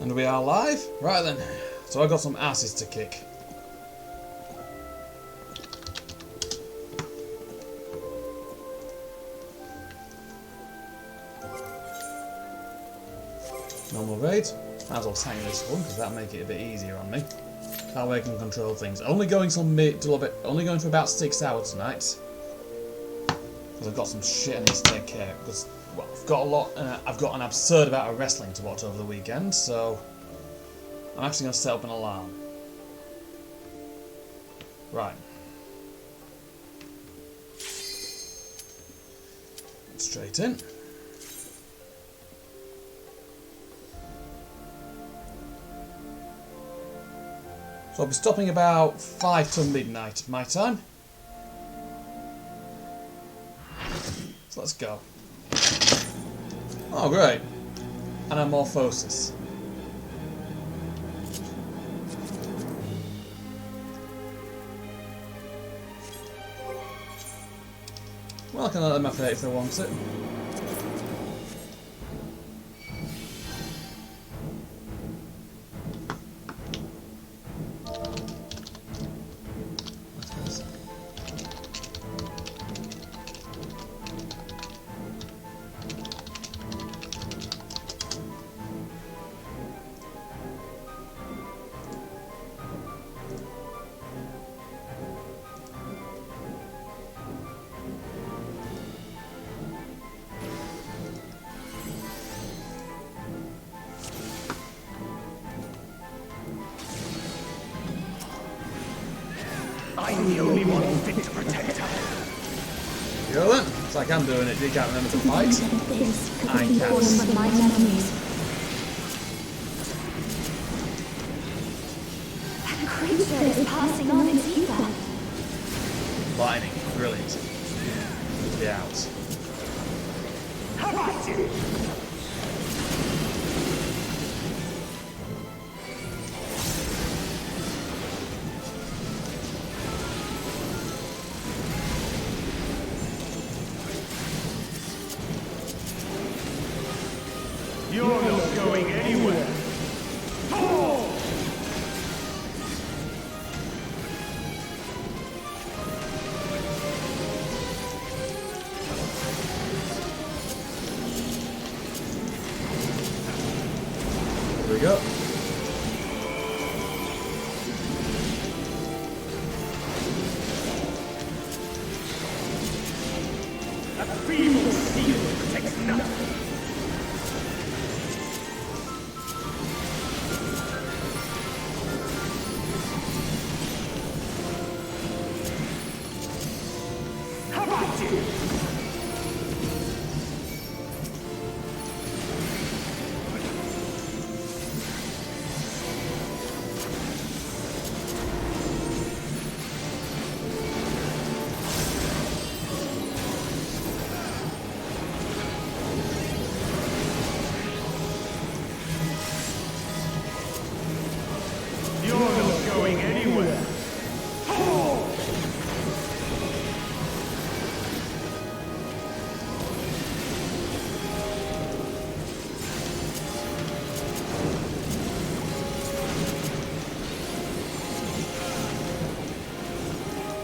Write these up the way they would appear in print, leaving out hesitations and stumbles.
And we are live? Right then. So I got some asses to kick. Normal raid. Might as well hang this one because that'll make it a bit easier on me. That way I can control things. Only going only going for about 6 hours tonight. Because I've got some shit I need to take care of. Because well, I've got an absurd amount of wrestling to watch over the weekend, so I'm actually going to set up an alarm. Right. Straight in. So I'll be stopping about 5 till midnight my time. So let's go. Oh great. Anamorphosis. Well, I can let them have it if they want it. I'm the only one fit to protect her. Go then. Looks like I'm doing it. You can't remember to fight. I can't. My enemies. That creature is passing on its ether. Lightning. Brilliant. Get out. How about you? You're not going anywhere. Oh! Here we go. A feeble shield protects nothing. How about you? You're not going anywhere. Oh!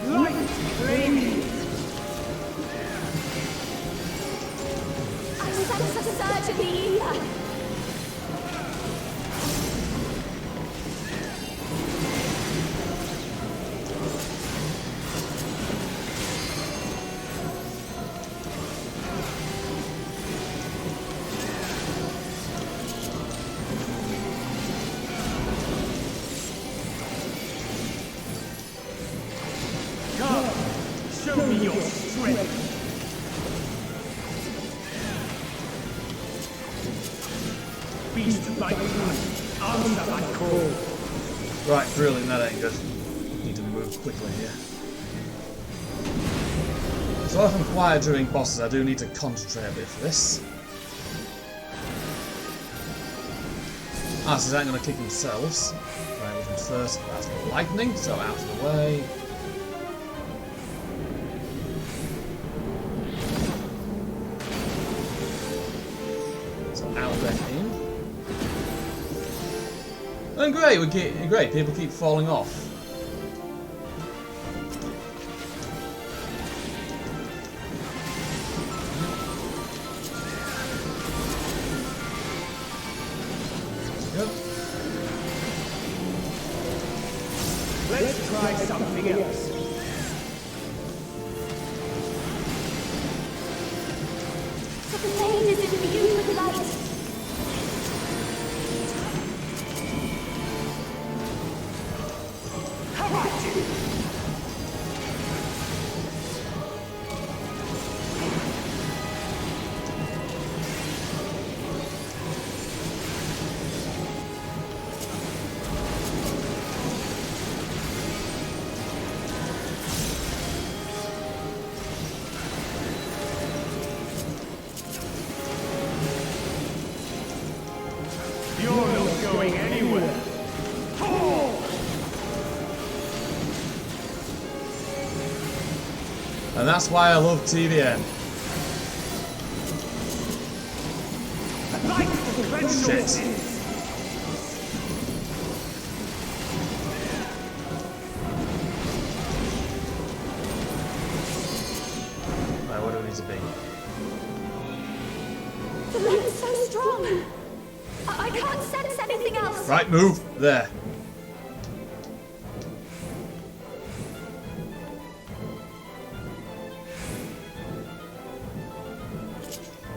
Light flaming. I sense a surge in the ether. Come, show me your strength. Beast by beast, answer my call. Right, brilliant. That ain't good. Need to move quickly here. So if I'm quiet during bosses, I do need to concentrate a bit for this. Ah, so they aren't going to kick themselves. Right, which one's first? That's the lightning, so out of the way. So out then in. And great, people keep falling off. Yep. Let's try something else. The plane is imbued with light. How about you? You're not going anywhere. And that's why I love TVN. I'd like to cleanse your Shit. sins. Right, where do we need to be? The light is so strong. I can't sense anything else. Right, move. There.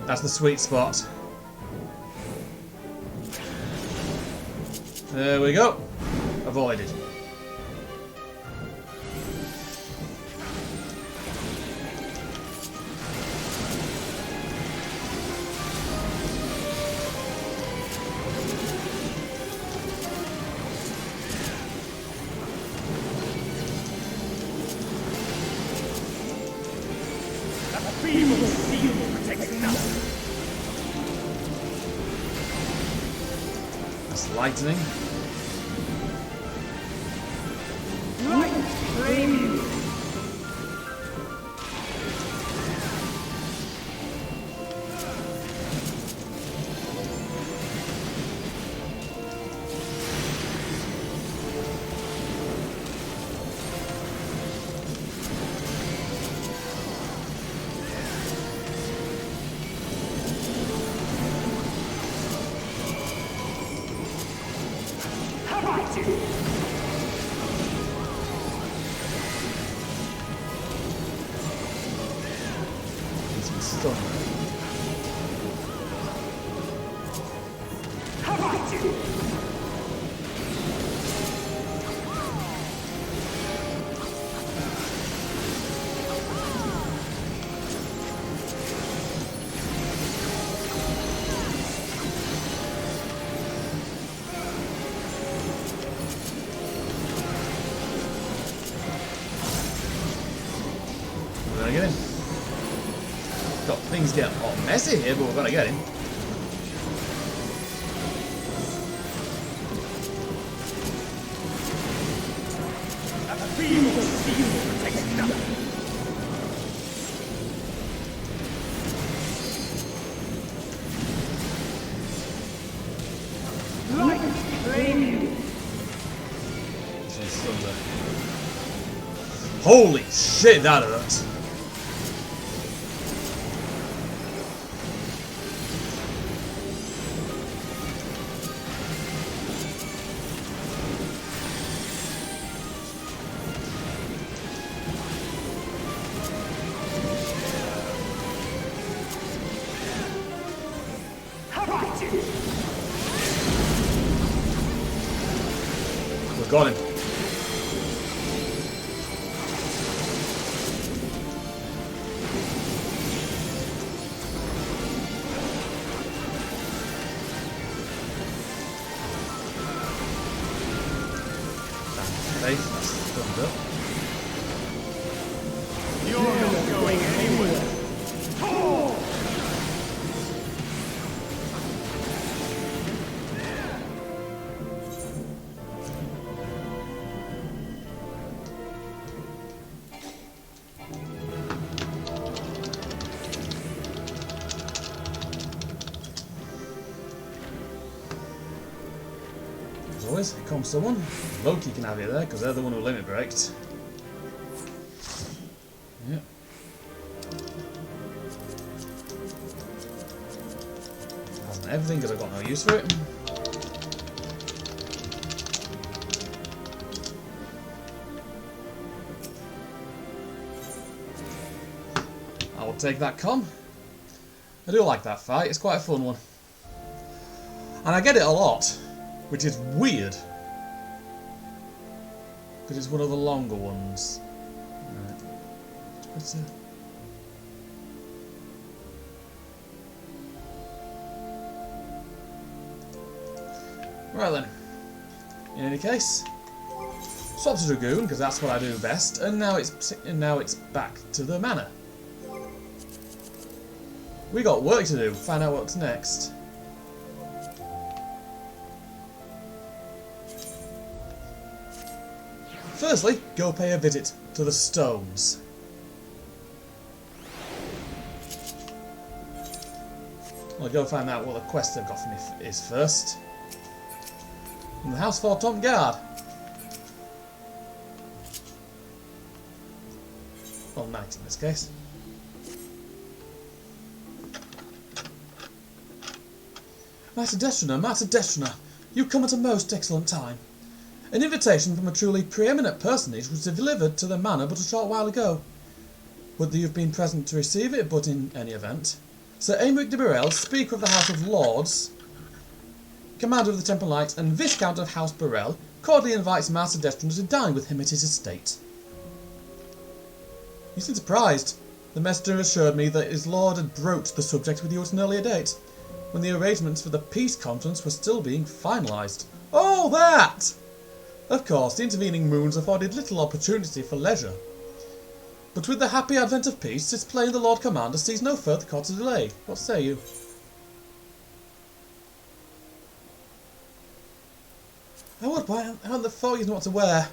That's the sweet spot. There we go. Avoided. That feeble seal protects nothing. That's lightning. Light flame you. How about you? He's been stunned. How about you? We're gonna get him. Got things getting all messy here, but we're gonna get him. That feeble seal protects nothing. Light flame you. She's still there. Holy shit, that hurts. How about you? We've got him. Safe, that's thumbed up. You're not going anywhere. boys. Here comes someone. Loki can have you there, because they're the one who limit breaked. Yep. Hasn't everything, because I've got no use for it. I will take that con. I do like that fight, it's quite a fun one. And I get it a lot, which is weird. Because it's one of the longer ones. Right. What's it? Right then. In any case, swap to Dragoon, because that's what I do best, and now it's back to the manor. We got work to do, find out what's next. Firstly, go pay a visit to the stones. I'll go find out what the quest they've got for me is first. From the house for Tom Guard. Well, knight in this case. Master Destrina, you come at a most excellent time. An invitation from a truly preeminent personage was delivered to the manor but a short while ago. Would that you have been present to receive it, but in any event. Sir Aymeric de Burrell, Speaker of the House of Lords, Commander of the Temple Knights, and Viscount of House Burrell, cordially invites Master Destrina to dine with him at his estate. You seem surprised. The messenger assured me that his lord had broached the subject with you at an earlier date, when the arrangements for the peace conference were still being finalised. Oh, that! Of course, the intervening moons afforded little opportunity for leisure. But with the happy advent of peace, it's plain the Lord Commander sees no further cause to delay. What say you? I would, but I haven't the foggiest know what to wear.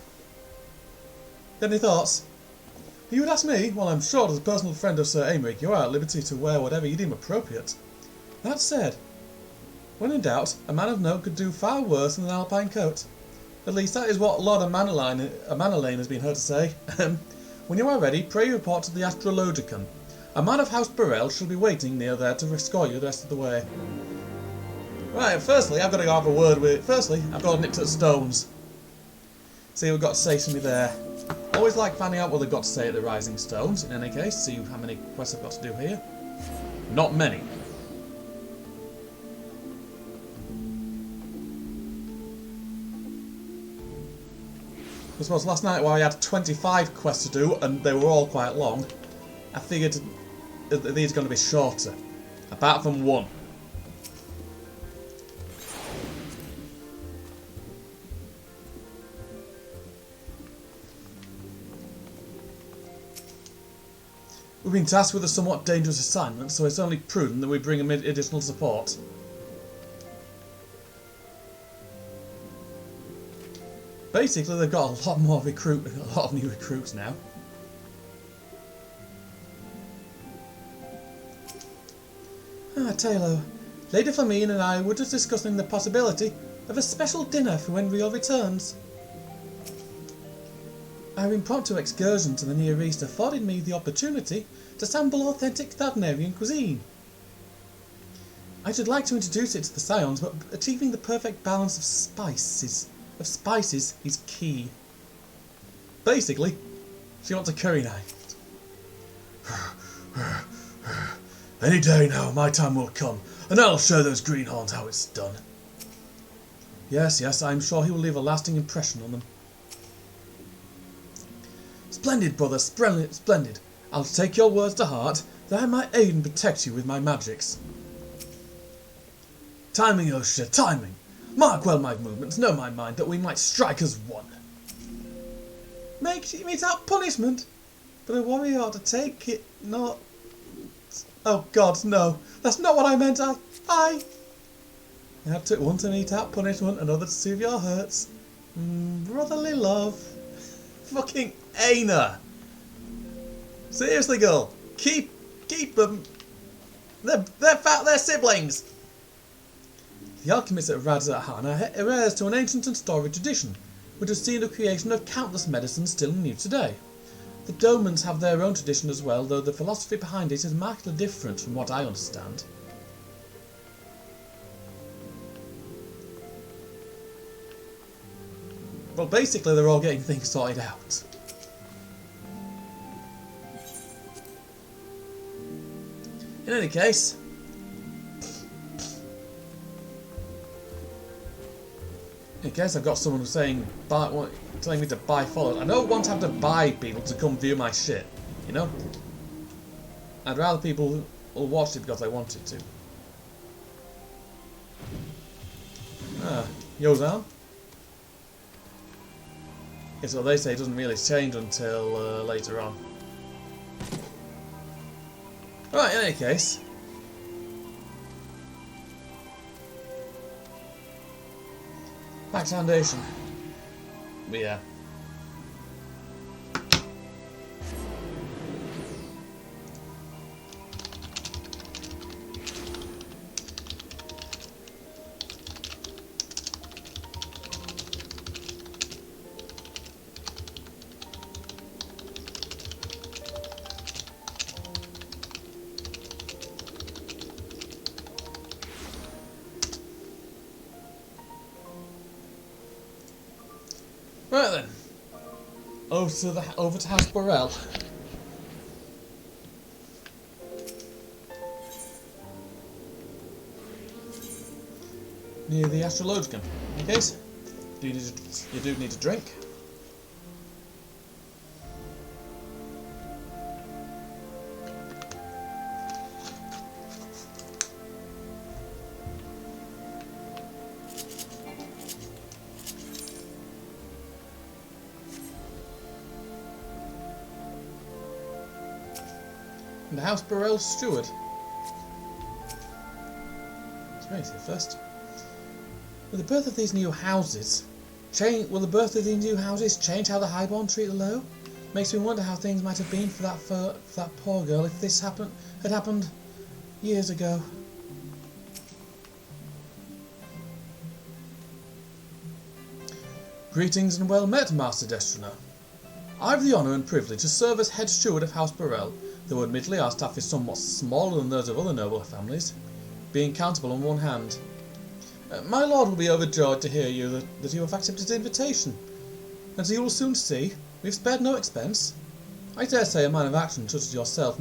Any thoughts? You would ask me? Well, I'm sure as a personal friend of Sir Aymeric, you are at liberty to wear whatever you deem appropriate. That said, when in doubt, a man of note could do far worse than an alpine coat. At least that is what Lord Amanalaine has been heard to say. When you are ready, pray report to the Astrologicum. A man of House Burrell shall be waiting near there to escort you the rest of the way. Right, firstly, I've got to have a word with... Firstly, I've got to nip to the stones. See what we've got to say to me there. Always like finding out what they've got to say at the Rising Stones, in any case. See how many quests I've got to do here. Not many. I suppose last night while I had 25 quests to do, and they were all quite long, I figured that these are going to be shorter. Apart from one. We've been tasked with a somewhat dangerous assignment, so it's only prudent that we bring them additional support. Basically, they've got a lot of new recruits now. Taylor, Lady Flamine and I were just discussing the possibility of a special dinner for when Rio returns. Our impromptu excursion to the Near East afforded me the opportunity to sample authentic Thavnarian cuisine. I should like to introduce it to the Scions, but achieving the perfect balance of spices is key. Basically, she wants a curry knife. Any day now, my time will come, and I'll show those greenhorns how it's done. Yes, I'm sure he will leave a lasting impression on them. Splendid, brother, splendid. I'll take your words to heart, that I might aid and protect you with my magics. Timing, Osha, timing. Mark well my movements, know my mind, that we might strike as one. Make you mete out punishment, but a warrior ought to take it, not... Oh God, no, that's not what I meant. I have to one to mete out punishment, another to soothe your hurts. Brotherly love. Fucking Aina. Seriously, girl, keep them. They're siblings. The alchemists at Radzat-Han are heirs to an ancient and storied tradition, which has seen the creation of countless medicines still in use today. The Domans have their own tradition as well, though the philosophy behind it is markedly different from what I understand. Well, basically they're all getting things sorted out. In any case, I've got someone who's saying, telling me to buy followers. I don't want to have to buy people to come view my shit, you know? I'd rather people will watch it because they want it to. Yozan? It's what they say, it doesn't really change until later on. Right, in any case. Back to Foundation. But yeah. Right then, over to House Burrell. Near the Astrologican. In case you do need a drink. The House Burrell Steward. It's ready here first. Will the birth of these new houses change how the Highborn treat the Low? Makes me wonder how things might have been for that poor girl if this had happened years ago. Greetings and well met, Master Destrina. I have the honour and privilege to serve as head steward of House Burrell, though admittedly our staff is somewhat smaller than those of other noble families, being countable on one hand. My lord will be overjoyed to hear that you have accepted his invitation, and as you will soon see, we've spared no expense. I dare say a man of action such as yourself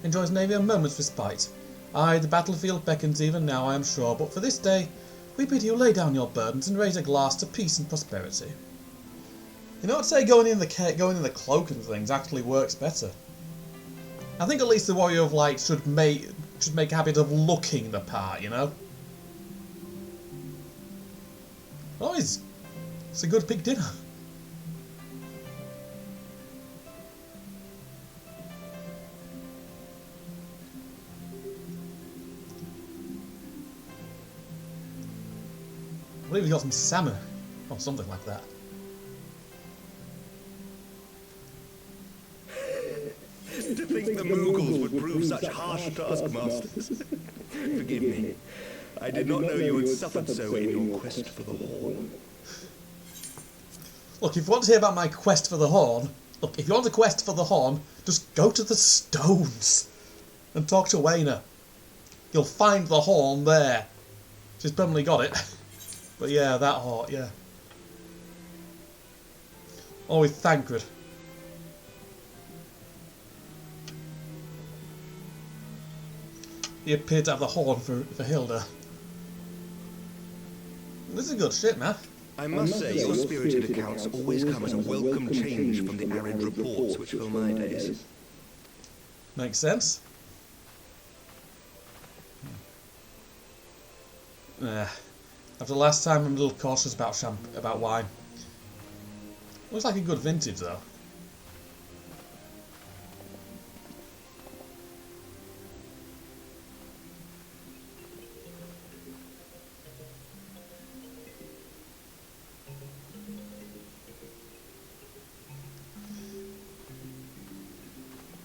enjoys maybe a moment's respite. Aye, the battlefield beckons even now, I am sure, but for this day, we bid you lay down your burdens and raise a glass to peace and prosperity. You know, I'd say going in the cloak and things actually works better. I think at least the Warrior of Light should make a habit of looking the part, you know? Oh, it's a good big dinner. I believe we got some salmon, or something like that. To think the Mughals would prove such harsh taskmasters. Forgive me. I did not know you had suffered so in your quest for the Horn. Look, if you want to hear about my quest for the Horn, if you want a quest for the Horn, just go to the Stones and talk to Wayna. You'll find the Horn there. She's permanently got it. But yeah, that Horn, yeah. Oh, with Thancred. He appeared to have the horn for Hilda. This is good shit, man. I must say, your spirited accounts always come as a welcome change from the arid reports which fill my days. Makes sense. After last time, I'm a little cautious about wine. Looks like a good vintage, though.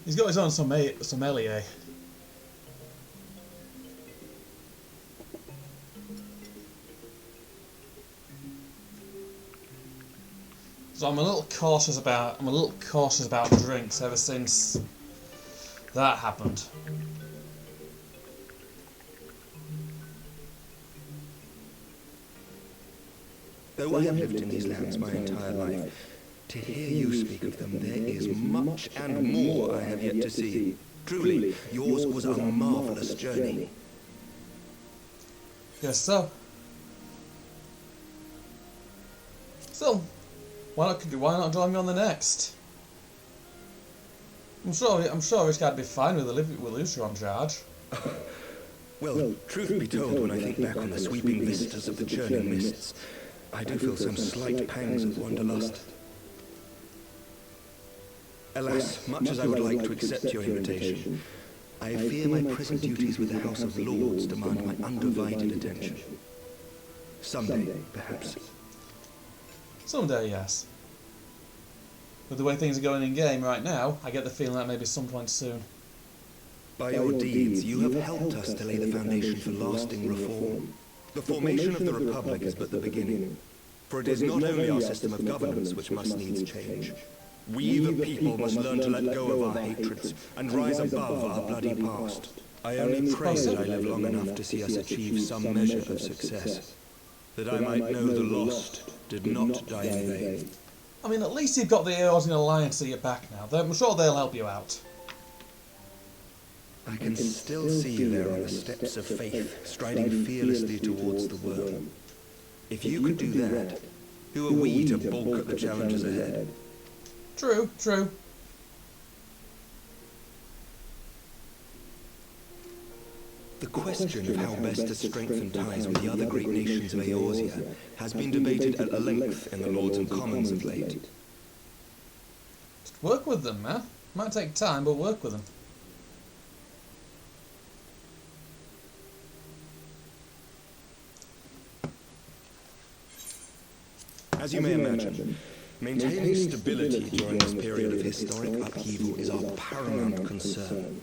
He's got his own sommelier. So I'm a little cautious about drinks ever since that happened. Though I have lived in these lands my entire life, to hear you speak of them, there is much and more I have yet to see. Truly, yours was a marvelous journey. Yes, so. So, why not join me on the next? I'm sure it's got to be fine with Lucia on charge. Well, truth be told, when I think back on the sweeping vistas of the churning mists, I do feel some slight pangs of wanderlust. Alas, much as I would like to accept your invitation, I fear my present duties with the House of Lords demand my undivided attention. Someday, perhaps. Someday, yes. With the way things are going in game right now, I get the feeling that maybe some point soon. By your deeds, you have helped us to lay the foundation for lasting reform. The formation of the Republic is but the beginning. For it is not only our system of governance which must needs change. We, the people, must learn to let go of our hatreds and rise above our bloody past. I only pray that I live long enough to see us achieve some measure of success. That I might know the lost did not die in vain. I mean, at least you've got the Eorzean Alliance at your back now. I'm sure they'll help you out. I can still see you there on the steps of faith, striding fearlessly towards the worm. If you could do that, who are we to balk at the challenges ahead? True, true. The question of how best to strengthen ties with the other great nations of Eorzea has been debated at length in the Lords and Commons of late. Just work with them, man. Might take time, but work with them. As you may imagine, maintaining stability during this period of historic upheaval is our paramount concern.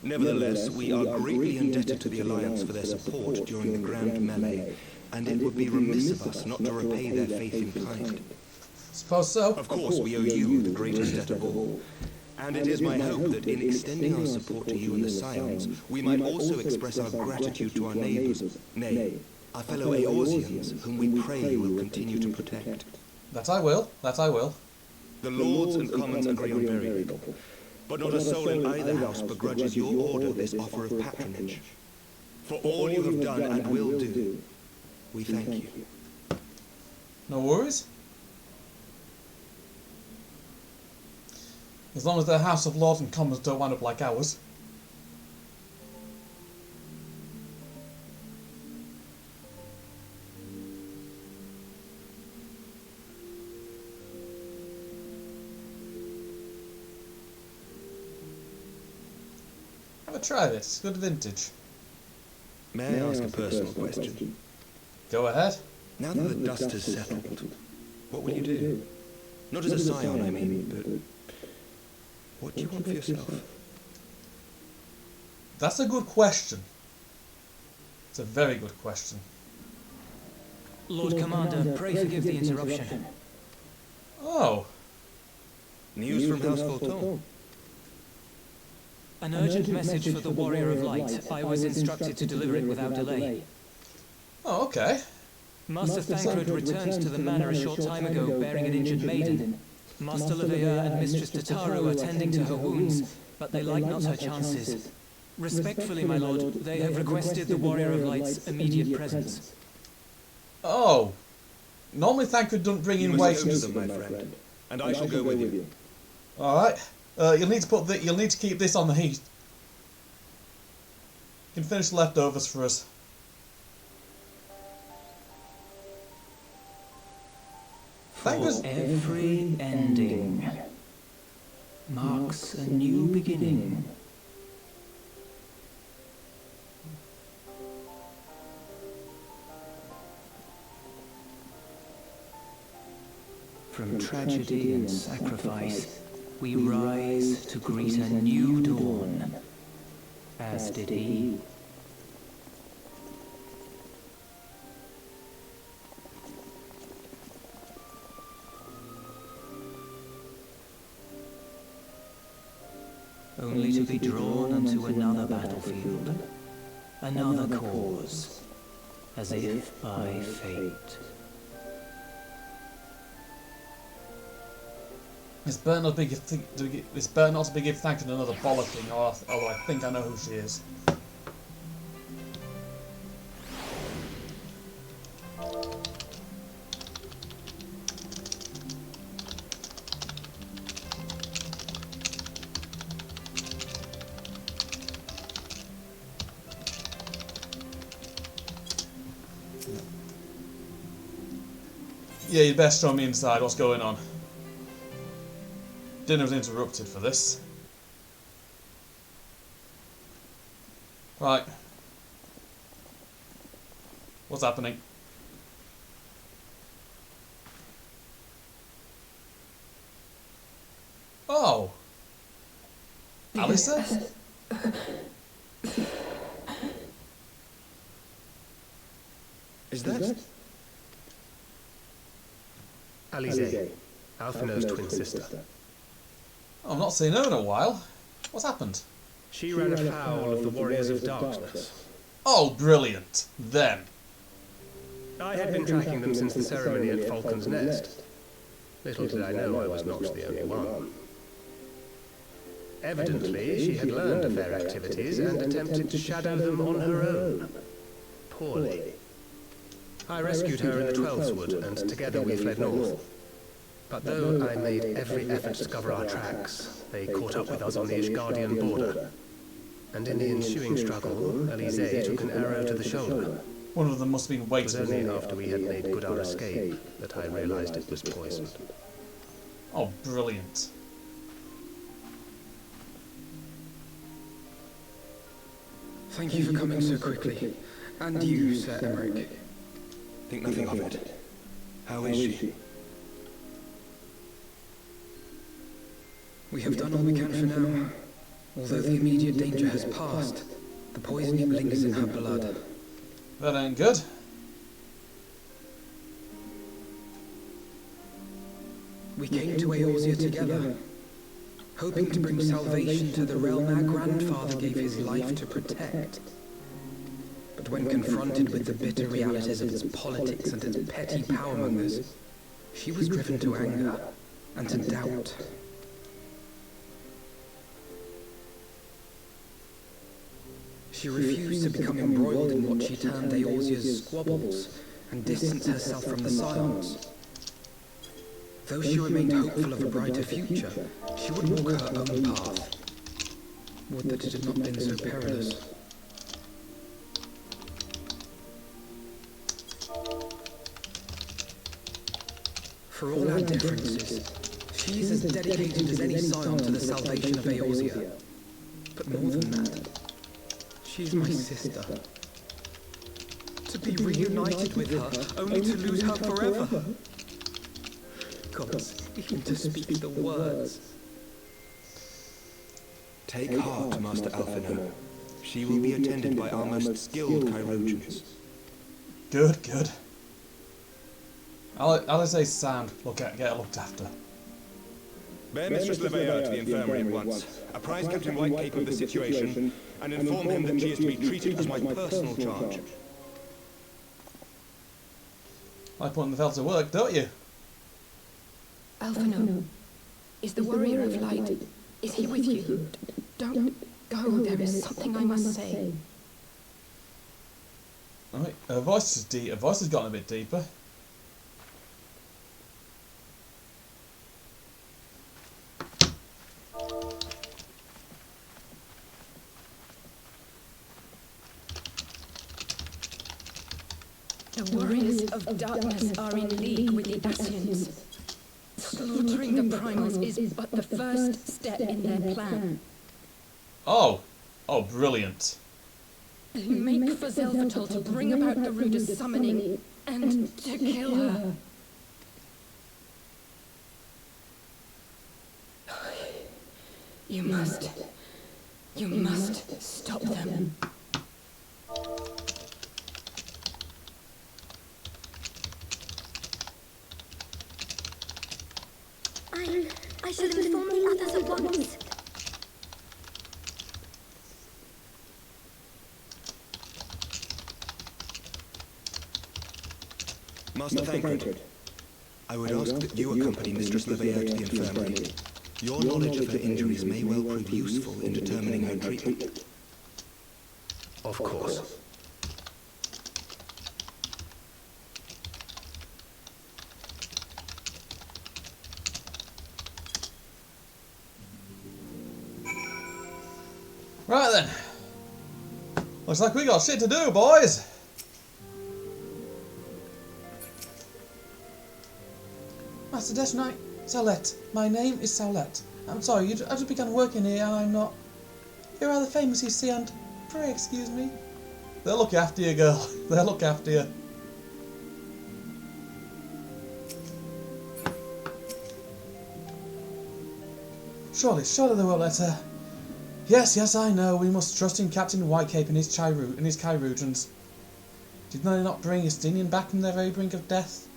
Nevertheless, we are greatly indebted to the Alliance for their support during the Grand Melee, and it would be remiss of us not to repay their faith in kind. Suppose so. Of course, we owe you the greatest debt of all. And it is my hope that in extending our support to you and the Scions, we might also express our gratitude to our neighbours, nay, our fellow Eorzeans, whom we pray you will continue to protect. That I will, that I will. The Lords and Commons agree on very little, but not a soul in either house begrudges your order this offer of patronage. For all you have done and will do, we thank you. No worries. As long as the House of Lords and Commons don't wind up like ours. Have a try this, it's good vintage. May I ask a personal question? Go ahead. Now that the dust has settled, what will you do? Not as a Scion, I mean, but what do you want for yourself? That's a good question. It's a very good question. Lord Commander, pray forgive the interruption. Oh, News from House Fulton. An urgent message for the Warrior of Light. I was instructed to deliver it without delay. oh, okay. Master Thancred returned to the manor a short time ago bearing an injured maiden. Master Leveilleur and Mistress Tataru are tending to her wounds, but they like not her chances. Respectfully, my lord, they have requested the Warrior of Light's immediate presence. Oh. Normally Thancred doesn't bring You in must go to waiters. them, my friend, and I shall go with you. Alright. You'll need to keep this on the heat. You can finish the leftovers for us. Thancred's Every ending marks a new beginning. From tragedy and sacrifice, we rise to greet a new dawn, as did he. only to be drawn onto another battlefield, another cause, as if by fate. It's better not to be give thanks to another bollocking, although I think I know who she is. Yeah, you best show me inside what's going on. Dinner was interrupted for this. Right. What's happening? Oh! Alisa? Is that? Alize, Alphinaud's twin sister. Oh, I've not seen her in a while. What's happened? She ran afoul of the Warriors of Darkness. Oh, brilliant. Them. I had been tracking them since the ceremony at Falcon's Nest. Little did I know I was not the only one. Evidently, she had learned of their activities and attempted to shadow them on her own. Poorly. I rescued her in the Twelveswood, and together we fled north. But though I made every effort to cover our tracks, they caught up with us on the Ishgardian border. And in the ensuing struggle, Alize took an arrow to the shoulder. One of them must have been It was waiting. only after we had made good our escape that I realized it was poisoned. Oh, brilliant. Thank you for coming so quickly. And you, Sir Emmerich. Think nothing of it. How is she? We have done all we can for now. Although the immediate danger has passed, the poison yet lingers in her blood. That ain't good. We came to Eorzea together, hoping to bring salvation to the realm our grandfather gave his life to protect. But when confronted with the bitter realities of its politics and its petty powermongers, she was driven to anger and to doubt. She refused to become embroiled in what she termed Eorzea's squabbles and distance herself from the Scions. Though she remained hopeful of a brighter future, she would walk her own path. Would that it had not been so perilous. For all our differences, she is as dedicated as any Scion to the salvation of Eorzea. But more than that, she is my sister. To be reunited with her, only to lose her forever. Gods, even to speak the words. Take heart, Master Alphinaud. She will be attended by our most skilled chirurgeons. Good, good. Alize's sound. Get her looked after. Bear Mistress Leveilleur to the infirmary at once. Apprise Captain Whitecape of the situation, and inform him that she is to be treated as my personal charge. Like putting the fell to work, don't you? Alphinaud, is the Warrior of Light, is he with you? Don't go, there is something I must say. Alright, her voice is deep. Her voice has gotten a bit deeper. The Warriors of Darkness are in league with the Ascians. Slaughtering the primals is but the first step in their plan. Oh! Oh, brilliant. They make for Zelvatol to bring about the Ruda's summoning and to kill her. You must stop them. I shall inform the others at once. Master Thancred, I would ask that you accompany Mistress Leveilleur to the infirmary. Your knowledge of her injuries may well prove useful in determining her treatment. Of course. Right then. Looks like we got shit to do, boys. Master Death Knight, Saulette. My name is Saulette. I'm sorry, I just began working here and I'm not... You're rather famous, you see, and... Pray excuse me. They'll look after you, girl. They'll look after you. Surely they won't let her... Yes, I know. We must trust in Captain Whitecape and his Chirurgeons. Did they not bring Estinian back from their very brink of death?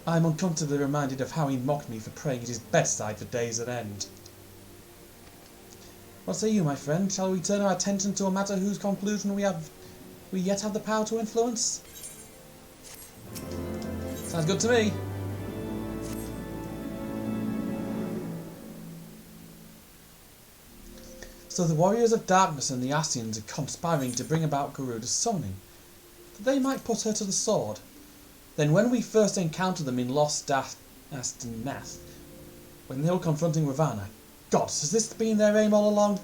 I am uncomfortably reminded of how he mocked me for praying at his bedside for days at end. What say you, my friend? Shall we turn our attention to a matter whose conclusion we yet have the power to influence? Sounds good to me. So the warriors of darkness and the Ascians are conspiring to bring about Garuda's summoning, that they might put her to the sword. Then when we first encountered them in Lost Astennath, when they were confronting Ravana, gods, has this been their aim all along?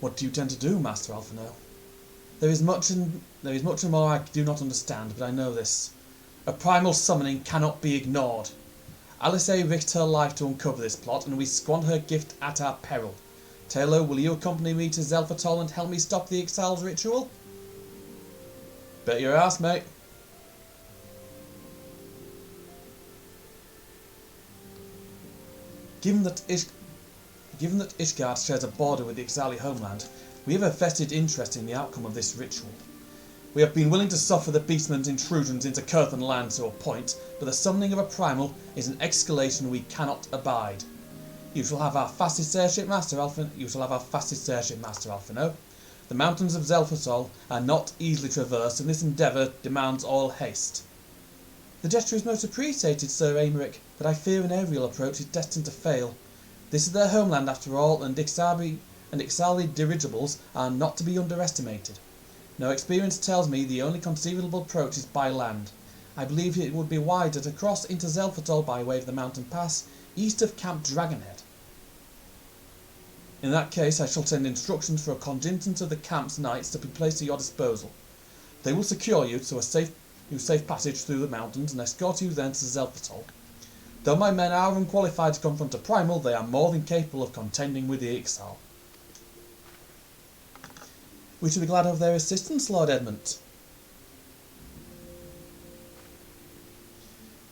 What do you tend to do, Master Alphino? There is much and more I do not understand, but I know this. A primal summoning cannot be ignored. Alice risked her life to uncover this plot, and we squandered her gift at our peril. Taylor, will you accompany me to Zelphatol and help me stop the Exile's ritual? Bet your ass, mate. Given that Ishgard shares a border with the Ixali homeland, we have a vested interest in the outcome of this ritual. We have been willing to suffer the beastmen's intrusions into Kurthan land to a point, but the summoning of a primal is an escalation we cannot abide. You shall have our fastest airship, Master Alphino. The mountains of Zelphatol are not easily traversed, and this endeavour demands all haste. The gesture is most appreciated, Sir Aymeric, but I fear an aerial approach is destined to fail. This is their homeland after all, and Ixali dirigibles are not to be underestimated. No experience tells me the only conceivable approach is by land. I believe it would be wiser to cross into Zelphatol by way of the mountain pass, east of Camp Dragonhead. In that case, I shall send instructions for a contingent of the camp's knights to be placed at your disposal. They will secure you to a safe passage through the mountains and escort you then to Zelphatol. Though my men are unqualified to confront a primal, they are more than capable of contending with the Ixal. We shall be glad of their assistance, Lord Edmund.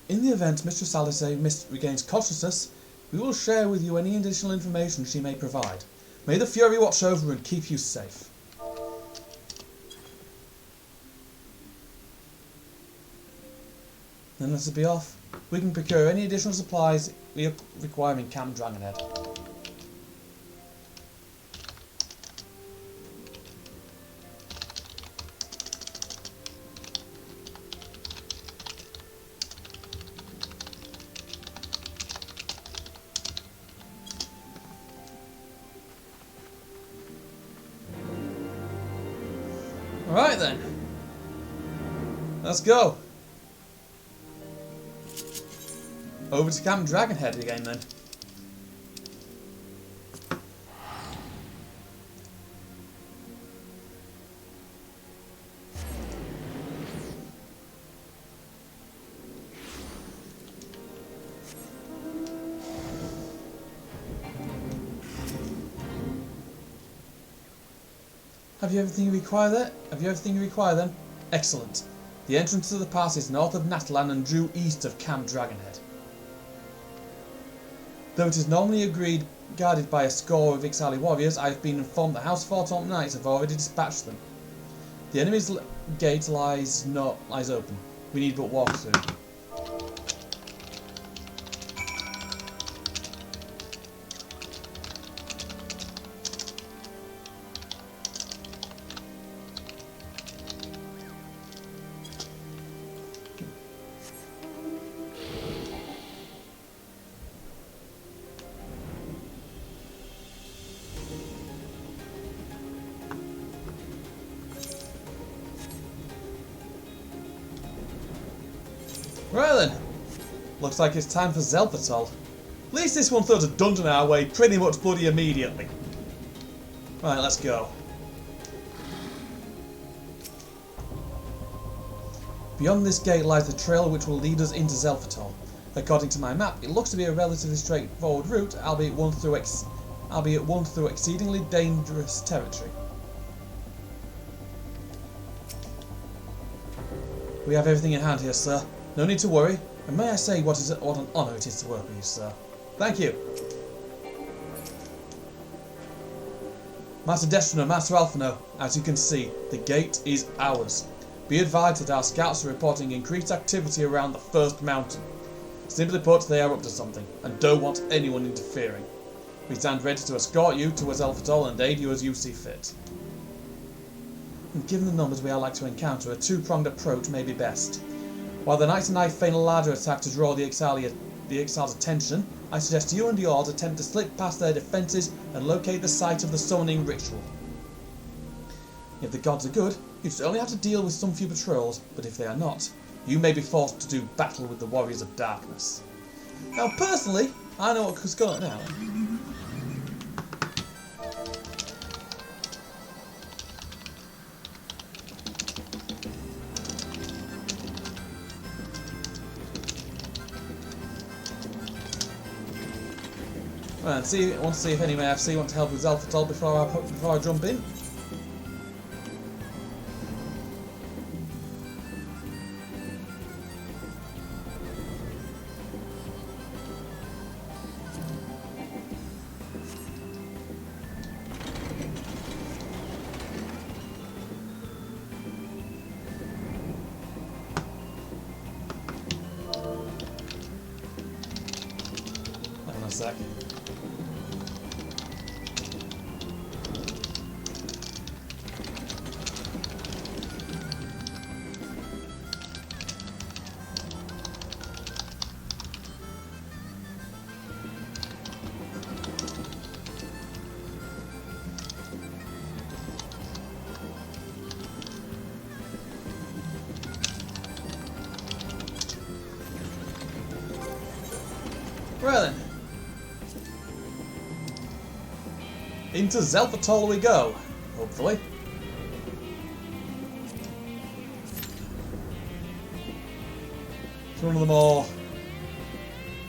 In the event Mistress Alice regains consciousness, we will share with you any additional information she may provide. May the Fury watch over and keep you safe. Then let us be off. We can procure any additional supplies we require in Camp Dragonhead. Alright then. Let's go. Over to Camp Dragonhead again then. Have you everything you require then? Excellent. The entrance to the pass is north of Natlan and due east of Camp Dragonhead. Though it is normally guarded by a score of Ixali warriors, I have been informed that House Fortaunt Knights have already dispatched them. The enemy's gate lies open. We need but walk through. Right then. Looks like it's time for Zelpatol. At least this one throws a dungeon our way pretty much bloody immediately. Right, let's go. Beyond this gate lies the trail which will lead us into Zelpatol. According to my map, it looks to be a relatively straightforward route, albeit one through exceedingly dangerous territory. We have everything in hand here, sir. No need to worry. And may I say what an honour it is to work with you, sir. Thank you. Master Destro, Master Alphino, as you can see, the gate is ours. Be advised that our scouts are reporting increased activity around the first mountain. Simply put, they are up to something, and don't want anyone interfering. We stand ready to escort you towards Zelpatol and aid you as you see fit. And given the numbers we are like to encounter, a two-pronged approach may be best. While the Knights and I feign a larger attack to draw the Exile's attention, I suggest you and yours attempt to slip past their defences and locate the site of the summoning ritual. If the gods are good, you just only have to deal with some few patrols, but if they are not, you may be forced to do battle with the Warriors of Darkness. Now personally, I know what's going on. Right, want to see if any AFC want to help with Zelpatol before I jump in. Hang on a sec. Right then. Into Zelpatol we go, hopefully. It's one of the more...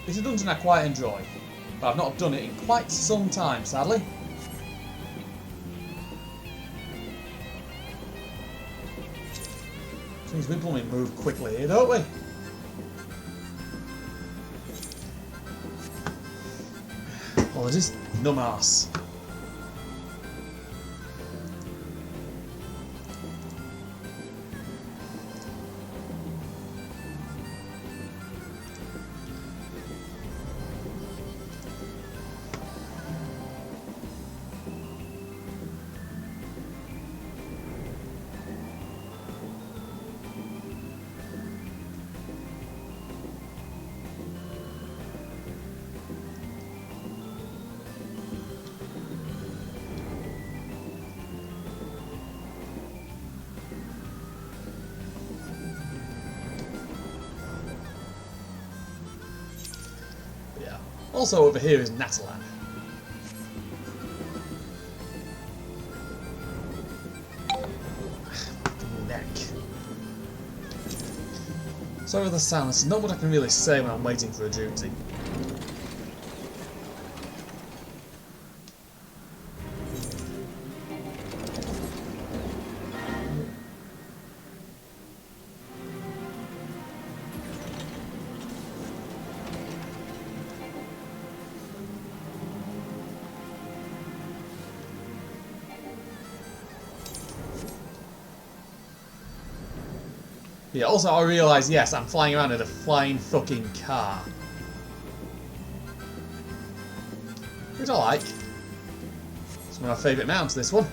It's a dungeon I quite enjoy, but I've not done it in quite some time, sadly. Seems we blooming move quickly here, don't we? Apologies, numb arse. Also over here is Natalan. Neck. Sorry for the sound, it's not what I can really say when I'm waiting for a duty. Yeah, also I realise, yes, I'm flying around in a flying fucking car. Which I like. It's one of my favourite mounts, this one.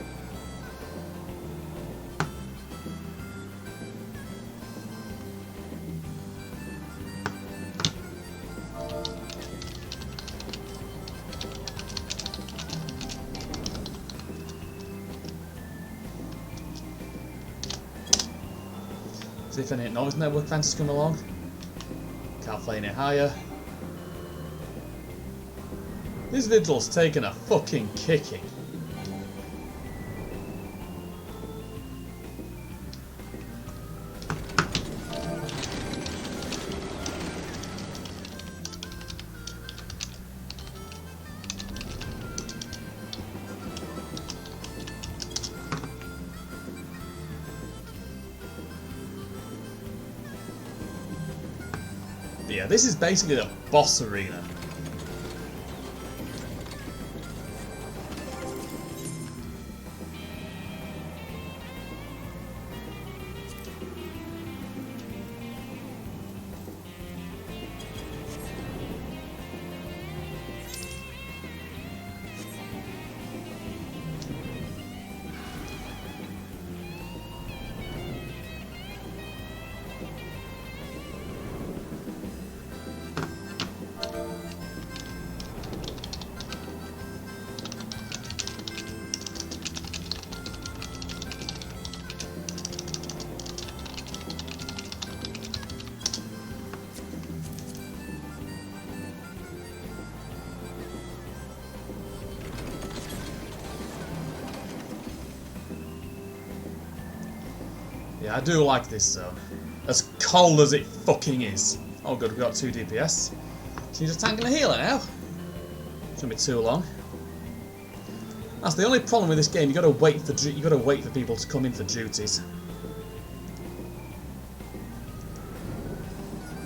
See if any noise network fancies come along. Can't fly any higher. This vigil's taking a fucking kicking. Yeah, this is basically the boss arena. Yeah, I do like this zone. As cold as it fucking is. Oh good, we've got 2 DPS. So you're just tanking a healer now. Shouldn't be too long. That's the only problem with this game. You got to wait for people to come in for duties.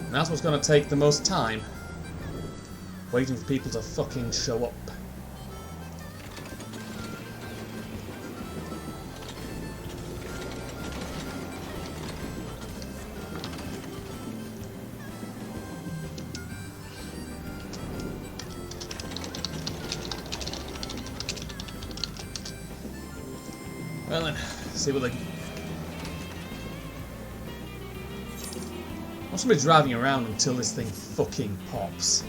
And that's what's going to take the most time. Waiting for people to fucking show up. Well then, see what they... I'm just gonna be driving around until this thing fucking pops.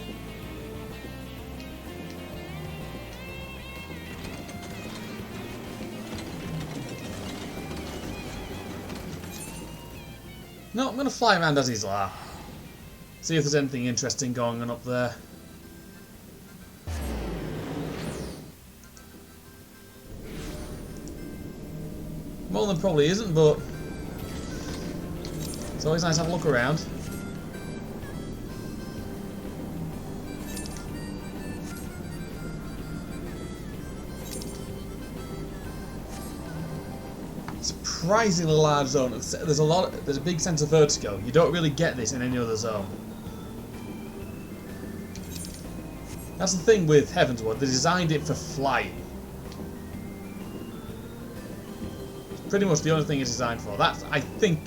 No, I'm gonna fly around as Isla. See if there's anything interesting going on up there. More than probably isn't, but it's always nice to have a look around. Surprisingly large zone. There's a big sense of vertigo. You don't really get this in any other zone. That's the thing with Heavensward. They designed it for flying. Pretty much the only thing it's designed for. That's, I think...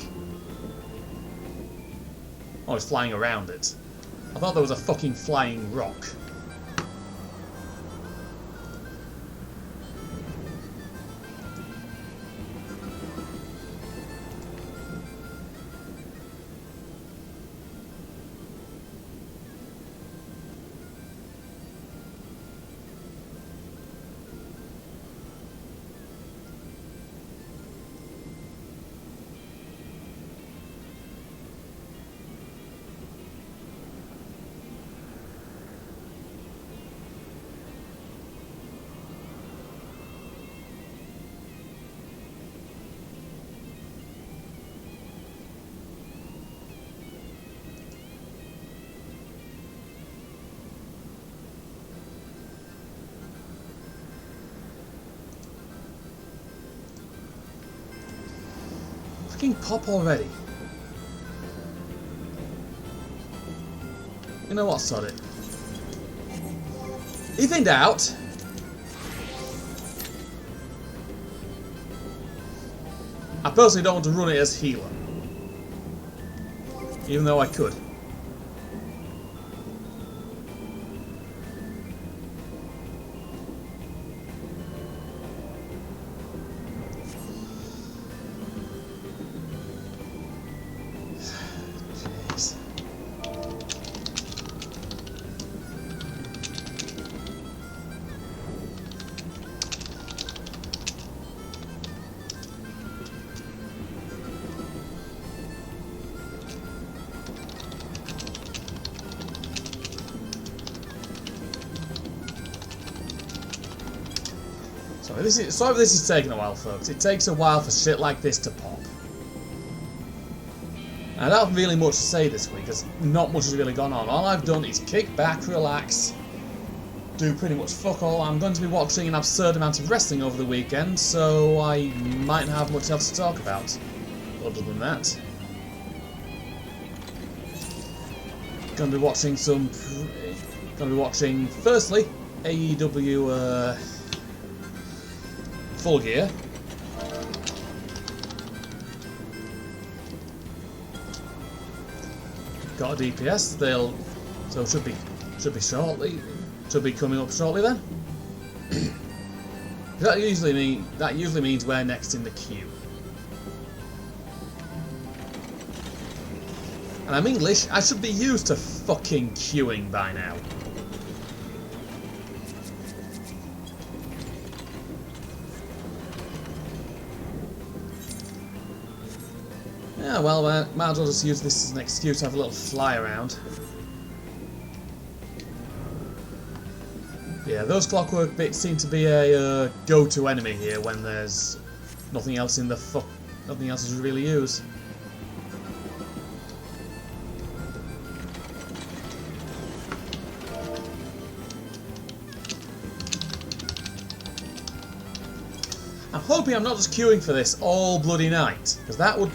Oh, it's flying around it. I thought there was a fucking flying rock. Fucking pop already. You know what, sod it. If in doubt, I personally don't want to run it as healer. Even though I could. Anyway, sorry if this is taking a while, folks. It takes a while for shit like this to pop. And I don't have really much to say this week, because not much has really gone on. All I've done is kick back, relax, do pretty much fuck all. I'm going to be watching an absurd amount of wrestling over the weekend, so I might not have much else to talk about. Other than that, going to be watching firstly AEW Full Gear. Got a DPS. So should be shortly. Should be coming up shortly then. That usually means we're next in the queue. And I'm English. I should be used to fucking queuing by now. Yeah, well, might as well just use this as an excuse to have a little fly around. Yeah, those clockwork bits seem to be a go-to enemy here when there's nothing else to really use. I'm hoping I'm not just queuing for this all bloody night, because that'd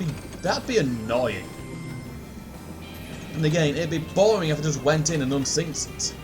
be annoying. And again, it'd be boring if I just went in and unsynced it.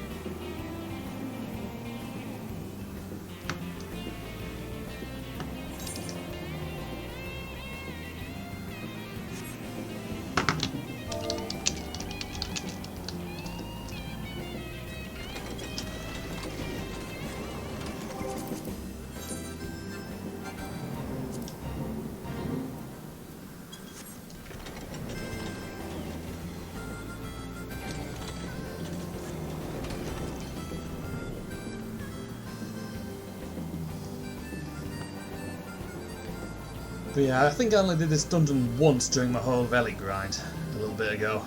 But yeah, I think I only did this dungeon once during my whole Valley grind, a little bit ago.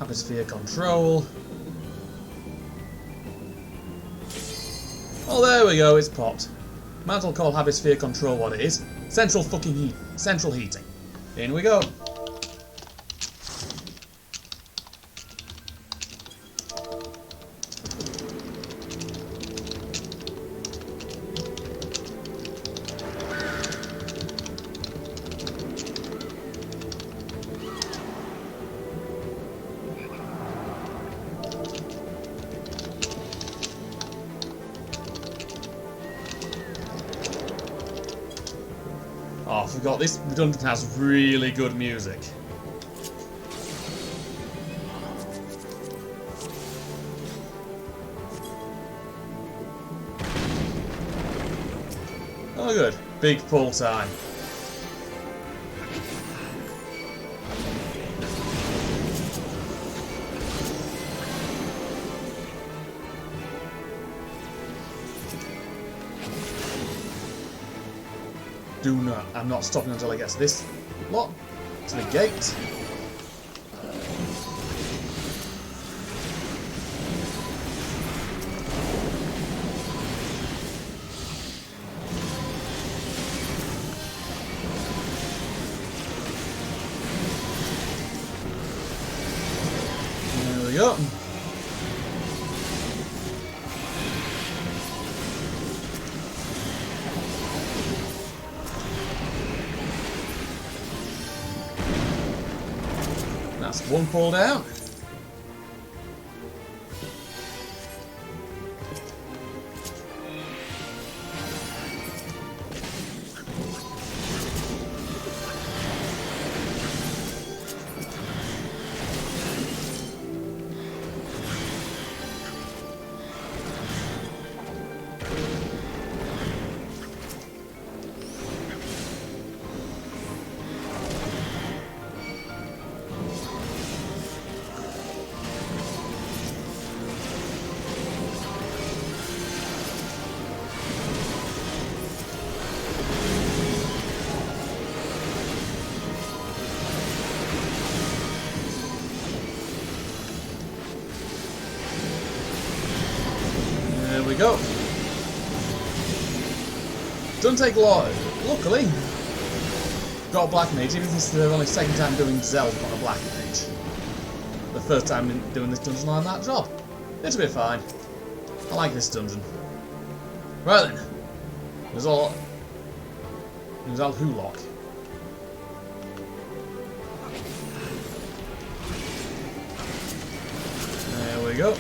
Atmosphere control. Oh, there we go, it's popped. Might as well call Hemisphere control what it is. Central fucking heat. Central heating. In we go. Oh, I forgot, this dungeon has really good music. Oh good, big pull time. I'm not stopping until I get to this lot, to the gate. There we go. That's one pulled out. go. Doesn't take long. Luckily, got a black mage. Even if this is the only second time doing Zelda on a black mage. The first time doing this dungeon on that job. It'll be fine. I like this dungeon. Right then. There's all Hulock. There we go.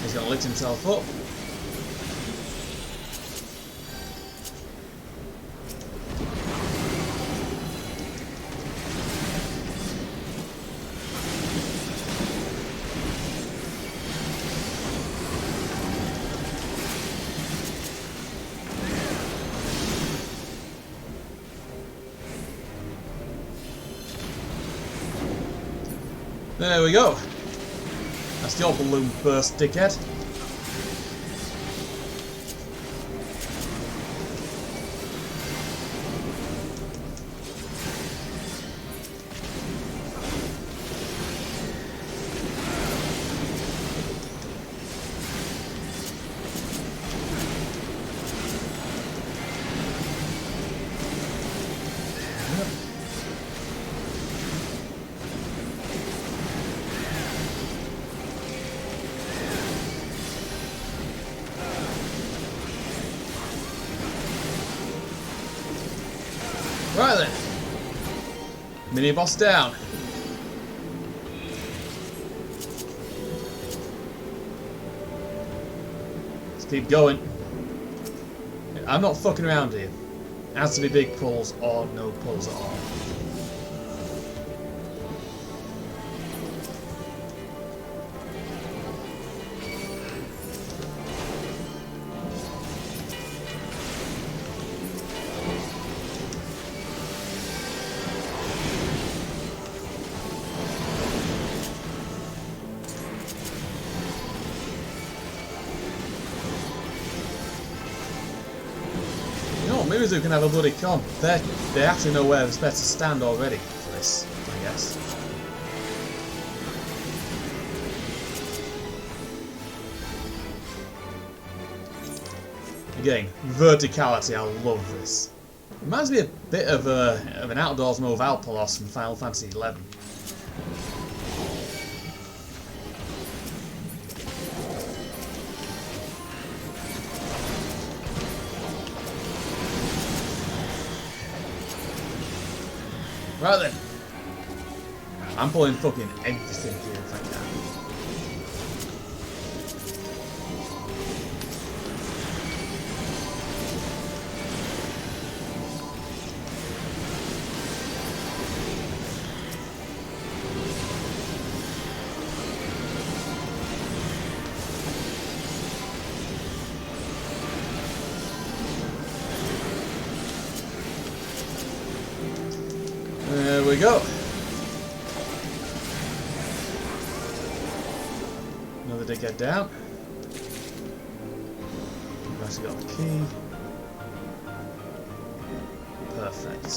He's gonna lift himself up. There we go. That's the old balloon burst, dickhead. Right then. Mini boss down. Let's keep going. I'm not fucking around here. It has to be big pulls or no pulls at all. Miruzu can have a bloody con. They actually know where it's best to stand already for this, I guess. Again, verticality, I love this. Reminds me a bit of an outdoors move Alpalos from Final Fantasy XI. Right then. I'm pulling fucking everything here if I There we go. Another dickhead down. We've actually got the key. Perfect.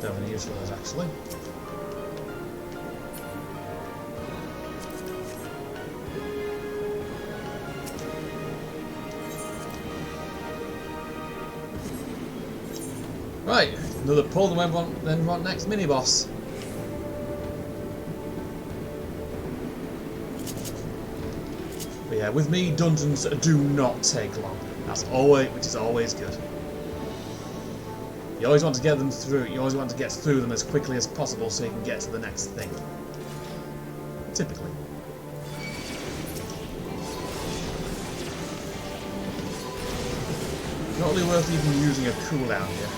Don't have any use for those actually. Right. Another pull, then run next mini boss. But yeah, with me, dungeons do not take long. Which is always good. You always want to get them through. You always want to get through them as quickly as possible so you can get to the next thing. Typically. Not really worth even using a cooldown here.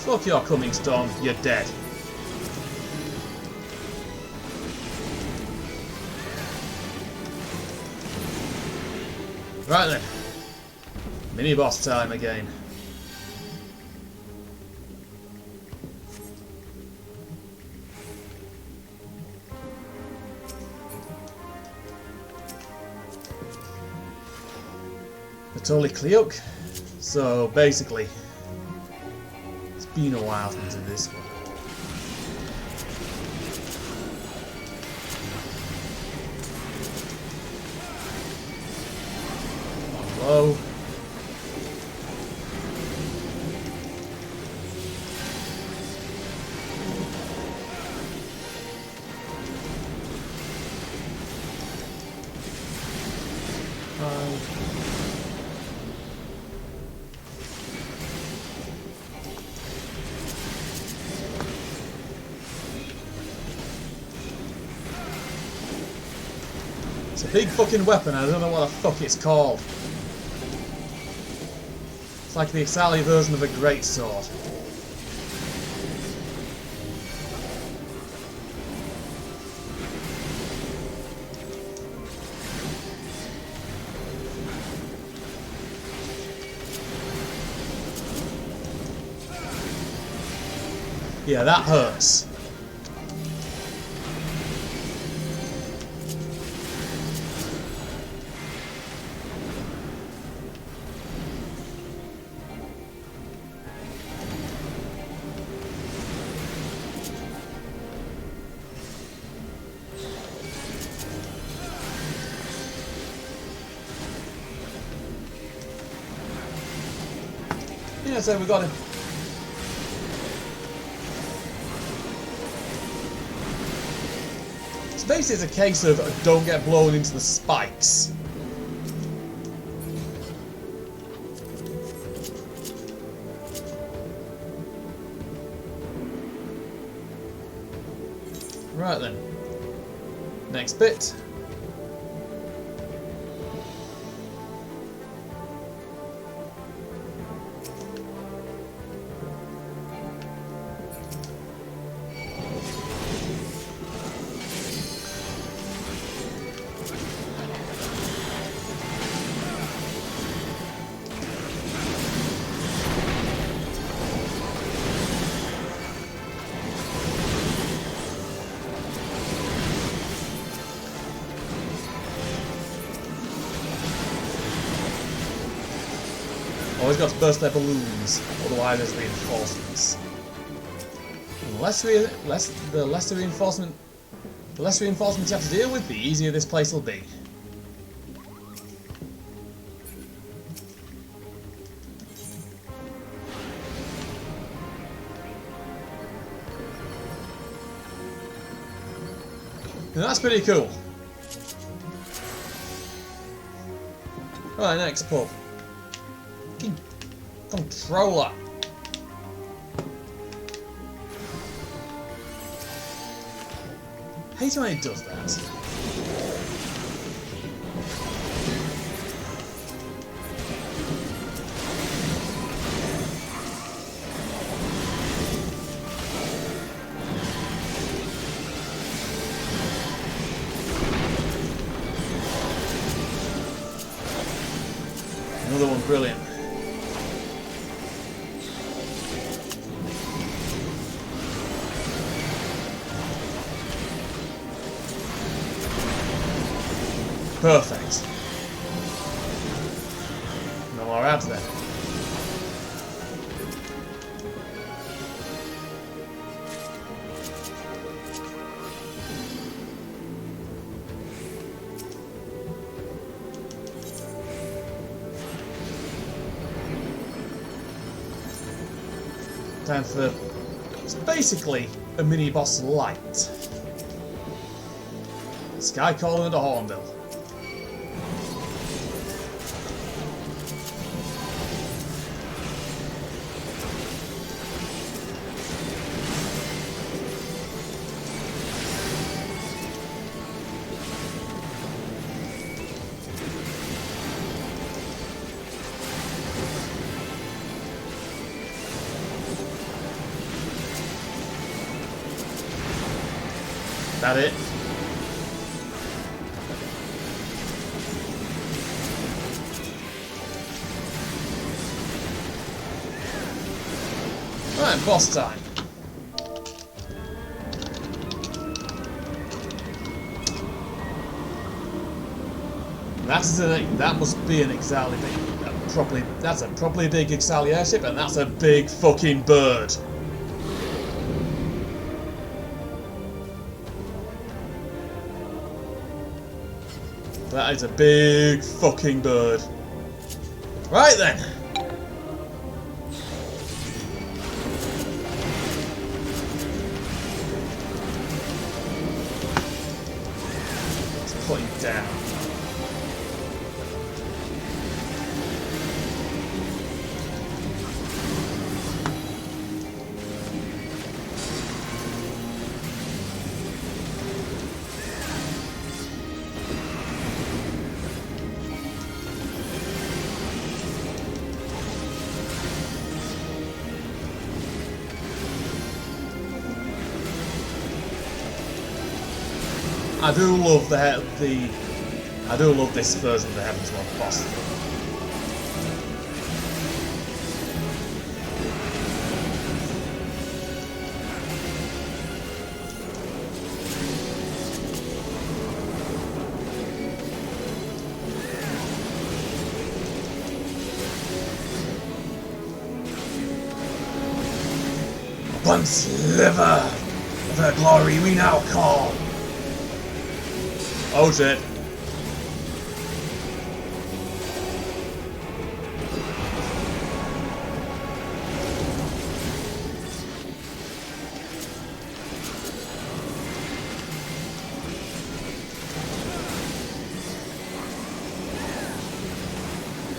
Fuck your coming storm, you're dead. Right then. Mini boss time again. Totally Cleok. So basically, it's been a while since I did this one. Hello. It's a big fucking weapon, I don't know what the fuck it's called. It's like the Exali version of a greatsword. Yeah, that hurts. Yeah, so we got him. So basically it's a case of don't get blown into the spikes. Right then. Next bit. Always got to burst their balloons, otherwise there's reinforcements. And the less reinforcements you have to deal with, the easier this place will be. And that's pretty cool. Right, next pub. Controller. Hate when it does that. Another one, brilliant. Perfect. No more ads then. Time for... it's basically a mini boss light. Sky Calling and a Hornbill. That it? Right, boss time. That must be an Exali big, that's a properly big Exali airship, and that's a big fucking bird. That is a big fucking bird. Right then. Let's put him down. I do love this version of the Heavensward boss. One sliver of her glory we now call. Oh shit.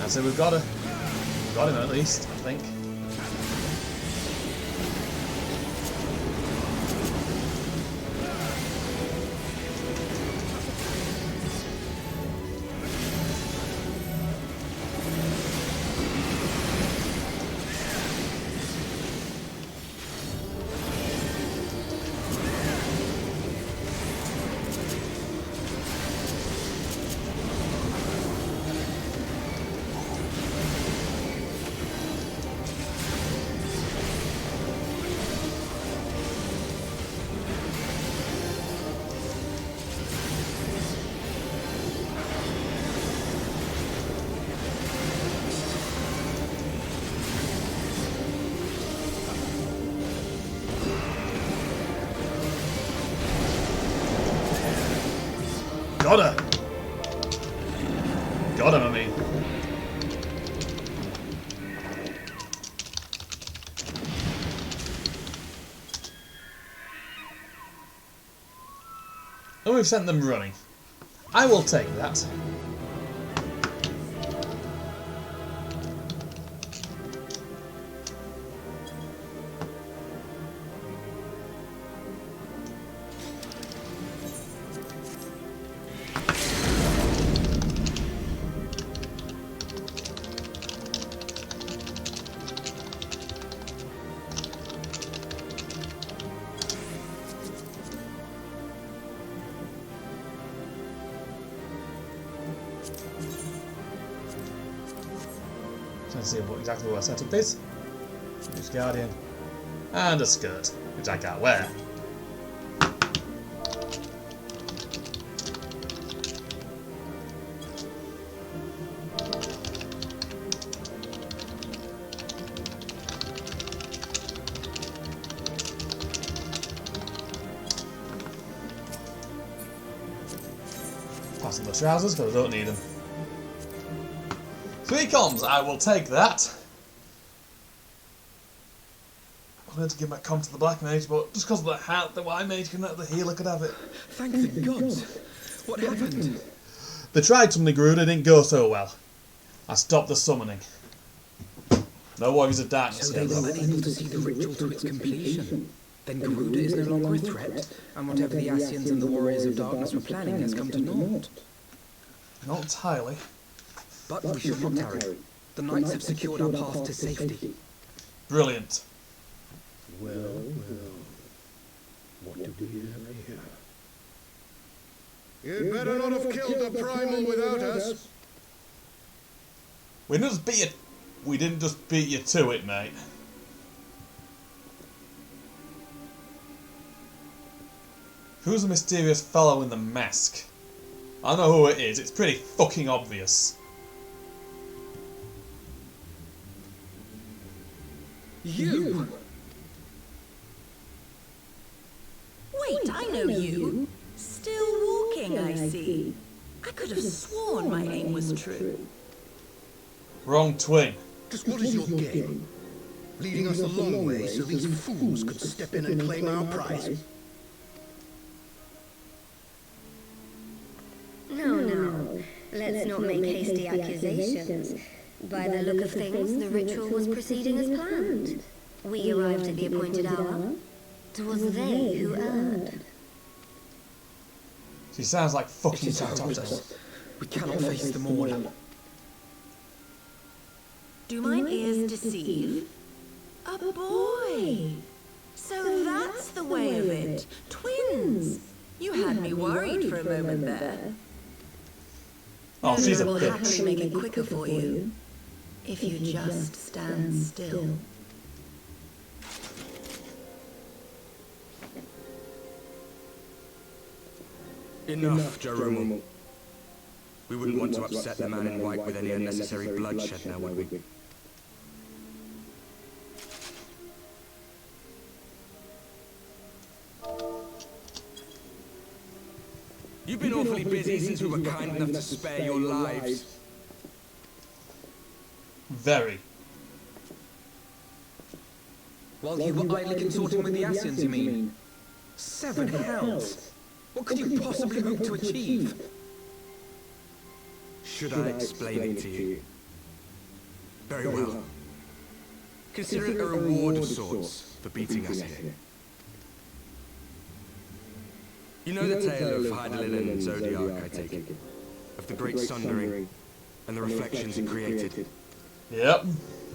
So we've got him at least, I think. Got her! Got him, I mean. And we've sent them running. I will take that. Let's see exactly what our setup is. Use Guardian. And a skirt, which I can't wear. Passing the trousers because I don't need them. 3 comms, I will take that. I wanted to give my comm to the Black Mage, but just because of the hat, the White Mage can have the healer could have it. Thank the gods. What happened? They tried summoning Garuda, it didn't go so well. I stopped the summoning. No Warriors of Darkness. So they were unable to see the ritual to its completion. Then Garuda is no longer a threat, and whatever the Asians and the Warriors of Darkness were planning has come to naught. Not entirely. But we should not tarry. The knights have secured our path to safety. Brilliant. Well, what do we have here? You'd better not have killed the primal without us. We didn't just beat you to it, mate. Who's the mysterious fellow in the mask? I know who it is. It's pretty fucking obvious. You! Wait, I know you. Still walking, I see. I could have sworn my aim was true. Wrong twin. Just what is your game? Leading us a long way so these fools could step in and claim our prize? No. Let's not make hasty accusations. By the look of things, the ritual was proceeding as planned. We arrived at the appointed hour. 'Twas they who erred. She sounds like It fucking is hopeless. Tactopus. We cannot face them all. Do mine ears deceive? A boy! So that's the way of it. Twins! You had me worried for a moment there. Oh, she's a I will bitch. happily make it quicker for you. If you just stand still. Enough, Jerome. We wouldn't want to upset the man in white with any unnecessary bloodshed now, would we? You've been awfully busy since we were kind enough to spare your lives. Very. While you were idly consorting with the Asians, you mean? 7 hells! What could you possibly hope to achieve? Should I explain it to you? Very well. Consider it a reward of sorts for beating us here. You know the tale of Heidelin and Zodiac, I take it? Of the great sundering and the reflections it created. Yep,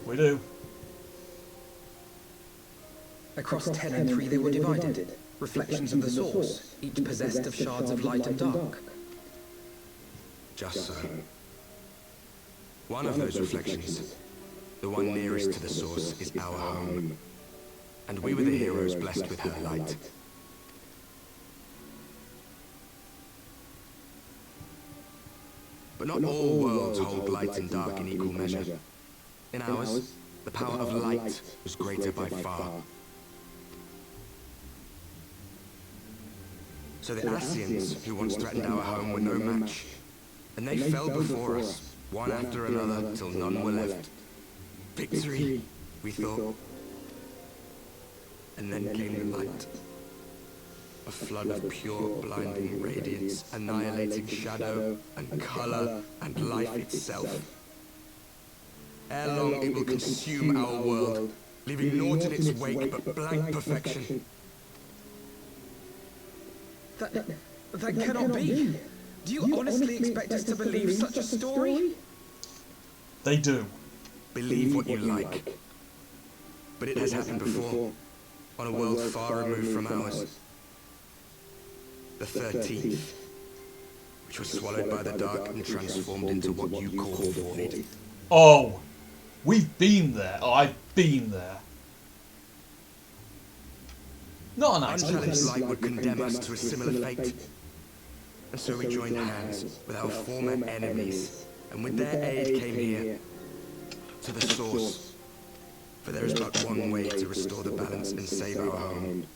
we do. Across 10 and 3 they were divided. Reflections of the source, each possessed of shards of light and dark. Just so. One of those reflections, the one nearest to the source, is our home. And we were the heroes blessed with her light. But not all worlds hold light and dark in equal measure. In ours, the power of light was greater by far. So the Asians, who once threatened our home, were no match. And they fell before us, one after another, till none were left. Victory, we thought. And then came the light. A flood of pure, blinding radiance, annihilating shadow, and color, and life itself. Ere long it will consume our world, leaving naught in its wake but blank perfection. That cannot be. Do you honestly expect us to believe such a story? They do. Believe what you like. But it has happened before, on a world far removed from ours. The 13th, which was swallowed by the dark and transformed into what you call void. Oh, we've been there. Oh, I've been there. Not a nice Unchallenged place. light would condemn us to a similar fate. And so we joined hands with our former enemies, and with their aid came here, to the source. For there is but one way to restore the balance and save our home.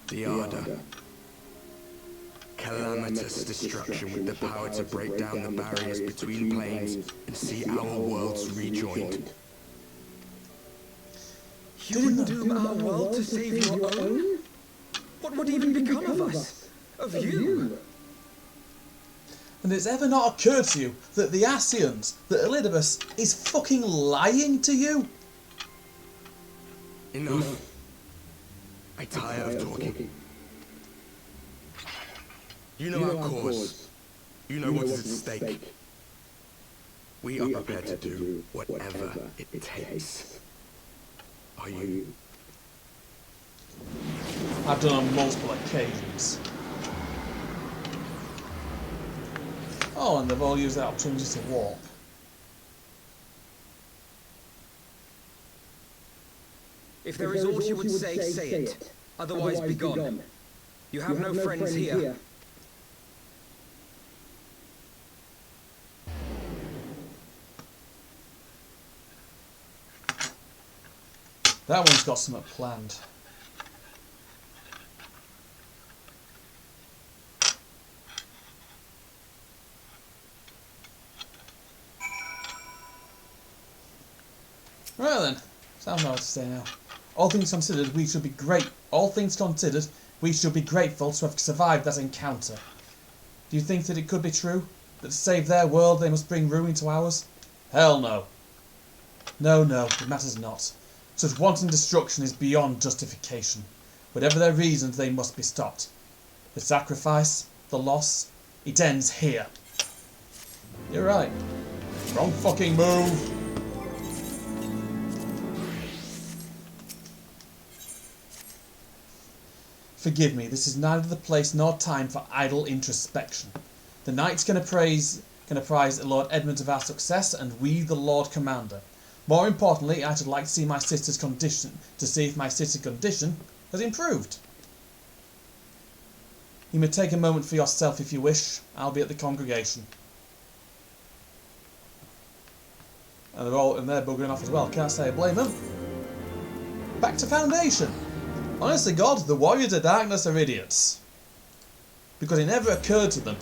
The Ardor. Calamitous destruction with the power to break down the barriers between planes and see our worlds rejoined. You would doom our world to save your own? What would even become of us? Of you? And it's ever not occurred to you that the Asians, that Elidibus is fucking lying to you? Enough. I tire of talking. You know our cause. You know what is at stake. We are prepared to do whatever it takes. Are you? I've done on multiple occasions. Oh, and they've all used that opportunity to warp. If there is aught you would say, say it. Otherwise, be gone. You have no friends here. That one's got something planned. Right then, sounds not what to say now. All things considered, we should be grateful to have survived that encounter. Do you think that it could be true? That to save their world they must bring ruin to ours? Hell no. No, it matters not. Such wanton destruction is beyond justification. Whatever their reasons, they must be stopped. The sacrifice, the loss, it ends here. You're right. Wrong fucking move. Forgive me, this is neither the place nor time for idle introspection. The Knights can apprise Lord Edmund of our success, and we the Lord Commander. More importantly, I should like to see my sister's condition, if my sister's condition has improved. You may take a moment for yourself if you wish. I'll be at the congregation. And they're buggering off as well. Can't say I blame them. Back to Foundation. Honestly, God, the Warriors of Darkness are idiots. Because it never occurred to them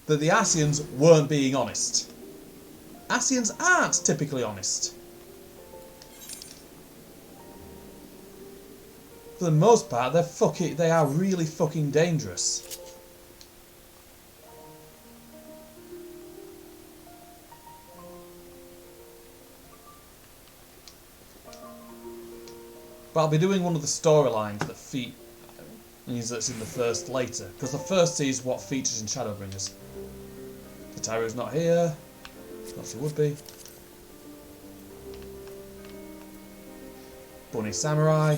that the Ascians weren't being honest. Ascians aren't typically honest. For the most part, they are really fucking dangerous. But I'll be doing one of the storylines that's in the first later, because the first is what features in Shadowbringers. Tataru's not here. Not she would be. Bunny Samurai.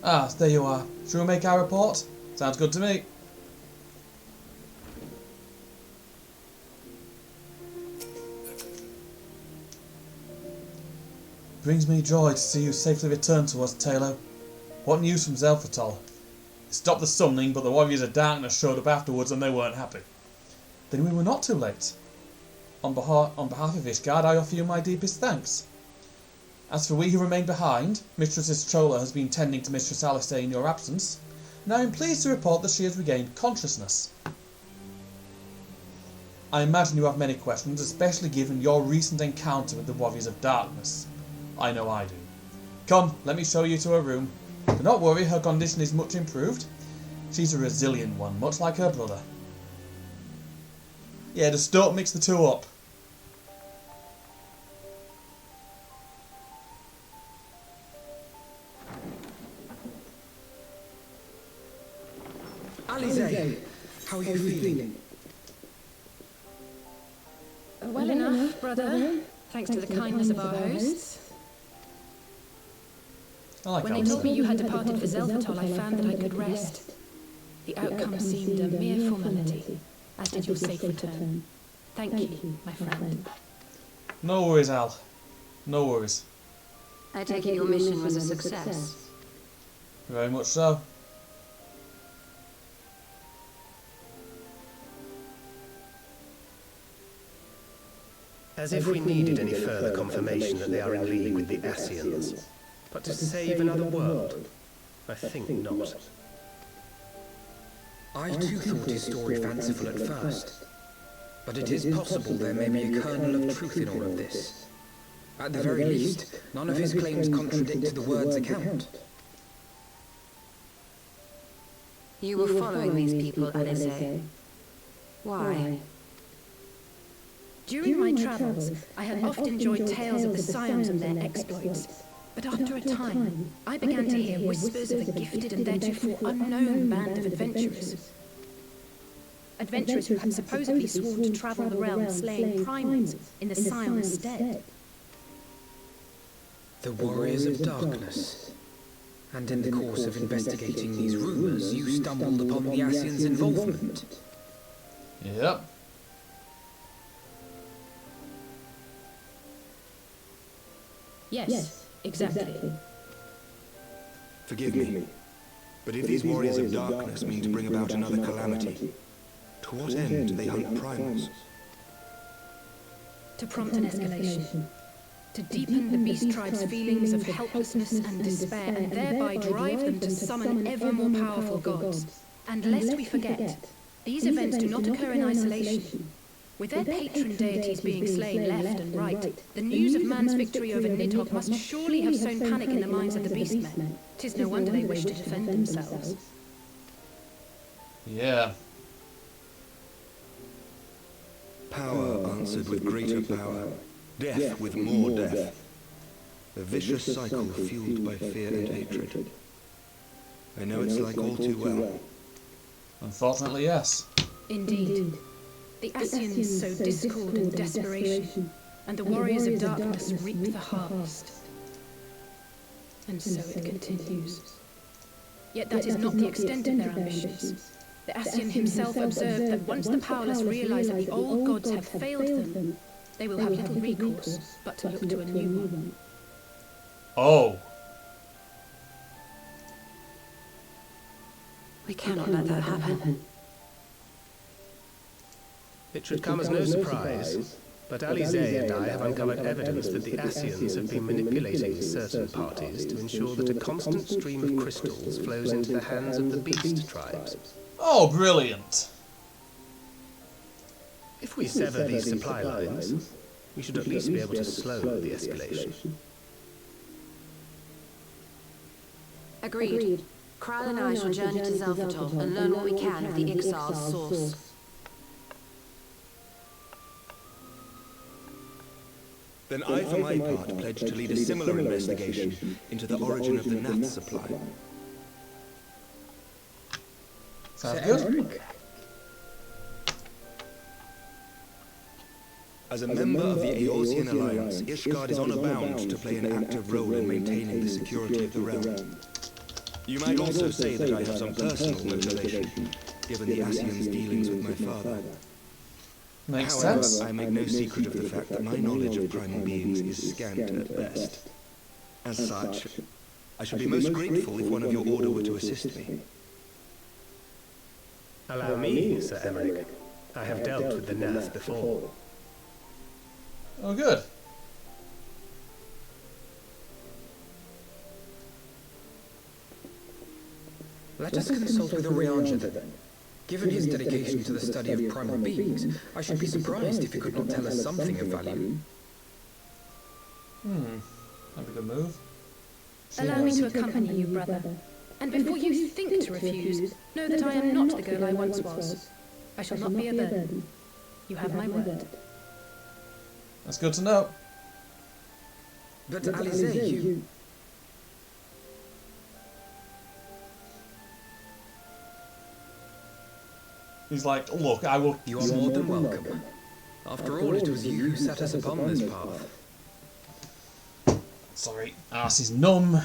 Ah, there you are. Shall we make our report? Sounds good to me. Brings me joy to see you safely return to us, Taylor. What news from Zelphatol? It stopped the summoning, but the Warriors of Darkness showed up afterwards and they weren't happy. Then we were not too late. On behalf of Ishgard, I offer you my deepest thanks. As for we who remain behind, Mistress Chola has been tending to Mistress Alistair in your absence, and I am pleased to report that she has regained consciousness. I imagine you have many questions, especially given your recent encounter with the Warriors of Darkness. I know I do. Come, let me show you to her room. Do not worry, her condition is much improved. She's a resilient one, much like her brother. Yeah, just don't mix the two up. Alize, how are you feeling? Well enough, brother. Thanks to the kindness of our hosts. When they told me you had departed for Zelphatol, I found that I could rest. The outcome seemed a mere formality, as did your safe return. Thank you, my friend. No worries, Al. No worries. I take it your mission was a success. Very much so. As if we needed any further confirmation that they are in league with the Ascians. But to save another world? I think not. I too thought his story fanciful at first. But it is possible there may be a kernel of truth in all of this. At the very least, none of his claims contradict the word's account. You were following these people, Alize. Why? During my travels, I had often enjoyed tales of the Scions and their exploits. But after a time, I began to hear whispers of a gifted and theretofore unknown band of adventurers. Adventurers who had supposedly sworn to travel the realm slaying primates in the Scion's stead. The Warriors of Darkness. And in the course of investigating these rumors, you stumbled upon the Ascians' involvement. Yep. Yes, exactly. Forgive me, but if these warriors of darkness mean to bring about another calamity, to what end do they hunt primals? To prompt an escalation. To deepen the beast tribe's feelings of helplessness and despair, and thereby drive them to summon ever more powerful gods. And lest we forget, these events do not occur in isolation. With their patron deities being slain left and right, the news of man's victory over Nidhogg must surely have sown panic in the minds of the beastmen. 'Tis no wonder they wish to defend themselves. Yeah. Power answered with greater power, death with more death. A vicious cycle fueled by fear and hatred. I know it's like all too well. Unfortunately, yes. Indeed. The Ascians sow discord and desperation, and the warriors of darkness reap the harvest. And so it continues. Yet that is not the extent of their ambitions. The Ascian himself observed that once the powerless realize that the old gods have failed them, they will have little recourse but to look to a new one. Oh. We cannot let that happen. It should come as no surprise, but Alizé and I have uncovered evidence that the Ascians have been manipulating certain parties to ensure that a constant stream of crystals flows into the hands of the beast tribes. Oh, brilliant. If we sever these supply lines, we should at least be able to slow the escalation. Agreed. Kral and I shall journey to Zelphatov and learn what we can of the Ixal's source. Then I, for my part, pledge to lead a similar investigation into the origin of the Nath supply. Sounds good. As a member of the Eorzean Alliance, Ishgard is honor bound to play an active role in maintaining the security of the realm. You might also say that I have some personal motivation, given the Ascian's dealings with my father. Makes However, sense. I make no secret of the fact that my knowledge of primal beings is scant at best. As such, I should be most grateful if one of your order were to assist me. Allow me, Sir Emmerich. I have dealt with the Nath before. Oh, good. Let us consult with Orianger then. Given his dedication to the study of primal beings, I should be surprised if he could not tell us something of value. That'd be a good move. Allow me to accompany you, brother. And before you think to refuse, know that I am not the girl I once was. I shall not be a burden. You have my word. That's good to know. But Alizé, you... He's like, look, I will... You are more than welcome. After all, it was you who set us upon this path. Sorry, arse is numb.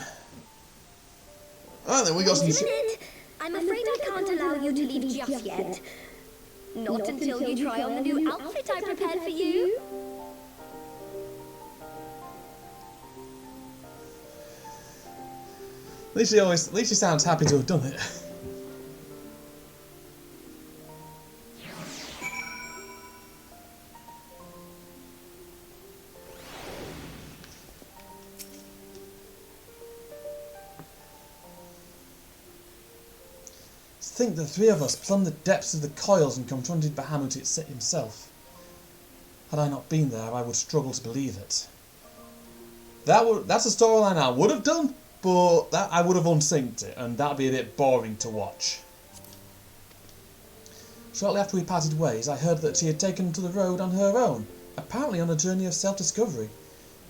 Oh, then we got some... Wait a minute. I'm afraid I can't allow you to leave just yet. Not until you try on the new outfit I prepared for you. At least he sounds happy to have done it. To think the three of us plumbed the depths of the coils and confronted Bahamut himself. Had I not been there, I would struggle to believe it. That's a storyline I would have done, but I would have unsynced it, and that'd be a bit boring to watch. Shortly after we parted ways, I heard that she had taken to the road on her own, apparently on a journey of self-discovery.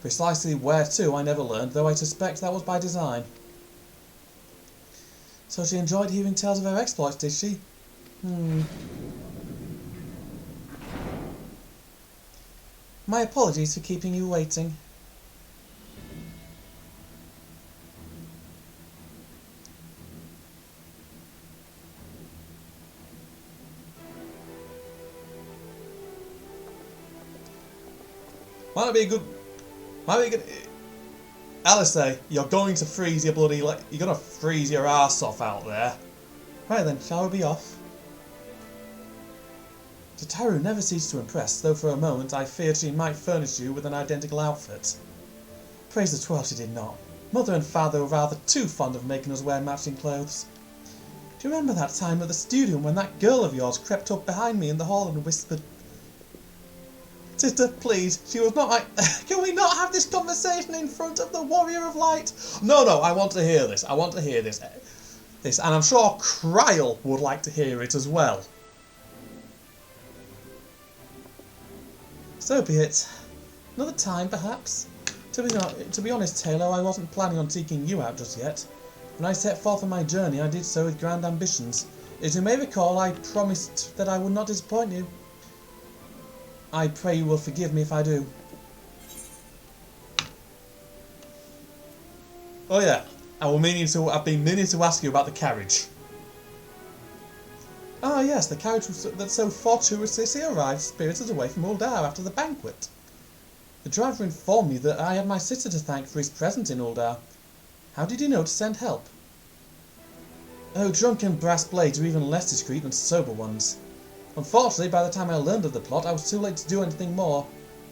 Precisely where to I never learned, though I suspect that was by design. So she enjoyed hearing tales of her exploits, did she? My apologies for keeping you waiting. Might be a good Alice, you're going to freeze your bloody... You're going to freeze your arse off out there. Right then, shall we be off? Tataru never ceased to impress, though for a moment I feared she might furnish you with an identical outfit. Praise the twirl she did not. Mother and father were rather too fond of making us wear matching clothes. Do you remember that time at the studio when that girl of yours crept up behind me in the hall and whispered... Sister, please, she was not my... Can we not have this conversation in front of the Warrior of Light? No, I want to hear this. I want to hear this. And I'm sure Kryl would like to hear it as well. So be it. Another time, perhaps. To be honest, Taylor, I wasn't planning on seeking you out just yet. When I set forth on my journey, I did so with grand ambitions. As you may recall, I promised that I would not disappoint you. I pray you will forgive me if I do. Oh yeah, I've been meaning to ask you about the carriage. Ah yes, the carriage that so fortuitously arrived spirited away from Uldar after the banquet. The driver informed me that I had my sister to thank for his presence in Uldar. How did he know to send help? Oh, drunken brass blades are even less discreet than sober ones. Unfortunately, by the time I learned of the plot, I was too late to do anything more.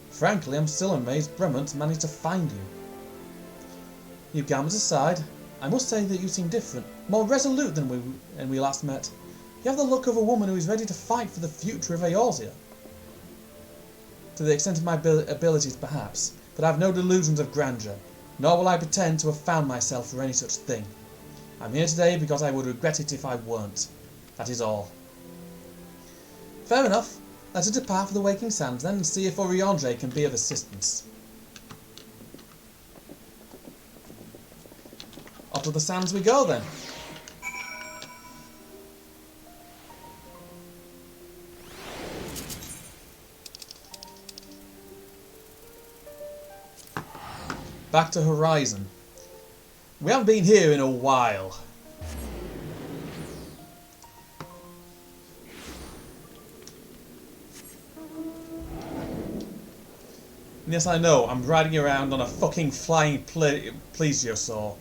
Frankly, I'm still amazed Bremont managed to find you. You gamblers aside, I must say that you seem different, more resolute than when we last met. You have the look of a woman who is ready to fight for the future of Eorzea. To the extent of my abilities, perhaps, but I have no delusions of grandeur, nor will I pretend to have found myself for any such thing. I'm here today because I would regret it if I weren't. That is all. Fair enough. Let us depart for the Waking Sands then and see if Urianger can be of assistance. Up to the sands we go then. Back to Horizon. We haven't been here in a while. Yes, I know, I'm riding around on a fucking flying plesiosaur.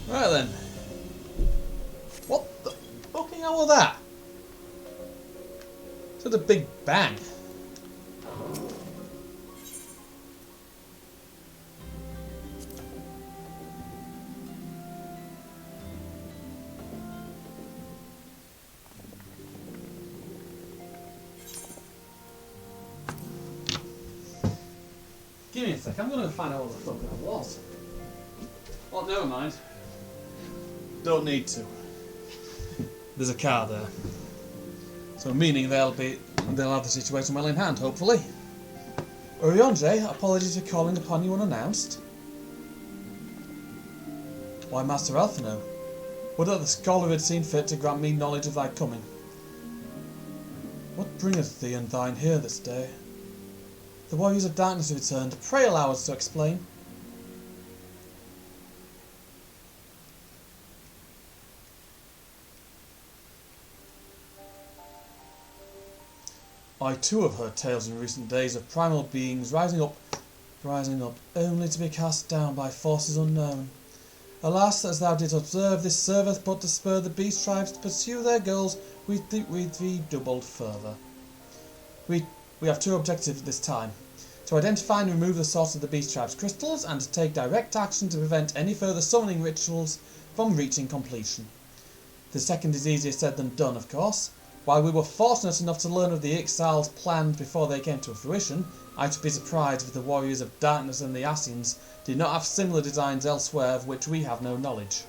Right then. What the fucking hell was that? Such a big bang. Give me a sec, I'm going to find out what the fuck that was. Oh, never mind. Don't need to. There's a car there. So meaning they'll have the situation well in hand, hopefully. Urianger, apologies for calling upon you unannounced. Why, Master Alphino, would that the scholar had seen fit to grant me knowledge of thy coming. What bringeth thee and thine here this day? The warriors of darkness have returned. Pray allow us to explain. I too have heard tales in recent days of primal beings rising up, only to be cast down by forces unknown. Alas, as thou didst observe, this serveth but to spur the beast tribes to pursue their goals with redoubled fervour. We have two objectives this time: to identify and remove the source of the beast tribes' crystals, and to take direct action to prevent any further summoning rituals from reaching completion. The second is easier said than done, of course. While we were fortunate enough to learn of the Ixal's plans before they came to fruition, I should be surprised if the warriors of darkness and the Asians did not have similar designs elsewhere of which we have no knowledge.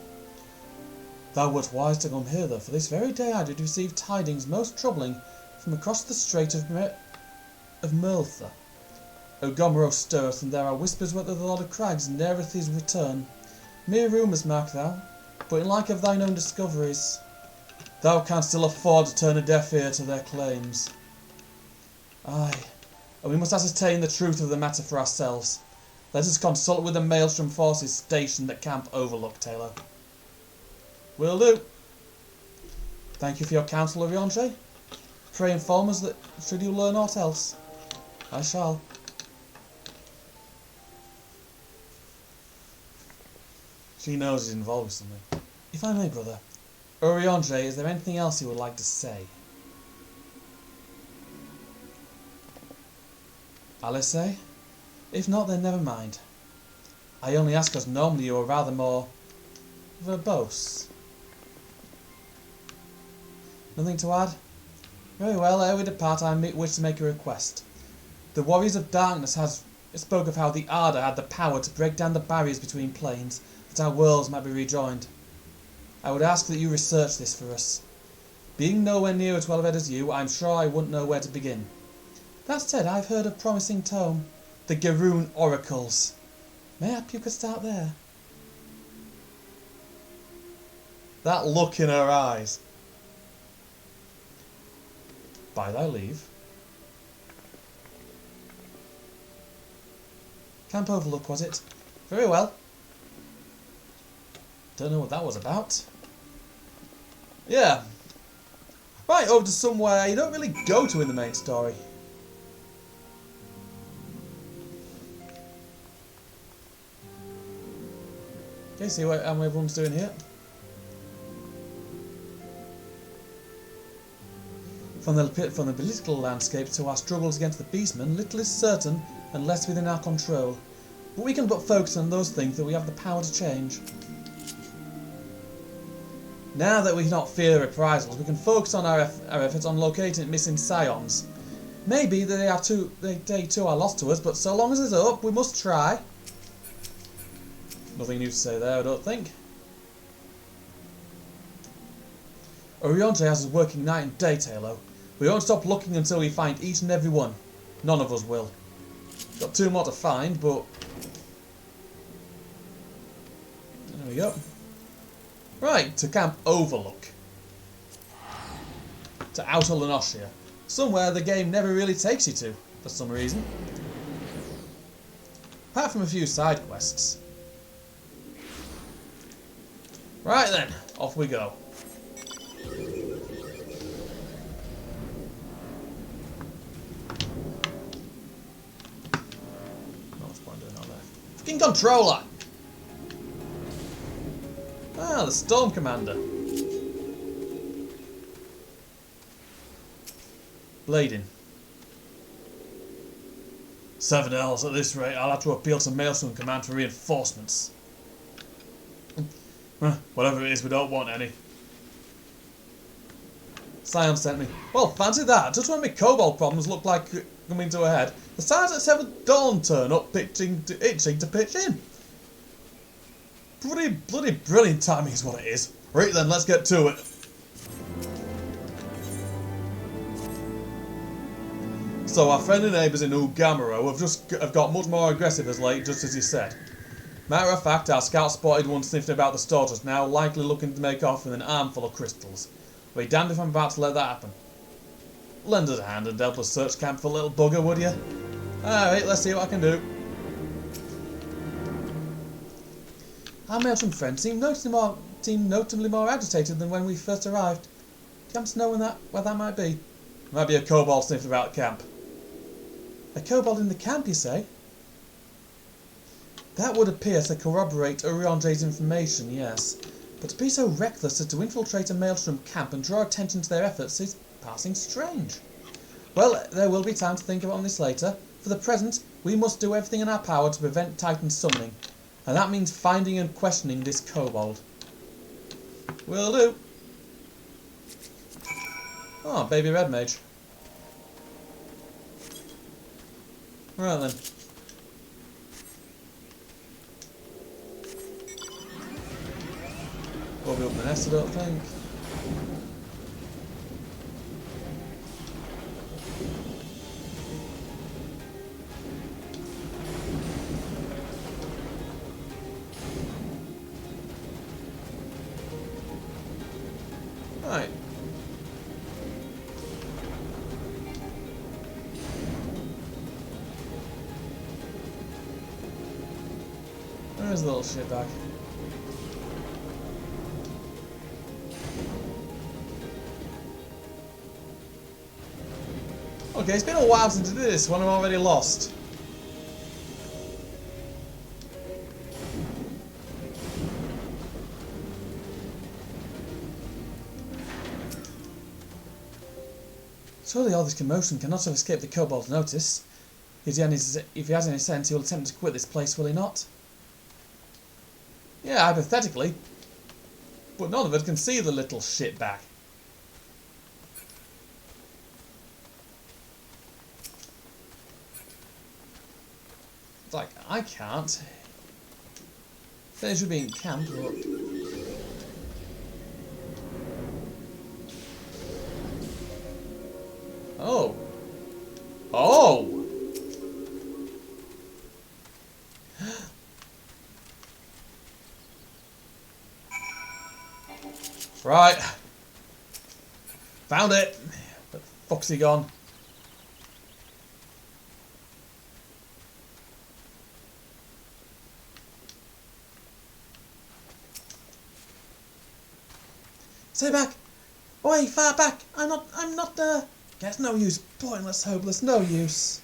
Thou wert wise to come hither, for this very day I did receive tidings most troubling from across the strait of Merthyr. O Gomero stirreth, and there are whispers whether the Lord of Crags neareth his return. Mere rumours, mark thou, but in like of thine own discoveries, thou canst still afford to turn a deaf ear to their claims. Aye, and we must ascertain the truth of the matter for ourselves. Let us consult with the Maelstrom forces stationed at Camp Overlook, Taylor. Will do. Thank you for your counsel, Oriange. Pray inform us that should you learn aught else. I shall. She knows he's involved with something. If I may, brother. Oriange, is there anything else you would like to say? Alice? If not, then never mind. I only ask because normally you are rather more verbose. Nothing to add? Very well, ere we depart, I wish to make a request. The Warriors of Darkness spoke of how the Arda had the power to break down the barriers between planes, that our worlds might be rejoined. I would ask that you research this for us. Being nowhere near as well read as you, I'm sure I wouldn't know where to begin. That said, I've heard a promising tome. The Garoon Oracles. Mayhap you could start there. That look in her eyes. By thy leave. Camp Overlook, was it? Very well. Don't know what that was about. Yeah. Right, over to somewhere you don't really go to in the main story. Okay, see what everyone's doing here. From the political landscape to our struggles against the beastmen, little is certain and less within our control. But we can but focus on those things that we have the power to change. Now that we cannot fear reprisals, we can focus on our efforts on locating missing scions. Maybe they too are lost to us, but so long as it's up, we must try. Nothing new to say there, I don't think. Oriange has us working night and day, Taylor. We won't stop looking until we find each and every one. None of us will. Got two more to find, but... There we go. Right, to Camp Overlook. To Outer Lenosia. Somewhere the game never really takes you to, for some reason. Apart from a few side quests. Right then, off we go. What's the point doing all that? Fucking controller! Ah, the Storm Commander. Blading. 7 L's at this rate, I'll have to appeal to Maelstrom Command for reinforcements. Whatever it is, we don't want any. Scion sent me. Well, fancy that. Just when my kobold problems look like coming to a head, the Scions at 7th Dawn turn up itching to pitch in. Bloody brilliant timing is what it is. Right then, let's get to it. So our friendly neighbours in Ugamero have got much more aggressive as late, just as he said. Matter of fact, our scout spotted one sniffing about the store just now, likely looking to make off with an armful of crystals. I'll be damned if I'm about to let that happen. Lend us a hand and help us search camp for little bugger, would you? Alright, let's see what I can do. Our Maelstrom friends seem notably more agitated than when we first arrived. Do you happen to know where that might be? Might be a kobold sniffing about camp. A kobold in the camp, you say? That would appear to corroborate Oriange's information, yes. But to be so reckless as to infiltrate a Maelstrom camp and draw attention to their efforts is passing strange. Well, there will be time to think on this later. For the present, we must do everything in our power to prevent Titan's summoning. And that means finding and questioning this kobold. Will do. Oh, baby red mage. Right then. We'll be up the nest, I don't think. Right. Where's the little shit bag? Okay, it's been a while since I did this one, I'm already lost. Surely all this commotion cannot have escaped the kobold's notice. If he has any sense, he will attempt to quit this place, will he not? Yeah, hypothetically. But none of us can see the little shitbag. It's like, I can't. They should be in camp, but... Oh. Oh! Right. Found it. Where the fuck's he gone? Stay back. Away, far back. I'm not there. It's no use. Pointless, hopeless, no use.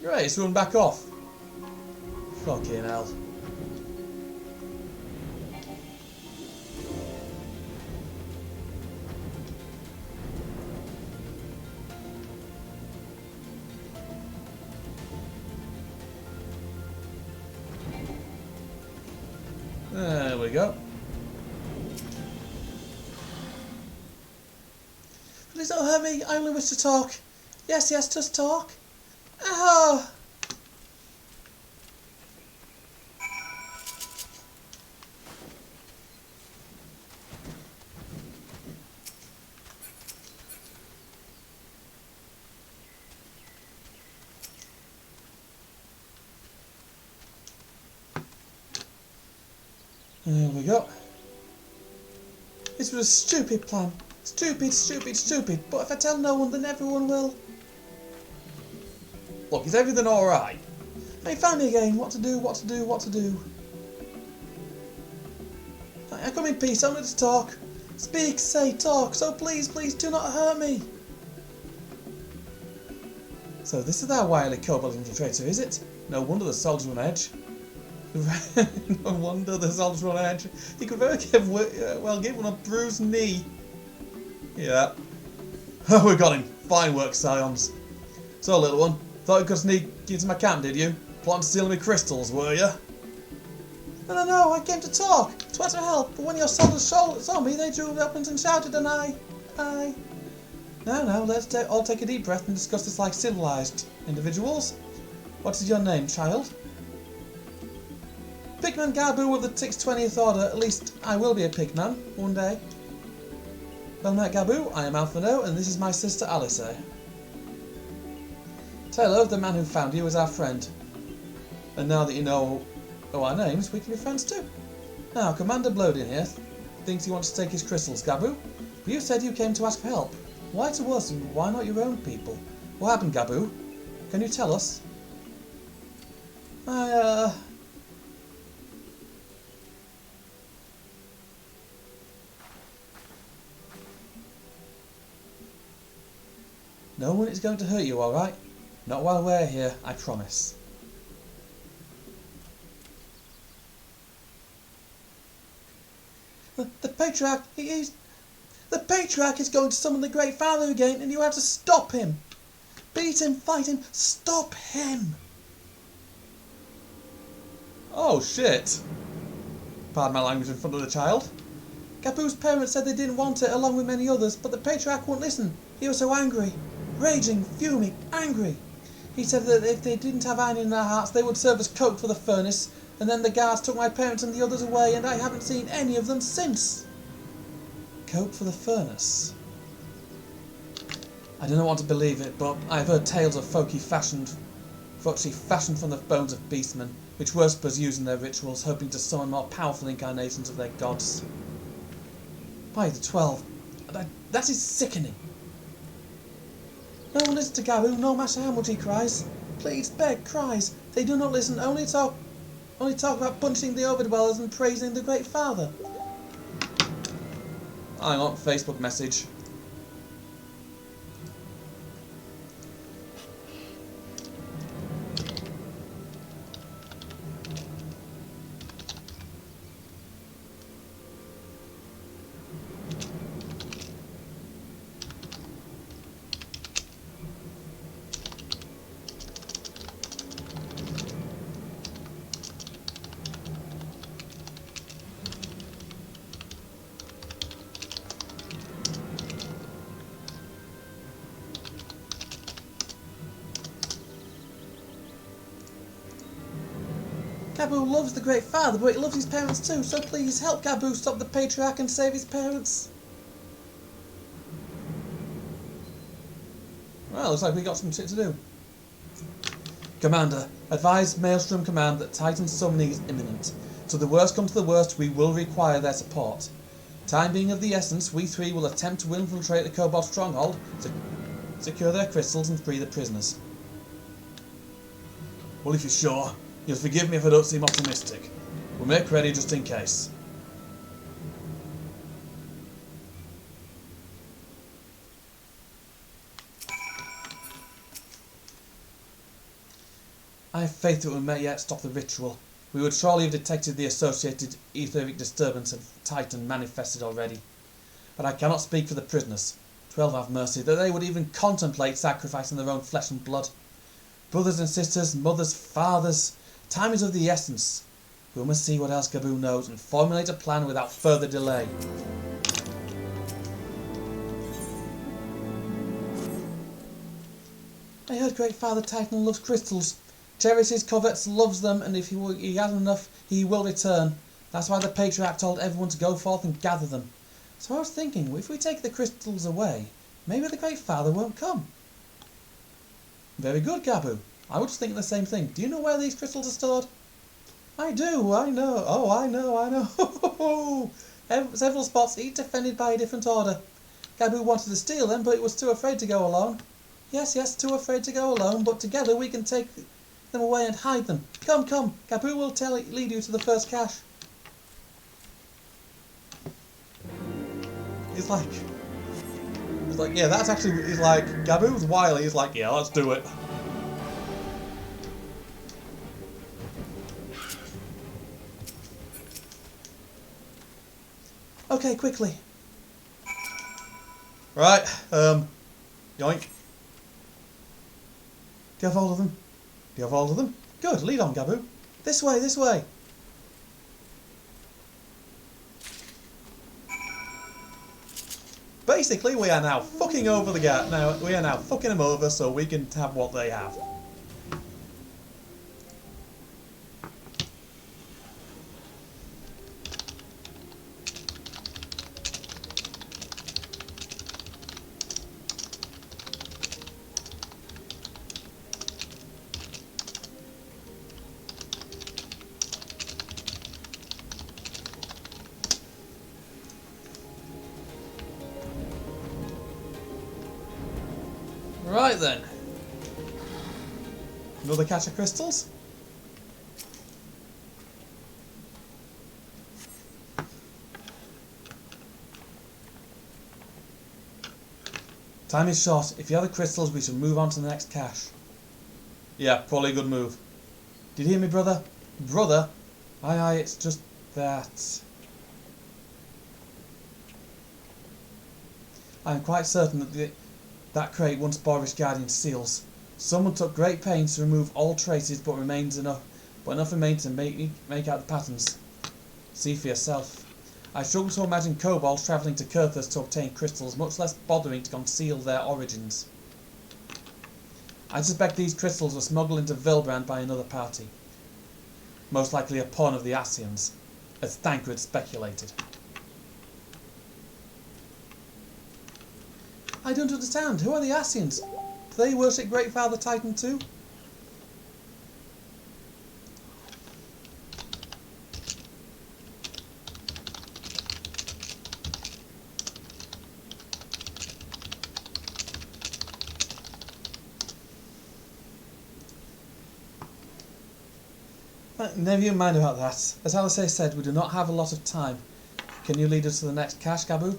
Right, it's run back off. Fucking hell. There we go. Please don't hurt me. I only wish to talk. Yes, yes, just talk. Oh. There we go. This was a stupid plan. Stupid, stupid, stupid. But if I tell no one, then everyone will. Look, is everything alright? Hey, found me again. What to do, what to do, what to do. I come in peace, only to talk. Speak, say, talk. So please, please do not hurt me. So this is our wily kobold infiltrator, is it? No wonder the soldiers were on edge. No wonder the soldiers were on edge. He could very well give one a bruised knee. Yeah. Oh, we got him. Fine work, Scions. So, little one, thought you could sneak into my camp, did you? Plotting to steal me crystals, were you? No, I came to talk, to ask for help, but when your soldiers saw me, they drew weapons and shouted, and I... Now, let's all take a deep breath and discuss this like civilized individuals. What is your name, child? Pigman Gabu of the 620th Order. At least I will be a pigman one day. Well met, Gabu. I am Alphino, and this is my sister Alice. Taylor, the man who found you, is our friend. And now that you know our names, we can be friends too. Now, Commander Blodin here thinks he wants to take his crystals, Gabu. But you said you came to ask for help. Why to us, and why not your own people? What happened, Gabu? Can you tell us? No one is going to hurt you, alright? Not while we're here, I promise. The Patriarch, the Patriarch is going to summon the Great Father again, and you have to stop him! Beat him, fight him, stop him! Oh shit! Pardon my language in front of the child. Gabu's parents said they didn't want it along with many others, but the patriarch wouldn't listen. He was so angry. Raging, fuming, angry. He said that if they didn't have iron in their hearts, they would serve as coke for the furnace, and then the guards took my parents and the others away, and I haven't seen any of them since. Coke for the furnace? I don't know what to believe it, but I've heard tales of folk fashioned from the bones of beastmen, which worshippers use in their rituals, hoping to summon more powerful incarnations of their gods. By the 12, that is sickening. No one listens to Gabu, no matter how much he cries. Pleads, beg, cries. They do not listen, only talk about punishing the overdwellers and praising the Great Father. Hang on, Facebook message. Gabu loves the Great Father, but he loves his parents too, so please help Gabu stop the patriarch and save his parents. Well, looks like we got some shit to do. Commander, advise Maelstrom Command that Titan summoning is imminent. So the worst comes to the worst, we will require their support. Time being of the essence, we three will attempt to infiltrate the Cobalt stronghold, secure their crystals and free the prisoners. Well, if you're sure, you'll forgive me if I don't seem optimistic. We'll make ready just in case. I have faith that we may yet stop the ritual. We would surely have detected the associated etheric disturbance of Titan manifested already. But I cannot speak for the prisoners. 12 have mercy, that they would even contemplate sacrificing their own flesh and blood. Brothers and sisters, mothers, fathers, time is of the essence. We must see what else Gabu knows and formulate a plan without further delay. I heard Great Father Titan loves crystals. Cherishes, covets, loves them, and if he has enough, he will return. That's why the Patriarch told everyone to go forth and gather them. So I was thinking, if we take the crystals away, maybe the Great Father won't come. Very good, Gabu. I was thinking the same thing. Do you know where these crystals are stored? I do, I know. Oh, I know. Several spots, each defended by a different order. Gabu wanted to steal them, but it was too afraid to go alone. Yes, too afraid to go alone, but together we can take them away and hide them. Come, Gabu will lead you to the first cache. He's like, yeah, that's actually, he's like, Gabu's wily, he's like, yeah, let's do it. Okay, quickly. Right, yoink. Do you have hold of them? Do you have hold of them? Good, lead on, Gabu. This way. Basically, we are now fucking over the gap. Now we are now fucking them over so we can have what they have. Right then. Another cache of crystals. Time is short. If you have the crystals, we should move on to the next cache. Yeah, probably a good move. Did you hear me, brother? Brother? Aye, it's just that. I'm quite certain that that crate once bore Guardian seals. Someone took great pains to remove all traces, but enough remained to make out the patterns. See for yourself. I struggle to imagine kobolds travelling to Kurthus to obtain crystals, much less bothering to conceal their origins. I suspect these crystals were smuggled into Vilbrand by another party. Most likely a pawn of the Asians, as Thancred speculated. I don't understand. Who are the Asians? Do they worship Great Father Titan too? Never you mind about that. As Alisaie said, we do not have a lot of time. Can you lead us to the next cache, Gabu?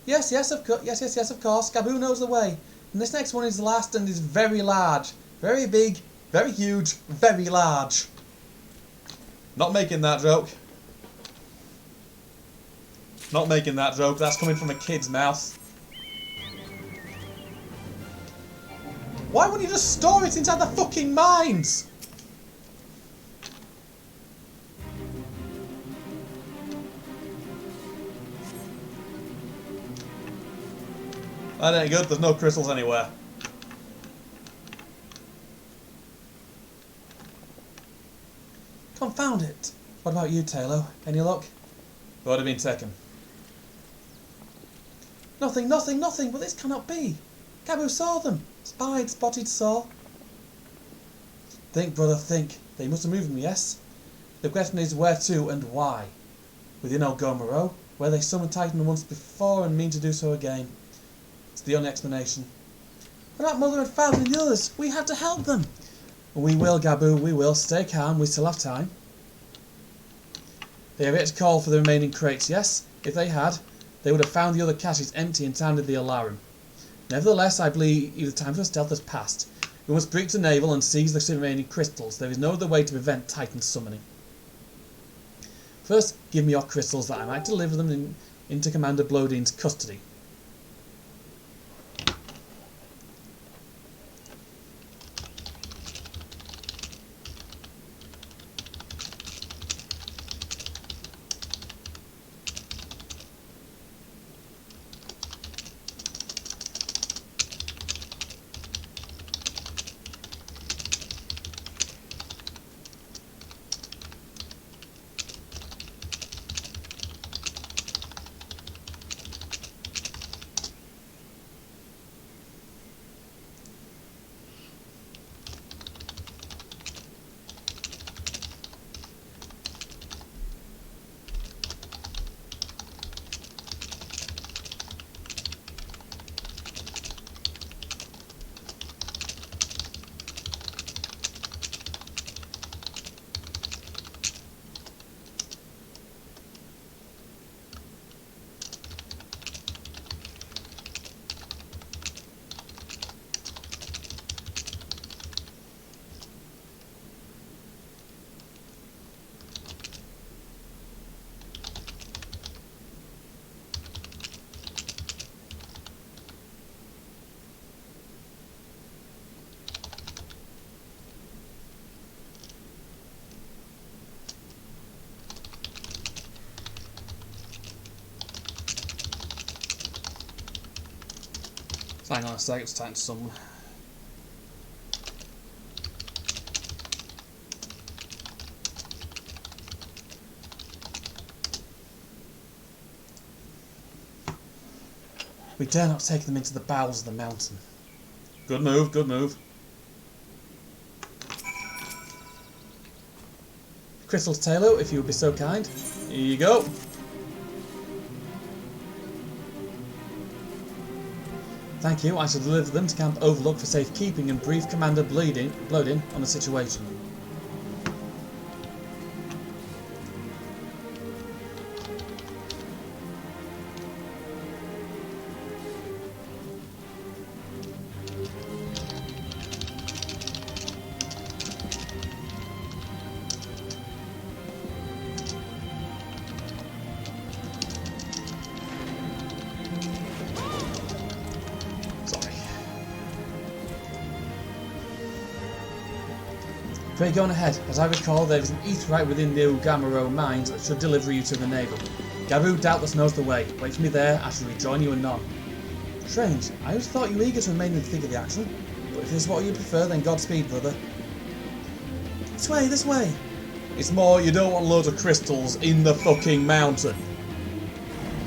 Yes, of course. Gabu knows the way. And this next one is the last and is very large. Very big, very huge, very large. Not making that joke. Not making that joke. That's coming from a kid's mouth. Why wouldn't you just store it inside the fucking mines? That ain't good, there's no crystals anywhere. Confound it! What about you, Taylor? Any luck? What have been taken? Nothing, but this cannot be! Gabu saw them! Spied, spotted, saw. Think, brother, think. They must have moved them, yes? The question is where to and why. Within Elgomero, where they summoned Titan once before and mean to do so again. It's the only explanation. What about Mother and Father and the others? We have to help them. We will, Gabu, we will. Stay calm, we still have time. They have yet to call for the remaining crates, yes? If they had, they would have found the other caches empty and sounded the alarm. Nevertheless, I believe the time for stealth has passed. We must breach the navel and seize the remaining crystals. There is no other way to prevent Titan summoning. First, give me your crystals that I might deliver them into Commander Blodine's custody. Hang on a sec, it's time to summon. We dare not take them into the bowels of the mountain. Good move, good move. Crystals, Taylor, if you would be so kind. Here you go. Thank you, I shall deliver them to Camp Overlook for safekeeping and brief Commander Blodin on the situation. Pray go on ahead. As I recall, there is an aetheryte within the Ugamaro mines that should deliver you to the navel. Garu doubtless knows the way. Wait for me there, I shall rejoin you anon. Strange, I always thought you were eager to remain in the thick of the action. But if this is what you prefer, then Godspeed, brother. This way, this way! It's more, you don't want loads of crystals in the fucking mountain.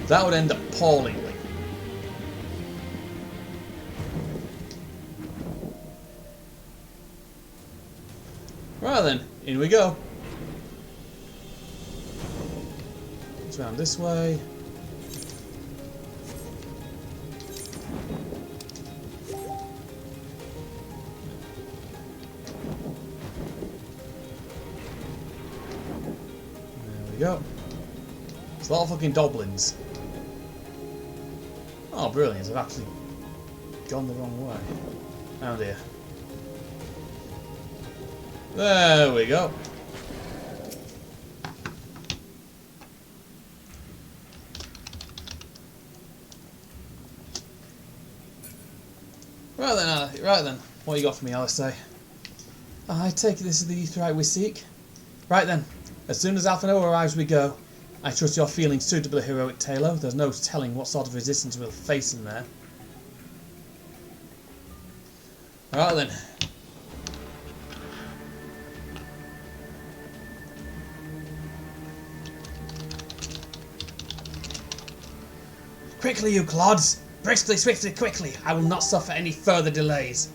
That would end appallingly. Right then, in we go. It's round this way. There we go. It's a lot of fucking goblins. Oh, brilliant. I've actually gone the wrong way. Oh dear. There we go. Right then. What you got for me, Alistair? I take it this is the Aetheryte we seek. Right then. As soon as Alphino arrives, we go. I trust you're feeling suitably heroic, Taylor. There's no telling what sort of resistance we'll face in there. Right then. Quickly, you clods! Briskly, swiftly, quickly! I will not suffer any further delays.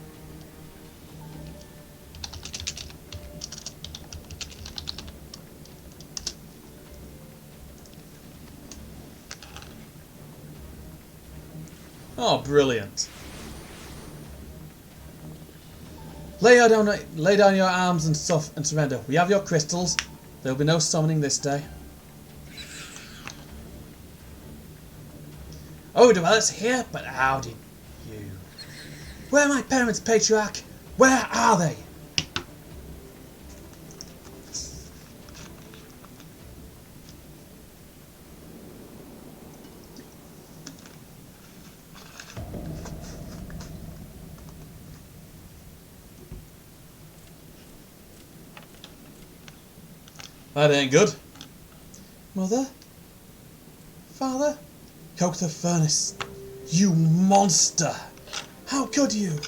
Oh, brilliant. Lay down your arms and stuff and surrender. We have your crystals. There will be no summoning this day. Oh, dwellers here, but how did you? Where are my parents, Patriarch? Where are they? That ain't good. Mother? Father? Coke the furnace. You monster! How could you?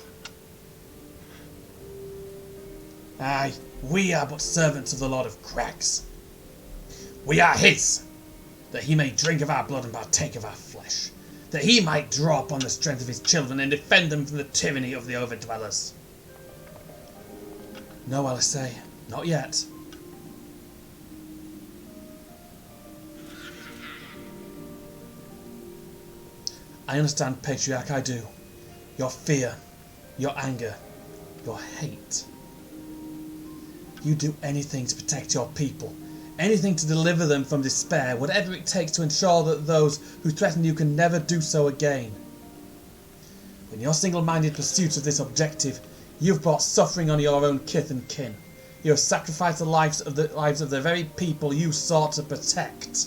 Aye, we are but servants of the Lord of Crags. We are his, that he may drink of our blood and partake of our flesh, that he might draw upon the strength of his children and defend them from the tyranny of the overdwellers. No, Alistair, not yet. I understand, Patriarch, I do. Your fear, your anger, your hate. You do anything to protect your people, anything to deliver them from despair, whatever it takes to ensure that those who threaten you can never do so again. In your single-minded pursuit of this objective, you have brought suffering on your own kith and kin. You have sacrificed the lives of the very people you sought to protect.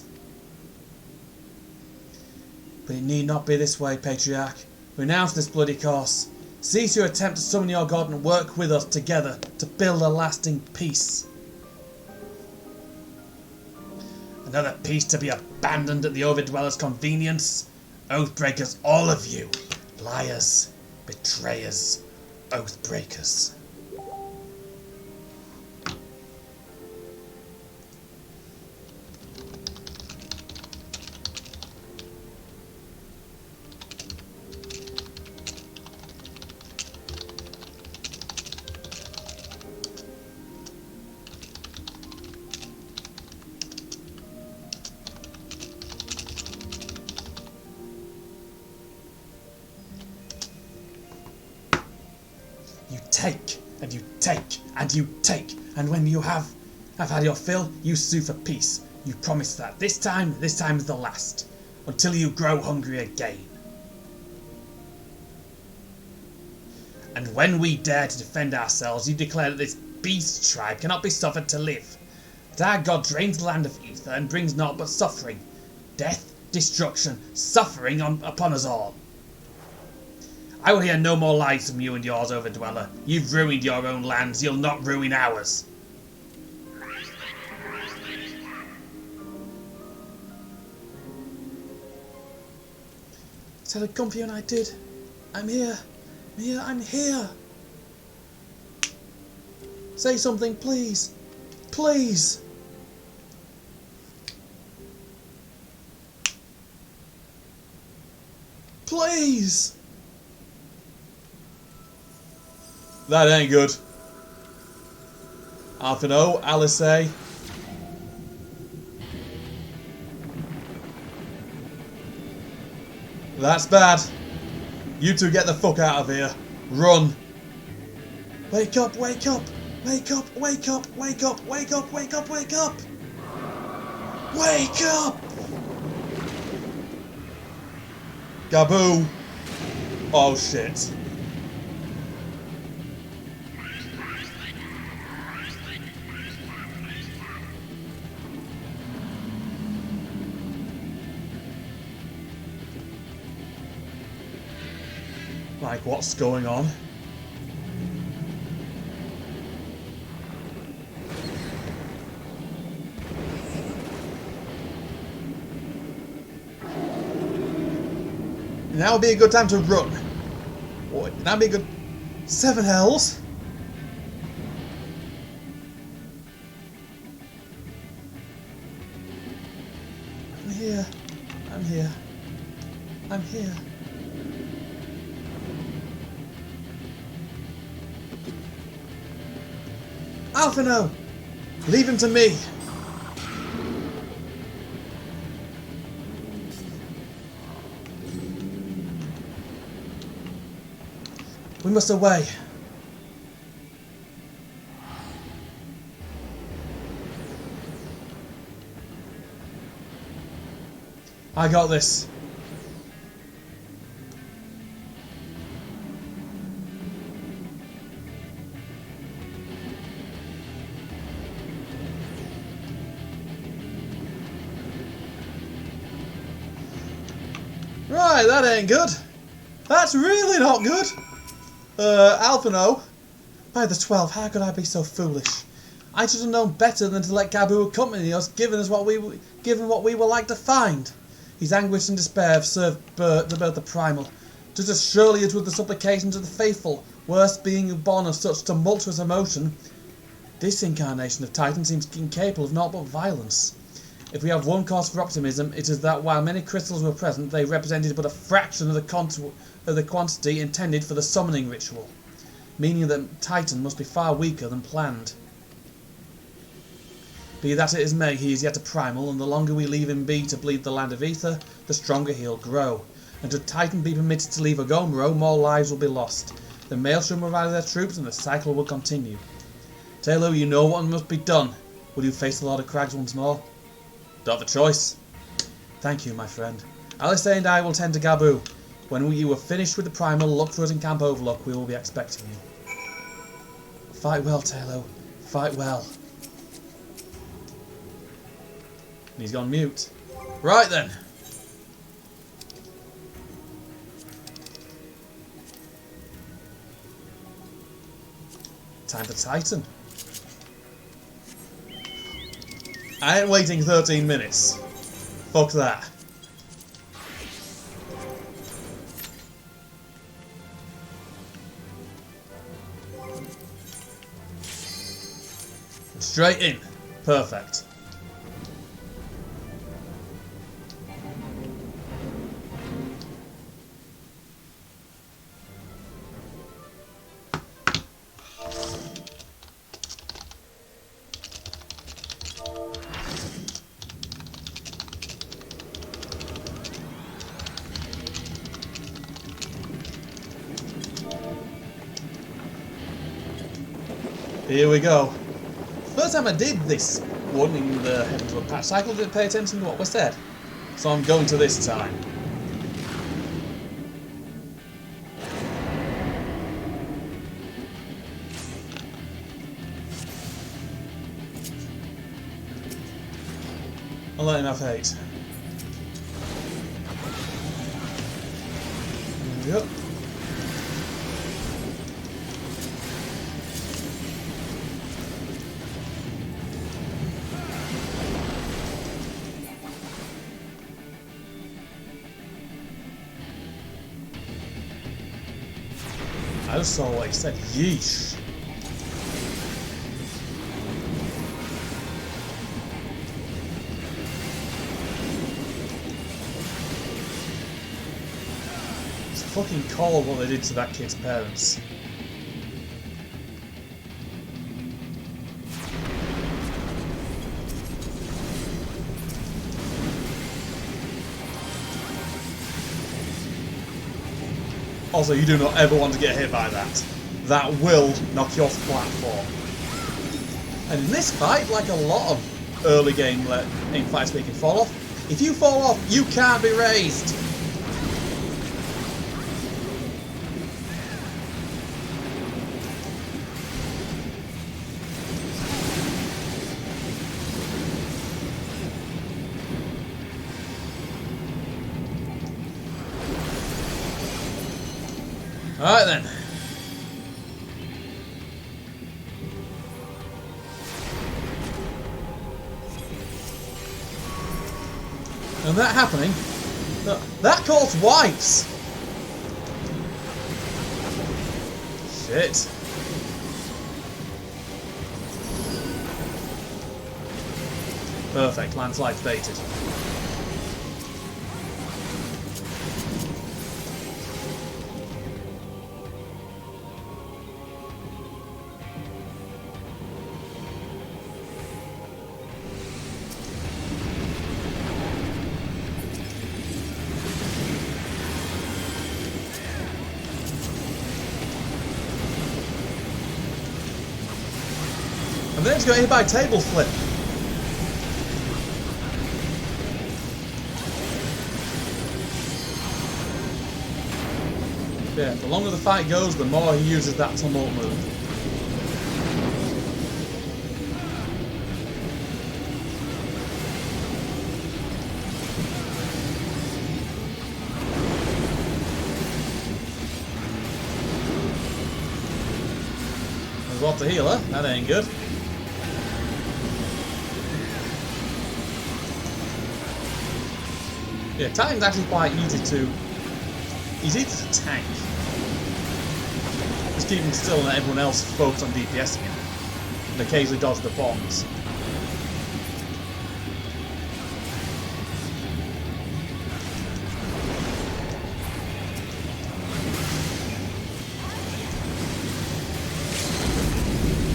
But it need not be this way, Patriarch. Renounce this bloody course. Cease your attempt to summon your god and work with us together to build a lasting peace. Another peace to be abandoned at the overdweller's convenience? Oathbreakers, all of you. Liars, betrayers, oathbreakers. You take, and you take, and you take, and when you have had your fill, you sue for peace. You promise that this time is the last, until you grow hungry again. And when we dare to defend ourselves, you declare that this beast tribe cannot be suffered to live. That our god drains the land of ether and brings naught but suffering, death, destruction, suffering upon us all. I will hear no more lies from you and yours, overdweller. You've ruined your own lands, you'll not ruin ours. said I'd come for you and I did. I'm here. I'm here. Say something, please. Please. Please. That ain't good. Alphino, Alice. That's bad. You two get the fuck out of here. Run. Wake up, wake up. Wake up, wake up, wake up, wake up, wake up, wake up. Wake up. Gaboo. Oh shit. Like, what's going on? Now would be a good time to run. Or now would be a good 7 hells. I'm here. I'm here. I'm here. Alphino! Leave him to me! We must away. I got this. Right, that ain't good. That's really not good. Alphino. By the 12, how could I be so foolish? I should have known better than to let Gaboo accompany us, given what we were like to find. His anguish and despair have served the birth of Primal, just as surely as would the supplications of the faithful, worst being born of such tumultuous emotion. This incarnation of Titan seems incapable of naught but violence. If we have one cause for optimism, it is that while many crystals were present, they represented but a fraction of the quantity intended for the summoning ritual, meaning that Titan must be far weaker than planned. Be that as it may, he is yet a primal, and the longer we leave him be to bleed the land of ether, the stronger he'll grow. And should Titan be permitted to leave Agomro, more lives will be lost. The Maelstrom will rally their troops, and the cycle will continue. Taylor, you know what must be done. Will you face the Lord of Crags once more? Don't have a choice. Thank you, my friend. Alice and I will tend to Gaboo. When you are finished with the Primal, look for us in Camp Overlook. We will be expecting you. Fight well, Taylor. Fight well. And he's gone mute. Right then. Time for Titan. I ain't waiting 13 minutes. Fuck that. Straight in. Perfect. Here we go. First time I did this one in the Heavensward patch cycle, didn't pay attention to what was said. So I'm going to this time. I'll let him have hate. There we go. I just saw what he said. Yeesh. It's fucking cold what they did to that kid's parents. Also, you do not ever want to get hit by that. That will knock you off the platform. And in this fight, like a lot of early game aim fights where you can fall off, if you fall off, you can't be raised. Alright then. And that happening, that caused wipes! Shit. Perfect, landslide's baited. And then it's got hit by a table flip. Yeah, the longer the fight goes, the more he uses that tumult move. There's lots of healer, that ain't good. Yeah, Titan's actually quite easy to... He's easy to tank. Just keep him still and let everyone else focus on DPSing him. And occasionally dodge the bombs.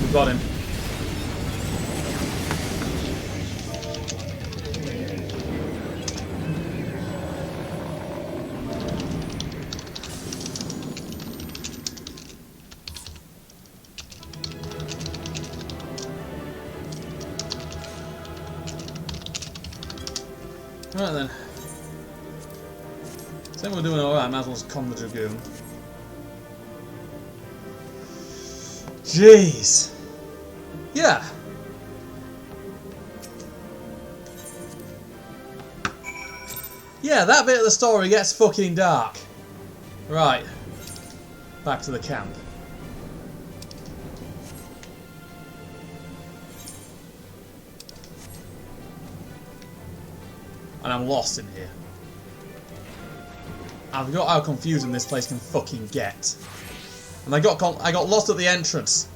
We've got him. Right then. So we're doing alright, might as well just con the Dragoon. Jeez. Yeah. Yeah, that bit of the story gets fucking dark. Right. Back to the camp. And I'm lost in here. I forgot how confusing this place can fucking get. And I got lost at the entrance.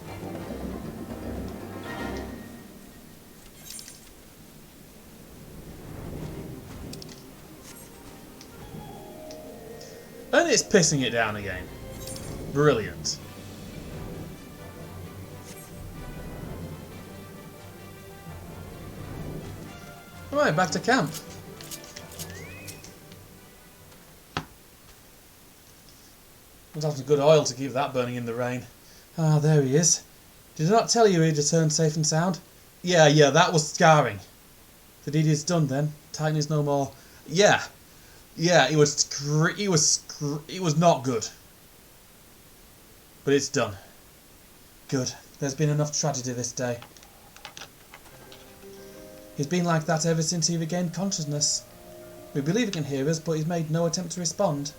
And it's pissing it down again. Brilliant. Alright, back to camp. Must have some good oil to keep that burning in the rain. Ah, there he is. Did I not tell you he'd returned safe and sound? Yeah, that was scarring. The deed is done then. Titan is no more. Yeah, it was not good. But it's done. Good. There's been enough tragedy this day. He's been like that ever since he regained consciousness. We believe he can hear us, but he's made no attempt to respond.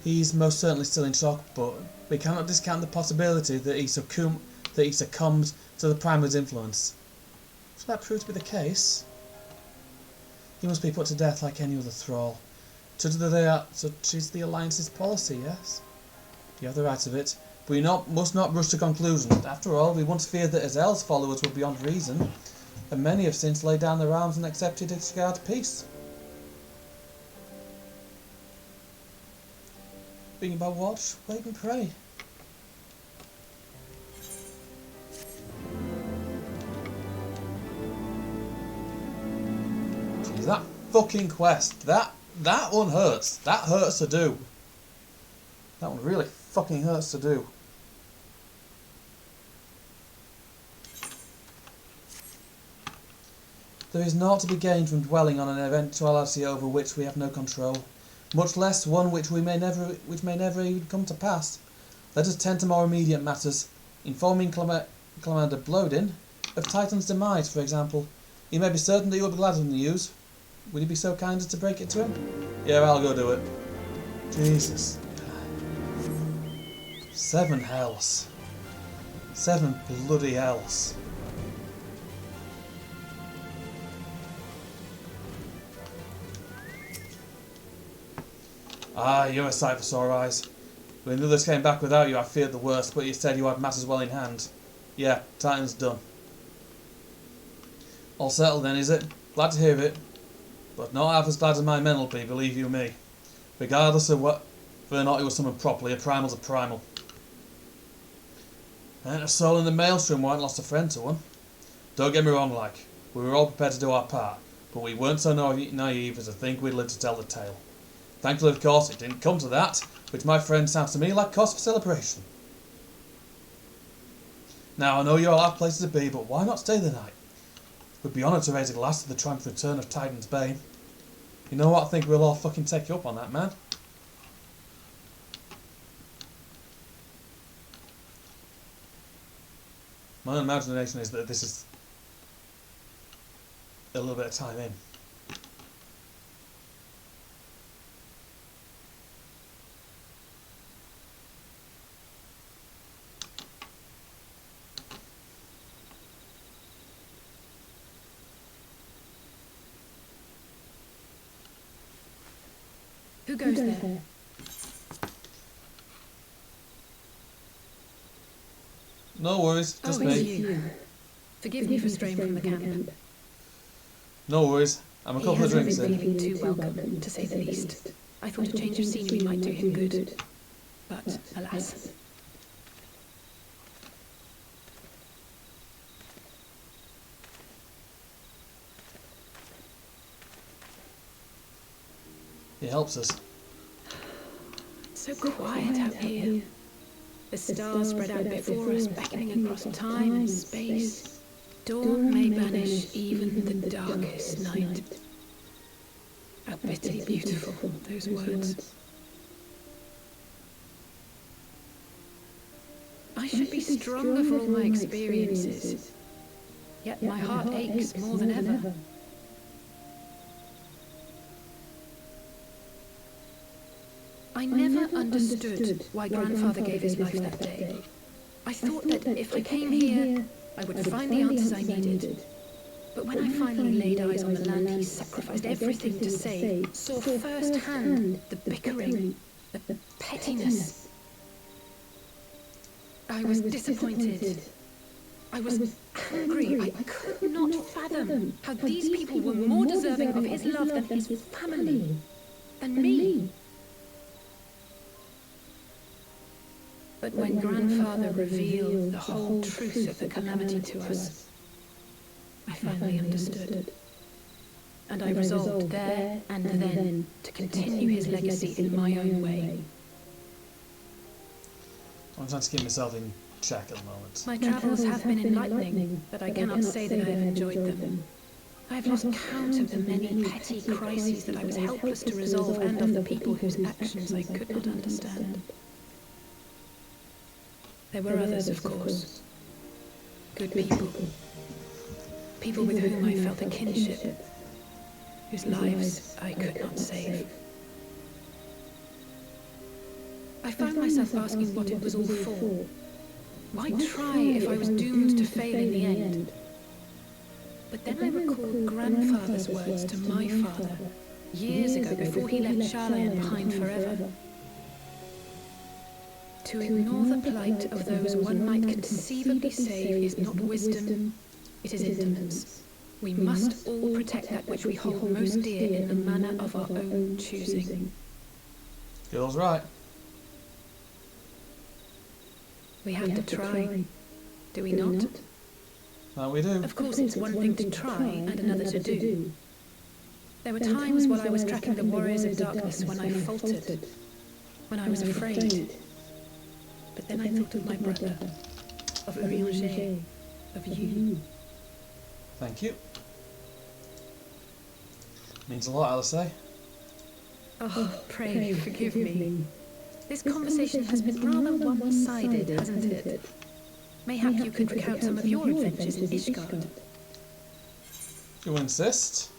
He's most certainly still in shock, but we cannot discount the possibility that he succumbs to the Primer's influence. If that proved to be the case, he must be put to death like any other thrall. Such is the Alliance's policy, yes? You have the right of it, but you must not rush to conclusions. After all, we once feared that Azel's followers were beyond reason, and many have since laid down their arms and accepted to guard peace. Being about watch, wait and pray. Jeez, that fucking quest, that one hurts. That hurts to do. That one really fucking hurts to do. There is naught to be gained from dwelling on an eventuality over which we have no control, much less one which may never even come to pass. Let us tend to more immediate matters, informing Commander Blodin of Titan's demise, for example. You may be certain that you will be glad of the news. Would you be so kind as to break it to him? Yeah, I'll go do it. Jesus. 7 hells. 7 bloody hells. Ah, you're a sight for sore eyes. When the others came back without you, I feared the worst, but you said you had matters well in hand. Yeah, Titan's done. All settled then, is it? Glad to hear it. But not half as glad as my men will be, believe you me. Regardless of whether or not it was summoned properly, a primal's a primal. Ain't a soul in the maelstrom who ain't lost a friend to one. Don't get me wrong, like, we were all prepared to do our part, but we weren't so naive as to think we'd live to tell the tale. Thankfully, of course, it didn't come to that, which, my friend, sounds to me like cause for celebration. Now, I know you all have places to be, but why not stay the night? We'd be honoured to raise a glass to the triumphant return of Titan's Bane. You know what, I think we'll all fucking take you up on that, man. My imagination is that this is a little bit of time in. Who goes there? No worries, just it's me. you. Forgive me for straying from the camp. No worries, I'm a couple of drinks He hasn't been in. feeling too welcome, to say the least. I thought a change of scenery might do him good. But, alas. It helps us. It's so quiet out here. The stars spread out before us, beckoning across time and space. Dawn may banish even the darkest night. How bitterly beautiful, those words. I should be stronger for all my experiences. Yet my heart aches more than ever. I never understood why Grandfather gave his life that day. I thought that if I came here, I would find the answers I needed. But when I finally laid eyes on the land he sacrificed everything to save, saw firsthand the bickering, the pettiness, I was disappointed. I was angry. I could not fathom how these people were more deserving of his love than his family, than me. But when Grandfather revealed the whole truth of the calamity to us, I finally understood. And I resolved there and then to continue his legacy in my own way. I'm trying to keep myself in check at the moment. My travels have been enlightening, but I cannot say that I have enjoyed them. I have lost count of the many petty crises that I was helpless to resolve and of the people whose actions I could not understand. There were others, of course. Good people. People with whom I felt a kinship, whose lives I could not save. I found myself asking what it was all for. Why try if I was doomed to fail in the end? But then I recalled Grandfather's words to my father, years ago before he left Charlotte and pined forever. To ignore the plight of those one might conceivably save is not wisdom, it is indolence. We must all protect that which we hold most dear in the manner of our own choosing. Girl's right. We have to try, do we not? We do. Of course, it's one thing to try and another to do. There were times while I was tracking the warriors of darkness when I faltered, when I was afraid. But then I thought of my brother, of Urianger, of you. Thank you. Means a lot, I'll say. Oh, pray forgive me. This conversation has been rather one-sided, hasn't it? Mayhap you could recount some of your adventures in Ishgard. You insist?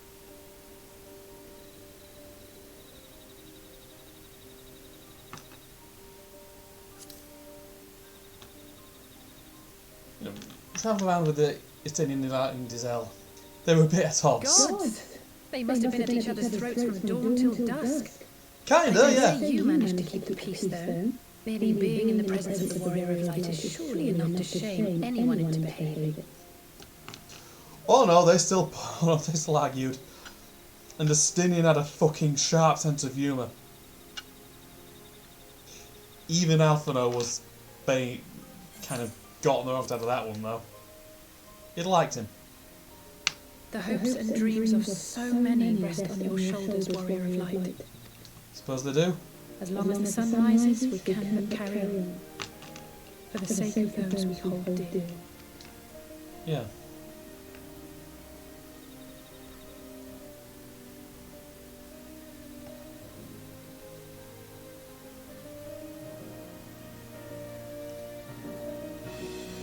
Travel around with the Estinian in Dizel. They were a bit at odds. God! They must have been at each other's throats from dawn till dusk. Kinda, yeah. You managed to keep the peace, though. Merely being in the presence of the warrior of light is surely enough to shame anyone into behaving. Oh no, they still argued. And the Estinian had a fucking sharp sense of humour. Even Alphino was kind of got the out of that one though. It liked him. The hopes and dreams of so many rest on your shoulders, warrior of light. Suppose they do. As long as the sun rises, we can but carry on. For the sake of those we hold dear. Yeah.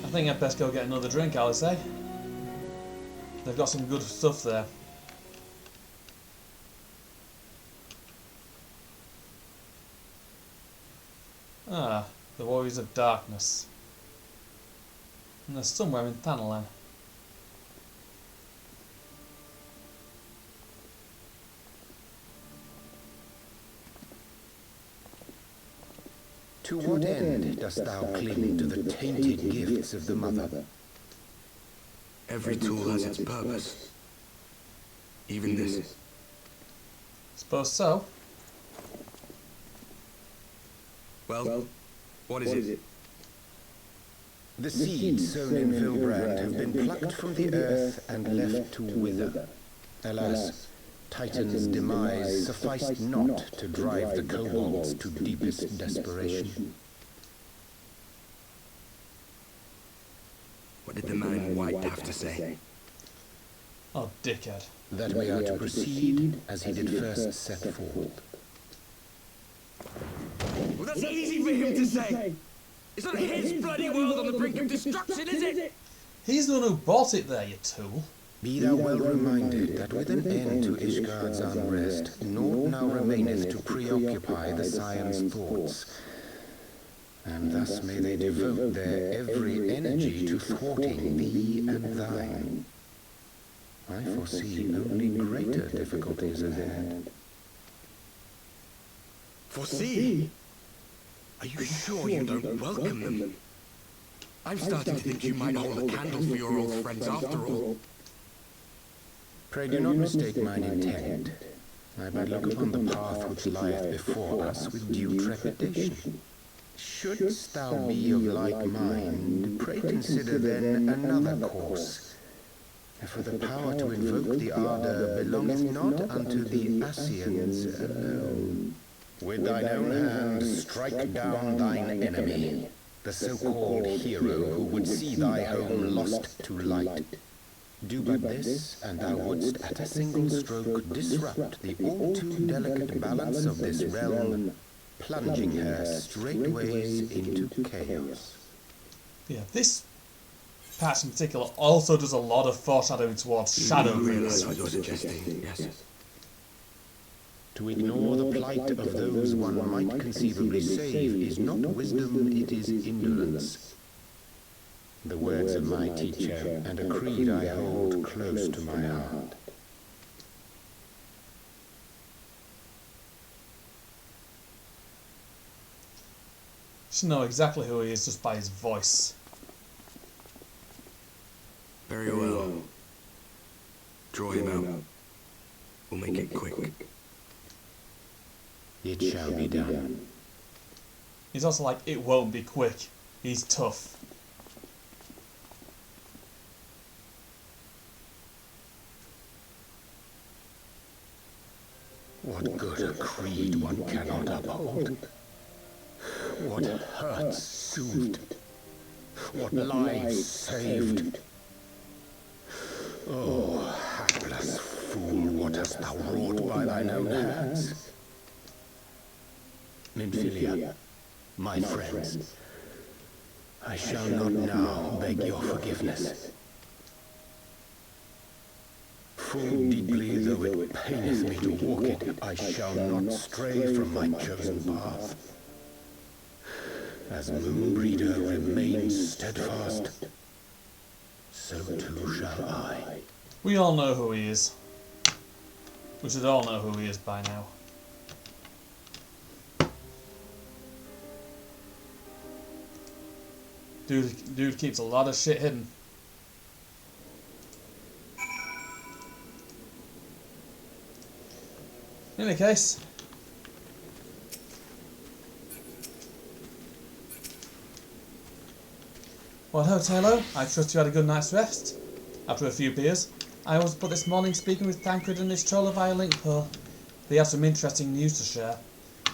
I think I'd best go get another drink, I'll say. They've got some good stuff there. Ah, the Warriors of Darkness. And they're somewhere in Thanalan. To what end dost thou cling to the tainted gifts of the Mother? Every tool has its purpose. Even this. Suppose so. Well, what is it? The seeds sown in Vilbrand have been plucked from the earth and left to wither. Alas, Titan's demise sufficed not to drive the kobolds to deepest desperation. What did the man in white have to say? Oh, dickhead. That we are to proceed as he did first set forth. Well, that's easy for him to say. It's not his bloody world on the brink of destruction, is it? He's the one who bought it there, you tool. Be thou well reminded that with an end to Ishgard's unrest, naught now remaineth to preoccupy the Scion's thoughts. And thus may they devote their every energy to thwarting thee and thine. I foresee only greater difficulties ahead. Foresee? Are you sure you don't welcome them? I'm starting to think you might hold a candle for your old friends after all. Pray do not mistake mine intent. I but look upon the path which lieth before us with due trepidation. Shouldst thou be of like mind, pray consider then another course. For the power to invoke the ardour belongeth not unto the Ascians alone. With thine own hand strike down thine enemy, the so-called hero who would see thy home lost to light. Do but this, and thou wouldst at a single stroke disrupt the all-too delicate balance of this realm, plunging her straightways into chaos. Yeah, this patch in particular also does a lot of foreshadowing towards Shadow. I realise what you're suggesting, yes. To ignore the plight of those one might conceivably save is not wisdom, it is indolence. The words of my teacher, and a creed I hold close to my heart. Should know exactly who he is just by his voice. Very well. Draw him out. We'll make it quick. It shall be done. He's also like, it won't be quick. He's tough. What good a creed one cannot uphold? What hurts soothed? What lives saved? Oh, hapless fool, what hast thou wrought by thine own hands? Nymphilia, my friends, I shall not now beg your forgiveness. Full deeply though it paineth me to walk it, I shall not stray from my chosen path. As Moonbreeder remains steadfast, so too shall I. We all know who he is. We should all know who he is by now. Dude keeps a lot of shit hidden. In any case, well, hello Taylor, I trust you had a good night's rest. After a few beers, I was but this morning speaking with Tancred and his troller via Linkpearl. They had some interesting news to share.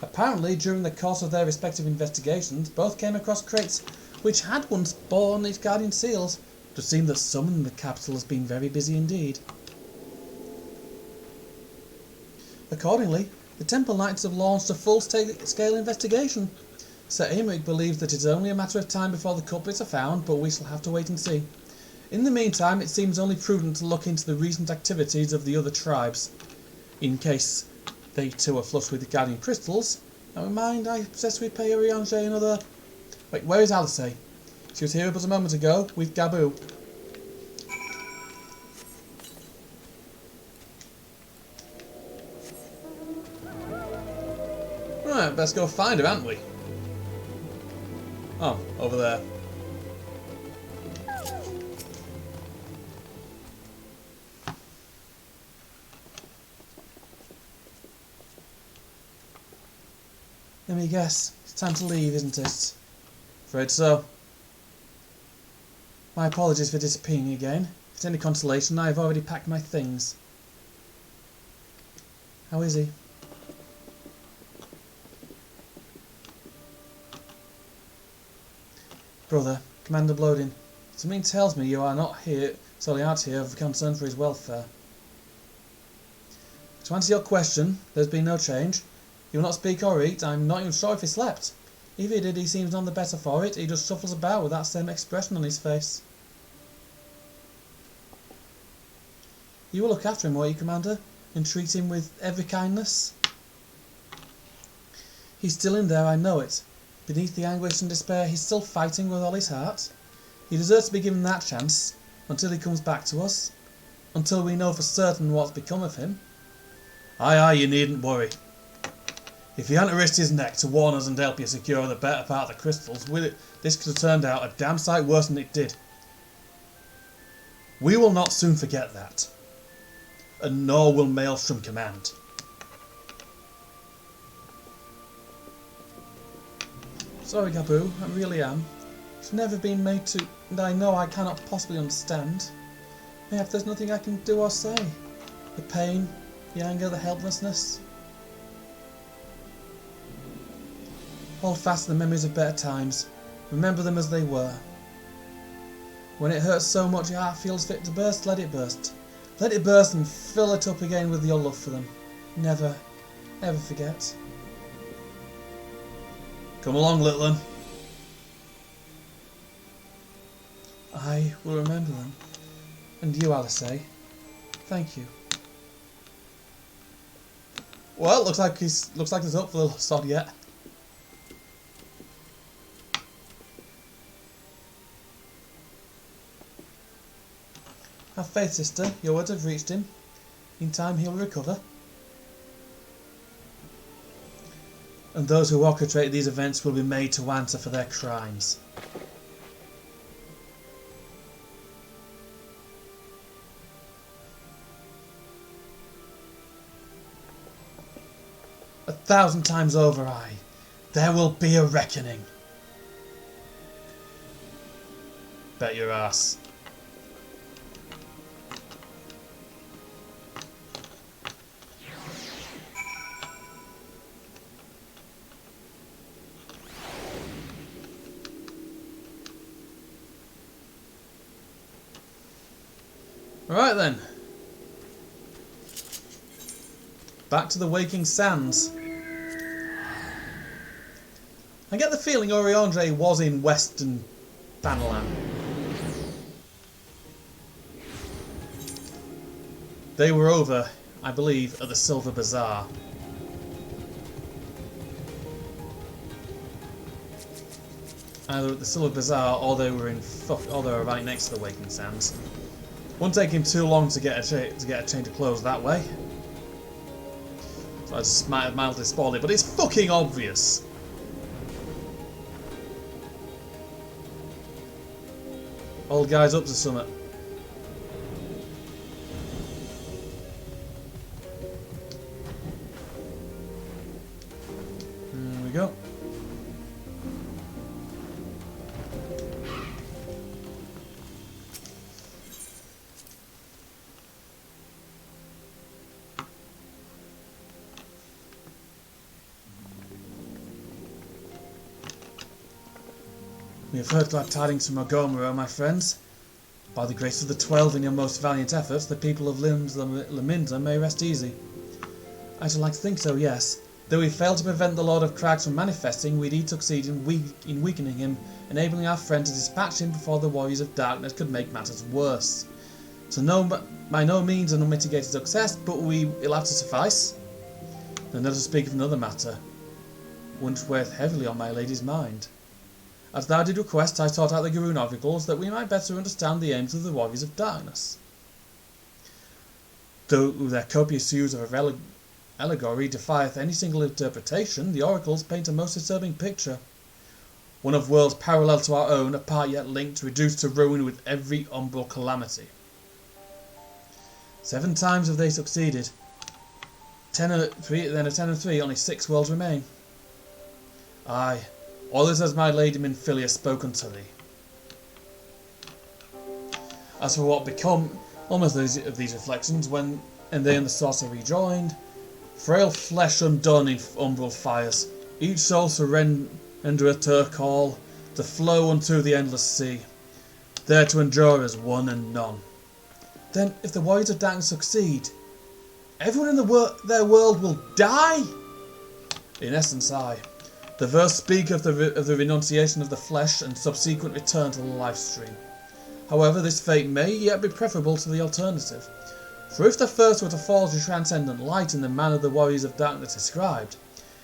Apparently, during the course of their respective investigations, both came across crates which had once borne its guardian seals. It would seem that someone in the capital has been very busy indeed. Accordingly, the Temple Knights have launched a full-scale investigation. Sir Aymeric believes that it's only a matter of time before the culprits are found, but we shall have to wait and see. In the meantime, it seems only prudent to look into the recent activities of the other tribes. In case they too are flushed with the guardian crystals, now mind I suggest we pay Urianger another... Wait, where is Alice? She was here but a moment ago with Gabu. Right, best go find her, haven't we? Oh, over there. Let me guess, it's time to leave, isn't it? Afraid so. My apologies for disappearing again. If it's any consolation, I have already packed my things. How is he? Brother, Commander Blodin, something tells me you are not here, solely out here of concern for his welfare. To answer your question, there's been no change. He will not speak or eat. I'm not even sure if he slept. If he did, he seems none the better for it. He just shuffles about with that same expression on his face. You will look after him, won't you, Commander, and treat him with every kindness? He's still in there, I know it. Beneath the anguish and despair, he's still fighting with all his heart. He deserves to be given that chance, until he comes back to us. Until we know for certain what's become of him. Aye, aye, you needn't worry. If he hadn't risked his neck to warn us and help you secure the better part of the crystals, this could have turned out a damn sight worse than it did. We will not soon forget that. And nor will Maelstrom Command. Sorry, Gabu, I really am. It's never been made to, and I know I cannot possibly understand. Mayhap there's nothing I can do or say. The pain, the anger, the helplessness. Hold fast to the memories of better times. Remember them as they were. When it hurts so much your heart feels fit to burst, let it burst. Let it burst and fill it up again with your love for them. Never, ever forget. Come along, little one. I will remember them. And you, Alice, thank you. Well, looks like there's hope for the little sod yet. Have faith, sister. Your words have reached him. In time he'll recover. and those who orchestrate these events will be made to answer for their crimes. A 1,000 times over, there will be a reckoning. Bet your ass. Right then. Back to the Waking Sands. I get the feeling Oriandre was in Western Bannerland. They were over, I believe, at the Silver Bazaar. Either at the Silver Bazaar or they were right next to the Waking Sands. Wouldn't take him too long to get a change of clothes that way. So I just might have mildly spoiled it, but it's fucking obvious. Old guy's up to something. There we go. We have heard glad tidings from Ogomero, my friends. By the grace of the 12 in your most valiant efforts, the people of Laminda may rest easy. I should like to think so, yes. Though we failed to prevent the Lord of Crags from manifesting, we did succeed in weakening him, enabling our friend to dispatch him before the Warriors of Darkness could make matters worse. So by no means an unmitigated success, but it'll have to suffice. And not to speak of another matter, one which weighed heavily on my lady's mind. As thou did request, I sought out the Garoon oracles that we might better understand the aims of the Warriors of Darkness. Though their copious use of allegory defieth any single interpretation, the oracles paint a most disturbing picture. One of worlds parallel to our own, apart yet linked, reduced to ruin with every umbral calamity. 7 times have they succeeded. 10 and 3, only 6 worlds remain. Aye. All this has my lady Minfilia spoken to thee. As for what become almost of these reflections, when they and the sorcerer rejoined, frail flesh undone in umbral fires, each soul surrendereth to her call, to flow unto the endless sea, there to endure as one and none. Then, if the Warriors of Darkness succeed, everyone in their world will die? In essence, aye. The verse speak of the renunciation of the flesh and subsequent return to the life stream. However, this fate may yet be preferable to the alternative. For if the first were to fall to transcendent light in the manner the Warriors of Darkness described,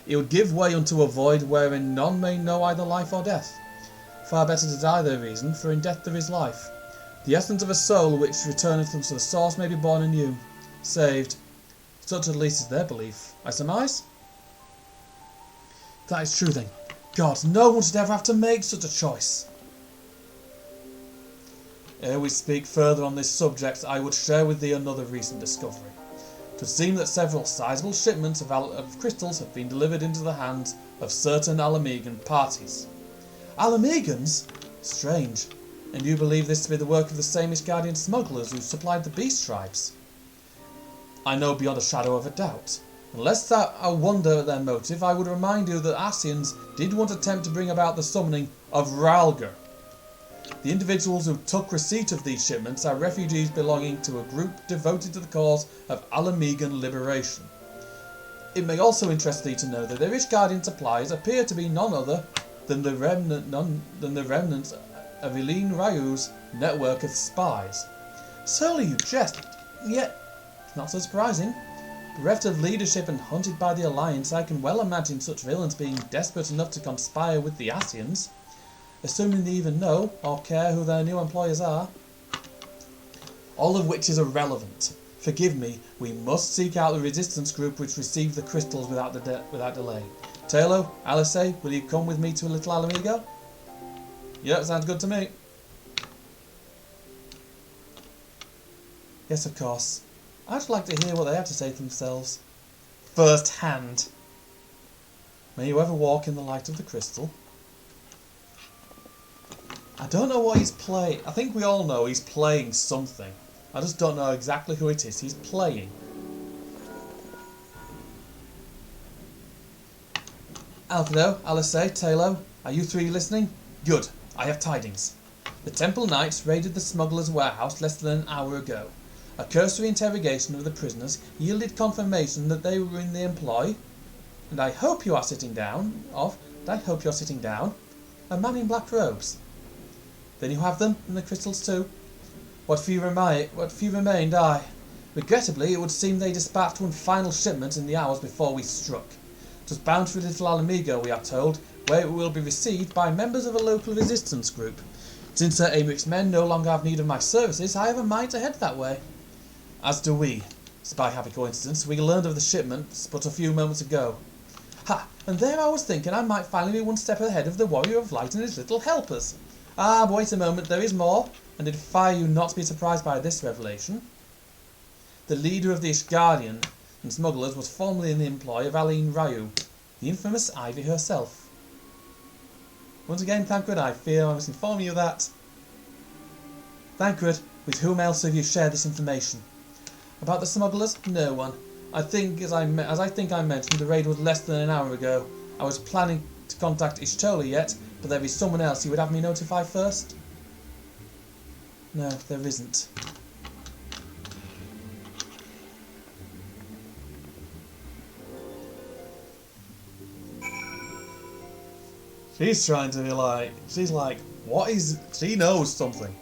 it would give way unto a void wherein none may know either life or death. Far better to die, they reason, for in death there is life. The essence of a soul which returneth unto the source may be born anew, saved. Such at least is their belief, I surmise. That is true then. God, no one should ever have to make such a choice. Ere we speak further on this subject, I would share with thee another recent discovery. It would seem that several sizable shipments of crystals have been delivered into the hands of certain Alamegan parties. Alamegans? Strange. And you believe this to be the work of the same Ishgardian smugglers who supplied the beast tribes? I know beyond a shadow of a doubt. Lest I wonder at their motive, I would remind you that Ascians did once attempt to bring about the summoning of Ralgar. The individuals who took receipt of these shipments are refugees belonging to a group devoted to the cause of Alamegan liberation. It may also interest thee to know that their Ishgardian supplies appear to be none other than the remnants of Eileen Ryu's network of spies. Surely you jest, yet it's not so surprising. Bereft of leadership and hunted by the Alliance, I can well imagine such villains being desperate enough to conspire with the Ascians, assuming they even know or care who their new employers are. All of which is irrelevant. Forgive me, we must seek out the resistance group which received the crystals without delay. Taylor, Alice, will you come with me to Little Alamigo? Yeah, sounds good to me. Yes, of course. I'd like to hear what they have to say for themselves. First hand. May you ever walk in the light of the crystal. I don't know what he's playing. I think we all know he's playing something. I just don't know exactly who it is he's playing. Alfredo, Alice, Taylor, are you three listening? Good. I have tidings. The Temple Knights raided the smugglers' warehouse less than an hour ago. A cursory interrogation of the prisoners yielded confirmation that they were in the employ, and I hope you are sitting down, a man in black robes. Then you have them, and the crystals too. What few remained, aye. Regrettably, it would seem they dispatched one final shipment in the hours before we struck. It was bound for Little Alamigo, we are told, where it will be received by members of a local resistance group. Since Sir Abric's men no longer have need of my services, I have a mind to head that way. As do we. By happy coincidence, we learned of the shipments but a few moments ago. Ha! And there I was thinking I might finally be one step ahead of the Warrior of Light and his little helpers. Ah, but wait a moment, there is more, and I defy you not to be surprised by this revelation. The leader of the Ishgardian and smugglers was formerly in the employ of Aline Ryu, the infamous Ivy herself. Once again, Thancred, I fear I must inform you that... Thancred, with whom else have you shared this information? About the smugglers? No one. I think, as I mentioned, the raid was less than an hour ago. I was planning to contact Ishtola yet, but there is someone else you would have me notify first? No, there isn't. She's trying to be like, she's like, what is, she knows something.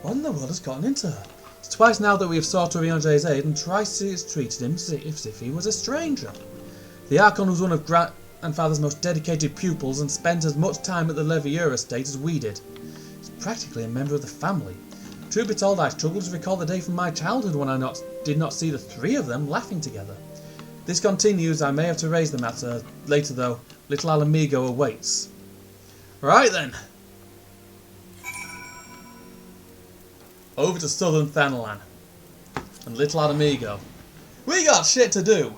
What in the world has gotten into her? It's twice now that we have sought Orionge's aid, and twice she has treated him as if he was a stranger. The Archon was one of Grandfather's most dedicated pupils and spent as much time at the Levier estate as we did. He's practically a member of the family. Truth be told, I struggled to recall the day from my childhood when I did not see the three of them laughing together. If this continues, I may have to raise the matter later though. Little Alamigo awaits. Right then. Over to southern Thanalan and Little Alamigo. We got shit to do.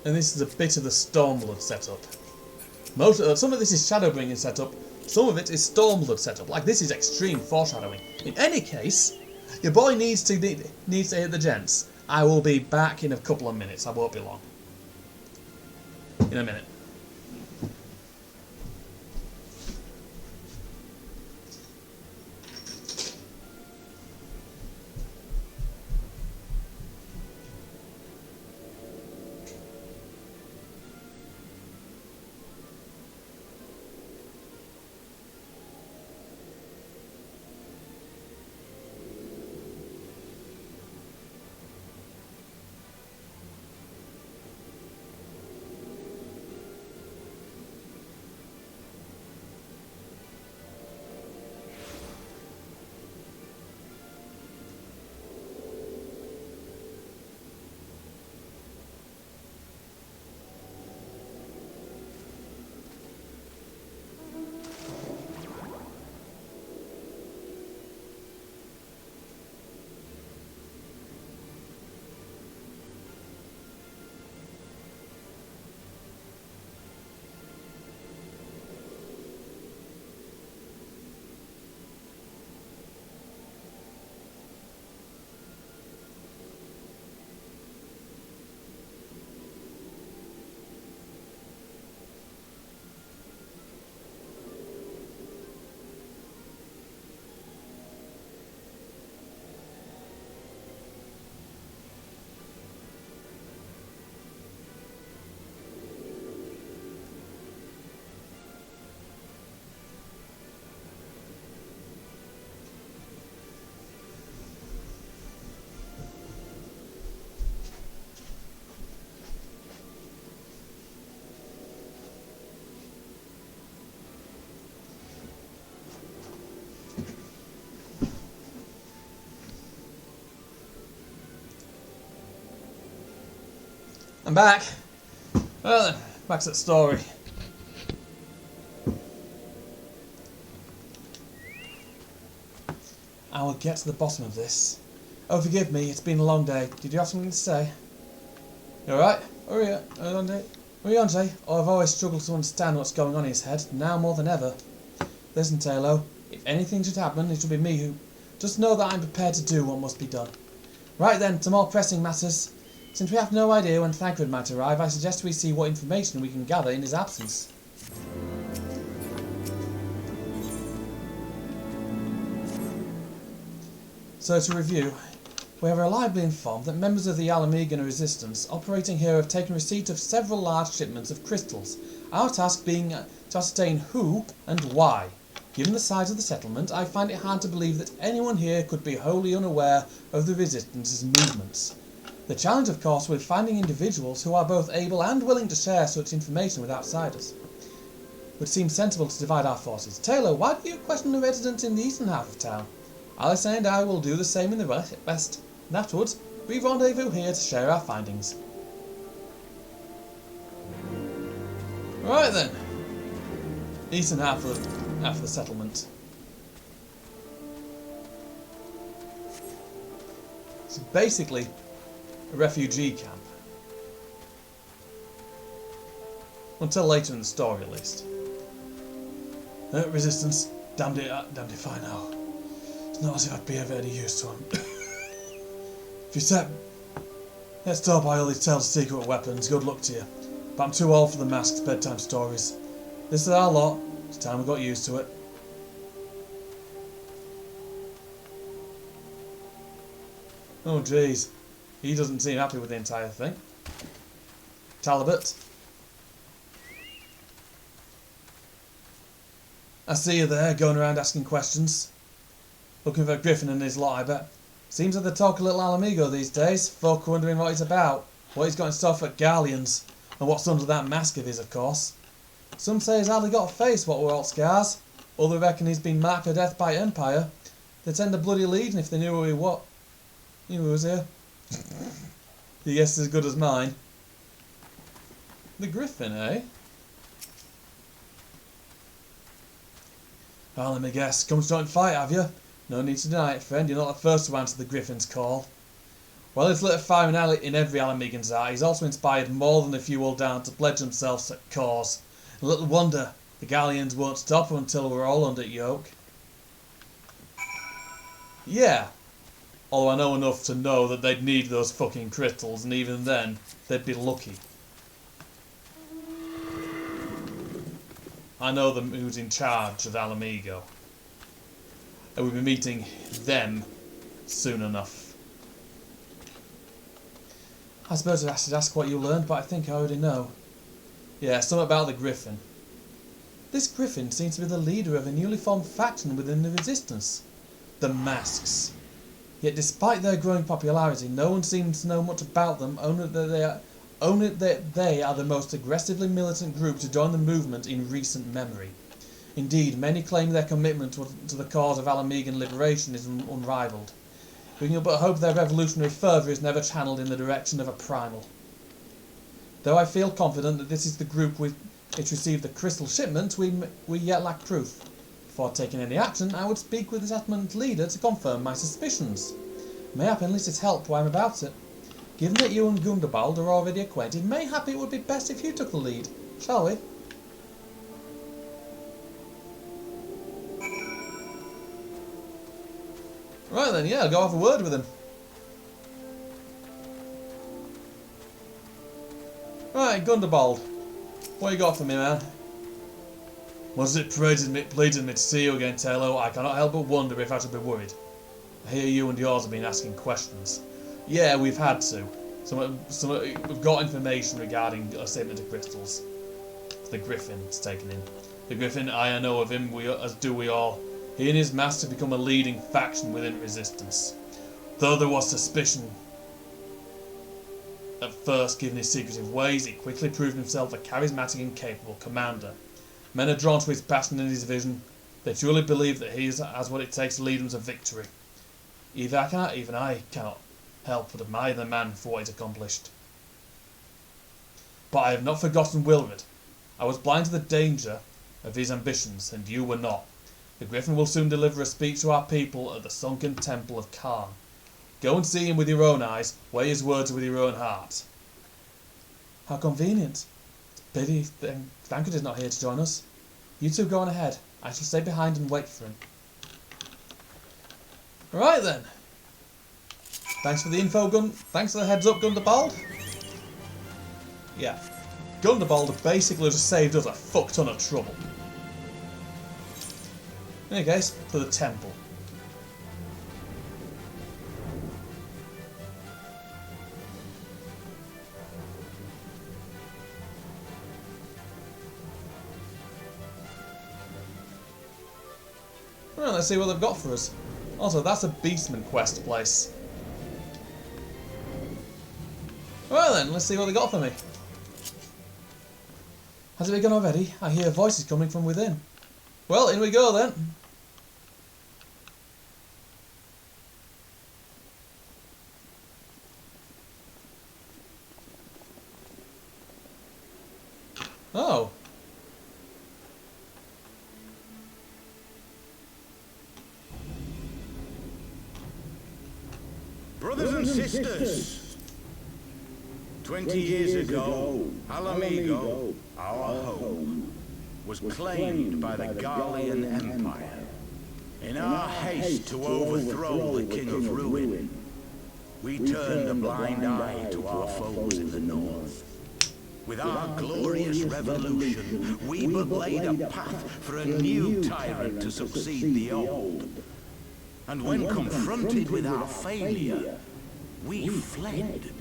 And this is a bit of the Stormblood setup. Some of this is Shadowbringing setup, some of it is Stormblood setup. Like, this is extreme foreshadowing. In any case, your boy needs to hit the gents. I will be back in a couple of minutes. I won't be long. In a minute. I'm back. Well then, back to the story. I will get to the bottom of this. Oh, forgive me, it's been a long day. Did you have something to say? You alright? Are you Andre? Oh, I've always struggled to understand what's going on in his head, now more than ever. Listen, Taylor, if anything should happen, it will be me who... Just know that I'm prepared to do what must be done. Right then, to more pressing matters. Since we have no idea when Thancred might arrive, I suggest we see what information we can gather in his absence. So to review, we are reliably informed that members of the Alamegan resistance operating here have taken receipt of several large shipments of crystals, our task being to ascertain who and why. Given the size of the settlement, I find it hard to believe that anyone here could be wholly unaware of the resistance's movements. The challenge, of course, with finding individuals who are both able and willing to share such information with outsiders. It would seem sensible to divide our forces. Taylor, why do you question the residents in the eastern half of town? Alice and I will do the same in the west. And afterwards, we rendezvous here to share our findings. Right then. Eastern half of the settlement. It's basically a refugee camp. Until later in the story, at least. Resistance, damned if I know. It's not as if I'd be of any use to him. If you said, let's talk by all these tales of secret weapons, good luck to you. But I'm too old for the masked bedtime stories. This is our lot. It's time we got used to it. Oh jeez, he doesn't seem happy with the entire thing. Talbot. I see you there, going around asking questions. Looking for Griffin and his lot, I bet. Seems like they talk a little Alamigo these days. Folk are wondering what he's about, what he's got in store for Garleans, and what's under that mask of his, of course. Some say he's hardly got a face, what were all scars. Others reckon he's been marked for death by Empire. They'd send a bloody legion if they knew who he was. Knew who was here. Your guess is as good as mine. The Griffin, eh? Well, let me guess. Come to join the fight, have you? No need to deny it, friend. You're not the first to answer the Griffin's call. Well, he's lit a fire in every Alamegan's eye. He's also inspired more than a few all down to pledge themselves to cause. A little wonder the Galleons won't stop until we're all under yoke. Yeah. Although I know enough to know that they'd need those fucking crystals, and even then, they'd be lucky. I know them who's in charge of Alamigo. And we'll be meeting them soon enough. I suppose I should ask what you learned, but I think I already know. Yeah, something about the Griffin. This Griffin seems to be the leader of a newly formed faction within the Resistance. The Masks. Yet despite their growing popularity, no one seems to know much about them, only that they are the most aggressively militant group to join the movement in recent memory. Indeed, many claim their commitment to the cause of Alamegan liberation is unrivaled. We can but hope their revolutionary fervour is never channelled in the direction of a primal. Though I feel confident that this is the group which received the crystal shipment, we yet lack proof. Before taking any action, I would speak with the settlement leader to confirm my suspicions. Mayhap enlist help while I'm about it. Given that you and Gundobald are already acquainted, mayhap it would be best if you took the lead. Shall we? Right then, yeah, I'll go have a word with him. Right, Gundobald. What you got for me, man? Was it pleasing me to see you again, Taylor? I cannot help but wonder if I should be worried. I hear you and yours have been asking questions. Yeah, we've had to. We've got information regarding a statement of crystals. The Griffin's taken in. The Griffin, I know of him, as do we all. He and his master become a leading faction within Resistance. Though there was suspicion at first given his secretive ways, he quickly proved himself a charismatic and capable commander. Men are drawn to his passion and his vision. They truly believe that he has what it takes to lead them to victory. Even I cannot help but admire the man for what he's accomplished. But I have not forgotten Wilred. I was blind to the danger of his ambitions, and you were not. The Griffin will soon deliver a speech to our people at the sunken temple of Kharn. Go and see him with your own eyes, weigh his words with your own heart. How convenient. It's a pity Vankard is not here to join us. You two go on ahead. I shall stay behind and wait for him. Right then. Thanks for the info, Gun. Thanks for the heads up, Gundabald. Yeah. Gundabald basically just saved us a fuck ton of trouble. In any case, to the temple. Well, let's see what they've got for us. Also, that's a Beastman quest place. Well then, let's see what they got for me. Has it begun already? I hear voices coming from within. Well, in we go then. Oh. Brothers and sisters, 20 years ago, Alamigo, our home, was claimed by the Garlean Empire. In our haste to overthrow the King of Ruin, we turned a blind eye to our foes in the north. With our glorious revolution, we but laid a path for a new tyrant to succeed the old. And when confronted with our failure, we fled.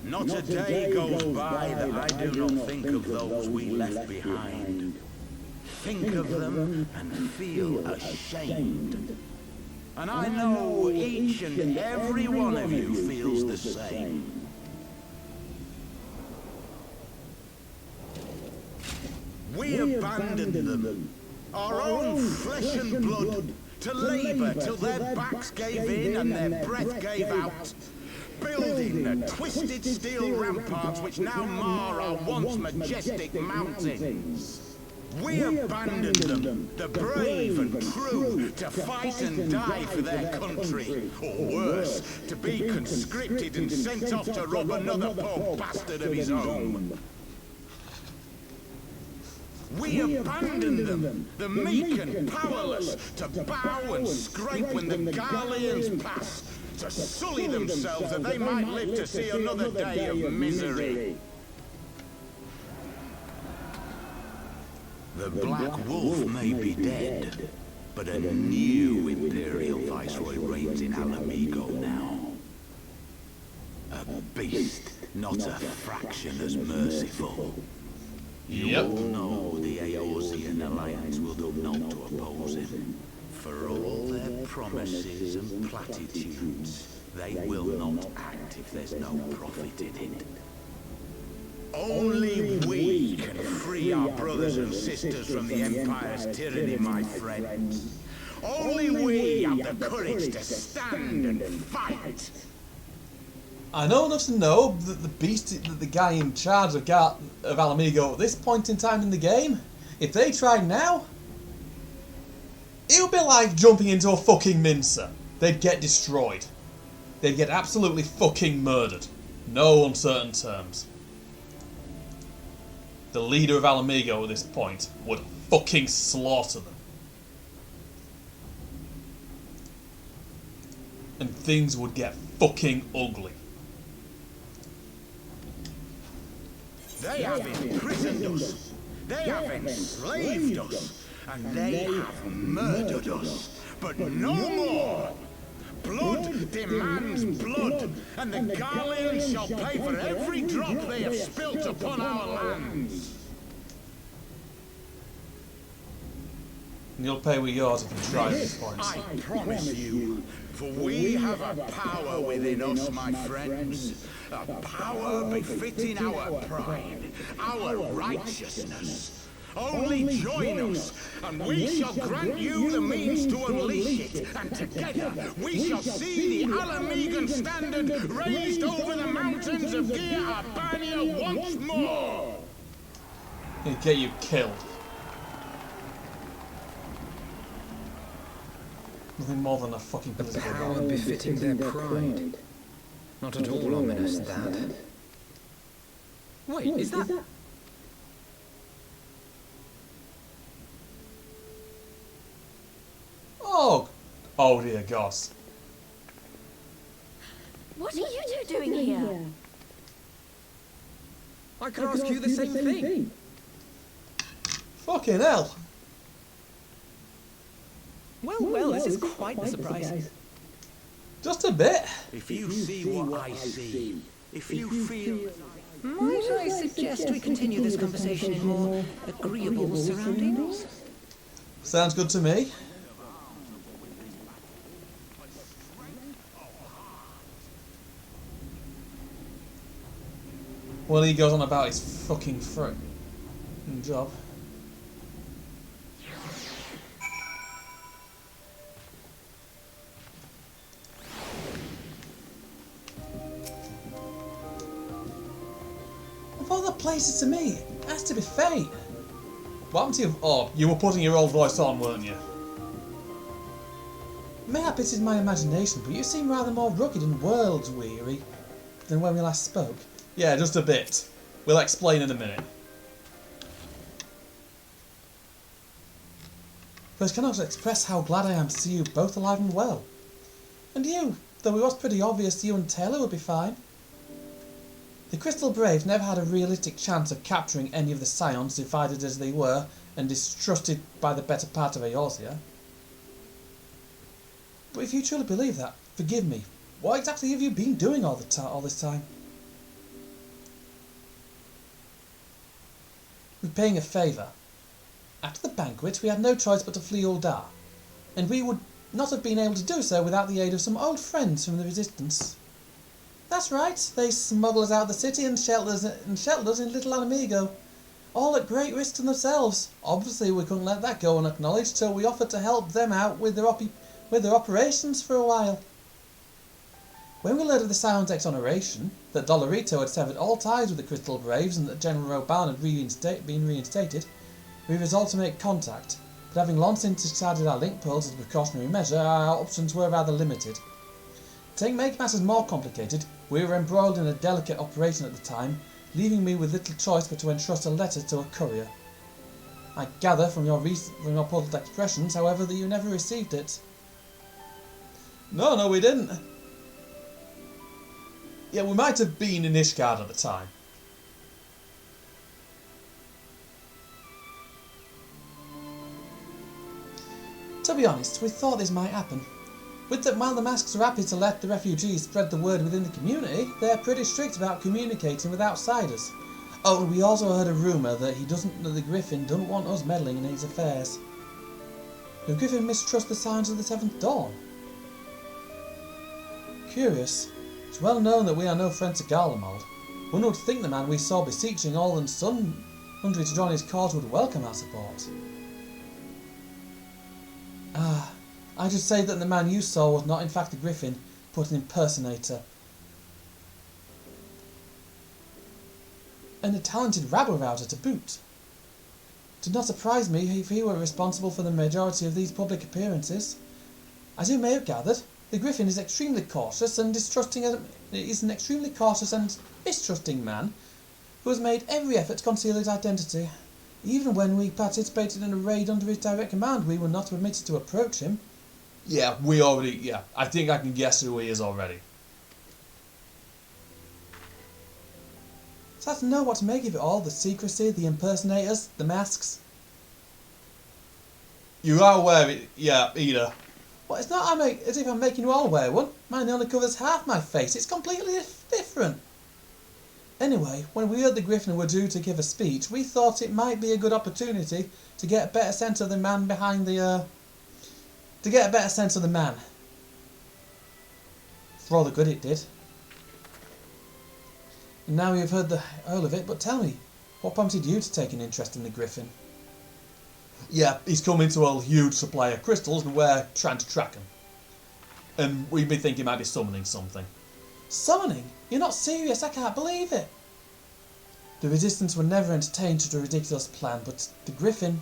Not a day goes by that I do not think of those we left behind. Think of them and feel ashamed. And I know each and every one of you feels the same. We abandoned them, our own flesh and blood, to labor till their backs gave in and their breath gave out, building the twisted steel ramparts which now mar our once majestic mountains. We abandoned them, the brave and true, to fight and die for their country, or worse, to be conscripted and sent off to rob another poor bastard of his home. We abandoned them, the meek and powerless, to bow and scrape when the Garleans pass, to sully themselves that they might live to see another day of misery. The Black Wolf may be dead, but a new Imperial Viceroy reigns in Alamigo now. A beast, not a fraction as merciful. You all know the Eorzean Alliance will do naught to oppose him. For all their promises and platitudes, they will not act if there's no profit in it. Only we can free our brothers and sisters from the Empire's tyranny, my friends. Only we have the courage to stand and fight. I know enough to know that the guy in charge of Alamigo at this point in time in the game, if they tried now, it would be like jumping into a fucking mincer. They'd get destroyed. They'd get absolutely fucking murdered. No uncertain terms. The leader of Alamigo at this point would fucking slaughter them. And things would get fucking ugly. They have imprisoned us, they have enslaved us, and they have murdered us. But no more! Blood demands blood, and the Garleans shall pay for every drop they have spilt upon our lands. And you'll pay with yours if you try this point. I promise you, for we have a power within us, my friends. A power befitting our pride, our righteousness. Only join us, and we shall grant you the means to unleash it, and together we shall see the Alamegan standard raised over the mountains of Gia Arbania once more! He'll get you killed. Nothing more than a fucking A political power battle. befitting their pride. Not at all ominous, that. Wait, is that... Oh! Oh dear God. What are you two doing here? I can ask you the same thing. Fucking hell! Well, this is quite the surprise. Just a bit. If you see what I see, if you feel... Might I suggest we continue this conversation in more agreeable surroundings? Sounds good to me. Well, he goes on about his fucking job. Of all the places to meet, it has to be fate. What happened to you? Oh, you were putting your old voice on, weren't you? Mayhap it is my imagination, but you seem rather more rugged and world-weary than when we last spoke. Yeah, just a bit. We'll explain in a minute. First, cannot express how glad I am to see you both alive and well. And you, though it was pretty obvious you and Taylor would be fine. The Crystal Braves never had a realistic chance of capturing any of the Scions, divided as they were and distrusted by the better part of Eorzea. But if you truly believe that, forgive me. What exactly have you been doing all this time? Repaying a favour. After the banquet, we had no choice but to flee Uldar, and we would not have been able to do so without the aid of some old friends from the Resistance. That's right, they smuggled us out of the city and sheltered us in Little Alamigo, all at great risk to themselves. Obviously, we couldn't let that go unacknowledged, so we offered to help them out with their operations for a while. When we learned of the Scion's exoneration, that Dolorito had severed all ties with the Crystal Braves and that General Roban had been reinstated, we resolved to make contact, but having long since discarded our link pearls as a precautionary measure, our options were rather limited. To make matters more complicated, we were embroiled in a delicate operation at the time, leaving me with little choice but to entrust a letter to a courier. I gather from your puzzled expressions, however, that you never received it. No, we didn't. Yeah, we might have been in Ishgard at the time. To be honest, we thought this might happen. While the masks are happy to let the refugees spread the word within the community, they're pretty strict about communicating with outsiders. Oh, and we also heard a rumour that the Griffin doesn't want us meddling in his affairs. The Griffin mistrusts the signs of the Seventh Dawn. Curious. It's well known that we are no friends to Garlemald. One would think the man we saw beseeching all and sundry to join his cause would welcome our support. I should say that the man you saw was not in fact a Griffin, but an impersonator. And a talented rabble-rouser to boot. It did not surprise me if he were responsible for the majority of these public appearances. As you may have gathered, the Griffin is extremely cautious and is an extremely cautious and mistrusting man who has made every effort to conceal his identity. Even when we participated in a raid under his direct command, we were not permitted to approach him. Yeah, I think I can guess who he is already. So I have to know what to make of it all, the secrecy, the impersonators, the masks. You are aware of it, yeah, Ida. Well, it's not as if I'm making you all wear one. Mine only covers half my face. It's completely different. Anyway, when we heard the Griffin were due to give a speech, we thought it might be a good opportunity to get a better sense of the man behind the, For all the good it did. And now you've heard the whole of it, but tell me, what prompted you to take an interest in the Griffin? Yeah, he's come into a huge supply of crystals and we're trying to track him. And we've been thinking he might be summoning something. Summoning? You're not serious, I can't believe it. The Resistance were never entertained to the ridiculous plan, but the Griffin,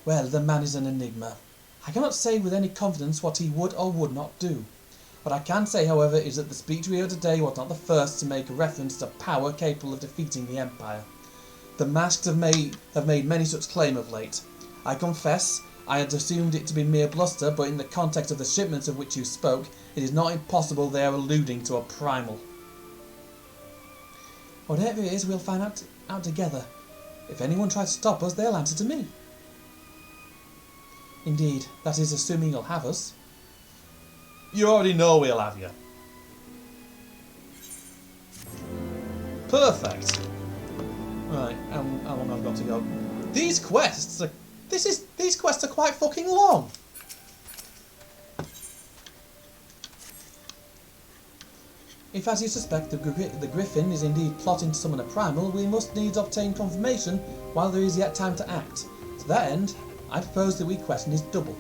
well, the man is an enigma. I cannot say with any confidence what he would or would not do. What I can say, however, is that the speech we heard today was not the first to make a reference to power capable of defeating the Empire. The Masked have made many such claims of late. I confess, I had assumed it to be mere bluster, but in the context of the shipments of which you spoke, it is not impossible they are alluding to a primal. Whatever it is, we'll find out together. If anyone tries to stop us, they'll answer to me. Indeed, that is assuming you'll have us. You already know we'll have you. Perfect. Right, how long I've got to go? These quests are these quests are quite fucking long. If, as you suspect, the Griffin is indeed plotting to summon a primal, we must needs obtain confirmation while there is yet time to act. To that end, I propose that we question his double.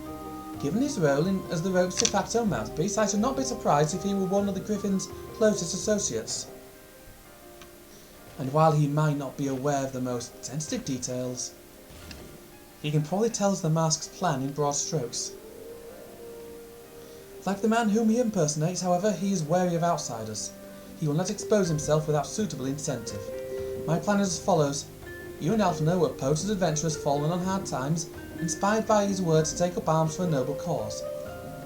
Given his role as the rogue's de facto mouthpiece, I should not be surprised if he were one of the Griffin's closest associates. And while he might not be aware of the most sensitive details, he can probably tell us the Mask's plan in broad strokes. Like the man whom he impersonates, however, he is wary of outsiders. He will not expose himself without suitable incentive. My plan is as follows. You and Alphina were posted adventurers fallen on hard times, inspired by his word to take up arms for a noble cause.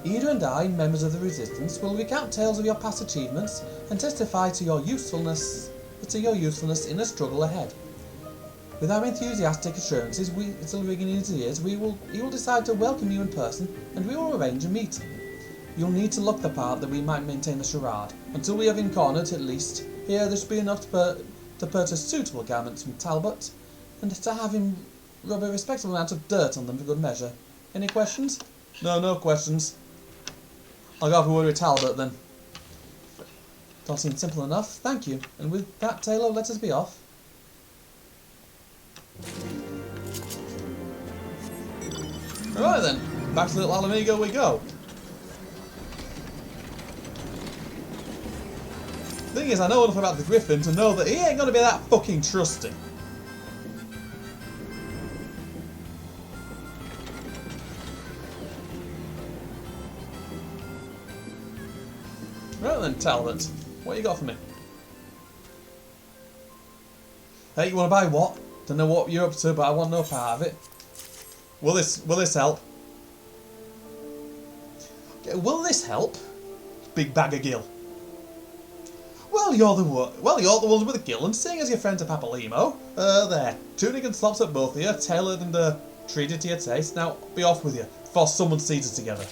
Ida and I, members of the Resistance, will recount tales of your past achievements and testify to your usefulness in the struggle ahead. With our enthusiastic assurances still ringing in his ears, he will decide to welcome you in person, and we will arrange a meeting. You'll need to look the part that we might maintain the charade. Until we have him cornered, at least, here there should be enough to purchase suitable garments from Talbot, and to have him rub a respectable amount of dirt on them for good measure. Any questions? No questions. I'll go have a word with Talbot then. That seems simple enough, thank you. And with that, Taylor, let us be off. Right then, back to Little Alamigo we go. Thing is, I know enough about the Griffin to know that he ain't gonna be that fucking trusting. Right then, Talbot, what you got for me? Hey, you want to buy what? Don't know what you're up to, but I want no part of it. Will this help? Will this help? Big bag of gill. Well, you're the ones with the gill, and seeing as your friend to Papalimo, there, tunic and slops at both of you, tailored and treated to your taste. Now, be off with you, before someone sees us together.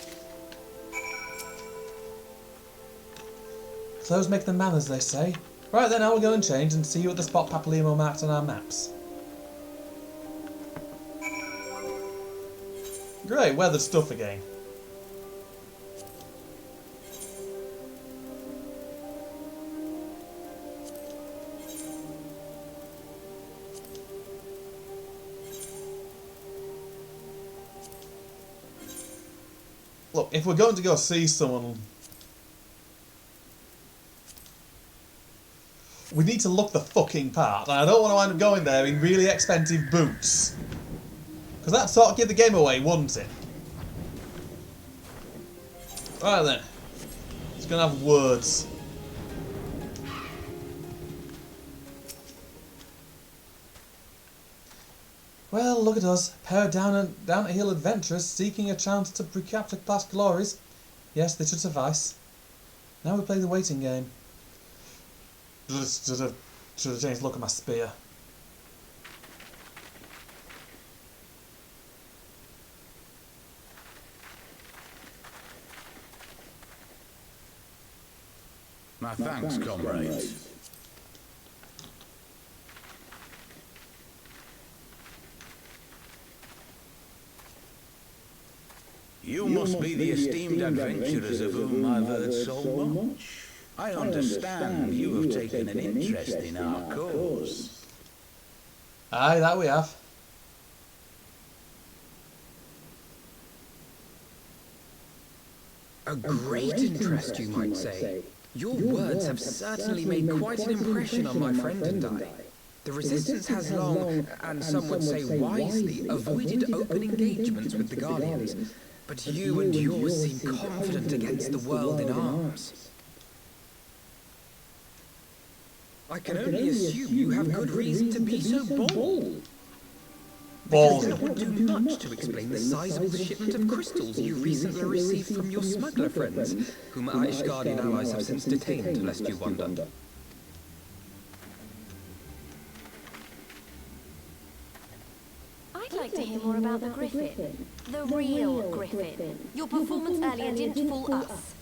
Clothes make the man, as they say. Right then, I will go and change and see you at the spot Papalimo marked on our maps. Great, weathered stuff again. Look, if we're going to go see someone, we need to look the fucking part, and I don't want to wind up going there in really expensive boots. Because that'd sort of give the game away, wouldn't it? Right then. It's going to have words. Well, look at us, a pair of down-at-heel adventurers seeking a chance to recapture past glories. Yes, they should suffice. Now we play the waiting game. Should have changed the look of my spear. My thanks, comrades. You must be the esteemed adventurers of whom I've heard so much. I understand you have taken an interest in our cause. Aye, that we have. A great interest, you might say. Your words have certainly made quite an impression on my friend and I. The Resistance has long, and some would say wisely, avoided open engagements with the Guardians, but you and yours seem confident against the world in arms. I can only assume you have good reason to be so bold. Because that would do much to explain the sizable shipment of crystals you recently received from your smuggler friends, whom our Ishgardian allies have since detained, lest you wonder. I'd like to hear more about the Griffin. The real Griffin. Your performance earlier didn't fool us.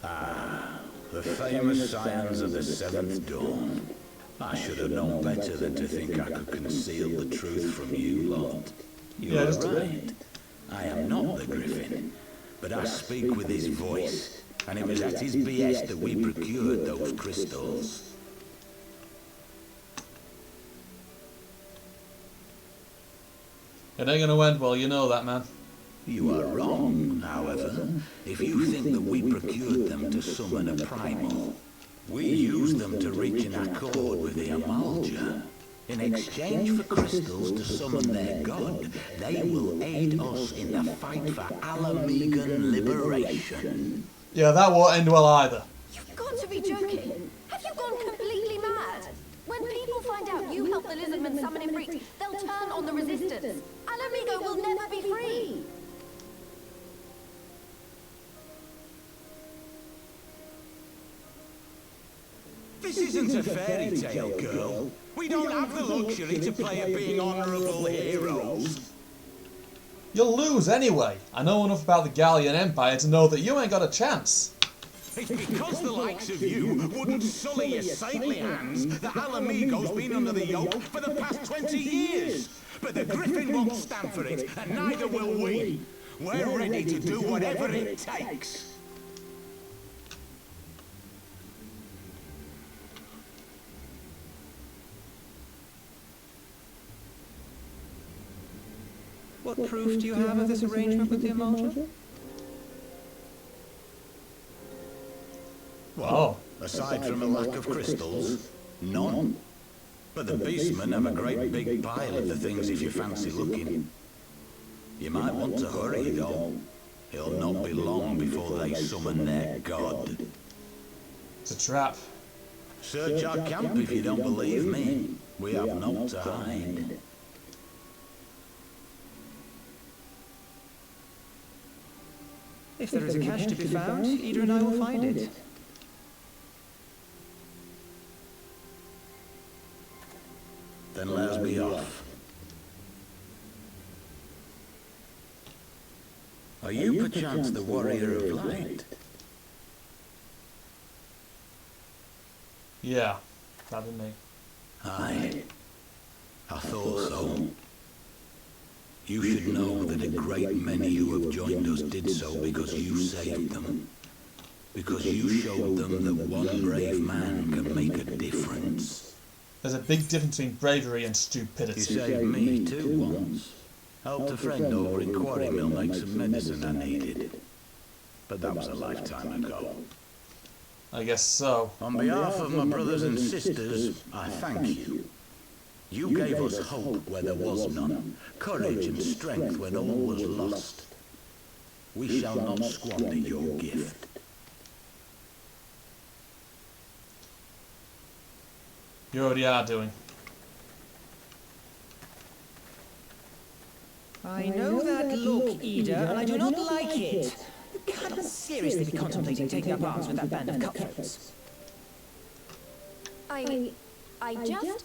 Ah, the famous scions of the Seventh Dawn. I should have known better than to think I could conceal the truth from you lot. You are right. I am not the Griffin, but I speak with his voice, and it was at his behest that we procured those crystals. It ain't gonna end well, you know that, man. You are wrong, however, if you think that we procured them to summon a primal. We used them to reach an accord with the Amalja. In exchange for crystals to summon their god, they will aid us in the fight for Alamegan liberation. Yeah, that won't end well either. You've got to be joking. Have you gone completely mad? When people find out you helped the lizardmen summon Ifrit, they'll turn on the Resistance. Alamigo will never be free. This isn't a fairy tale, girl. We don't have the luxury to play at being honourable heroes. You'll lose anyway. I know enough about the Gallian Empire to know that you ain't got a chance. It's because the likes of you wouldn't sully your saintly hands that Alamigo's been under the yoke for the past 20 years. But the Griffin won't stand for it, and neither will we. We're ready to do whatever it takes. What proof do you have of this arrangement with the Amalja? Well, aside from a lack of crystals, none. But the beastmen have a great big pile of the things if you fancy looking. You might want to hurry, though. It'll not be long before they summon their god. It's a trap. Search our camp if you don't believe me. We have naught to hide. If there is a cache to be found, Ida and I will find it. Then let us be off. Are you perchance the warrior of light? Yeah, that'd be me. Aye. I thought so. You should know that a great many who have joined us did so because you saved them. Because you showed them that one brave man can make a difference. There's a big difference between bravery and stupidity. You saved me too once. Helped a friend over in Quarry Mill make some medicine I needed. But that was a lifetime ago. I guess so. On behalf of my brothers and sisters, I thank you. You gave us hope where there was none, courage and strength when all was lost. We shall not squander your gift. You already are doing. I know that look, Ida, and I do not like it. You cannot seriously be contemplating taking up arms with that band of cutthroats. I just...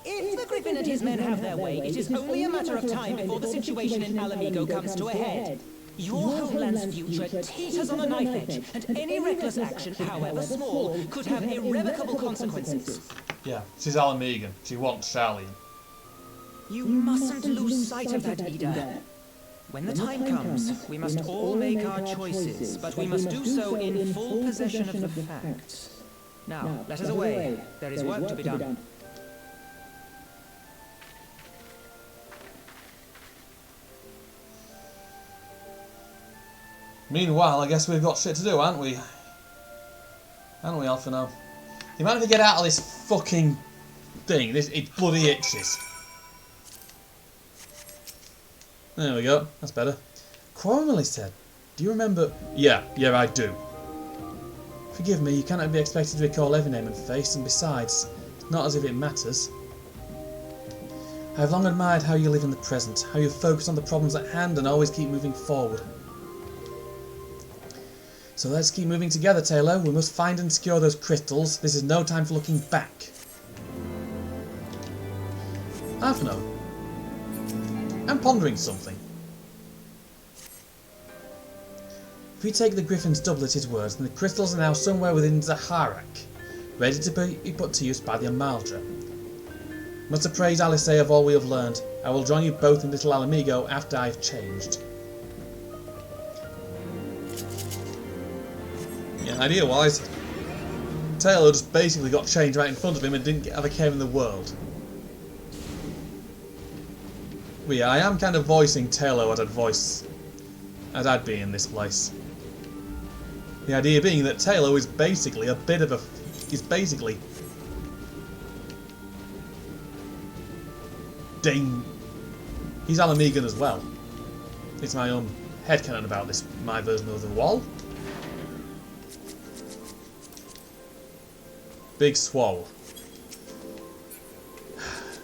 If the Griffin and his men have their way, it is only a matter of time before the situation in Alamigo comes to a head. Your homeland's future teeters on a knife edge, and any reckless action, however small, could have irrevocable consequences. Yeah, she's Alamegan. She wants Charlene. You mustn't lose sight of that, Ida. When the time comes, we must all make our choices, but we must do so in full possession of the facts. Now, let us away. There is work to be done. Meanwhile, I guess we've got shit to do, aren't we? Aren't we, Alphino? You might have to get out of this fucking thing. It bloody itches. There we go. That's better. Quarrelly said, do you remember? Yeah, I do. Forgive me, you cannot be expected to recall every name and face, and besides, not as if it matters. I have long admired how you live in the present, how you focus on the problems at hand and always keep moving forward. So let's keep moving together, Taylor. We must find and secure those crystals. This is no time for looking back. Alphino, I'm pondering something. If we take the Griffin's double at his words, then the crystals are now somewhere within Zaharak, ready to be put to use by the Amalja. Must appraise Alice of all we have learned. I will join you both in Little Alamigo after I have changed. Yeah, idea-wise, Taylor just basically got changed right in front of him and didn't have a care in the world. But yeah, I am kind of voicing Taylor as I'd be in this place. The idea being that Taylor is basically he's Alamegan as well. It's my own headcanon about this, my version of the wall. Big swole.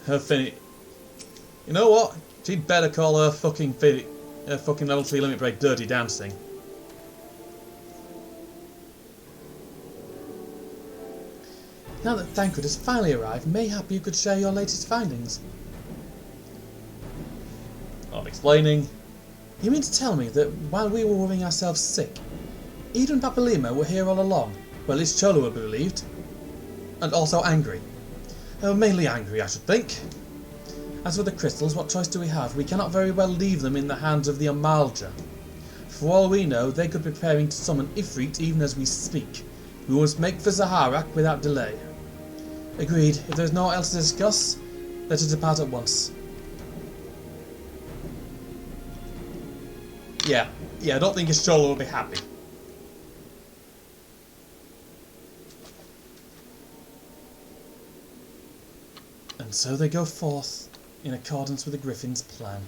Her You know what? She'd better call her fucking level 3 limit break Dirty Dancing. Now that Thancred has finally arrived, mayhap you could share your latest findings. I'm explaining. You mean to tell me that while we were worrying ourselves sick, Eden and Papalima were here all along? Well, at least Cholo would be relieved. And also angry. Mainly angry, I should think. As for the crystals, what choice do we have? We cannot very well leave them in the hands of the Amalja. For all we know, they could be preparing to summon Ifrit even as we speak. We must make for Zaharak without delay. Agreed. If there is no else to discuss, let us depart at once. Yeah, I don't think Ishtola will be happy. And so they go forth, in accordance with the Griffin's plan.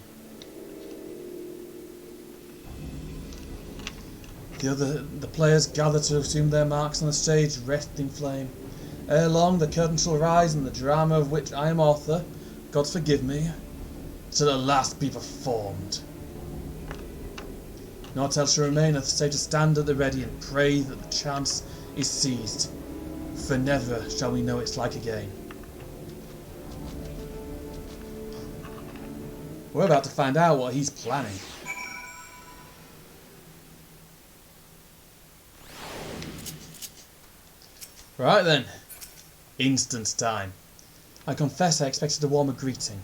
The players gather to assume their marks on the stage, rest in flame. Ere long the curtain shall rise, and the drama of which I am author, God forgive me, shall at last be performed. Naught else shall remain save to stand at the ready and pray that the chance is seized, for never shall we know its like again. We're about to find out what he's planning. Right then. Instant time. I confess I expected a warmer greeting,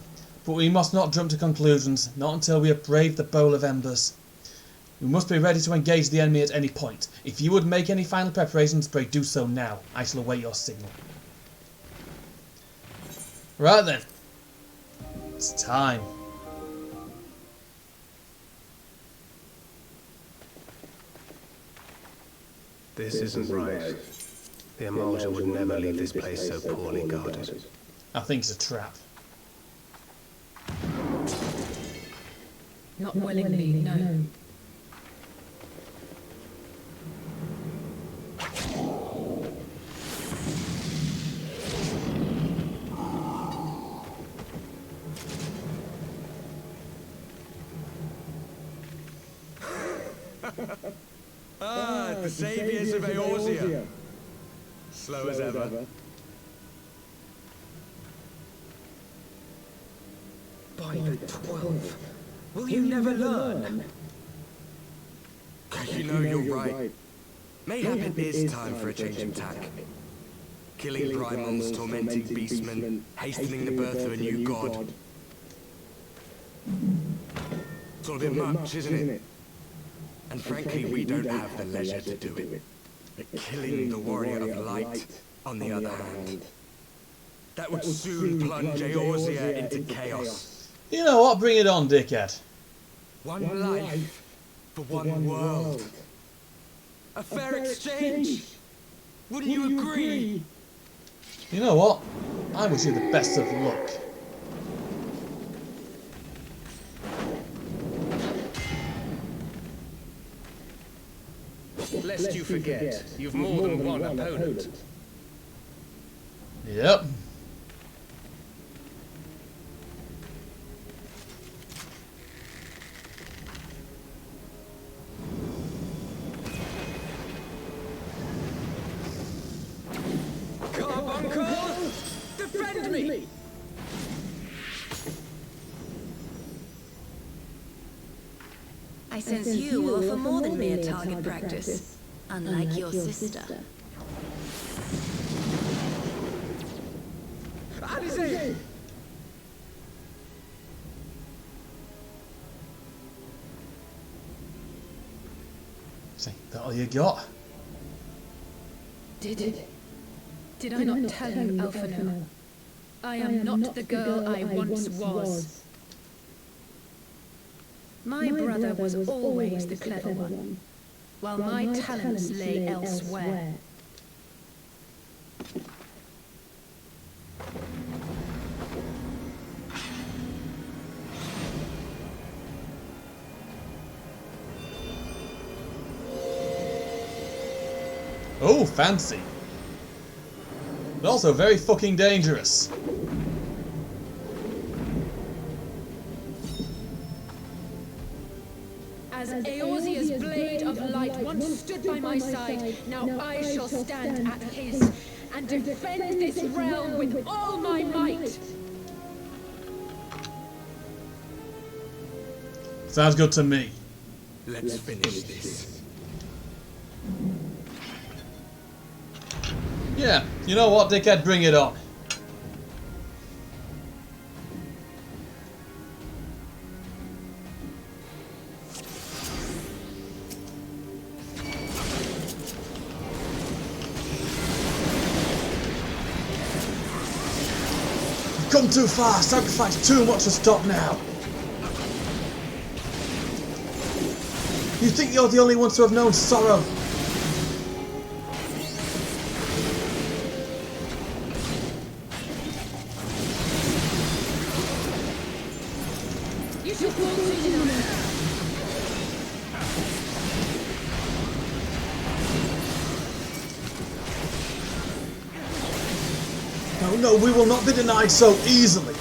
but we must not jump to conclusions, not until we have braved the bowl of embers. We must be ready to engage the enemy at any point. If you would make any final preparations, pray do so now. I shall await your signal. Right then. It's time. This isn't right. The Amalja would never leave this place so poorly guarded. I think it's a trap. Not willingly, no. The saviors of Eorzea. Slow as ever. By the 12, will you never learn? You know you're right. Mayhap it is time for a change of tack. Killing primals, tormenting beastmen, hastening the birth of a new god. It's all a bit much, isn't it? And frankly, we don't have the leisure to do it. But killing the warrior of light, on the other hand, that would soon plunge Eorzea into chaos. You know what? Bring it on, dickhead. One life for one world. A fair exchange. Wouldn't you agree? You know what? I wish you the best of luck. Lest you forget, you've more than one opponent. Yep. Carbuncle! Defend me! I sense you will offer more than mere target practice, unlike your sister. Alize! See, that all you got? Did I not tell you, Alphino? I am not the girl I once was. My brother was always the clever one, while my talents lay elsewhere. Oh, fancy. But also very fucking dangerous. As Eorzea's blade of light once stood by my side, now I shall stand at his, and defend this realm with all my might. Sounds good to me. Let's finish this. Yeah, you know what, dickhead, bring it on. You've come too far, sacrificed too much to stop now. You think you're the only ones to have known sorrow? You shall fall soon enough. No, no, we will not be denied so easily.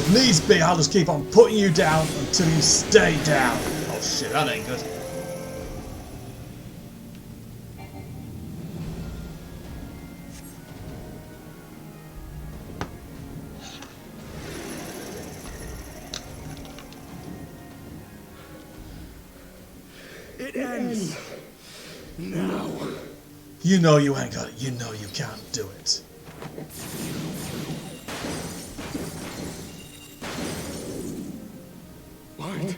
If needs be, I'll just keep on putting you down until you stay down. Oh shit, that ain't good. It ends now. You know you ain't got it. You know you can't do it. What?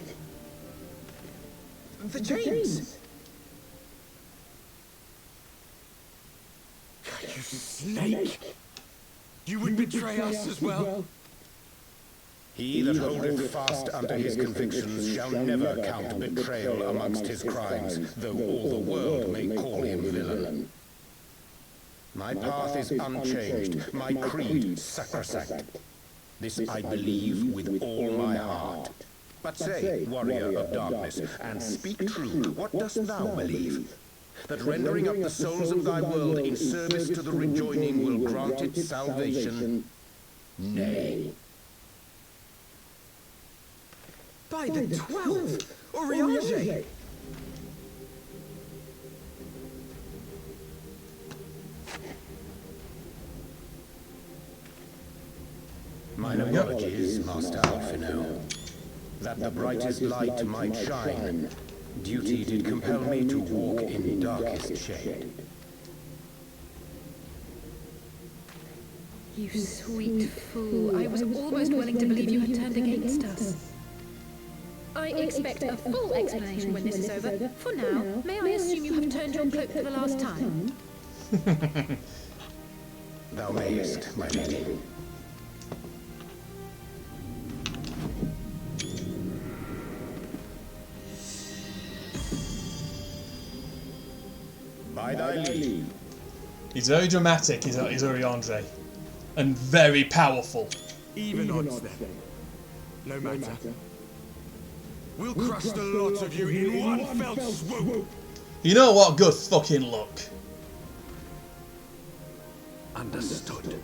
The chains! You snake! You would betray us as well? He that holdeth fast unto his convictions shall never count betrayal amongst his crimes, though all the world may call him villain. My path is unchanged, my creed sacrosanct. This I believe with all my heart. But say, warrior of darkness, and speak true, what dost thou believe? That rendering up the souls of thy world in service to the rejoining will grant it salvation? Nay. By the 12th! Oriange! Mine apologies, Master Alphino. That the brightest light might shine, duty did compel me to walk in darkest shade. You sweet fool. I was almost willing to believe you had turned against us. I expect a full explanation when this is over. For now, may I assume you have turned your cloak for the last time? Thou mayest, my lady. By thy leave. He's very dramatic, is Oriandre. And very powerful. Even odds then. No matter. We'll crush the lot of you in one fell swoop. You know what? Good fucking luck. Understood.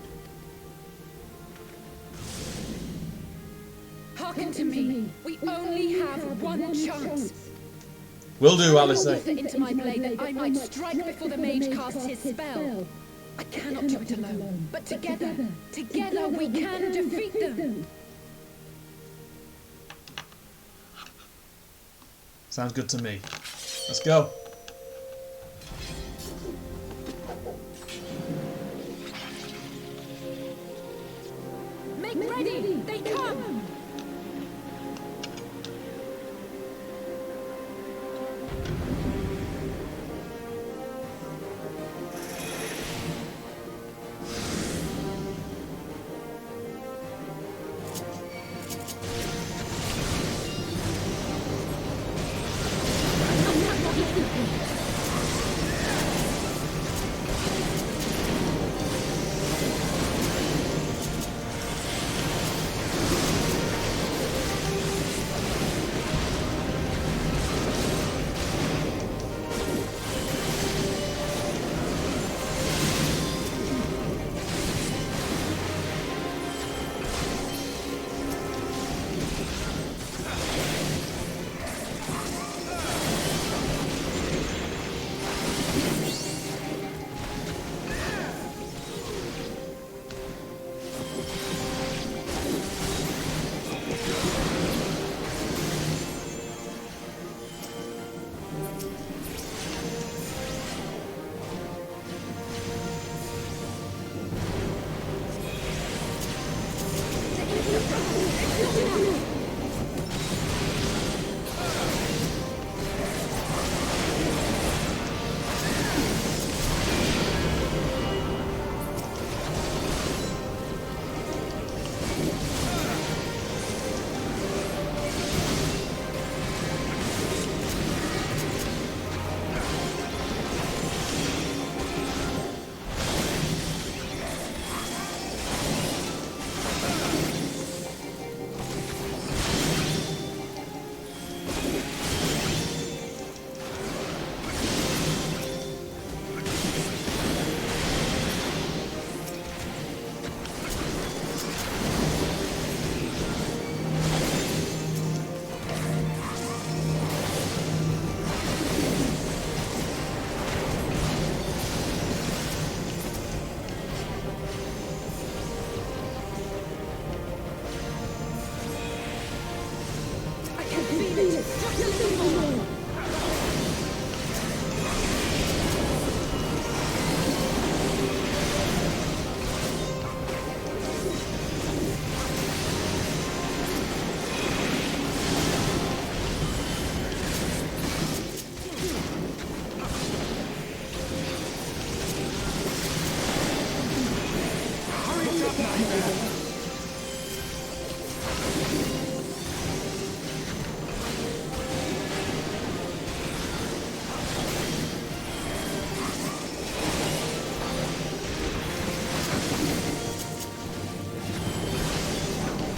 Hearken to me. We only have one chance. Will do, Alice. Water into my blade that I might strike before the mage casts his spell. I cannot do it alone, but together we can defeat them. Sounds good to me. Let's go. Make ready! They come!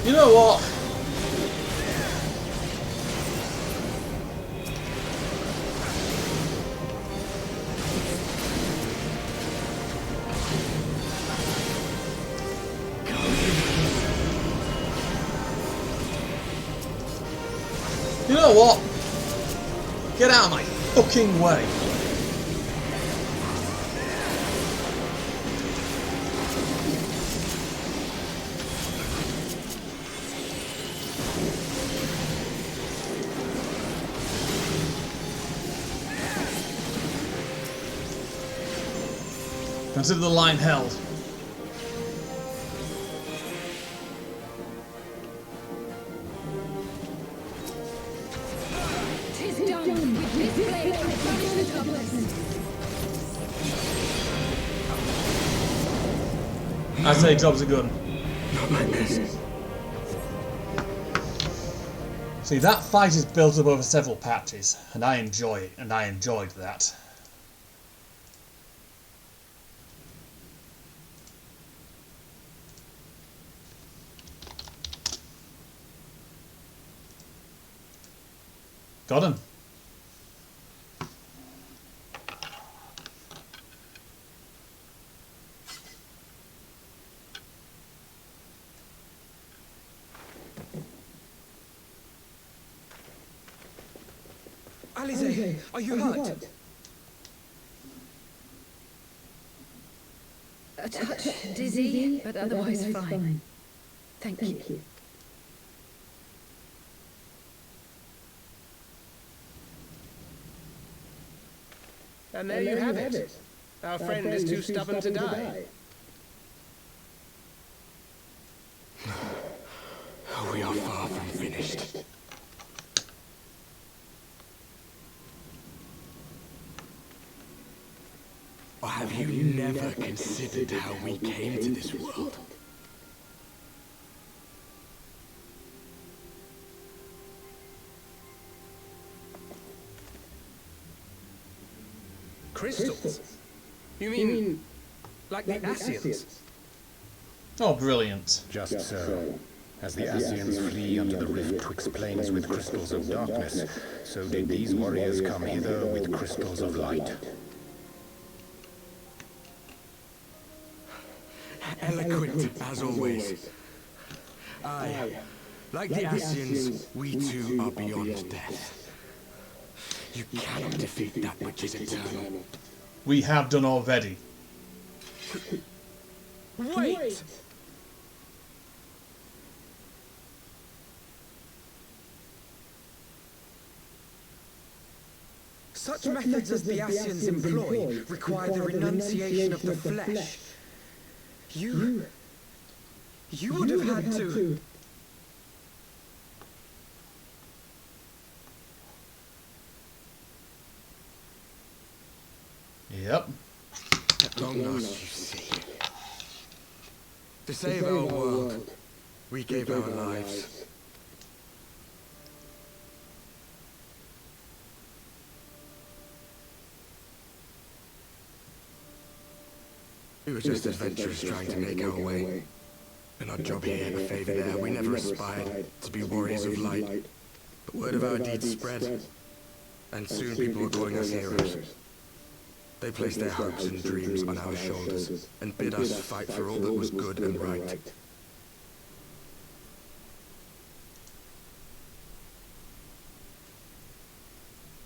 You know what? You know what? Get out of my fucking way. Consider the line held. I say jobs are good. Not like this. See, that fight is built up over several patches, and I enjoy it, and I enjoyed that. Got him. Alize, are you hurt? A touch dizzy, but otherwise fine. Thank you. And there you have it. Our friend is too stubborn to die. We are far from finished. Or have you never considered how we came to this world? Crystals? You mean like the Ascians? Oh, brilliant. Just so. As the Ascians flee under the rift twixt planes with crystals of darkness, so did these warriors come hither with crystals of light. Eloquent as always. Aye. Like the Ascians, we too are beyond death. You cannot defeat that which is eternal. We have done already. Wait! Such methods as the Ascians employ require the renunciation of the flesh. You would have had to... Yep. At long last, you see. To save our world, we gave our lives. We were just adventurers trying to make our way. An odd job here, a favor there. We never aspired to be warriors of light. But word of our deeds spread, and soon people were calling us heroes. They placed their hopes and dreams on our shoulders, and bid us fight for all that was good and right.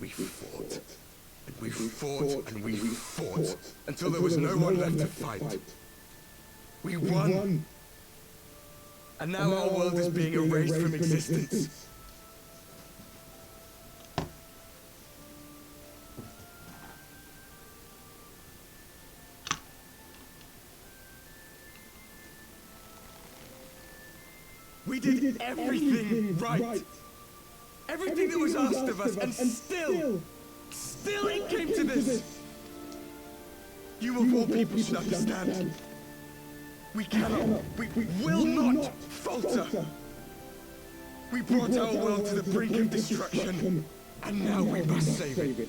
We fought. And we fought, and we fought, until there was no one left to fight. We won! And now our world is being erased from existence. We did everything right! Everything that was asked of us, and still it came to this! You of all people should understand. We cannot, we will not falter! We brought our world to the brink of destruction, and now we must save it.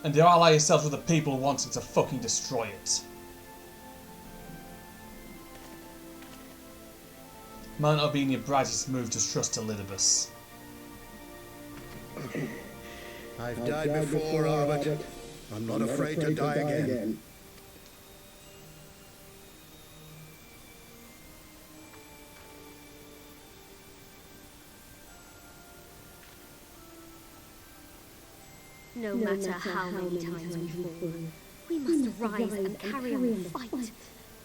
And you ally yourselves with the people wanting to fucking destroy it. Might not have been your brightest move to trust Elidibus. I've died before, Arbet. I'm not afraid to die again. No matter how many times we fall, we must rise and carry on the fight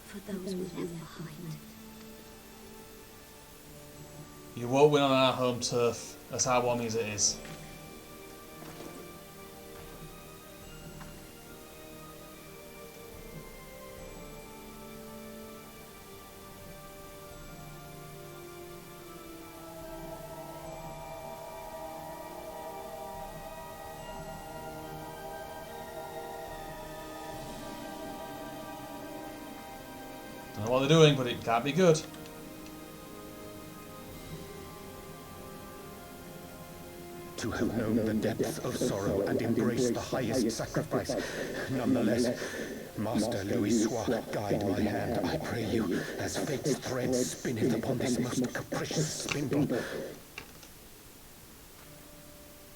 for those we left behind. You won't win on our home turf, as heartwarming as it is. Don't know what they're doing, but it can't be good. To have known the depth of sorrow and embraced the highest sacrifice. Nonetheless, Master Louis Soir, guide my hand, I pray you, as fate's thread spinneth upon this most capricious spindle.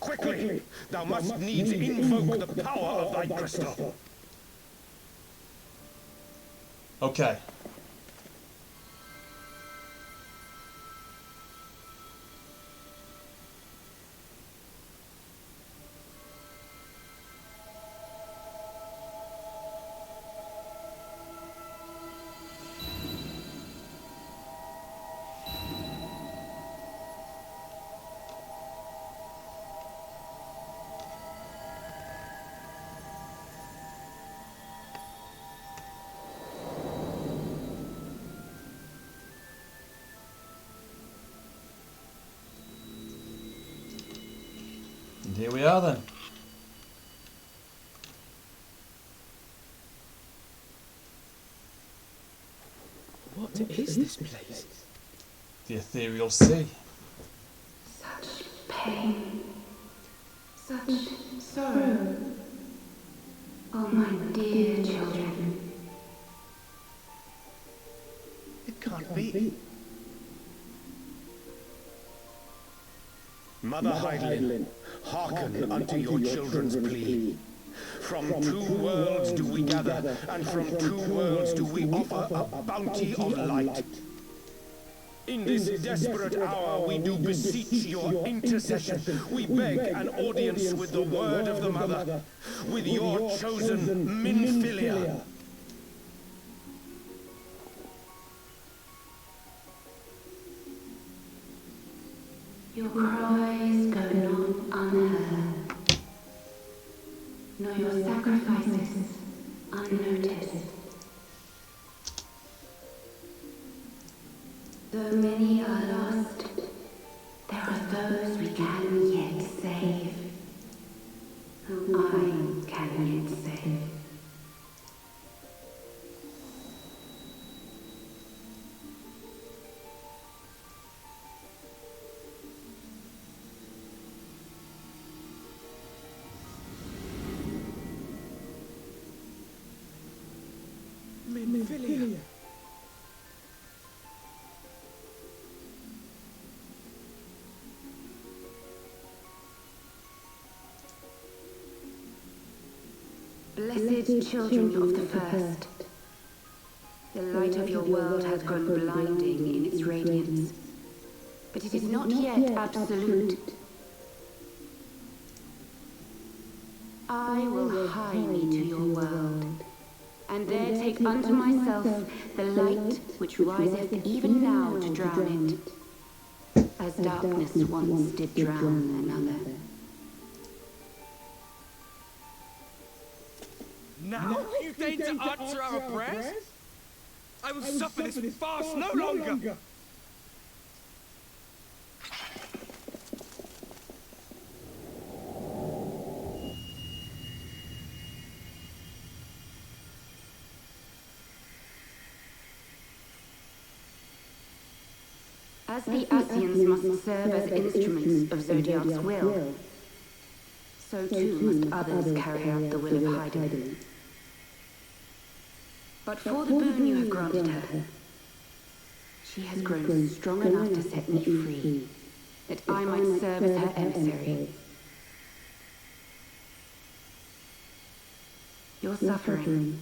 Quickly! Thou must needs invoke the power of thy crystal. Okay. And here we are then. What is this place? The ethereal sea. Such pain, such sorrow. Oh, my dear children. It can't be. Mother Heidelin, hearken unto your children's plea. From two worlds do we gather, and from two worlds do we offer a bounty of light. In this desperate hour we do beseech your intercession. We beg an audience with the word of the Mother, with your chosen Minfilia. Your cries go not unheard, nor your sacrifices unnoticed. Though many are lost, there are those we can yet save, whom I can yet save. Minfilia. Blessed children of the first, the light of your world hath grown blinding in its radiance, but it is not yet absolute. I will hie me to your world, and there take unto myself the light which riseth even now to drown it, as darkness once did drown another. Now you deign to answer our prayers? I will suffer this farce no longer! As the Asians must serve as instruments of Zodiac's will, so too must others carry out the will of Heidelin. But for the boon you have granted her, she has grown strong enough to set me free, that I might serve as her emissary. Your suffering,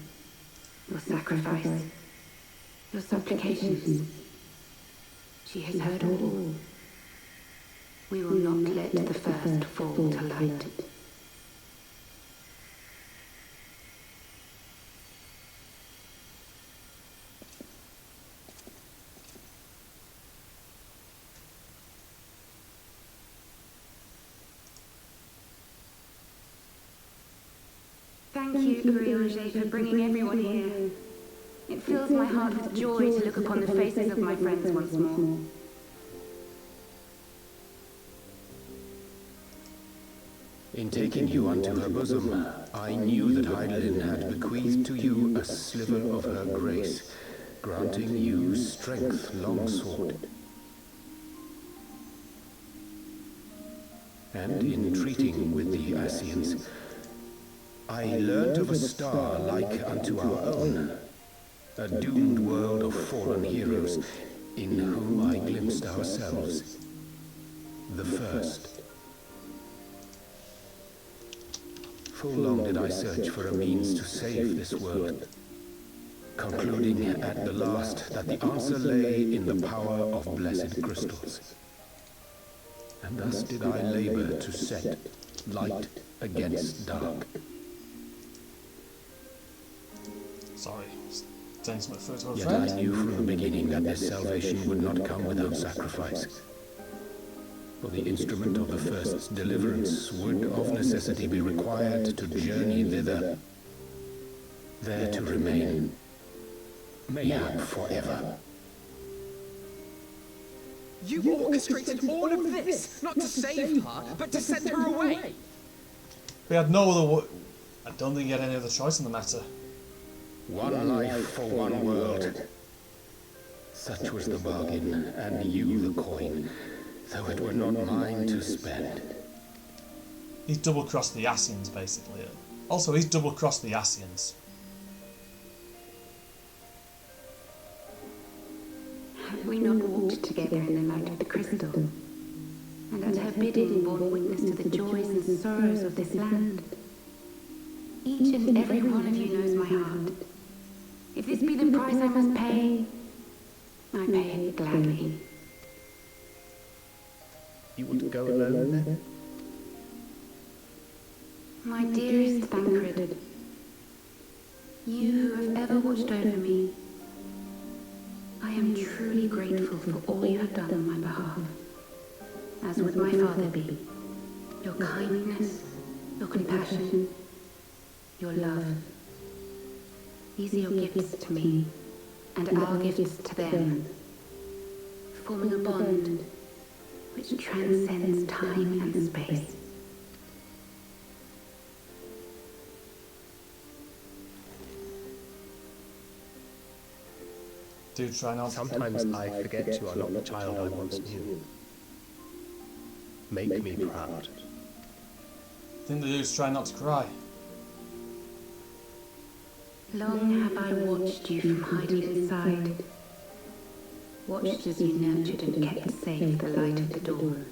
your sacrifice, your supplications, she has heard all. We will not let the first fall to light. Thank you, Urianger, for bringing everyone here. It fills my heart with joy to look upon the faces of my friends once more. In taking you unto her bosom, I knew that Heidelin had bequeathed to you a sliver of her grace, granting you strength long sought. And in treating with the Ascians, I learnt of a star like unto our own, a doomed world of fallen heroes, in whom I glimpsed ourselves, the first. Full long did I search for a means to save this world, concluding at the last that the answer lay in the power of blessed crystals. And thus did I labor to set light against dark. Sorry, saying something first of a Yet friend. I knew from the beginning that this salvation would not come without sacrifice. For the instrument of the first deliverance would of necessity be required to journey thither, there to remain, mayhap forever. You orchestrated all of this, not to save her, but to send her away! We had no other I don't think he had any other choice in the matter. One life for one world. Such was the bargain, and you the coin, though it were not mine to spend. He's double-crossed the Ascians, basically. Also, he's double-crossed the Ascians. Have we not walked together in the light of the crystal? And at her bidding borne witness to the joys and sorrows of this land? Each and every one of you knows my heart. If this be the price I must pay, I pay it gladly. You want to go alone then? My dearest Thancred, you who have ever watched over me, I am truly grateful for all you have done on my behalf, as would my father be. Your kindness, your compassion, your love. These are your gifts to me, and our gifts to them, forming a bond which transcends time and space. Do try not. Sometimes I forget you are not the child I once knew. Make me proud. The thing to do is try not to cry. Long have I watched you from hiding inside, watched as you nurtured and kept safe the light of the dawn.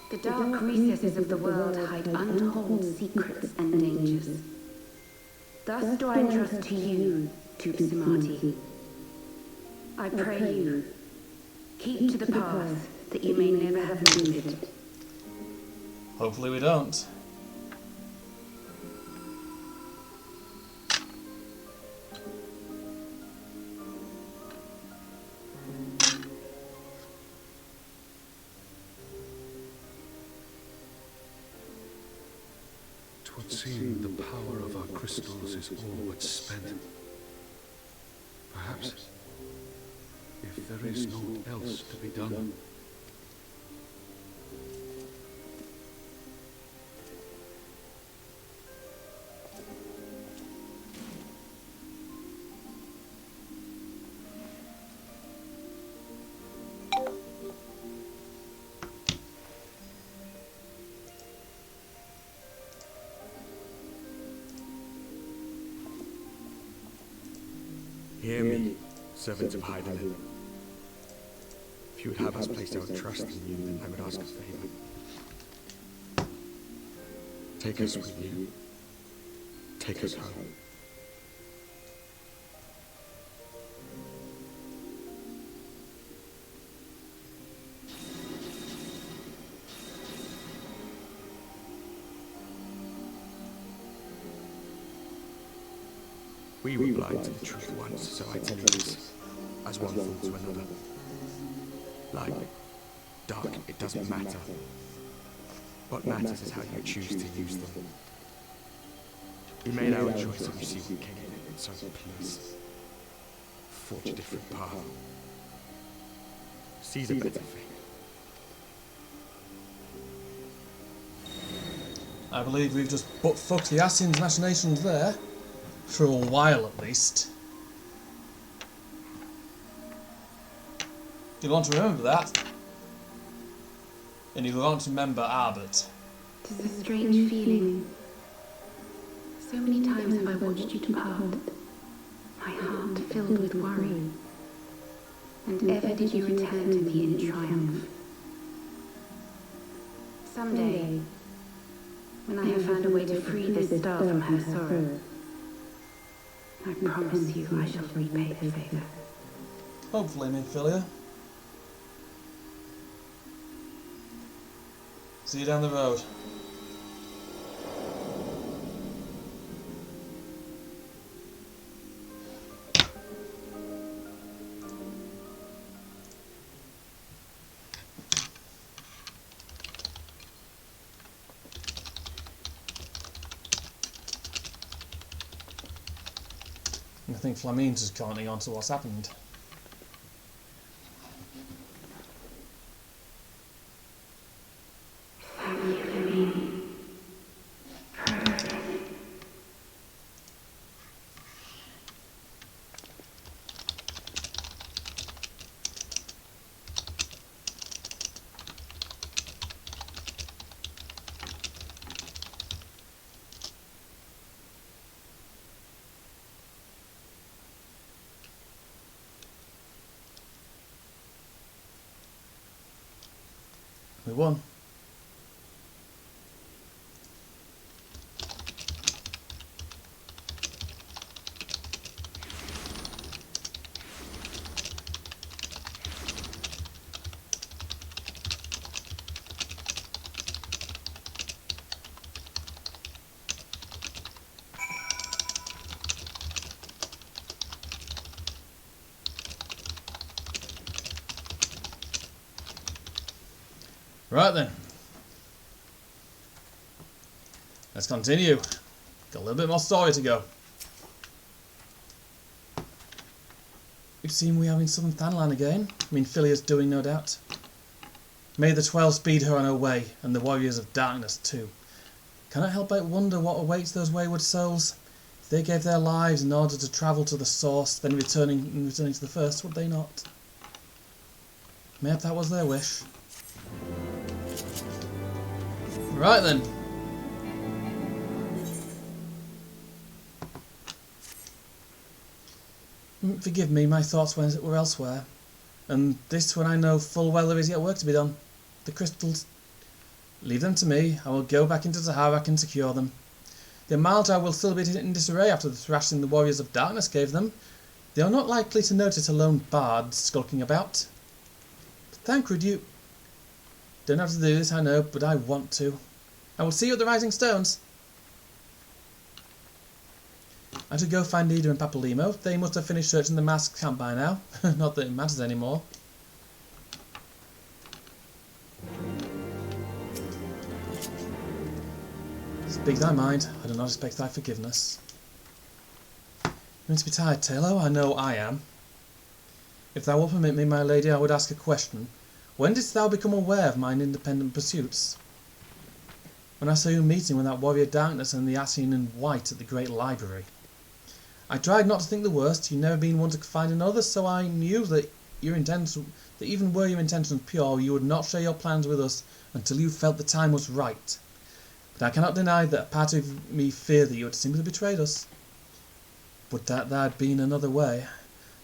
The dark recesses of the world hide untold secrets and dangers. Thus do I entrust to you, Tupsimati. I pray you, keep to the path that you may never have visited. Hopefully we don't. Twould seem the power of our crystals is all but spent. Perhaps, if there is naught else to be done. Hear me, servants of Heidelin. If you would have us place our trust in you, then I would ask a favor. Take us with you. Take us home. We were blind to the truth once, so I tell you this, as one fool to another. Like dark, it doesn't matter. What matters is how you choose to use them. We made our choice and you see what came in it, so please, forge a different path. Seize a better fate. I believe we've just butt-fucked the Ascians' machinations there. For a while, at least. You'll want to remember that. And you'll want to remember Albert. It is a strange feeling. So many times have I watched you depart, my heart filled with worry. And ever did you return to me in triumph. Someday, when I have found a way to free this star from her sorrow, I promise you I shall repay the favour. Hopefully, Minfilia. See you down the road. I think Flamines is currently on to what's happened. Thank you, Flamine. For everything. We won. Right then. Let's continue. Got a little bit more story to go. It seems we are in southern Thanlan again. Minfilia's doing, no doubt. May the 12 speed her on her way, and the warriors of darkness too. Cannot help but wonder what awaits those wayward souls. If they gave their lives in order to travel to the source, then returning to the first, would they not? Maybe that was their wish. Right then. Forgive me, my thoughts were elsewhere. And this when I know full well there is yet work to be done. The crystals. Leave them to me. I will go back into Zaharak and secure them. The Amaltar will still be in disarray after the thrashing the warriors of darkness gave them. They are not likely to notice a lone bard skulking about. But Thancred, you don't have to do this, I know, but I want to. I will see you at the Rising Stones. I should go find Nida and Papalymo. They must have finished searching the mask camp by now. Not that it matters anymore. Speak thy mind. I do not expect thy forgiveness. You mean to be tired, Taylor? I know I am. If thou wilt permit me, my lady, I would ask a question. When didst thou become aware of mine independent pursuits? When I saw you meeting with that warrior darkness and the Ascian in white at the great library. I tried not to think the worst. You'd never been one to find another, so I knew that even were your intentions pure, you would not share your plans with us until you felt the time was right. But I cannot deny that a part of me feared that you had simply betrayed us. But that there had been another way.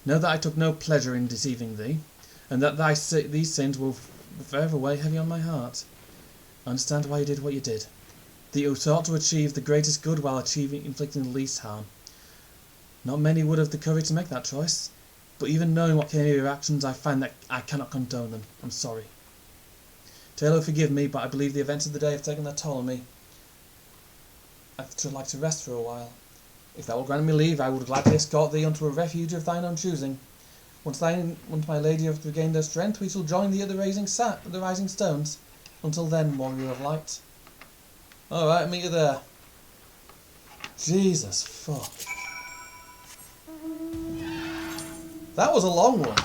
Know that I took no pleasure in deceiving thee, and that these sins will forever weigh heavy on my heart. I understand why you did what you did. That you sought to achieve the greatest good while inflicting the least harm. Not many would have the courage to make that choice, but even knowing what came of your actions, I find that I cannot condone them. I'm sorry. Taylor, forgive me, but I believe the events of the day have taken their toll on me. I should like to rest for a while. If thou wilt grant me leave, I would gladly escort thee unto a refuge of thine own choosing. Once my lady have regained her strength, we shall join the rising stones. Until then, warrior of light. Alright, meet you there. Jesus fuck. That was a long one.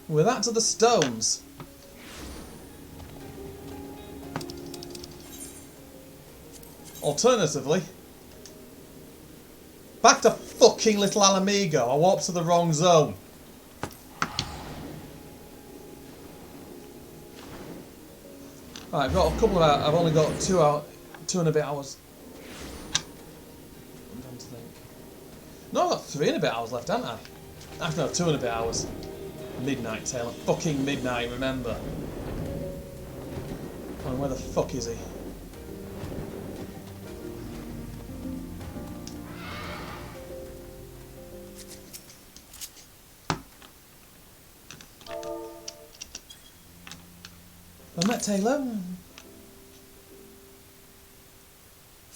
We're that to the stones. Alternatively, back to fucking Little Alamigo. I warped to the wrong zone. Right, I've got a couple of hours. I've only got 2 and a bit hours. I'm trying to think. No, I've got 3 and a bit hours left, haven't I? Actually, no, 2 and a bit hours. Midnight Taylor. Fucking midnight, remember. Oh, where the fuck is he? Well met, Taylor.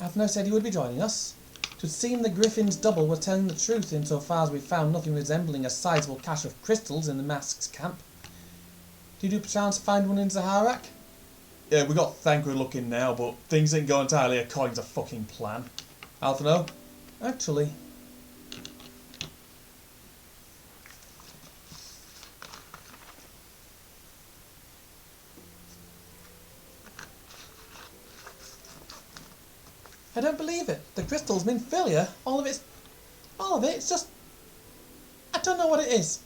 Athno said he would be joining us. It would seem the Griffin's double were telling the truth insofar as we found nothing resembling a sizable cache of crystals in the Mask's camp. Did you perchance find one in Zaharak? Yeah, we got Thancred looking now, but things didn't go entirely according to fucking plan. Alphino? Actually... I don't believe it. The crystals mean failure. All of it, it's just... I don't know what it is.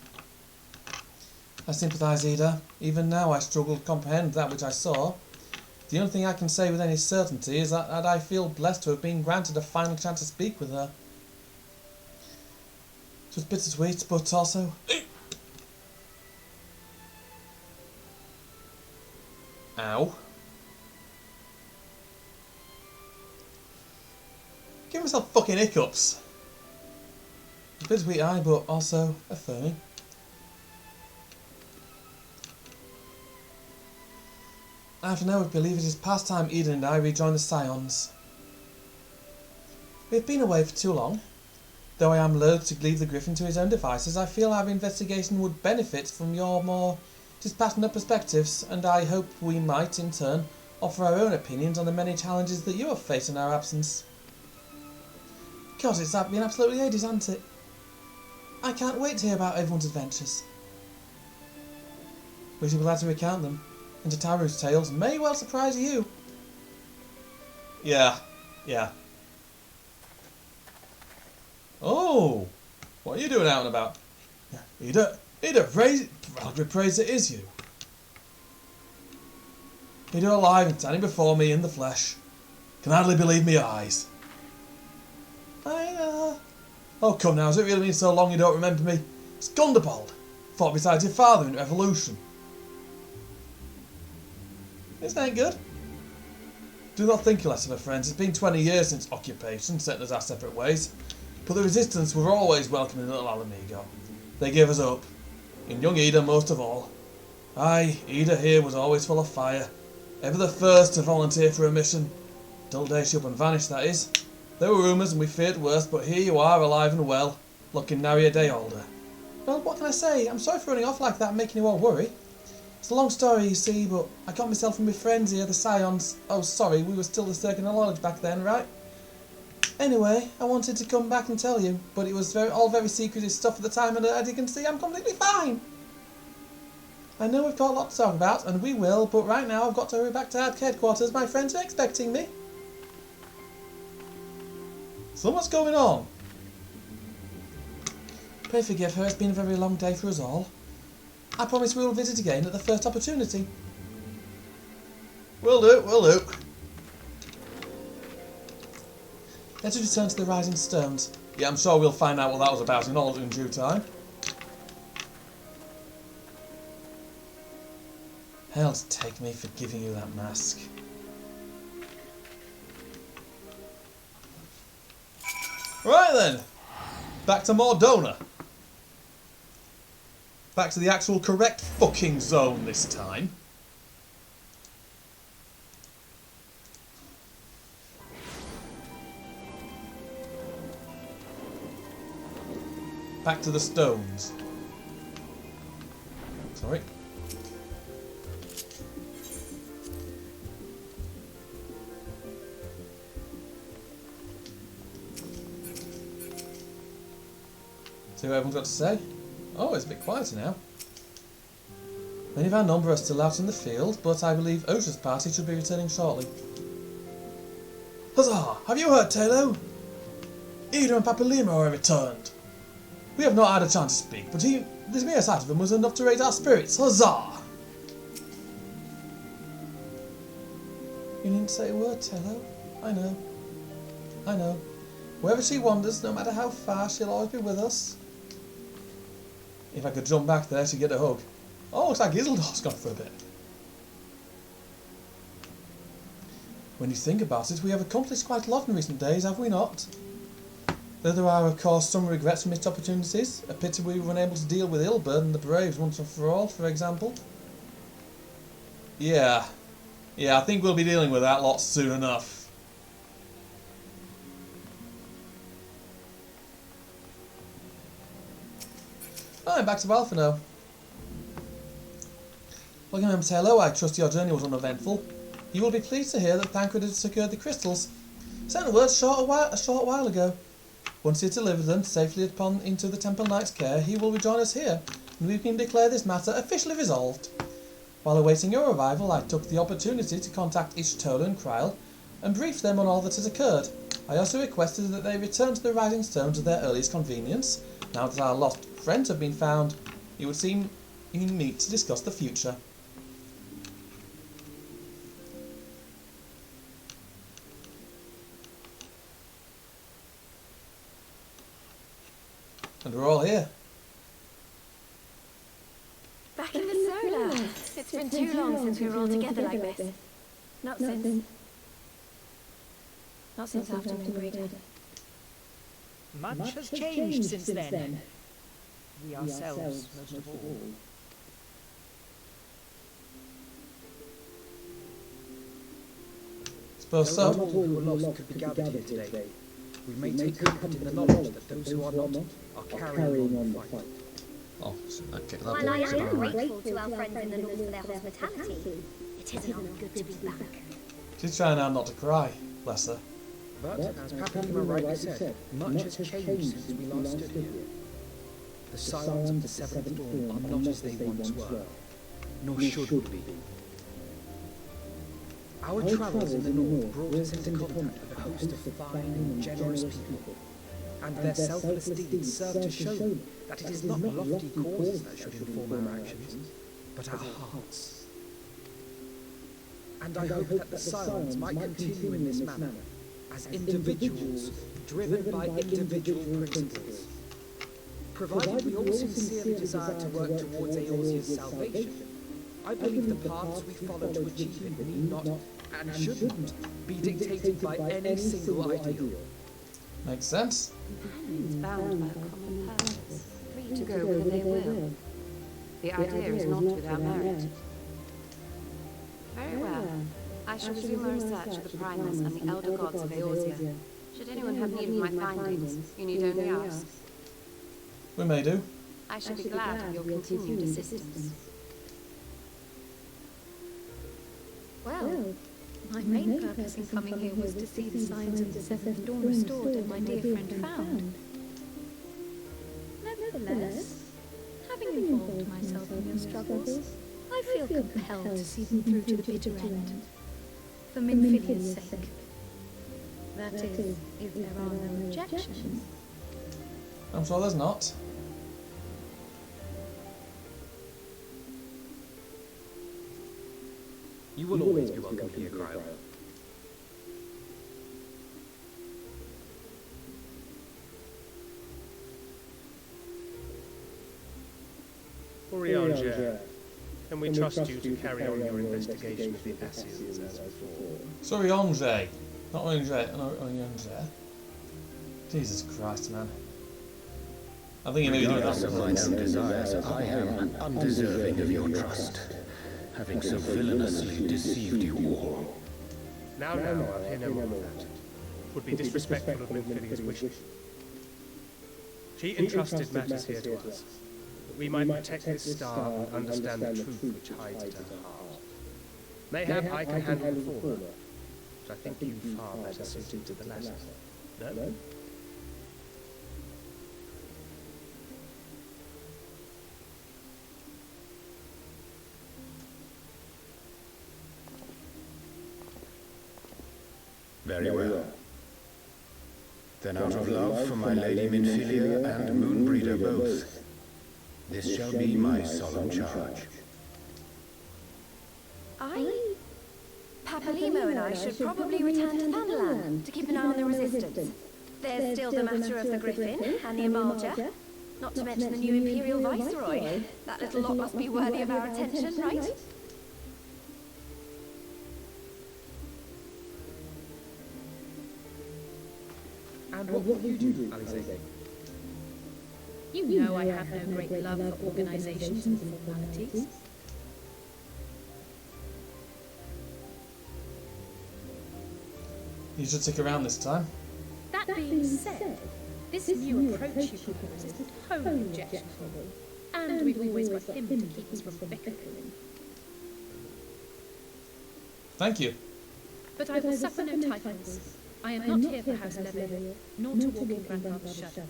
I sympathise, Ida. Even now I struggle to comprehend that which I saw. The only thing I can say with any certainty is that I feel blessed to have been granted a final chance to speak with her. It was bittersweet, but also... Ow. Give myself fucking hiccups. Bittersweet eye, but also affirming. After now, we believe it is past time Eden and I rejoin the Scions. We have been away for too long. Though I am loath to leave the Griffin to his own devices, I feel our investigation would benefit from your more dispassionate perspectives, and I hope we might, in turn, offer our own opinions on the many challenges that you have faced in our absence. God, it's been absolutely ages, hasn't it? I can't wait to hear about everyone's adventures. We shall be glad to recount them, and Tataru's tales may well surprise you. Yeah. Oh! What are you doing out and about? Ida, praise it is you. Ida alive and standing before me in the flesh. Can hardly believe me eyes. Oh, come now, has it really been so long you don't remember me? It's Gundabald. Fought beside your father in Revolution. Isn't that good? Do not think less of her friends. It's been 20 years since occupation sent us our separate ways. But the resistance were always welcome in Little Alamigo. They gave us up. In young Ida most of all. Aye, Ida here was always full of fire. Ever the first to volunteer for a mission. Dull day she up and vanished, that is. There were rumours and we feared worse, but here you are, alive and well, looking nary a day older. Well, what can I say? I'm sorry for running off like that and making you all worry. It's a long story, you see, but I got myself and my friends here, the Scions. Oh, sorry, we were still the Circle of Knowledge back then, right? Anyway, I wanted to come back and tell you, but it was all very secretive stuff at the time, and as you can see, I'm completely fine. I know we've got a lot to talk about, and we will, but right now I've got to hurry back to headquarters. My friends are expecting me. So what's going on? Pray forgive her, it's been a very long day for us all. I promise we will visit again at the first opportunity. Will do. Let us return to the Rising Stones. Yeah, I'm sure we'll find out what that was about in all in due time. Hell to take me for giving you that mask. Right then, back to Mordona. Back to the actual correct fucking zone this time. Back to the stones. Sorry. See what everyone's got to say? Oh, it's a bit quieter now. Many of our number are still out in the field, but I believe Osha's party should be returning shortly. Huzzah! Have you heard, Talo? Ida and Papalimo have returned. We have not had a chance to speak, but the mere sight of them was enough to raise our spirits. Huzzah! You didn't say a word, Talo. I know. I know. Wherever she wanders, no matter how far, she'll always be with us. If I could jump back there, she'd get a hug. Oh, looks like Isildur's gone for a bit. When you think about it, we have accomplished quite a lot in recent days, have we not? Though there are, of course, some regrets for missed opportunities. A pity we were unable to deal with Ilberd and the Braves once and for all, for example. Yeah, I think we'll be dealing with that lot soon enough. I'm back to Alpha now. Welcome home, Taylor. I trust your journey was uneventful. You will be pleased to hear that Thancred has secured the crystals. Sent the word a short while ago. Once he has delivered them safely into the Temple Knight's care, he will rejoin us here, and we can declare this matter officially resolved. While awaiting your arrival, I took the opportunity to contact Ishtola and Kryl and brief them on all that has occurred. I also requested that they return to the Rising Stones at their earliest convenience. Now that our lost friends have been found, it would seem we meet to discuss the future. And we're all here. Back in the solar. It's been too long since we were all together like this. Not since afternoon break. Much has changed since then. We ourselves, most of all. Suppose so. Not all who were lost could be gathered here today. We may take comfort in the knowledge that those who are not are carrying on the fight. Oh, okay, While I am grateful to our friends in the north for their hospitality, it is not good to be back. She's trying hard not to cry, bless her. But, as Papalima rightly said, much has changed since we last stood here. The Scions of the Seventh Dawn are not as they once were, nor should be. Our travels in the north brought us into contact with a host of fine and generous people, and their selfless deeds serve to show that it is not lofty causes that should inform our actions, but our hearts. And I hope that the Scions might continue in this manner, as individuals driven by individual principles. Provided we all sincerely desire to work towards Eorzea's salvation, I believe the paths we follow to achieve it need not, and should not, be dictated by any single ideal. Makes sense. Companions bound by a common purpose, free to go whither they will. The idea is not without merit. Very well. I shall resume my research of the Primus and the Elder Gods of Eorzea. Should anyone have need of my findings, you need only ask. We may do. I shall be glad of your continued assistance. Well, my main purpose in coming here was to see the signs of the Seventh Dawn restored and my dear friend found. Nevertheless, having involved myself in your struggles, I feel compelled to see them through to the bitter end. For Minfilia's sake. That is, if there are no objections. I'm sure there's not. You will always be welcome here, Kryl. Urianger, can we trust you to carry on your investigation of the Assyrians as before? Sorry, Angers. Not Angers. No, Angers. Jesus Christ, man. I think you may be doing Regardless of mine own desires, I am undeserving of your trust, having so villainously deceived you all. Now, I'll hear no more of that. Would be disrespectful of Minfilia's wishes. She entrusted matters here to us, that we might protect this star and understand the truth which hides at her heart. Mayhap I can handle the former, but I think you far better suited to the latter. No? Very well. Then out of love for my Lady Minfilia and Moonbreeder both, this shall be my solemn charge. Papalimo and I should probably return to Thunderland to keep an eye on the Resistance. There's still the matter of the Griffin and the Amalja, not to mention the new Imperial Viceroy. That little lot must be worthy of our attention, right? And what will you do, Alize? You know I have no great love for organizations and formalities. You should stick around this time. That being said, this new approach you propose is wholly objectionable, and we've always got him to keep us from bickering. Thank you. But I will suffer no titles. I am not here for House Leveille, nor to walk in Grandfather's shadow.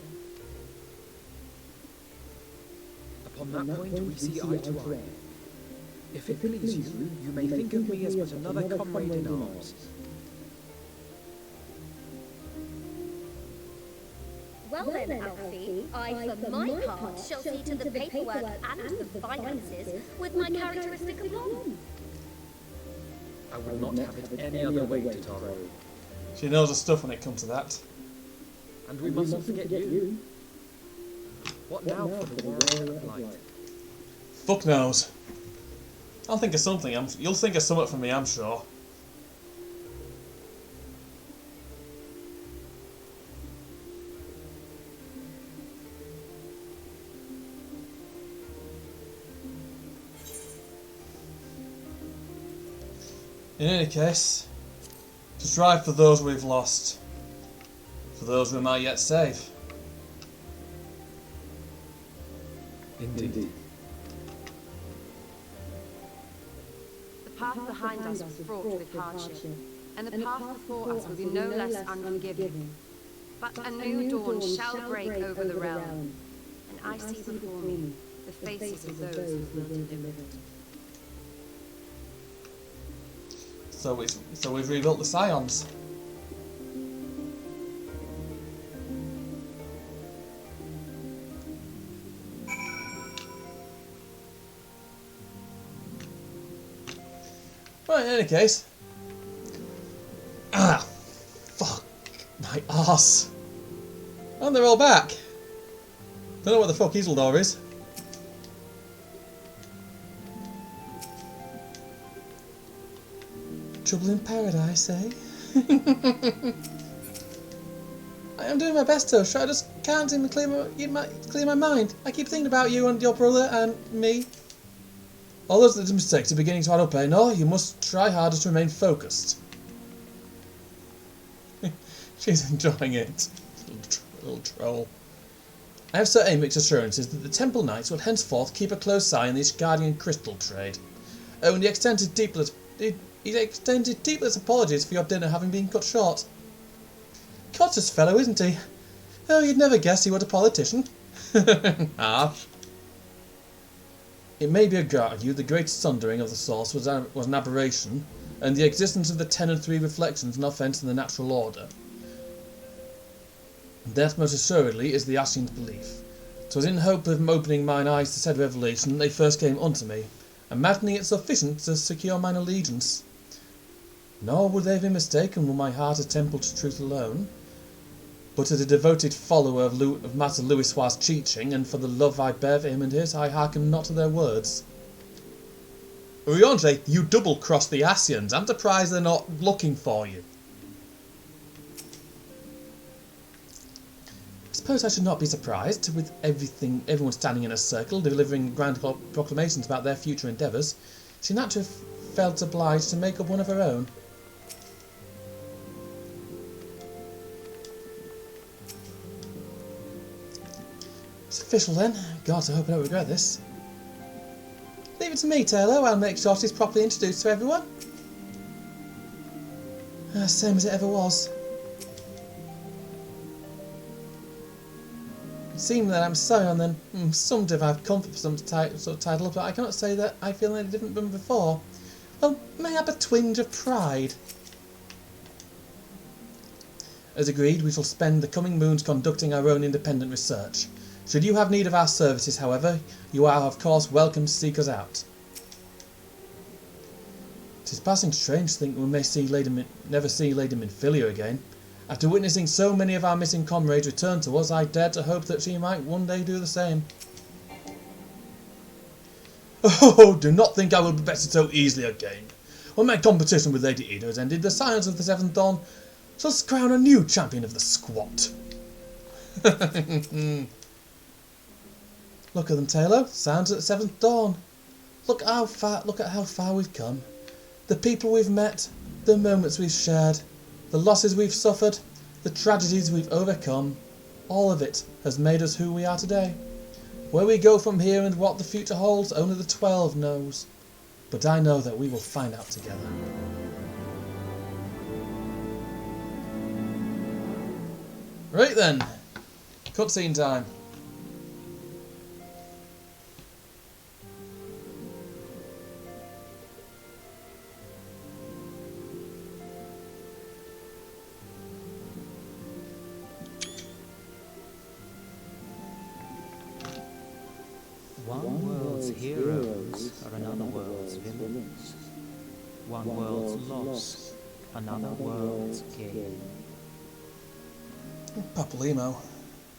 Upon that point we see eye to eye. If it please you, you may think of me as but another comrade in arms. Well then, Alfie, I for my part shall see to the paperwork and the finances with my characteristic aplomb. I would not have it any other way, Totaro. She knows her stuff when it comes to that. And we mustn't forget you. What now for the Warrior of Light? Fuck knows. I'll think of something. You'll think of something for me, I'm sure. In any case, to strive for those we've lost, for those we might yet save. Indeed. The path behind us was fraught with hardship, and the path before us will be no less unforgiving. But a new dawn shall break over the realm, and I see before me the faces of those who will deliver it. So we've rebuilt the Scions. Right, in any case. Ah! Fuck! My arse! And they're all back! Don't know what the fuck Isildur is. Trouble in paradise, eh? I am doing my best, Tosh. I just can't seem to clear my mind. I keep thinking about you and your brother and me. All those little mistakes are beginning to add up, eh? No, you must try harder to remain focused. She's enjoying it. Little troll. I have Sir Amic's assurances that the Temple Knights will henceforth keep a close eye on the Ishgardian crystal trade. Oh, and he extended deepless apologies for your dinner having been cut short. Cottous fellow, isn't he? Oh, you'd never guess he was a politician. Harsh. It may be argued the great sundering of the source was an aberration, and the existence of the 10 and 3 reflections an offence in the natural order. That most assuredly is the Ascian's belief. 'Twas in hope of opening mine eyes to said revelation they first came unto me, imagining it sufficient to secure mine allegiance. Nor would they be mistaken were my heart a temple to truth alone. But as a devoted follower of Master Louisoir's teaching, and for the love I bear for him and his, I hearken not to their words. Uriange, you double-crossed the Ascians. I'm surprised they're not looking for you. I suppose I should not be surprised, with everyone standing in a circle, delivering grand proclamations about their future endeavours. She naturally felt obliged to make up one of her own. official then. God, I hope I don't regret this. Leave it to me, Taylor. I'll make sure she's properly introduced to everyone. Same as it ever was. It seemed that I'm sorry and then some derived comfort for some sort of title, but I cannot say that I feel any different than before. Well, may I have a twinge of pride? As agreed, we shall spend the coming moons conducting our own independent research. Should you have need of our services, however, you are of course welcome to seek us out. It is passing strange to think we may never see Lady Minfilia again. After witnessing so many of our missing comrades return to us, I dared to hope that she might one day do the same. Oh, do not think I will be bettered so easily again. When my competition with Lady Ida has ended, the Scions of the Seventh Dawn shall crown a new champion of the squat. Look at them, Taylor. Sounds at the Seventh Dawn. Look at how far we've come. The people we've met, the moments we've shared, the losses we've suffered, the tragedies we've overcome. All of it has made us who we are today. Where we go from here and what the future holds, only the 12 knows. But I know that we will find out together. Right then. Cutscene time. One world's heroes are another world's villains. One world's loss, another world's gain. Papalymo,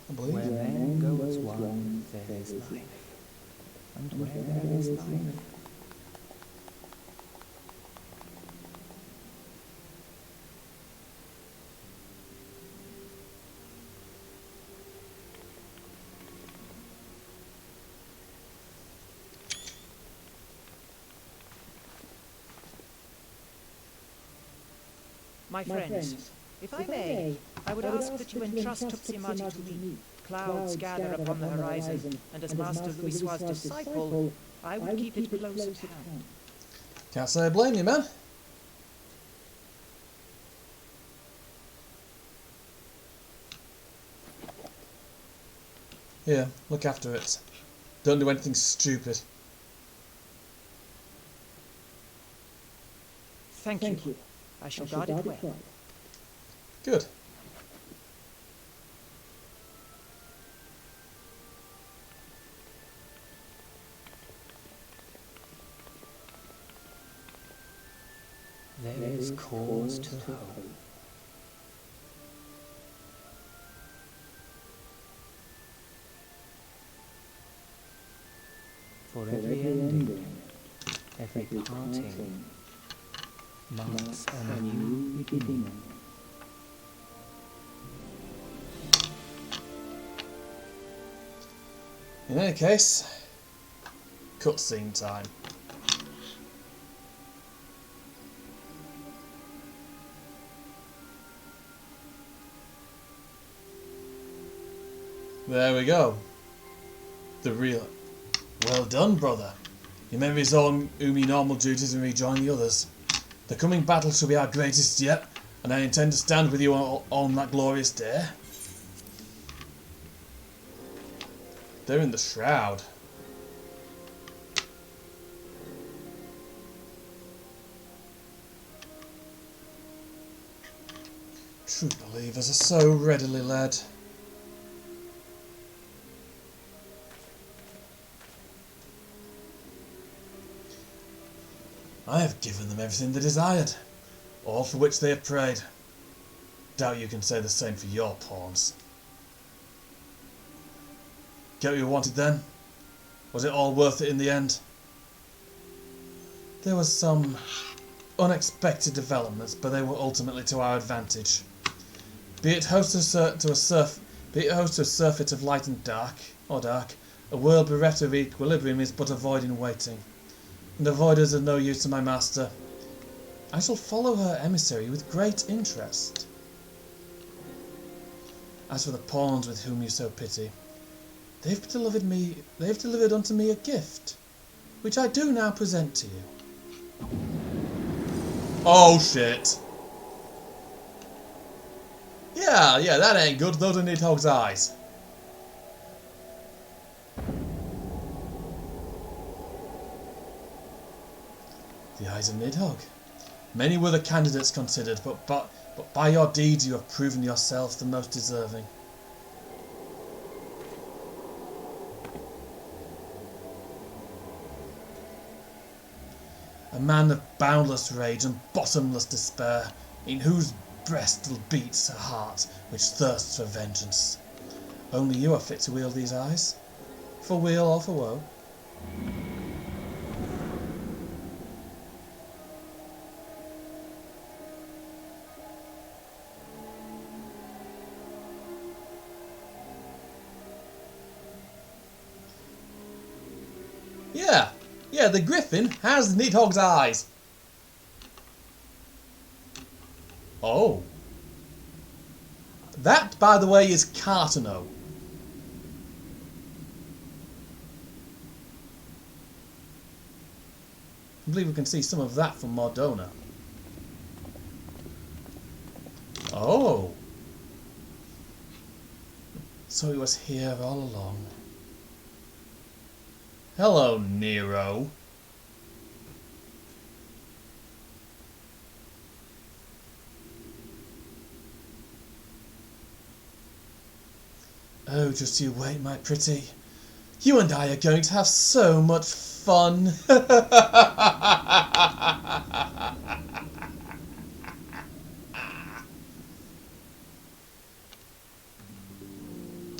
I believe. Where men go as one, there is life. And where there is life, My friends, if I may, I would ask that you entrust Tupsimati to me. Clouds gather upon the horizon, and as Master Louisoir's disciple, I would keep it close at hand. Can't say I blame you, man. Here, look after it. Don't do anything stupid. Thank you. I shall guard it well. Good. there is cause to hope. For every ending, every parting, marks a new beginning. In any case, cutscene time. There we go. The real... Well done, brother. You may resume your normal duties and rejoin the others. The coming battle shall be our greatest yet, and I intend to stand with you on that glorious day. They're in the shroud. True believers are so readily led. I have given them everything they desired, all for which they have prayed. Doubt you can say the same for your pawns. Get what you wanted then? Was it all worth it in the end? There was some unexpected developments, but they were ultimately to our advantage. Be it host to a surfeit of light and dark, a world bereft of equilibrium is but a void in waiting. And a void is of no use to my master. I shall follow her emissary with great interest. As for the pawns with whom you so pity, They've delivered unto me a gift, which I do now present to you. Oh shit. Yeah, that ain't good. Those are Nidhogg's eyes. The eyes of Nidhogg. Many were the candidates considered, but by your deeds you have proven yourself the most deserving. A man of boundless rage and bottomless despair, in whose breast still beats a heart which thirsts for vengeance. Only you are fit to wield these eyes, for weal or for woe. Yeah, the griffin has Nidhogg's eyes. Oh. That, by the way, is Cartano. I believe we can see some of that from Mordona. Oh. So he was here all along. Hello, Nero. Oh, just you wait, my pretty. You and I are going to have so much fun.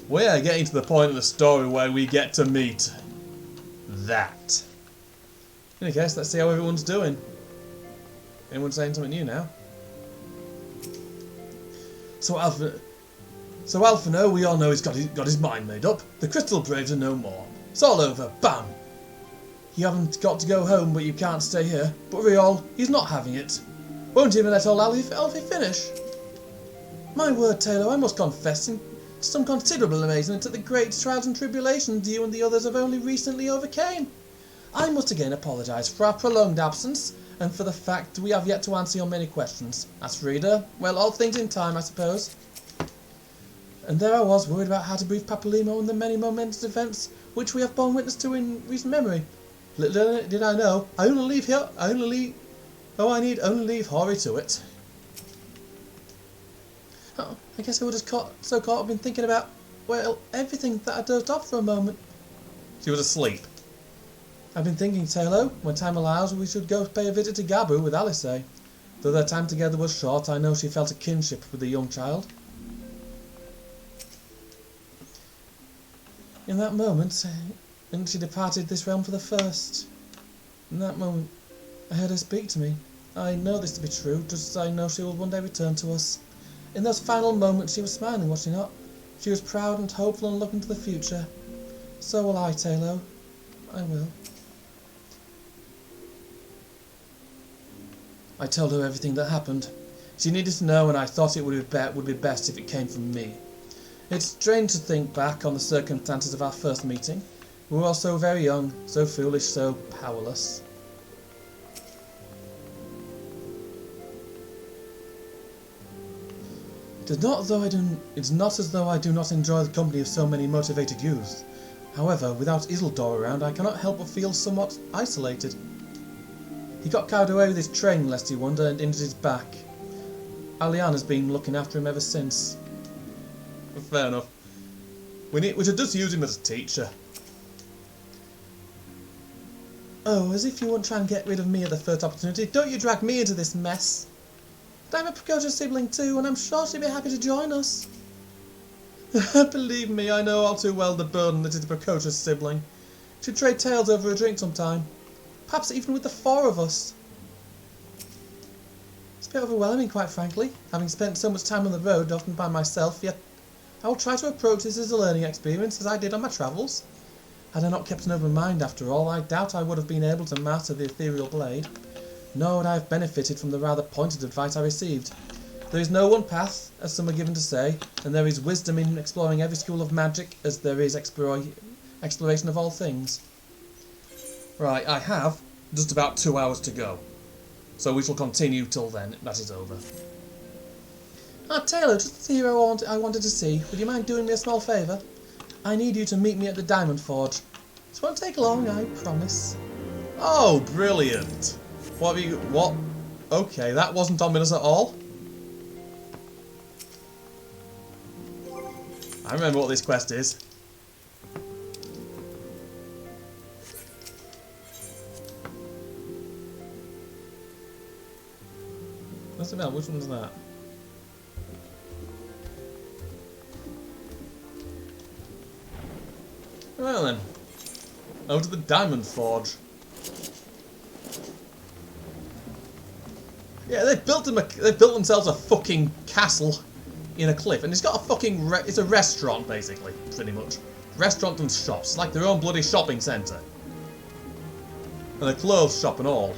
We are getting to the point of the story where we get to meet that. In any case, let's see how everyone's doing. Anyone saying something new now? So Alphino, we all know he's got his mind made up. The Crystal Braves are no more. It's all over. Bam! You haven't got to go home, but you can't stay here. But Riol, he's not having it. Won't even let old Alfie finish. My word, Taylor, I must confess to some considerable amazement at the great trials and tribulations you and the others have only recently overcame. I must again apologise for our prolonged absence, and for the fact we have yet to answer your many questions. As for Rita, well, all things in time, I suppose. And there I was, worried about how to brief Papalymo on the many momentous events which we have borne witness to in recent memory. Little did I know, I need only leave Hori to it. Oh, I guess I was just so caught up in thinking about, well, everything that I dozed off for a moment. She was asleep. I've been thinking, Taylor, when time allows, we should go pay a visit to Gabu with Alice. Though their time together was short, I know she felt a kinship with the young child. In that moment, and she departed this realm for the first. In that moment, I heard her speak to me. I know this to be true, just as I know she will one day return to us. In those final moments, she was smiling, was she not? She was proud and hopeful and looking to the future. So will I, Taylor. I will. I told her everything that happened. She needed to know, and I thought it would be best if it came from me. It's strange to think back on the circumstances of our first meeting. We were all so very young, so foolish, so powerless. It's not as though I do not enjoy the company of so many motivated youths. However, without Isildur around, I cannot help but feel somewhat isolated. He got carried away with his training, lest he wonder, and injured his back. Aliana's been looking after him ever since. Fair enough. We should just use him as a teacher. Oh, as if you wouldn't try and get rid of me at the first opportunity. Don't you drag me into this mess. But I'm a precocious sibling too, and I'm sure she'd be happy to join us. Believe me, I know all too well the burden that is a precocious sibling. Should trade tales over a drink sometime. Perhaps even with the four of us. It's a bit overwhelming, quite frankly, having spent so much time on the road, often by myself, yet I will try to approach this as a learning experience, as I did on my travels. Had I not kept an open mind, after all, I doubt I would have been able to master the ethereal blade. Nor would I have benefited from the rather pointed advice I received. There is no one path, as some are given to say, and there is wisdom in exploring every school of magic, as there is exploration of all things. Right, I have just about 2 hours to go. So we shall continue till then, that is over. Ah, Taylor, just the hero I wanted to see. Would you mind doing me a small favour? I need you to meet me at the Diamond Forge. This won't take long, I promise. Oh, brilliant. What have you... what? Okay, that wasn't ominous at all. I remember what this quest is. What's the matter? Which one's that? Well then, over to the Diamond Forge. Yeah, they've built themselves a fucking castle in a cliff, and it's got a fucking it's a restaurant basically, pretty much. Restaurant and shops, it's like their own bloody shopping centre, and a clothes shop and all.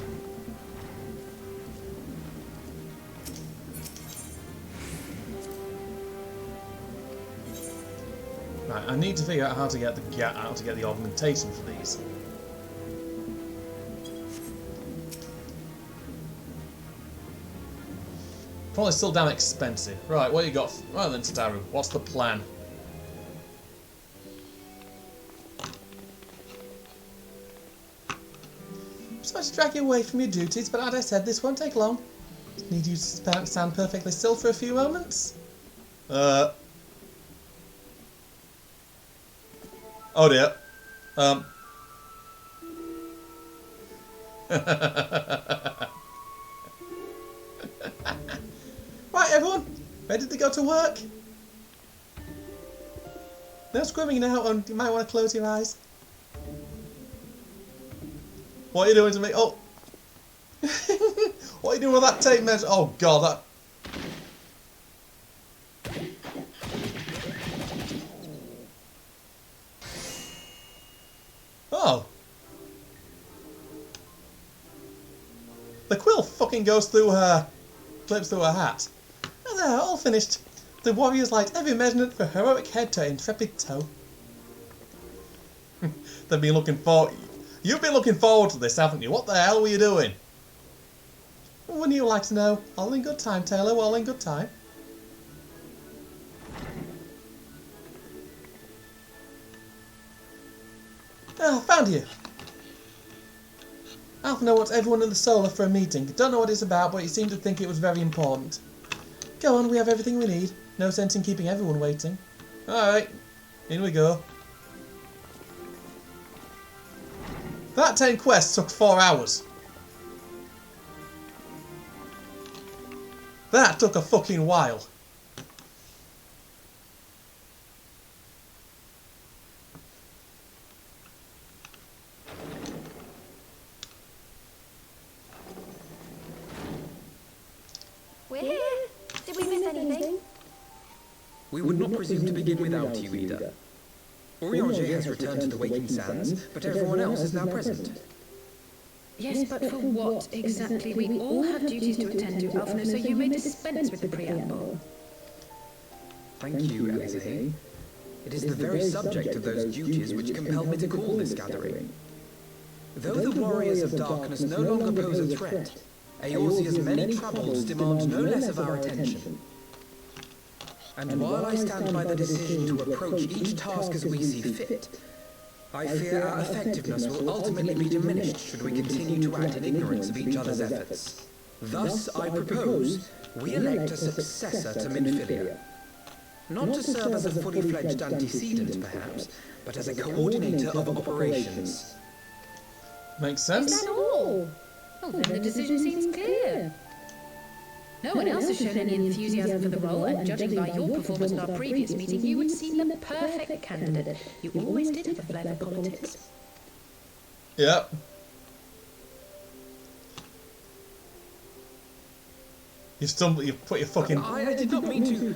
Right, I need to figure out how to get the augmentation for these. Probably still damn expensive. Right, what you got? Right then, Staru, what's the plan? I'm supposed to drag you away from your duties, but as I said, this won't take long. Need you to stand perfectly still for a few moments? Oh dear. Right, everyone, ready to go to work? No scrimming now, and you might want to close your eyes. What are you doing to me? Oh! What are you doing with that tape measure? Oh god, that... Oh! The quill fucking goes through her... clips through her hat. And there, all finished. The warriors light every measurement for heroic head to intrepid toe. They've been looking forward... You've been looking forward to this, haven't you? What the hell were you doing? Wouldn't you like to know? All in good time, Taylor, all in good time. Ah, found you. I have to know what's everyone in the solar for a meeting. Don't know what it's about, but you seem to think it was very important. Go on, we have everything we need. No sense in keeping everyone waiting. Alright, in we go. That 10 quests took 4 hours. That took a fucking while. We're here. Did we miss anything? We would not presume to begin without you, Ida. Orianger has returned to the Waking Sands, but everyone else is now present. Yes, but for what exactly? We all have duties to attend to, Alphino, so you may dispense with the preamble. Thank you, Alize. It is the very subject of those duties which compelled me to call this gathering. Though the warriors of darkness no longer pose a threat, Eorzea's many troubles demand no less of our attention. And while I stand by the decision to approach each task as we see fit, I fear our effectiveness will ultimately be diminished should we continue to act in ignorance of each other's efforts. Thus, I propose we elect a successor to Minfilia. Not to serve as a fully fledged antecedent, perhaps, but as a coordinator of operations. Makes sense. Is that all? Oh, then the decision seems clear. No one else has shown any enthusiasm for the role, and judging by your performance at our previous meeting, you would seem the perfect candidate. You always did have a flair for politics. Yep. You've put your fucking... I did not mean to...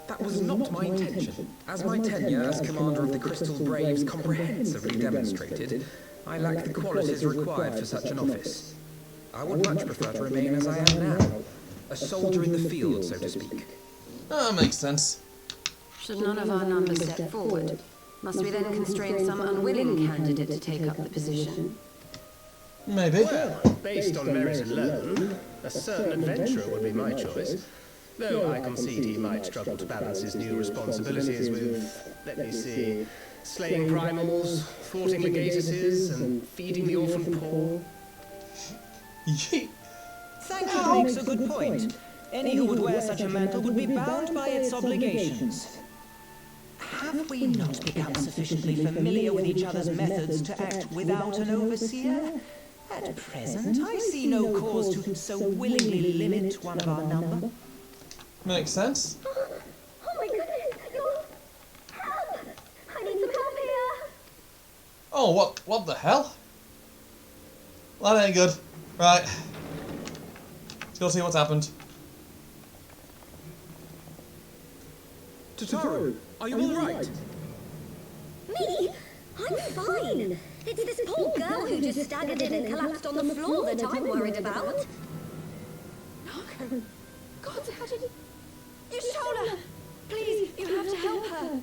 That was not my intention. As my tenure as commander of the Crystal Braves comprehensively demonstrated, I lack the qualities required for such an office. I would much prefer to remain as I am now. A soldier in the field, so to speak. That makes sense. Should none of our numbers step forward, must we then constrain some unwilling candidate to take up the position? Maybe. Well, based on merit alone, a certain adventurer would be my choice. Though I concede he might struggle to balance his new responsibilities with, let me see, slaying primals, thwarting the Legatuses, and feeding the orphan poor. Thancred makes a good point. Any who would wear such a mantle would be bound by its obligations. Have we not become sufficiently familiar with each other's methods to act without an overseer? At present, I see no cause to so willingly limit one of our number. Makes sense. Oh my goodness! Help! I need some help here! Oh, what the hell? Well, that ain't good. Right. Let's go see what's happened. Tataru, are you all right? Me? I'm fine. It's this poor girl who just staggered in and collapsed on the floor that I'm worried about. Narco! God, how did you showed her! Please, you have to help her!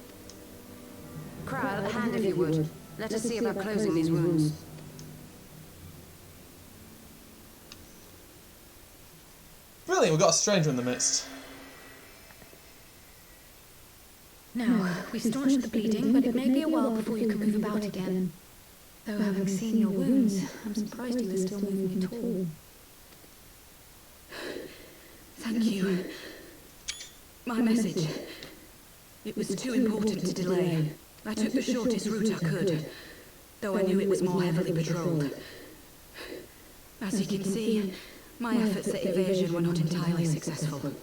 Cry a hand if you would. Let us see about closing these wounds. Brilliant, we've got a stranger in the midst. Now, we staunched the bleeding, but it may be a while before you can move about again. Though having seen your wounds, I'm surprised you are still moving at all. Thank you. My message. It was too important to delay. I took the shortest route I could, though I knew it was more heavily patrolled. As you can see, my efforts at evasion were not entirely successful.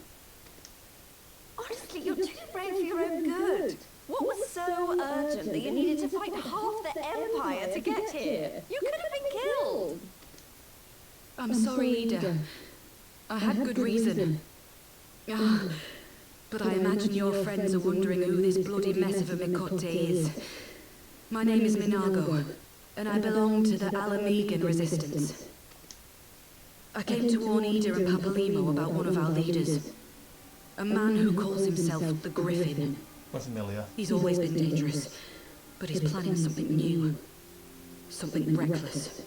Honestly, you're too brave for your own good. What was so urgent that you needed to fight half the Empire to get here? You could have been killed. I'm sorry, Ida. I had good reason. But I imagine your friends are wondering who this bloody mess of a Mikote is. My name is Minago, and I belong to the Alamegan resistance. I came to warn Ida and Papalimo about one of our leaders. A man who calls himself the Griffin. We're familiar. He's always been dangerous, but he's planning something new. Something reckless.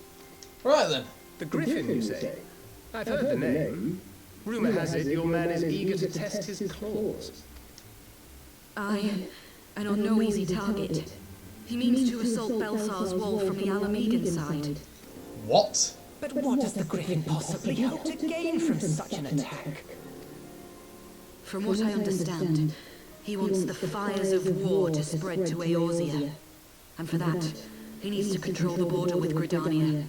Right then. The Griffin, you say? I've heard the name. Rumour has it your man is eager to test his claws. And on no easy target. He means to assault Belsar's wall from the Alamegan side. What? But what does the Griffin possibly hope to gain from such an attack? From what I understand, he wants the fires of war to spread to Eorzea. And for that, he needs to control the border with Gridania.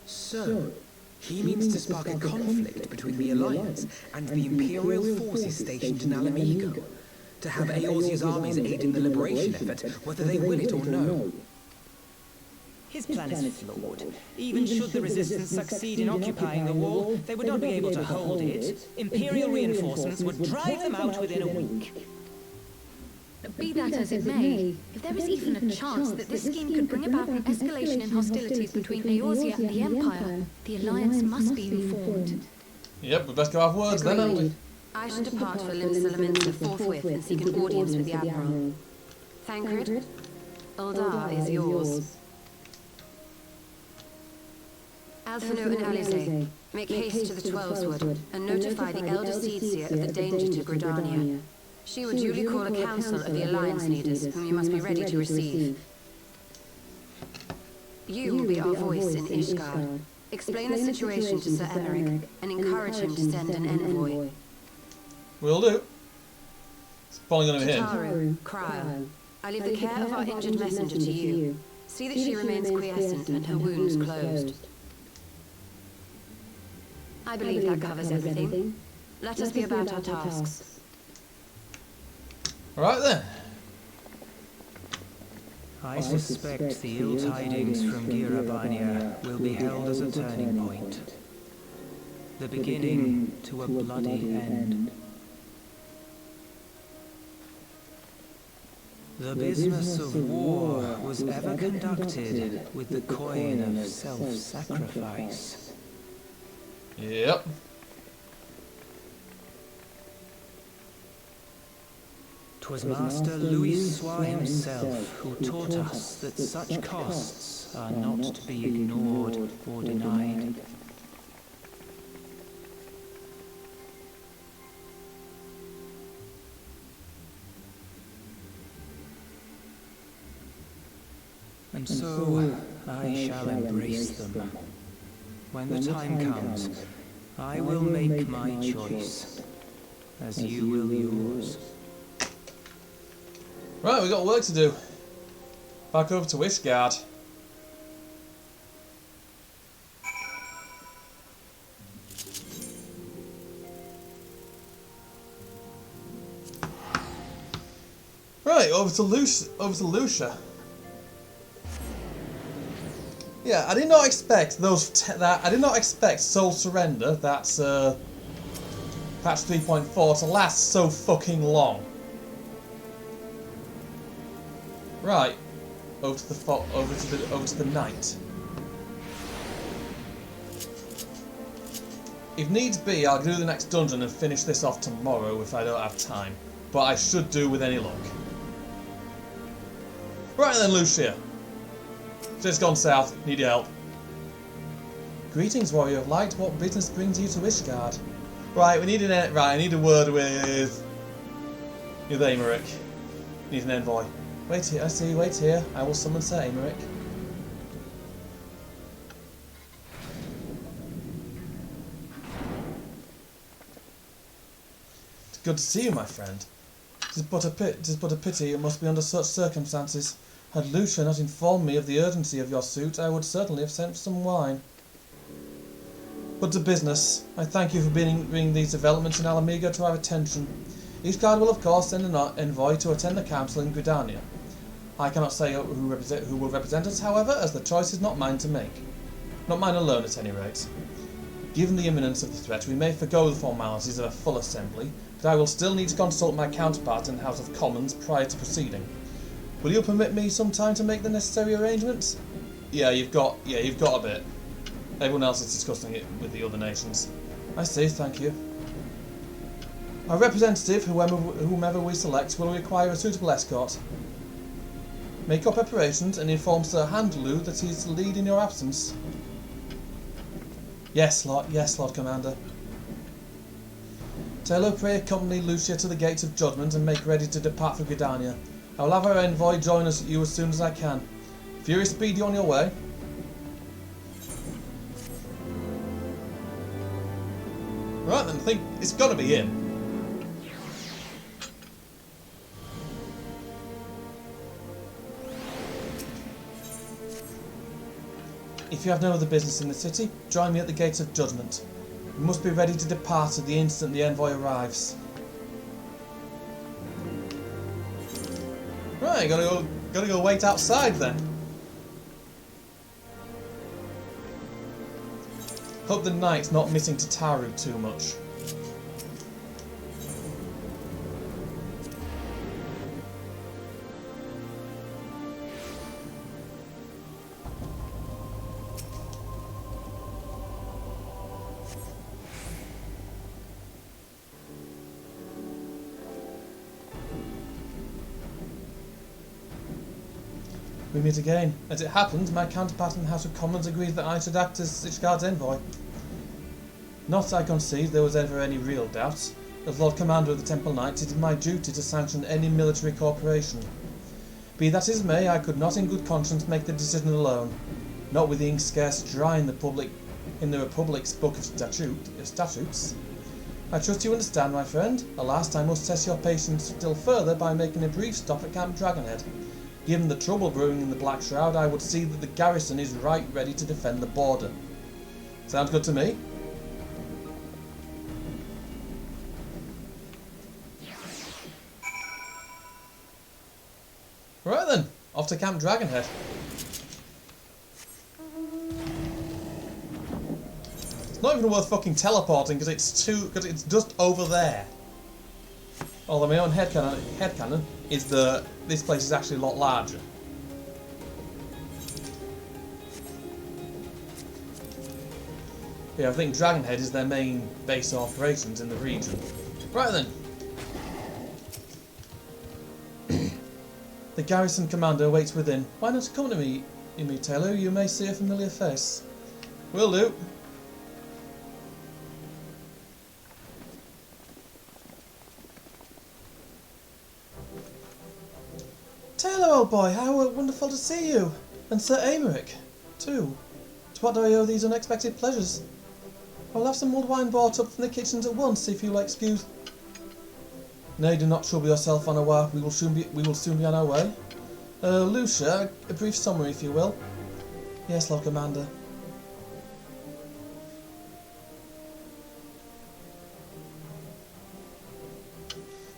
So, he means to spark a conflict between the Alliance and the Imperial forces stationed in Alamigo, to have Eorzea's armies aid in the liberation effort, whether they will it or no. His plan is flawed. Even should the resistance succeed in occupying the wall, they would not be able to hold it. Imperial reinforcements would drive them out within a week. Be that as it may, if there is even a chance that this scheme could bring about an escalation in hostilities between Eorzea and the Empire, the Alliance must be informed. Yep, we best go have words then, haven't we? I should depart for Limsa forthwith and seek an audience with the Admiral. Thancred, Uldar is yours. Alphino and Alize, make haste to the Twelveswood and notify the Elder Seedseer of the danger to Gridania. She will duly call a council of the Alliance leaders, whom you must be ready to receive. You will be our voice in Ishgard. Explain the situation to Sir Emmerich and encourage him to send an envoy. Will do. It's probably going to be him. Tataru, Cryle, I leave the care of our injured messenger to you. See that she remains quiescent and her wounds closed. I believe that covers everything. Let us be about our tasks. Right then. I suspect the ill tidings from Girabania will be held as a turning point. The beginning to a bloody end. The business of war was ever conducted with the coin of self-sacrifice. Yep. 'Twas Master Louis himself who taught us that such costs are not to be ignored or denied. And so I shall embrace them. When the time comes, I will make my choice, as you will yours. Right, we've got work to do. Back over to Ishgard. Right, over to Lucia. Yeah, I did not expect I did not expect Soul Surrender, that's patch 3.4, to last so fucking long. Right, over to the night. If needs be, I'll do the next dungeon and finish this off tomorrow if I don't have time, but I should do with any luck. Right then, Lucia. Just gone south. Need your help. Greetings, warrior of light. What business brings you to Ishgard? Right, we need I need a word with Aymeric. Need an envoy. Wait here. I see. Wait here. I will summon Sir Aymeric. It's good to see you, my friend. It is but a pity it must be under such circumstances. Had Lucia not informed me of the urgency of your suit, I would certainly have sent some wine. But to business. I thank you for bringing these developments in Alamigo to our attention. Ishgard will of course send an envoy to attend the council in Gridania. I cannot say who will represent us, however, as the choice is not mine to make. Not mine alone, at any rate. Given the imminence of the threat, we may forgo the formalities of a full assembly, but I will still need to consult my counterpart in the House of Commons prior to proceeding. Will you permit me some time to make the necessary arrangements? Yeah, you've got a bit. Everyone else is discussing it with the other nations. I see, thank you. Our representative, whomever we select, will require a suitable escort. Make your preparations and inform Sir Handlu that he is to lead in your absence. Yes, Lord Commander. Tell her pray accompany Lucia to the gates of judgment and make ready to depart for Gridania. I will have our envoy join you as soon as I can. Fury speed you on your way. Right then, I think it's got to be him. If you have no other business in the city, join me at the gates of judgment. You must be ready to depart at the instant the envoy arrives. Right, gotta go wait outside then. Hope the knight's not missing Tataru too much. We meet again. As it happens, my counterpart in the House of Commons agreed that I should act as Ishgard's envoy. Not, I concede, there was ever any real doubt. As Lord Commander of the Temple Knights, it is my duty to sanction any military cooperation. Be that as may, I could not in good conscience make the decision alone, not with the ink scarce dry in the Republic's Book of Statutes. I trust you understand, my friend. Alas, I must test your patience still further by making a brief stop at Camp Dragonhead. Given the trouble brewing in the Black Shroud, I would see that the garrison is right ready to defend the border. Sounds good to me? Right then, off to Camp Dragonhead. It's not even worth fucking teleporting because it's just over there. Although my own headcanon is this place is actually a lot larger. Yeah, I think Dragonhead is their main base of operations in the region. Right then. The garrison commander waits within. Why not accompany me, Taylor? You may see a familiar face. Will do. Taylor, old boy, how wonderful to see you! And Sir Aymeric, too. To what do I owe these unexpected pleasures? I'll have some mulled wine brought up from the kitchens at once, if you'll excuse. Nay, do not trouble yourself, Anawar. We will soon be on our way. Lucia, a brief summary, if you will. Yes, Lord Commander.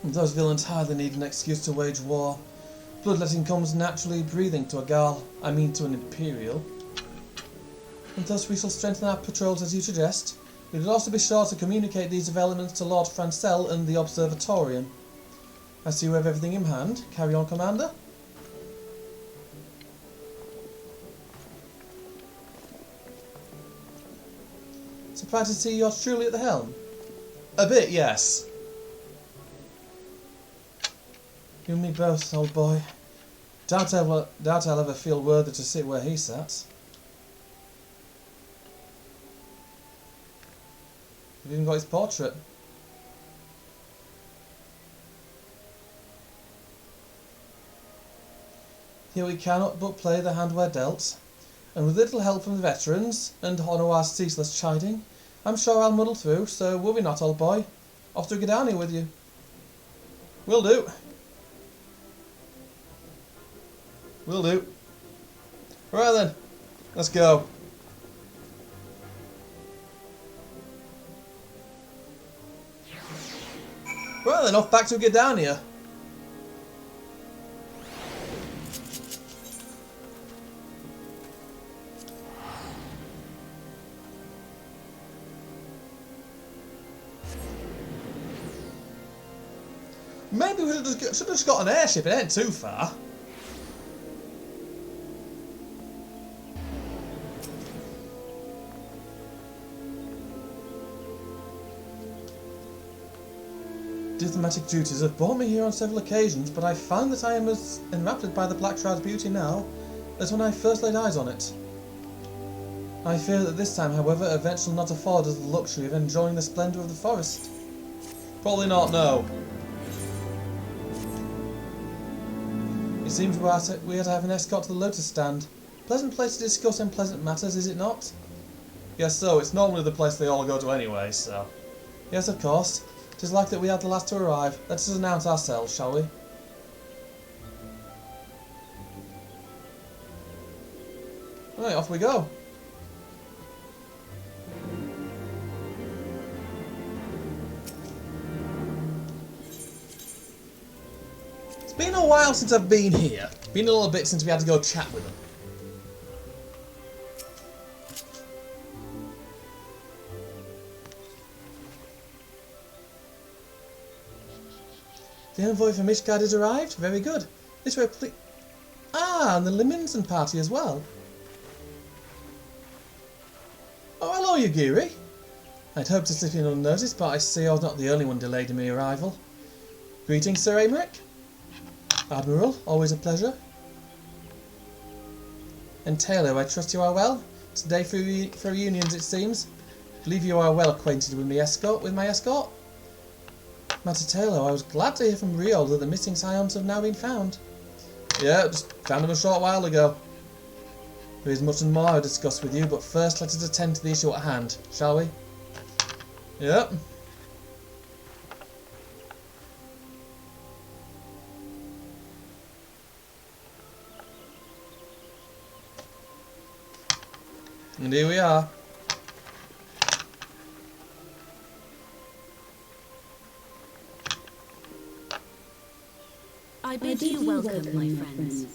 Those villains hardly need an excuse to wage war. Bloodletting comes naturally breathing to a Gaul, I mean to an Imperial. And thus we shall strengthen our patrols as you suggest. We will also be sure to communicate these developments to Lord Francel and the Observatorium. I see you have everything in hand. Carry on, Commander. Surprised to see you're truly at the helm. A bit, yes. You and me both, old boy. Doubt I'll ever feel worthy to sit where he sat. You've even got his portrait. Here we cannot but play the hand we're dealt, and with little help from the veterans, and Honoir's ceaseless chiding, I'm sure I'll muddle through, so worry not, old boy. Off to Gidani with you. Will do. Will do. Right then, let's go. Right then, off back to Gidania. Maybe we should have just got an airship, it ain't too far. Diplomatic duties have brought me here on several occasions, but I find that I am as enraptured by the Black Shroud's beauty now as when I first laid eyes on it. I fear that this time, however, events shall not afford us the luxury of enjoying the splendour of the forest. Probably not, no. It seems we had to have an escort to the Lotus Stand. Pleasant place to discuss unpleasant matters, is it not? Yes, so it's normally the place they all go to anyway, so... Yes, of course. 'Tis like that we are the last to arrive. Let us announce ourselves, shall we? Right, off we go. It's been a while since I've been here. Been a little bit since we had to go chat with them. The envoy from Ishgard has arrived? Very good. This way, please. Ah, and the Liminson party as well. Oh, hello, Yugiri. I'd hoped to slip in unnoticed, but I see I was not the only one delayed in my arrival. Greetings, Sir Aymeric. Admiral, always a pleasure. And Taylor, I trust you are well? Today for reunions, it seems. Believe you are well acquainted with my escort. Master Taylor, I was glad to hear from Rio that the missing scions have now been found. Yeah, just found them a short while ago. There is much more to discuss with you, but first let us attend to the issue at hand, shall we? Yep. And here we are. I bid you welcome, my friends.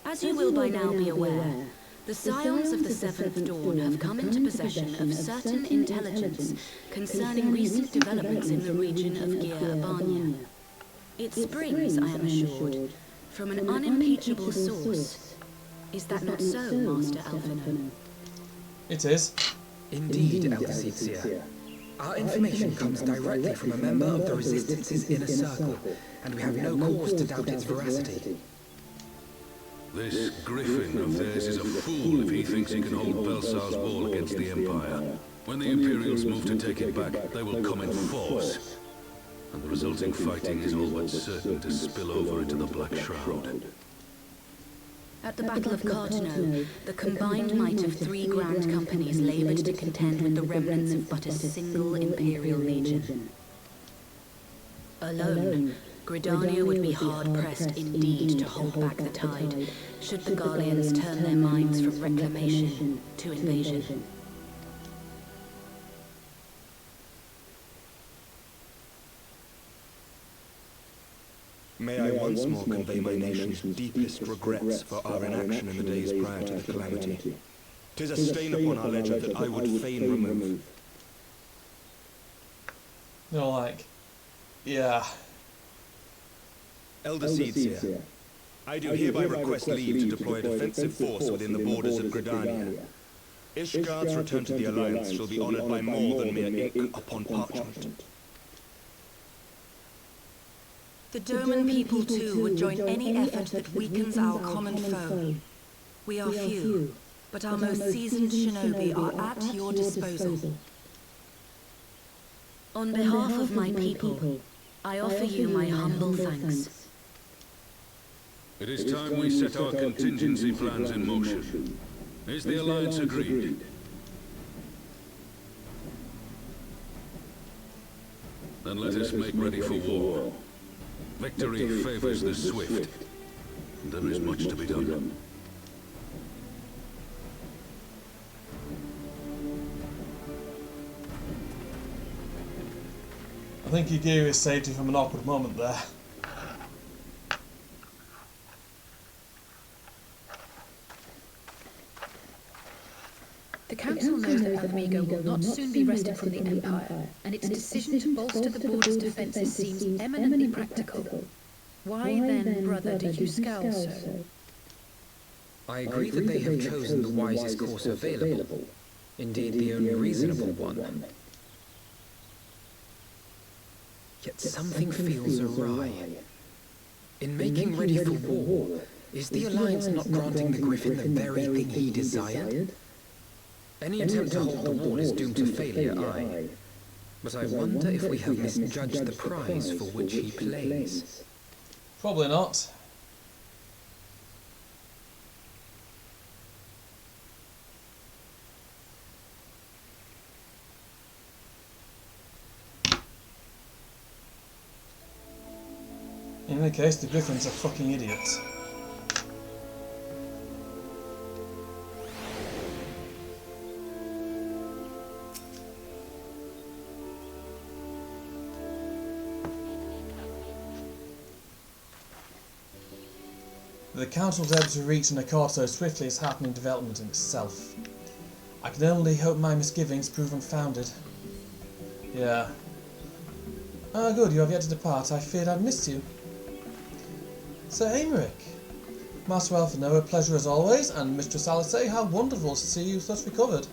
As you will by now be aware, the Scions of the Seventh Dawn have come into possession of certain intelligence concerning recent developments in the region of Gir Abania. It springs, I am assured, from an unimpeachable source. Is that not so, Master Alphino? It is. Indeed, Elder Seetsia. Our information comes directly from a member of the Resistance's inner circle, and we have no cause to doubt its veracity. This Griffin of theirs is a fool if he thinks he can hold Belsar's wall against the Empire. When the Imperials move to take it back, they will come in force. And the resulting fighting is all but certain to spill over into the Black Shroud. At the Battle of Cartano, the combined might of 3 grand companies laboured to contend with the remnants of but a single Imperial legion. Alone, Gridania would be hard-pressed indeed to hold back the tide, should the Garleans turn their minds from reclamation to invasion. May I once more convey my nation's deepest regrets for our inaction in the days prior to the calamity. 'Tis a stain upon our ledger that I would fain remove. You know, like, yeah. Elder Seedseer, I do hereby request leave to deploy a defensive force within the borders of Gridania. Ishgard's return to the Alliance shall be honored by more than mere ink upon parchment. The Doman people too would join any effort that weakens our common foe. We are few, but our most seasoned shinobi are at your disposal. On behalf of my people, I offer you my humble thanks. It is time we set our contingency plans in motion. Is the Alliance agreed? Then let us make ready for war. Victory favors the swift. There is much to be done. I think Yugiri saved you from an awkward moment there. The Council knows that Alamigo will not soon be wrested from the Empire, and its decision to bolster the border's defences seems eminently practical. Why then, brother, do you scowl so? I agree that they have chosen the wisest course available. Indeed, the only reasonable one. Yet something feels awry. In making ready for war, is the Alliance not granting the Griffin the very thing he desired? Any attempt to hold the wall is doomed to failure, aye. But I wonder if we have misjudged the prize for which he plays. Probably not. In any case, the Griffin's a fucking idiot. The Council was able to reach an accord so swiftly is heartening development in itself. I can only hope my misgivings prove unfounded. Yeah. Ah, good, you have yet to depart. I feared I'd missed you. Sir Aymeric. Master Elfino, a pleasure as always, and Mistress Alice, how wonderful to see you thus recovered.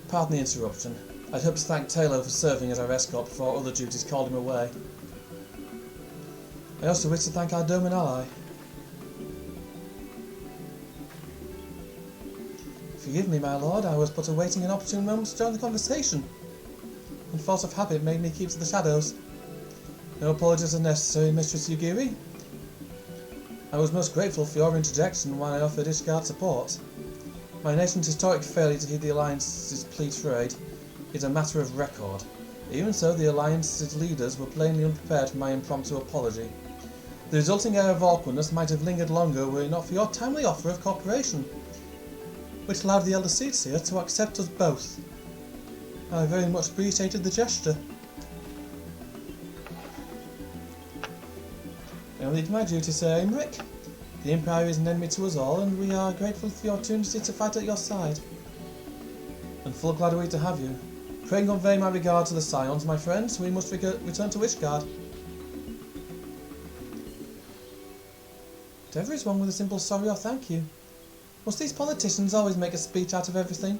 Pardon the interruption. I'd hoped to thank Taylor for serving as our escort before other duties called him away. I also wish to thank our Doman ally. Forgive me, my lord, I was but awaiting an opportune moment to join the conversation. And force of habit made me keep to the shadows. No apologies are necessary, Mistress Yugiri. I was most grateful for your interjection when I offered Ishgard support. My nation's historic failure to heed the Alliance's plea to aid is a matter of record. Even so, the Alliance's leaders were plainly unprepared for my impromptu apology. The resulting air of awkwardness might have lingered longer were it not for your timely offer of cooperation, which allowed the Elder Seedseer to accept us both. I very much appreciated the gesture. I only did my duty, Sir Aymeric. The Empire is an enemy to us all, and we are grateful for the opportunity to fight at your side. And full glad are we to have you. Pray convey my regard to the Scions, my friends. We must return to Ishgard. Whatever is wrong with a simple sorry or thank you? Must these politicians always make a speech out of everything?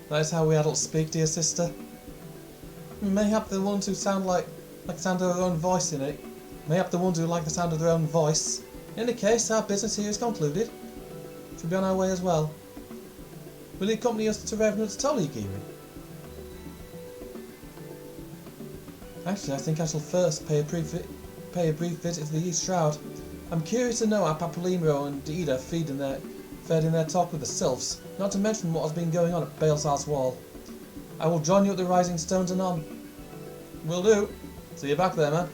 That is how we adults speak, dear sister. Mayhap the ones who sound like the sound of their own voice in it. Mayhap the ones who like the sound of their own voice. In any case, our business here is concluded. Should be on our way as well. Will you accompany us to Revenant's Toll, Giri? Actually, I think I shall first pay a brief visit to the East Shroud. I'm curious to know how Papalimro and Ida fared in their talk with the Sylphs, not to mention what has been going on at Balesar's Wall. I will join you at the Rising Stones anon. Will do. See you back there, man.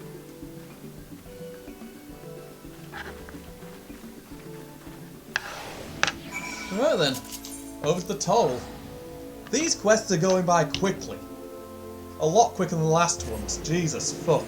Right then, over to the toll. These quests are going by quickly. A lot quicker than the last ones. Jesus fuck.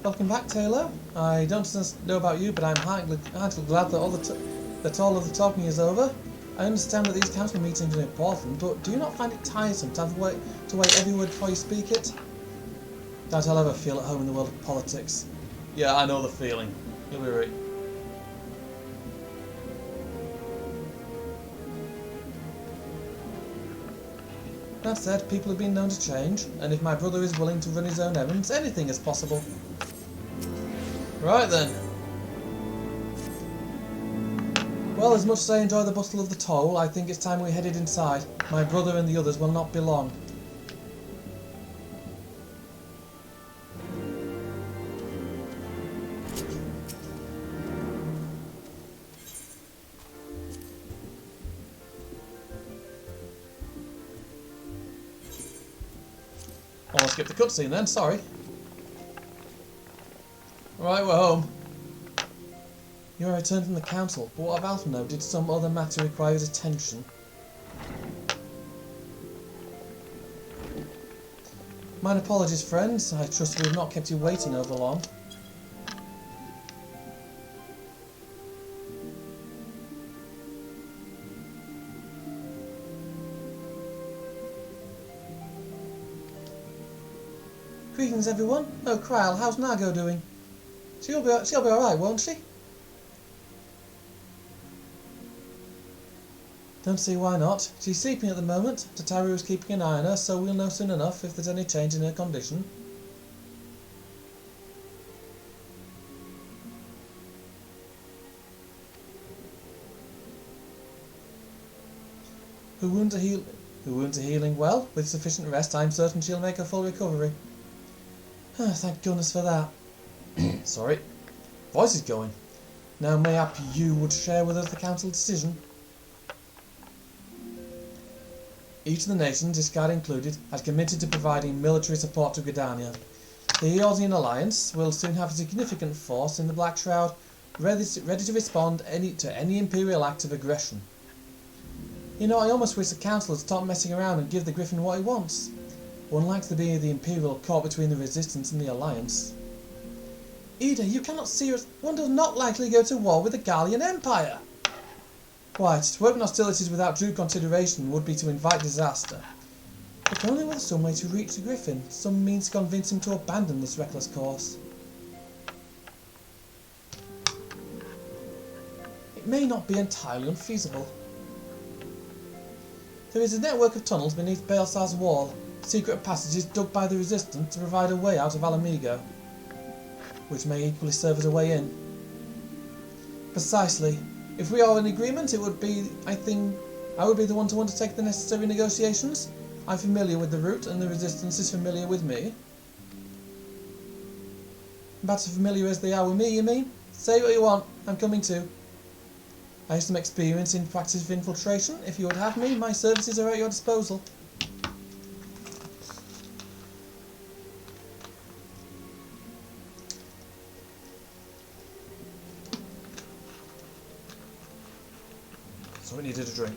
Welcome back, Taylor. I don't know about you, but I'm heartily glad that that all of the talking is over. I understand that these council meetings are important, but do you not find it tiresome to have to wait every word before you speak it? Doubt I'll ever feel at home in the world of politics. Yeah, I know the feeling. You'll be right. That said, people have been known to change, and if my brother is willing to run his own errands, anything is possible. Right then. Well, as much as I enjoy the bustle of the toll, I think it's time we headed inside. My brother and the others will not be long. Oh, I skipped the cutscene then, sorry. Right, we're home. You are returned from the council, but what of Alphino? Did some other matter require his attention? Mine apologies, friends. I trust we have not kept you waiting over long. Greetings, everyone. Oh, Kryl, how's Nago doing? She'll be alright, won't she? Don't see why not. She's sleeping at the moment. Tataru is keeping an eye on her, so we'll know soon enough if there's any change in her condition. Her wounds are healing well. With sufficient rest, I'm certain she'll make a full recovery. Thank goodness for that. Sorry. Voice is going. Now mayhap you would share with us the council decision. Each of the nations, Discard included, has committed to providing military support to Gridania. The Eorzean Alliance will soon have a significant force in the Black Shroud, ready to respond to any Imperial act of aggression. You know, I almost wish the council would stop messing around and give the Griffin what he wants. One likes to be the Imperial caught between the Resistance and the Alliance. Ida, you cannot see us. One does not likely go to war with the Gallian Empire. Quite. To open hostilities without due consideration would be to invite disaster. If only with some way to reach the Griffin, some means to convince him to abandon this reckless course. It may not be entirely unfeasible. There is a network of tunnels beneath Balesar's wall, secret passages dug by the Resistance to provide a way out of Alamigo, which may equally serve as a way in. Precisely. If we are in agreement, it would be, I think, I would be the one to undertake the necessary negotiations. I'm familiar with the route, and the Resistance is familiar with me. About as familiar as they are with me, you mean? Say what you want, I'm coming too. I have some experience in practice of infiltration. If you would have me, my services are at your disposal. So we needed a drink.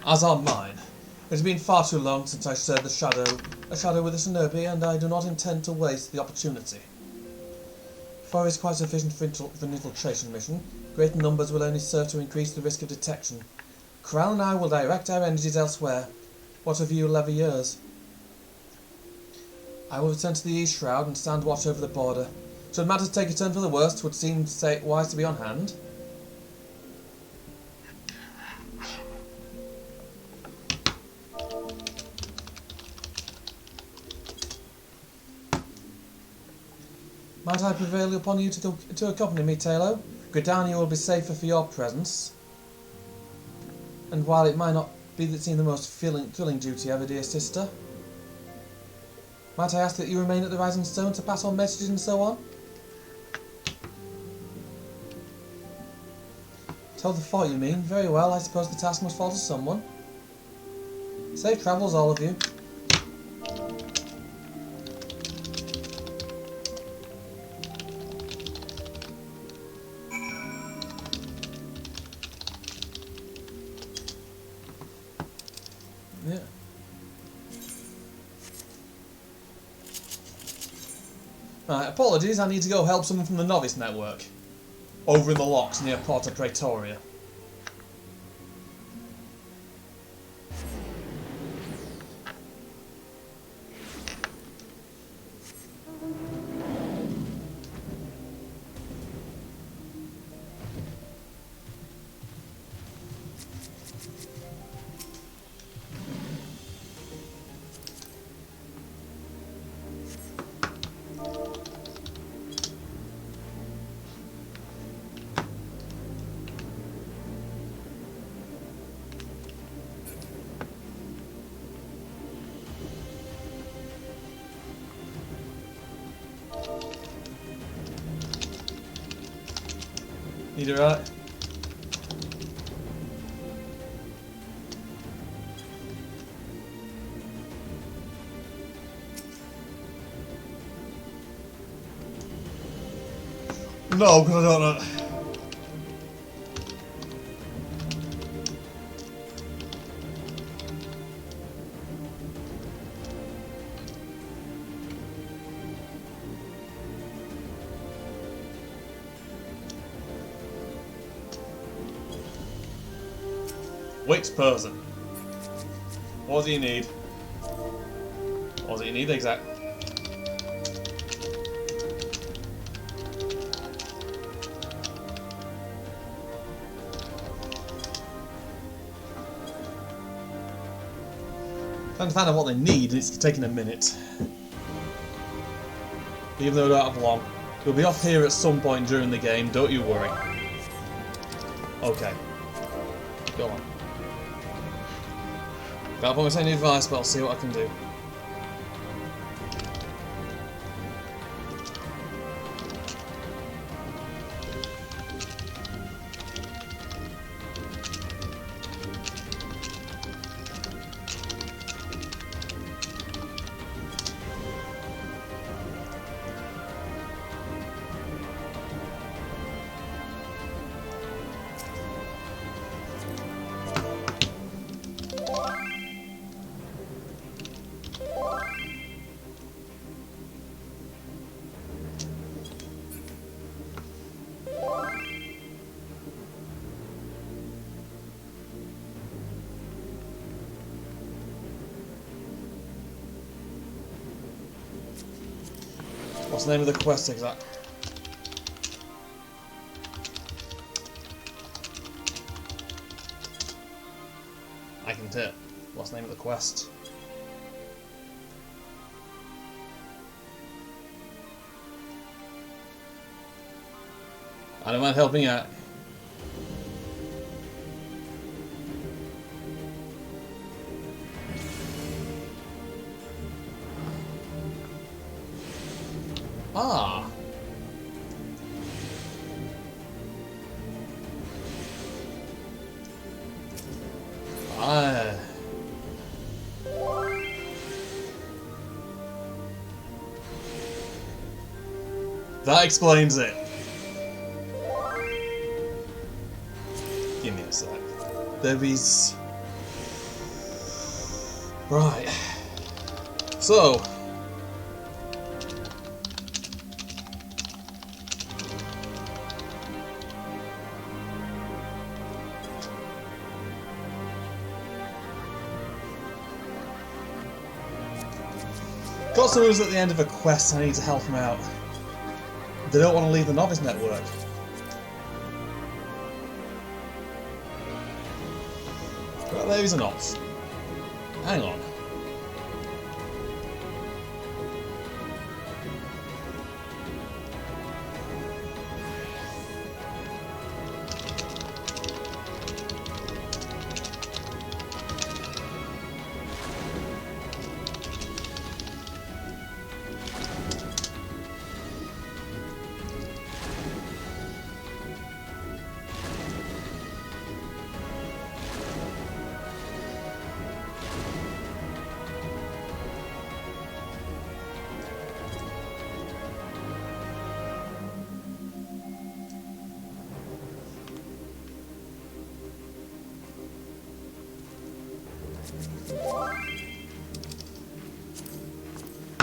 As are mine. It has been far too long since I shared a shadow with a shinobi, and I do not intend to waste the opportunity. 4 is quite sufficient for an infiltration mission. Greater numbers will only serve to increase the risk of detection. Kryl and I will direct our energies elsewhere. What of you 11 years? I will return to the East Shroud and stand watch over the border. Should matters take a turn for the worst, would seem wise to be on hand. Might I prevail upon you to accompany me, Taylor? Gridania will be safer for your presence. And while it might not seem the most thrilling duty ever, dear sister, might I ask that you remain at the Rising Stone to pass on messages and so on? Tell the fort, you mean? Very well, I suppose the task must fall to someone. Safe travels, all of you. Yeah. Right, apologies, I need to go help someone from the Novice Network. Over in the locks near Porta Praetoria. Need it right? No, because I don't know. Which person? What do you need? What do you need exactly? Trying to find out what they need, it's taking a minute. Even though I don't have long. We'll be off here at some point during the game, don't you worry. Okay. Go on. Can't promise any advice, but I'll see what I can do. What's the name of the quest exactly? I can tip. What's the name of the quest? I don't mind helping out. Ah. That explains it. Give me a sec. There is... Right. So... Got someone who's at the end of a quest, I need to help them out. They don't want to leave the novice network. Well, there is an option. Hang on.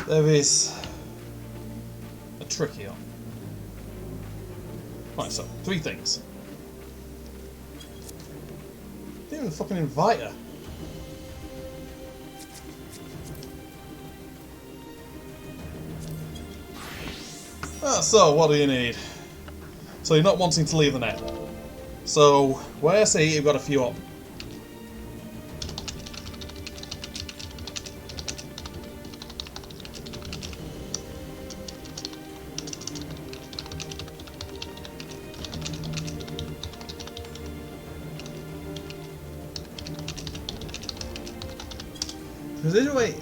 There is a trick here. Right, so 3 things. Didn't even fucking invite her. So what do you need? So you're not wanting to leave the net. So where I see you've got a few up. Is there a way?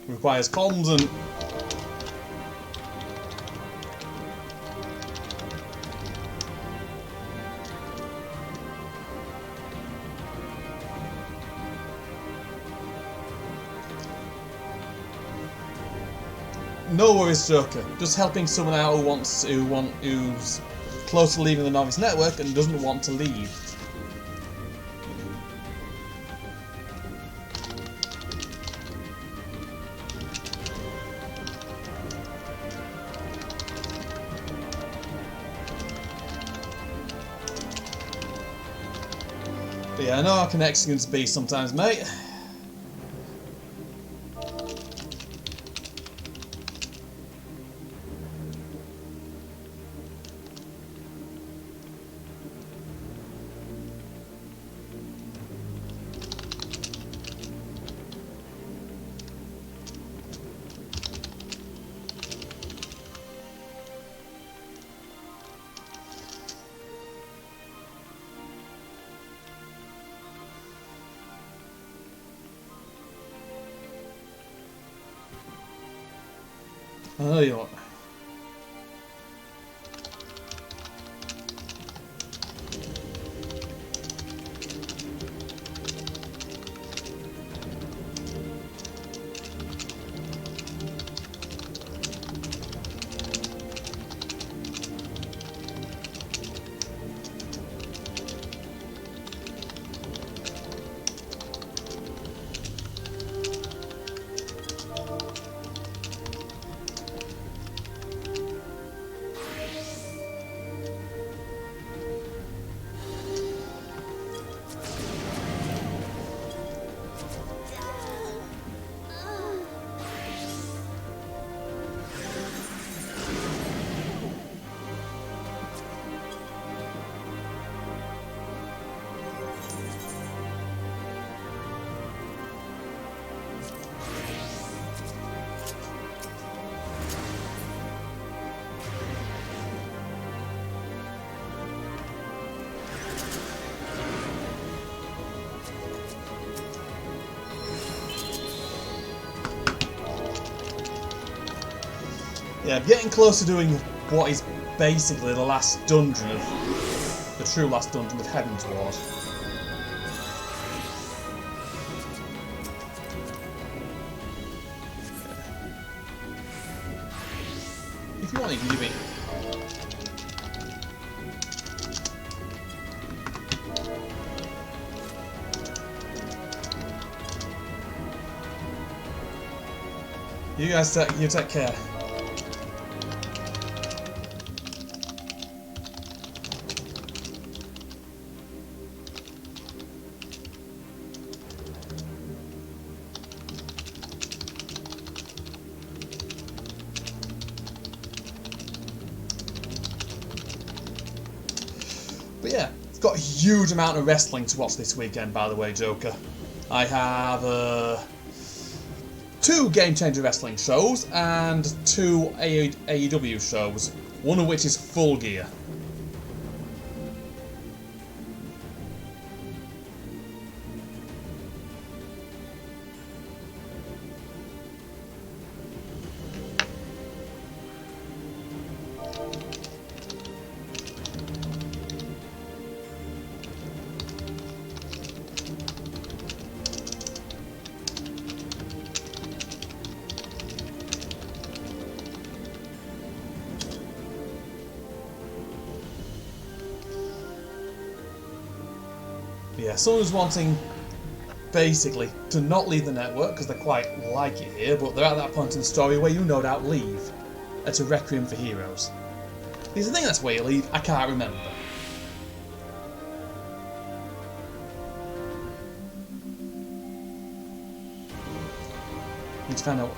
Requires comms and no worries, Joker. Just helping someone out who's close to leaving the novice network and doesn't want to leave. But yeah, I know how connections be sometimes, mate. I know you are. Yeah, I'm getting close to doing what is basically the last dungeon of... the true last dungeon of Heavensward. If you want, you can give me. You guys take care. But yeah, it's got a huge amount of wrestling to watch this weekend, by the way, Joker. I have 2 Game Changer Wrestling shows and 2 AEW shows, one of which is Full Gear. Yeah, someone's wanting, basically, to not leave the network because they quite like it here, but they're at that point in the story where you no doubt leave. It's a Requiem for Heroes. Because I think that's where you leave, I can't remember. Need to find out.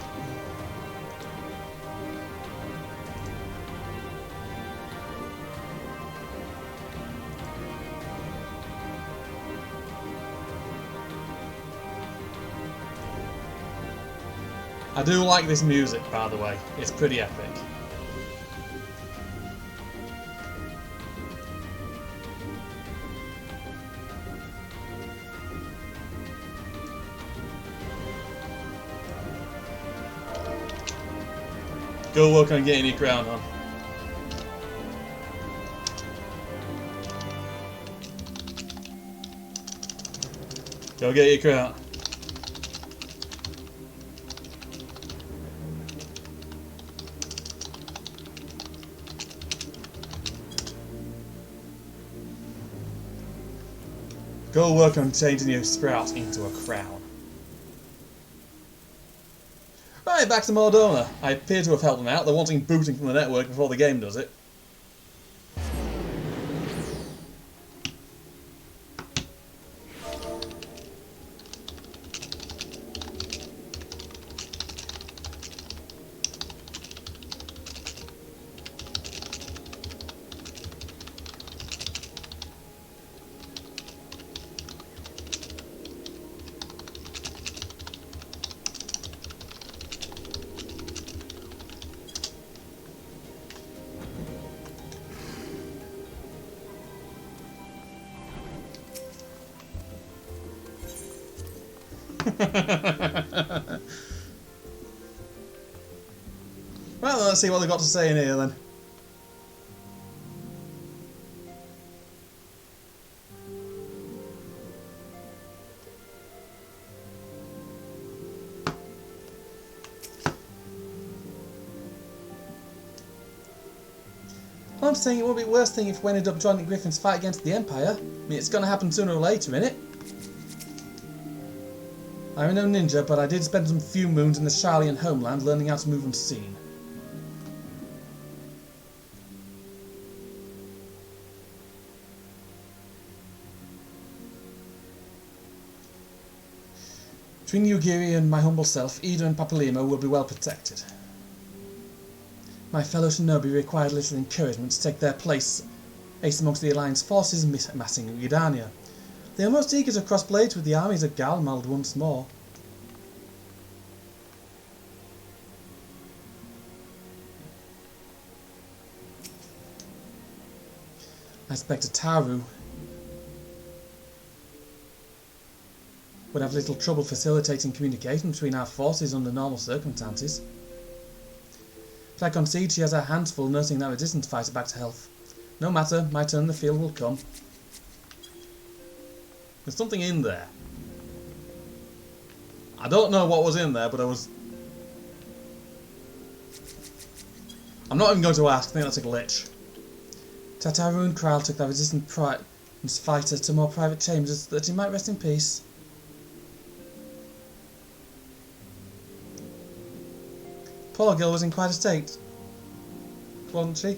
I do like this music, by the way. It's pretty epic. Go work on getting your crown on. Go get your crown. Go work on changing your sprout into a crown. Right, back to Mordona. I appear to have helped them out. They're wanting booting from the network before the game does it. Well, let's see what they've got to say in here then. I'm saying it would be the worst thing if we ended up joining Griffin's fight against the Empire. I mean, it's going to happen sooner or later, innit? I'm no ninja, but I did spend some few moons in the Sharlayan homeland learning how to move unseen. Between Yugiri and my humble self, Ida and Papalima will be well protected. My fellow shinobi required little encouragement to take their place ace amongst the Alliance forces massing in Gridania. They are most eager to cross blades with the armies of Galmald once more. I expect Ataru would have little trouble facilitating communication between our forces under normal circumstances. But I concede she has her hands full nursing that resistance fighter back to health. No matter, my turn in the field will come. There's something in there. I don't know what was in there, but I was... I'm not even going to ask. I think that's a glitch. Tataru and Kral took their resistant fighter to more private chambers that he might rest in peace. Poor girl was in quite a state, wasn't she?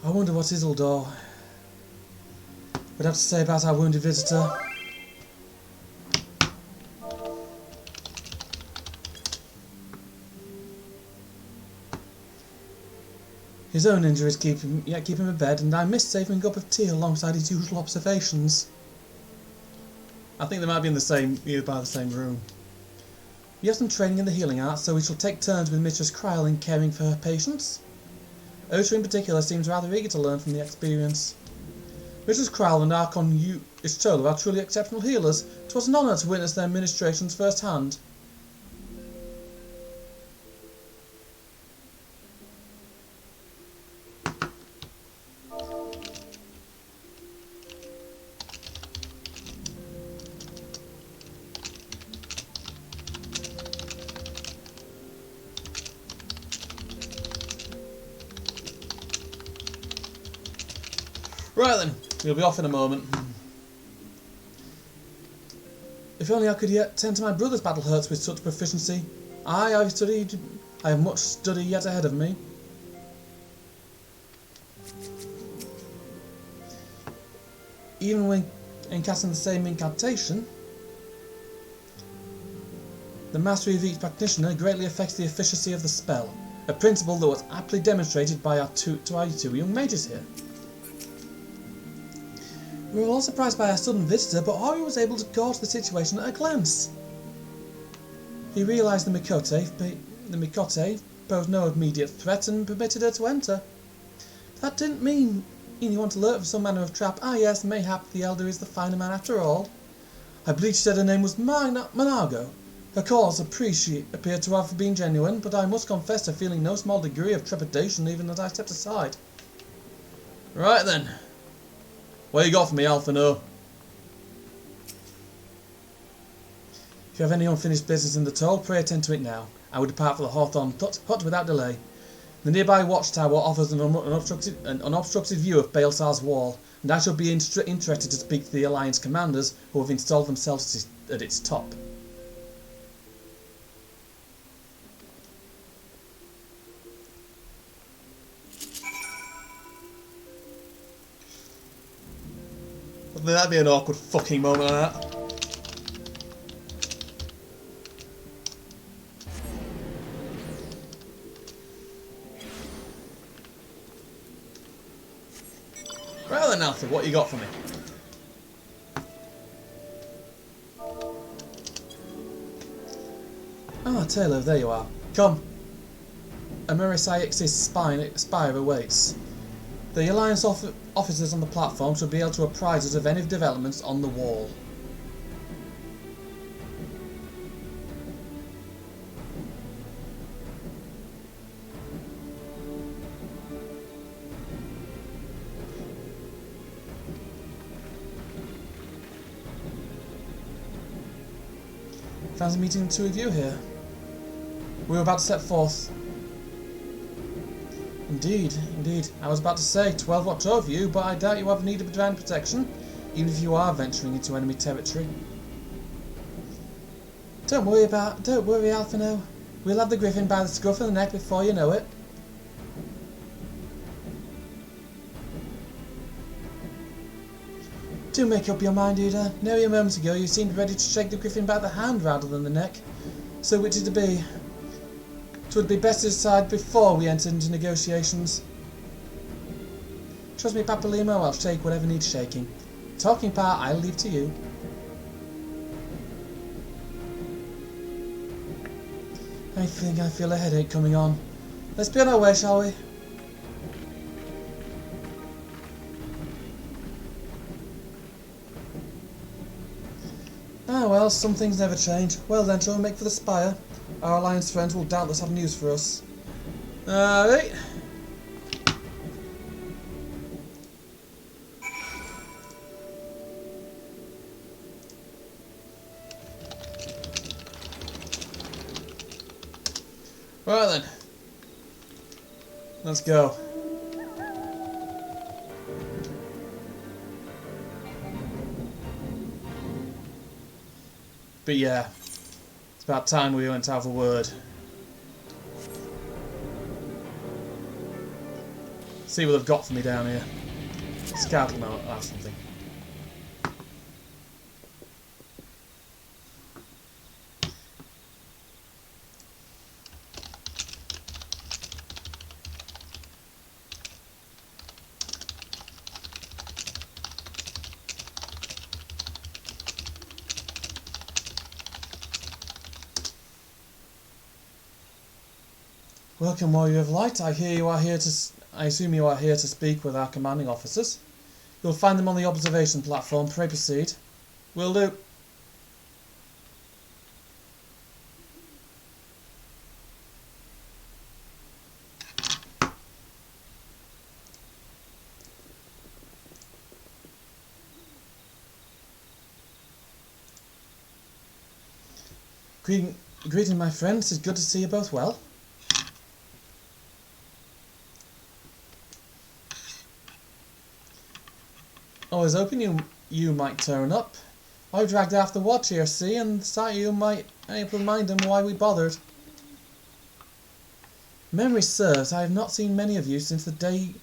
I wonder what Isildur would have to say about our wounded visitor. His own injuries keep him in bed, and I missed saving up of tea alongside his usual observations. I think they might be in the same, by the same room. We have some training in the healing arts, so we shall take turns with Mistress Krile in caring for her patients. Ota in particular seems rather eager to learn from the experience. Mistress Krile and Archon Istolo are truly exceptional healers. 'Twas an honour to witness their ministrations firsthand. Right then, we'll be off in a moment. If only I could yet tend to my brother's battle hurts with such proficiency. I have much study yet ahead of me. Even when casting the same incantation, the mastery of each practitioner greatly affects the efficacy of the spell, a principle that was aptly demonstrated by our two young mages here. We were all surprised by our sudden visitor, but Ori was able to gauge the situation at a glance. He realised the Mikote posed no immediate threat and permitted her to enter. But that didn't mean you want to lurk for some manner of trap. Ah yes, mayhap the elder is the finer man after all. I believe she said her name was Monargo. Her cause appeared to have been genuine, but I must confess to feeling no small degree of trepidation even as I stepped aside. Right then. What you got for me, Alphino? If you have any unfinished business in the toll, pray attend to it now. I will depart for the Hawthorn hut without delay. The nearby watchtower offers an unobstructed view of Baelsar's wall, and I shall be interested to speak to the Alliance commanders who have installed themselves at its top. That'd be an awkward fucking moment like that. Well then, Alfie, what you got for me? Ah, Taylor, there you are. Come. Amerisaix's spire awaits. The Alliance officers on the platform should be able to apprise us of any developments on the wall. Fancy meeting the two of you here. We were about to set forth. Indeed. I was about to say 12 or 12 of you, but I doubt you have need of divine protection, even if you are venturing into enemy territory. Don't worry, Alphino. We'll have the griffin by the scruff of the neck before you know it. Do make up your mind, Ida. Nearly a moment ago you seemed ready to shake the griffin by the hand rather than the neck. So which is to be? 'Twould be best to decide before we enter into negotiations. Trust me, Papalimo, I'll shake whatever needs shaking. Talking part, I'll leave to you. I think I feel a headache coming on. Let's be on our way, shall we? Well, some things never change. Well then, shall we make for the spire? Our alliance friends will doubtless have news for us. Alright. Right then. Let's go. But yeah, it's about time we went to have a word. See what they've got for me down here. Scout will have something. Welcome, Warrior of Light. I assume you are here to speak with our commanding officers. You'll find them on the observation platform. Pray proceed. Will do. Greeting, my friends. It's good to see you both well. I was hoping you might turn up. I dragged after the watch here, see, and the sight of you might remind them why we bothered. Memory serves, I have not seen many of you since the day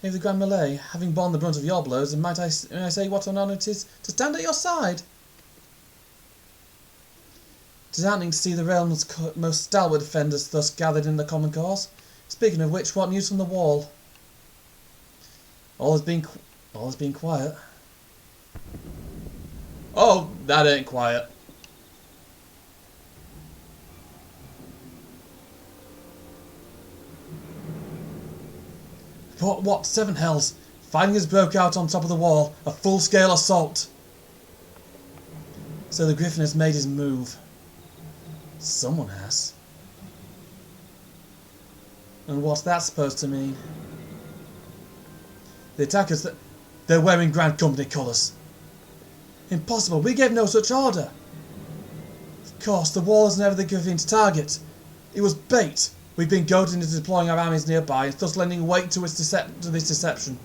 of the Grand Melee, having borne the brunt of your blows, and might I say what an honour it is to stand at your side. It is heartening to see the realm's most stalwart defenders thus gathered in the common cause. Speaking of which, what news from the wall? All has been quiet. Oh, that ain't quiet. What? Seven hells. Fighting has broke out on top of the wall. A full-scale assault. So the Griffin has made his move. Someone has. And what's that supposed to mean? The attackers, they're wearing Grand Company colours. Impossible, we gave no such order. Of course, the wall is never the Griffin's target. It was bait. We've been goaded into deploying our armies nearby, thus lending weight to this deception.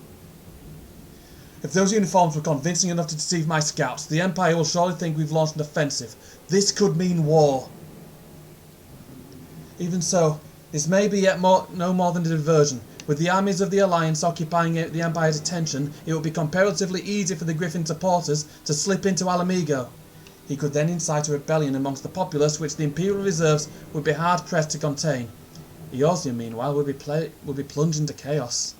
If those uniforms were convincing enough to deceive my scouts, the Empire will surely think we've launched an offensive. This could mean war. Even so, this may be yet no more than a diversion. With the armies of the Alliance occupying the Empire's attention, it would be comparatively easy for the Griffin supporters to slip into Alamigo. He could then incite a rebellion amongst the populace which the Imperial reserves would be hard-pressed to contain. Eorzea, meanwhile, would be plunged into chaos.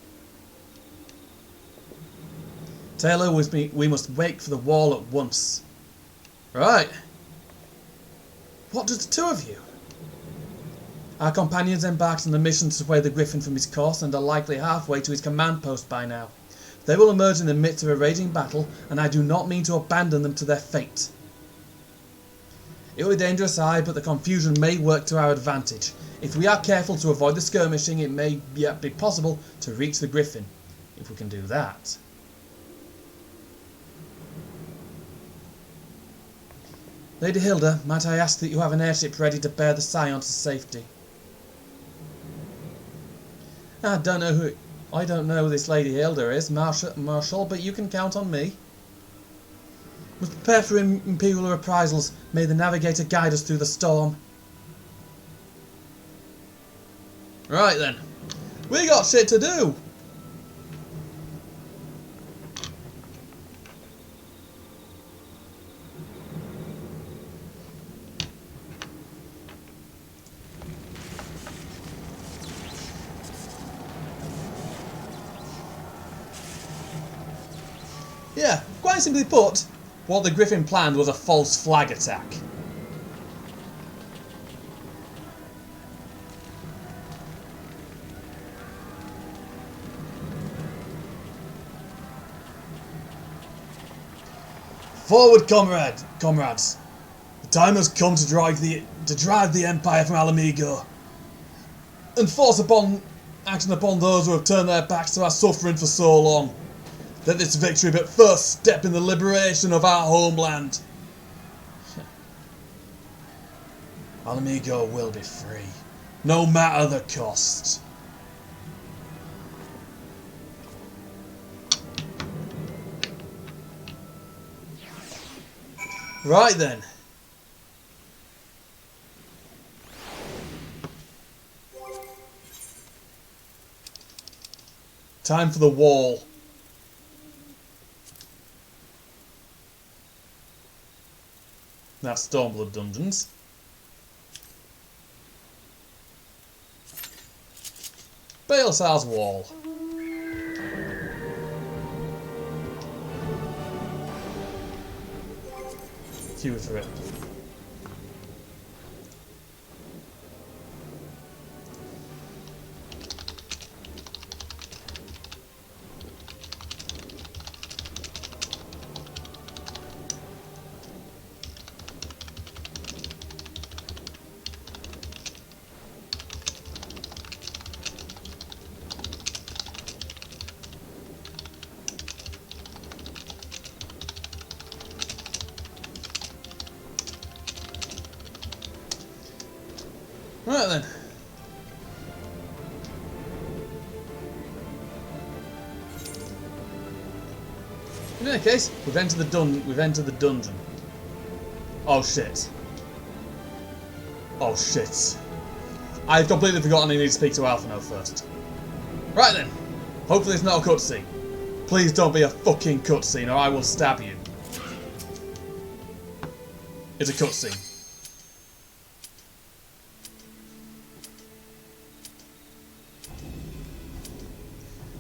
Taylor, we must wait for the wall at once. Right. What does the two of you? Our companions embarked on the mission to sway the Griffin from his course and are likely halfway to his command post by now. They will emerge in the midst of a raging battle, and I do not mean to abandon them to their fate. It will be dangerous, aye, but the confusion may work to our advantage. If we are careful to avoid the skirmishing, it may yet be possible to reach the Griffin. If we can do that. Lady Hilda, might I ask that you have an airship ready to bear the Scion to safety? I don't know who this Lady Hilda is, Marshal, but you can count on me. Must prepare for Imperial reprisals. May the Navigator guide us through the storm. Right then. We got shit to do! Yeah, quite simply put, what the Griffin planned was a false flag attack. Forward, comrades! The time has come to drive the Empire from Alamigo, and force action upon those who have turned their backs to our suffering for so long. Let this victory be but first step in the liberation of our homeland. Alamigo will be free, no matter the cost. Right then. Time for the wall. That's Stormblood dungeons. Baelsar's wall. Queue for it. Right then. In any case, we've entered the dungeon. Oh shit. Oh shit. I've completely forgotten I need to speak to Alphino first. Right then. Hopefully it's not a cutscene. Please don't be a fucking cutscene or I will stab you. It's a cutscene.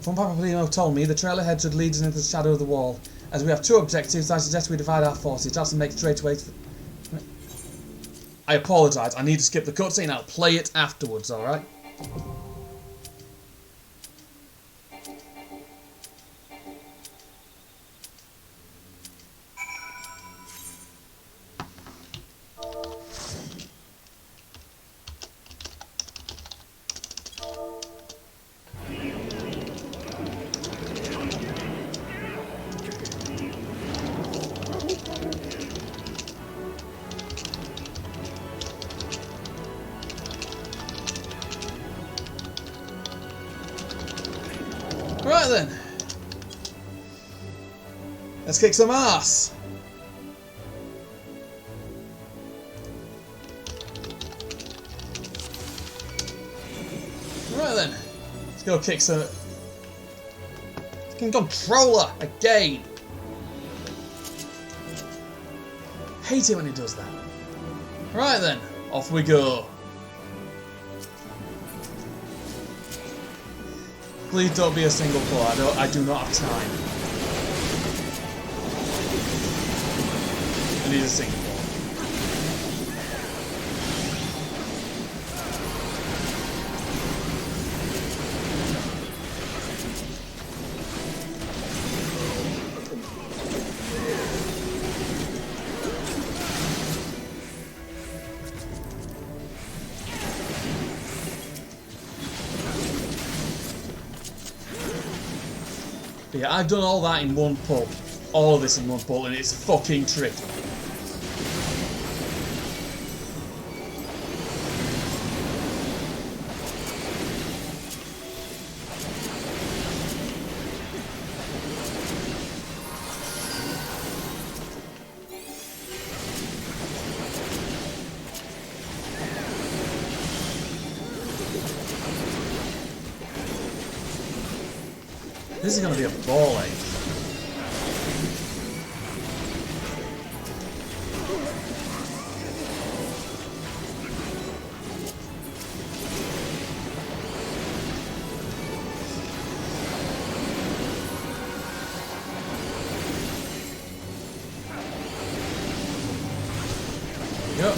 From Papalino told me, the trail ahead should lead us into the shadow of the wall. As we have two objectives, I suggest we divide our forces. Just to make straight away. I apologise. I need to skip the cutscene. I'll play it afterwards. All right. Right then, let's kick some ass. Right then, let's go kick some fucking controller again. Hate it when he does that. Right then, off we go. Please don't be a single player. I do not have time. I need a single player. Yeah, I've done all that in one pull. All of this in one pull, and it's fucking tricky. This is going to be a ball ache. Yep.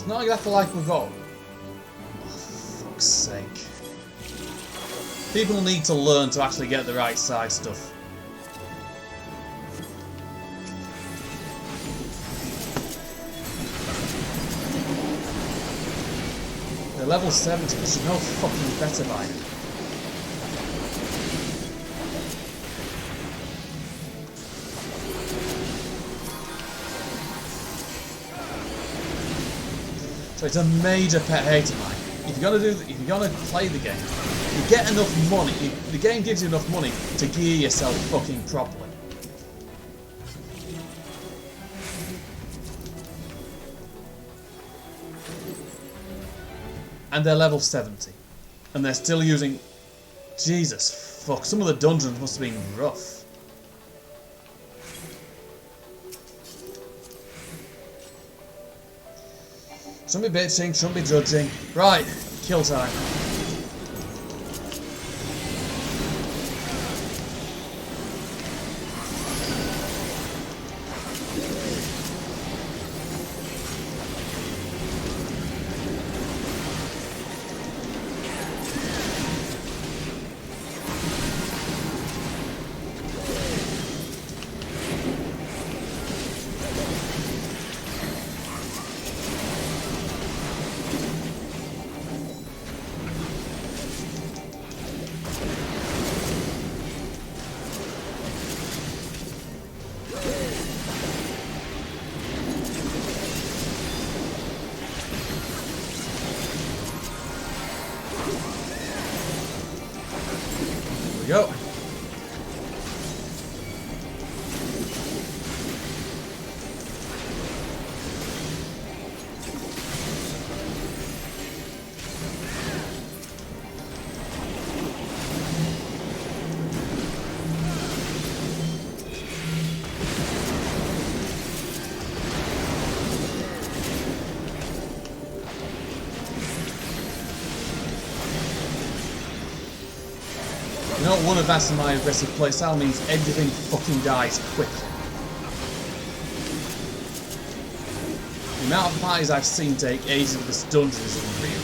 It's not exactly like we've got... Oh, for fuck's sake. People need to learn to actually get the right side stuff. They're level 70, they should know fucking better by now. So it's a major pet hate of mine. If you're gonna play the game, you get enough money. The game gives you enough money to gear yourself fucking properly. And they're level 70, and they're still using. Jesus fuck! Some of the dungeons must have been rough. Shouldn't be bitching, shouldn't be judging. Right, kill time. We go. You know, one advance in my aggressive playstyle means everything fucking dies quickly. The amount of parties I've seen take ages with this dungeon is unreal.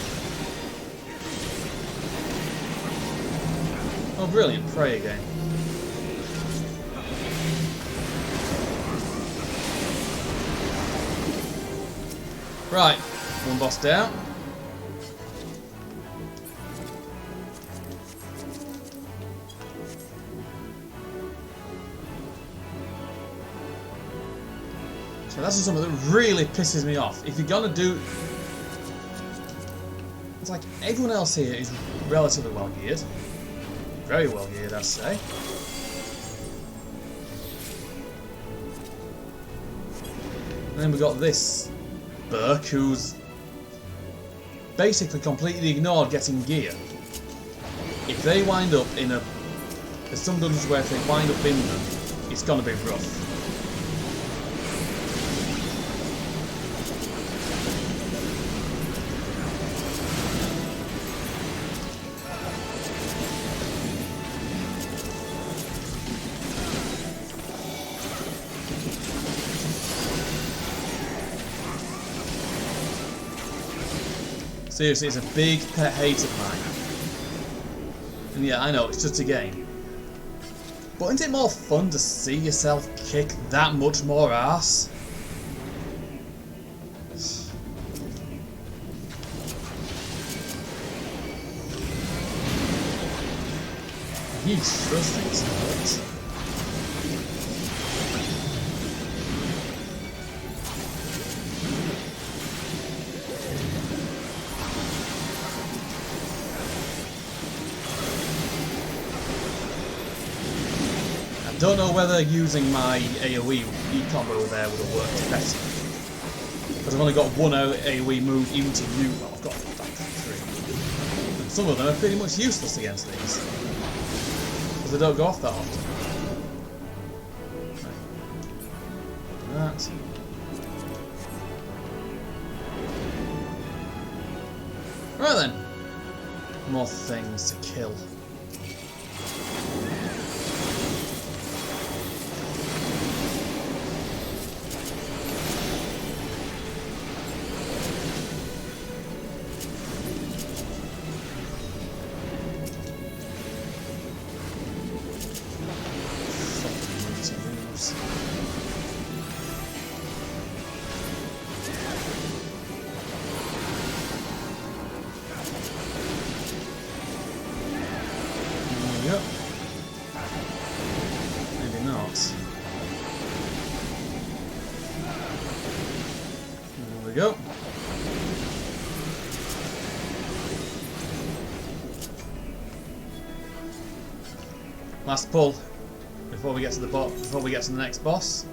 Oh brilliant, pray again. Right, one boss down. So that's something that really pisses me off. If you're gonna do... It's like everyone else here is relatively well geared. Very well geared, I'd say. And then we've got this Burke who's basically completely ignored getting gear. If they wind up in a... There's some dungeons where if they wind up in them, it's gonna be rough. Seriously, it's a big pet hate of mine. And yeah, I know, it's just a game. But isn't it more fun to see yourself kick that much more ass? He's trusting to it. Don't know whether using my AoE combo there would have worked better. Because I've only got one AoE move into you. Well, I've got like 3. And some of them are pretty much useless against these. Because they don't go off that often. Right. That. Right then. More things to kill. Last pull before we get to the next boss.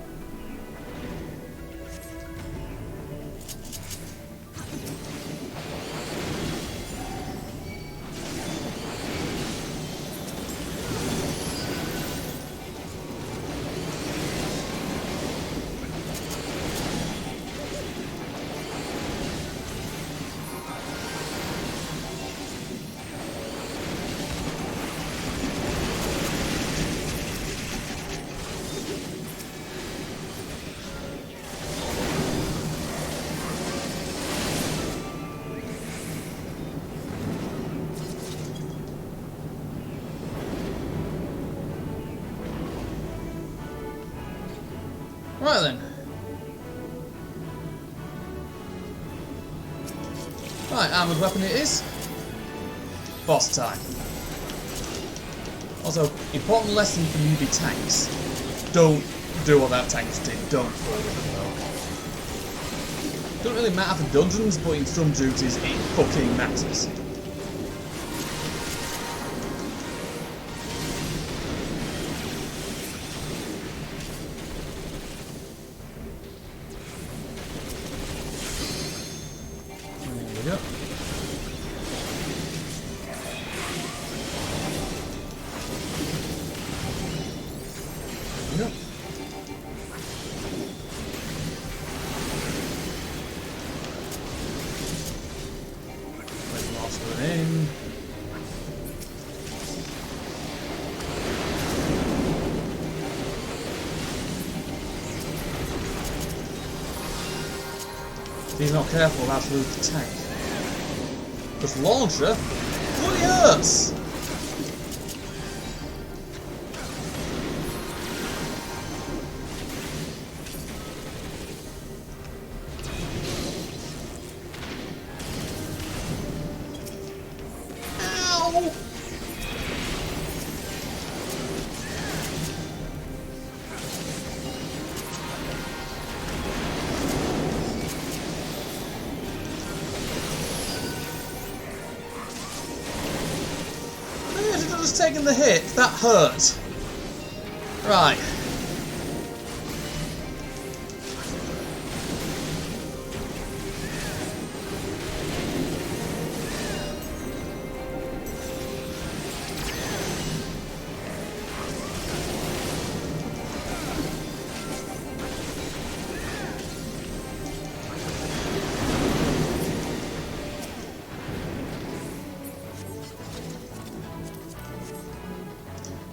Right then. Right, armoured weapon it is. Boss time. Also, important lesson for newbie tanks. Don't do what that tank just did. Don't fall with the blow. Doesn't really matter for dungeons, but in some duties it fucking matters. Yep. Yep. Wait, last one in. If he's not careful, that's lose the tank. This launcher bloody hurts! Ow! Just taking the hit, that hurt. Right.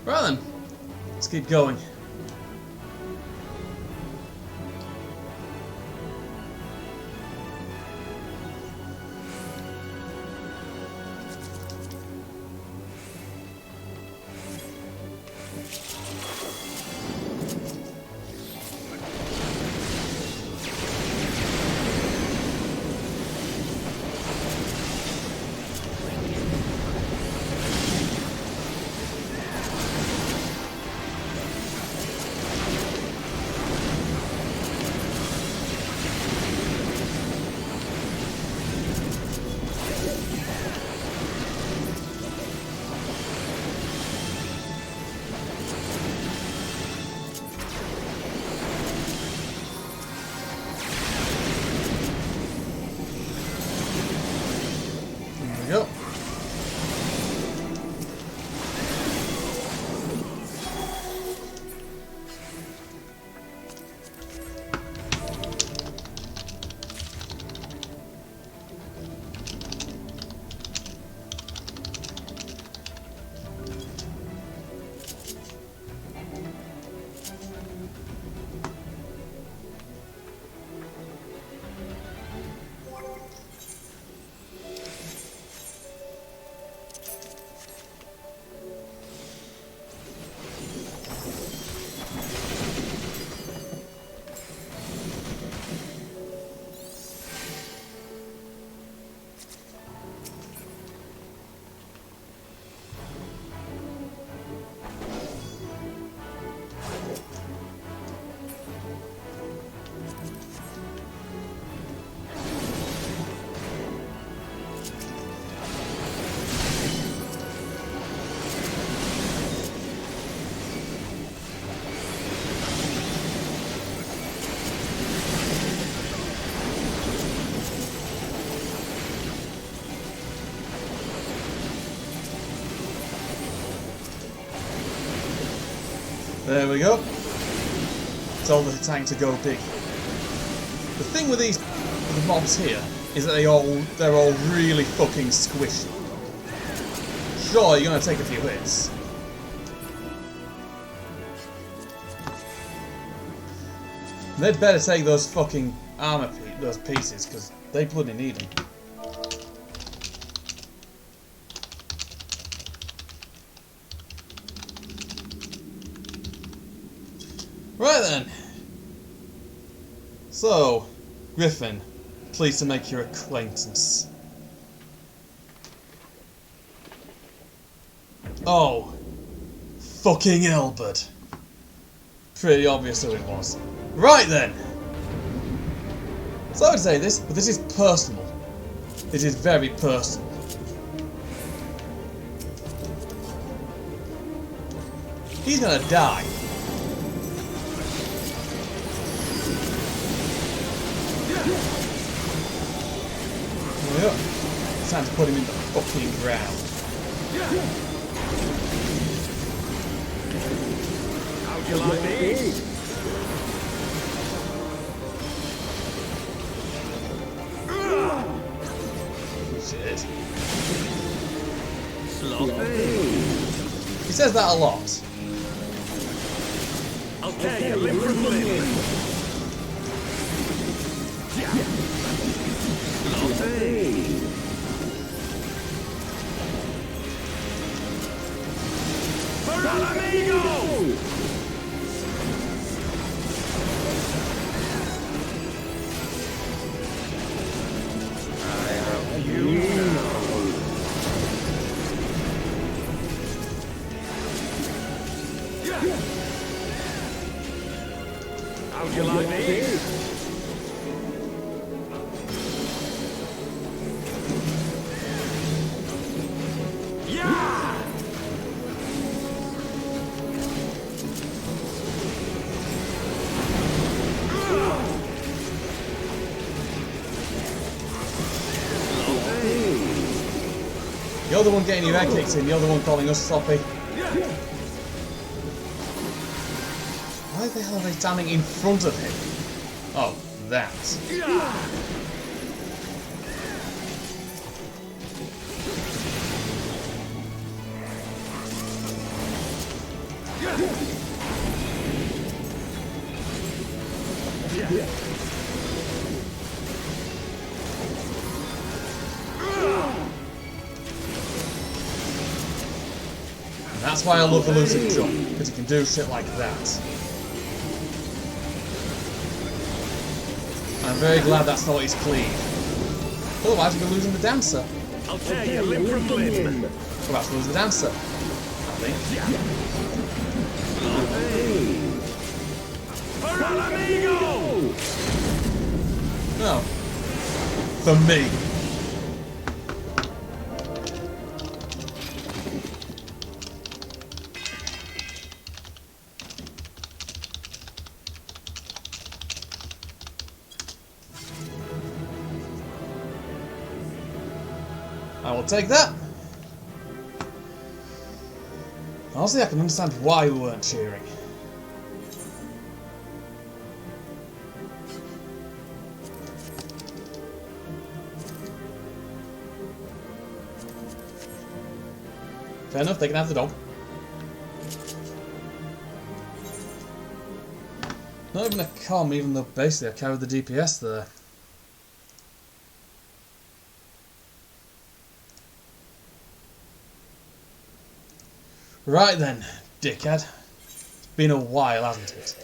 Right then, let's keep going. Yep. There we go. Told the tank to go big. The thing with these mobs here is that they're all really fucking squishy. Sure, you're gonna take a few hits. They'd better take those fucking armor those pieces, because they bloody need them. Right then. So, Griffin, pleased to make your acquaintance. Oh, fucking Elbert. Pretty obvious who it was. Right then. So I would say this, but this is personal. It is very personal. He's gonna die. Yep. It's time to put him in the fucking ground. How'd you like these? Shit. Sloppy. He says that a lot. I'll tell you, limb from limb. Sloppy. For al amigo! How'd you like these? Yeah! You're the one getting your head kicked in, you're the one calling us sloppy. Why the hell are they standing in front of him? Oh, that. And that's why I love the Lucid Jump, because you can do shit like that. I'm very glad that's not his cleave. Otherwise we'd be losing the dancer. I'll tell you, limb from limb. We're about to lose the dancer, I think. For al amigo! No. For me. I will take that. Honestly, I can understand why we weren't cheering. Fair enough, they can have the dog. Not even a comm, even though basically I carried the DPS there. Right then, dickhead. It's been a while, hasn't it?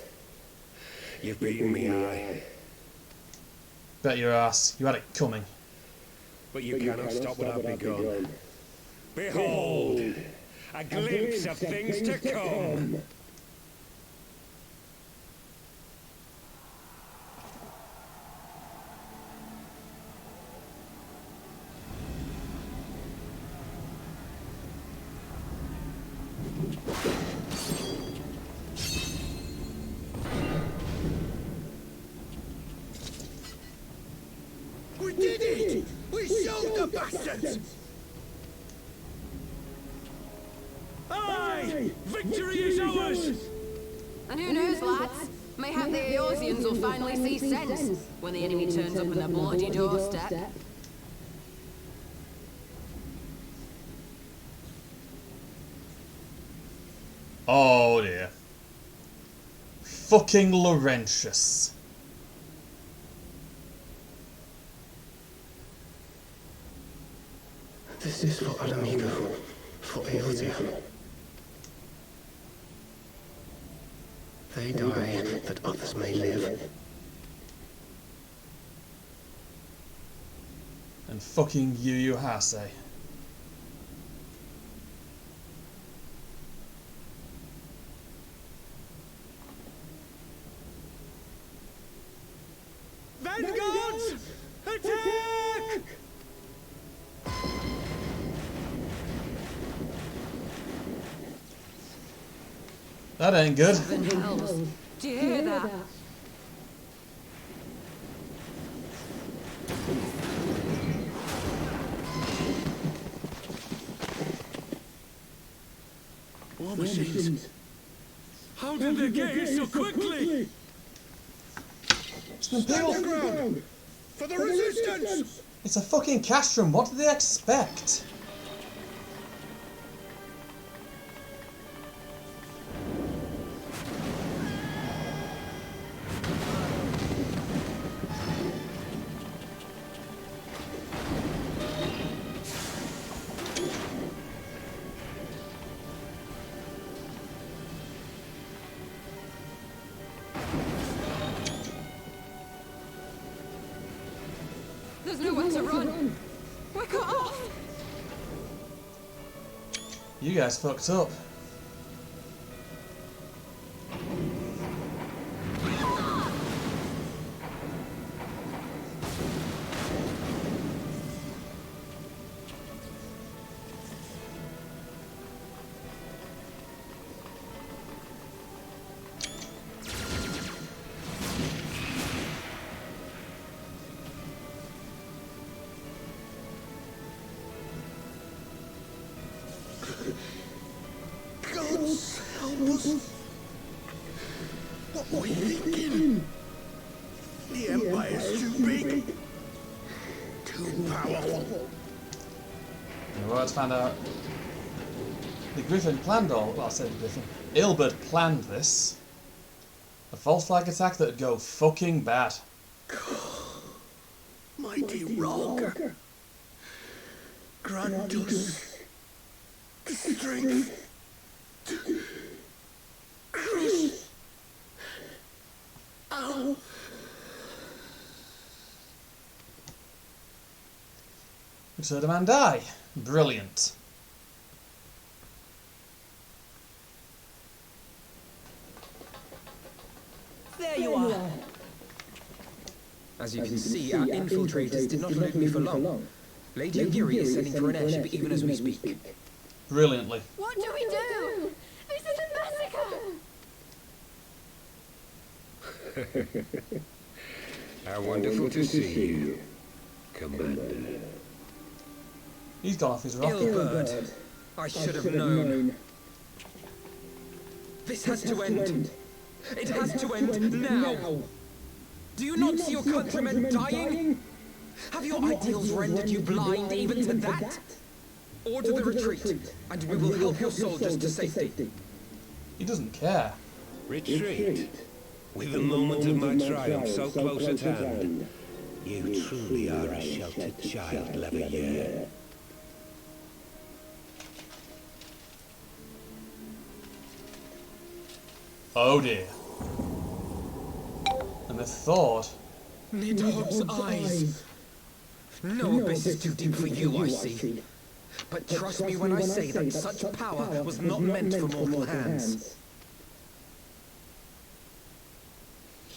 You've beaten me, aye. Bet your ass. You had it coming. But you cannot stop what I've begun. Behold, a glimpse of things to come. We did it! We showed the bastards! Aye! Victory is ours! And who knows, lads? Mayhap the Eorzeans will finally see sense when the enemy turns up on their bloody doorstep. Oh dear. Fucking Laurentius. This is for Alamigo, for Eorzea. They die that others may live. And fucking Yu Hase. Vanguards! Attack! That ain't good. Seven hells. Do you hear that? War machines. How did they get here so quickly? It's an Imperial ground! For the resistance! It's a fucking castrum. What did they expect? There's nowhere to run. We're cut off. You guys fucked up. Gods help us! What were you thinking? The Empire's too big. Too powerful. We always found out the Griffin planned all. Well, I said the Griffin. Ilberd planned this. A false flag attack that would go fucking bad. Mighty rock. Grant us the strength to crush our... We saw the man die. Brilliant. There you are. As you can see, our infiltrators did not elude me for long. Lady Ogiri is sending for an airship even as we speak. Brilliantly. What do we do? This is a massacre. How wonderful to see you, Commander. He's gone off his rocket. Ilberd, I should have known. This has to end. It has to end now. Do you not see your countrymen dying? Have your ideals rendered you blind even to that? Order the retreat, and we will help your soldiers to safety. He doesn't care. Retreat. With the moment of my triumph so close at hand. You truly are a sheltered child, Leveilleur. Oh dear. And the thought. Nidhogg's eyes. No abyss is too deep for you, I see. But trust me when I say that such power was not meant for mortal hands.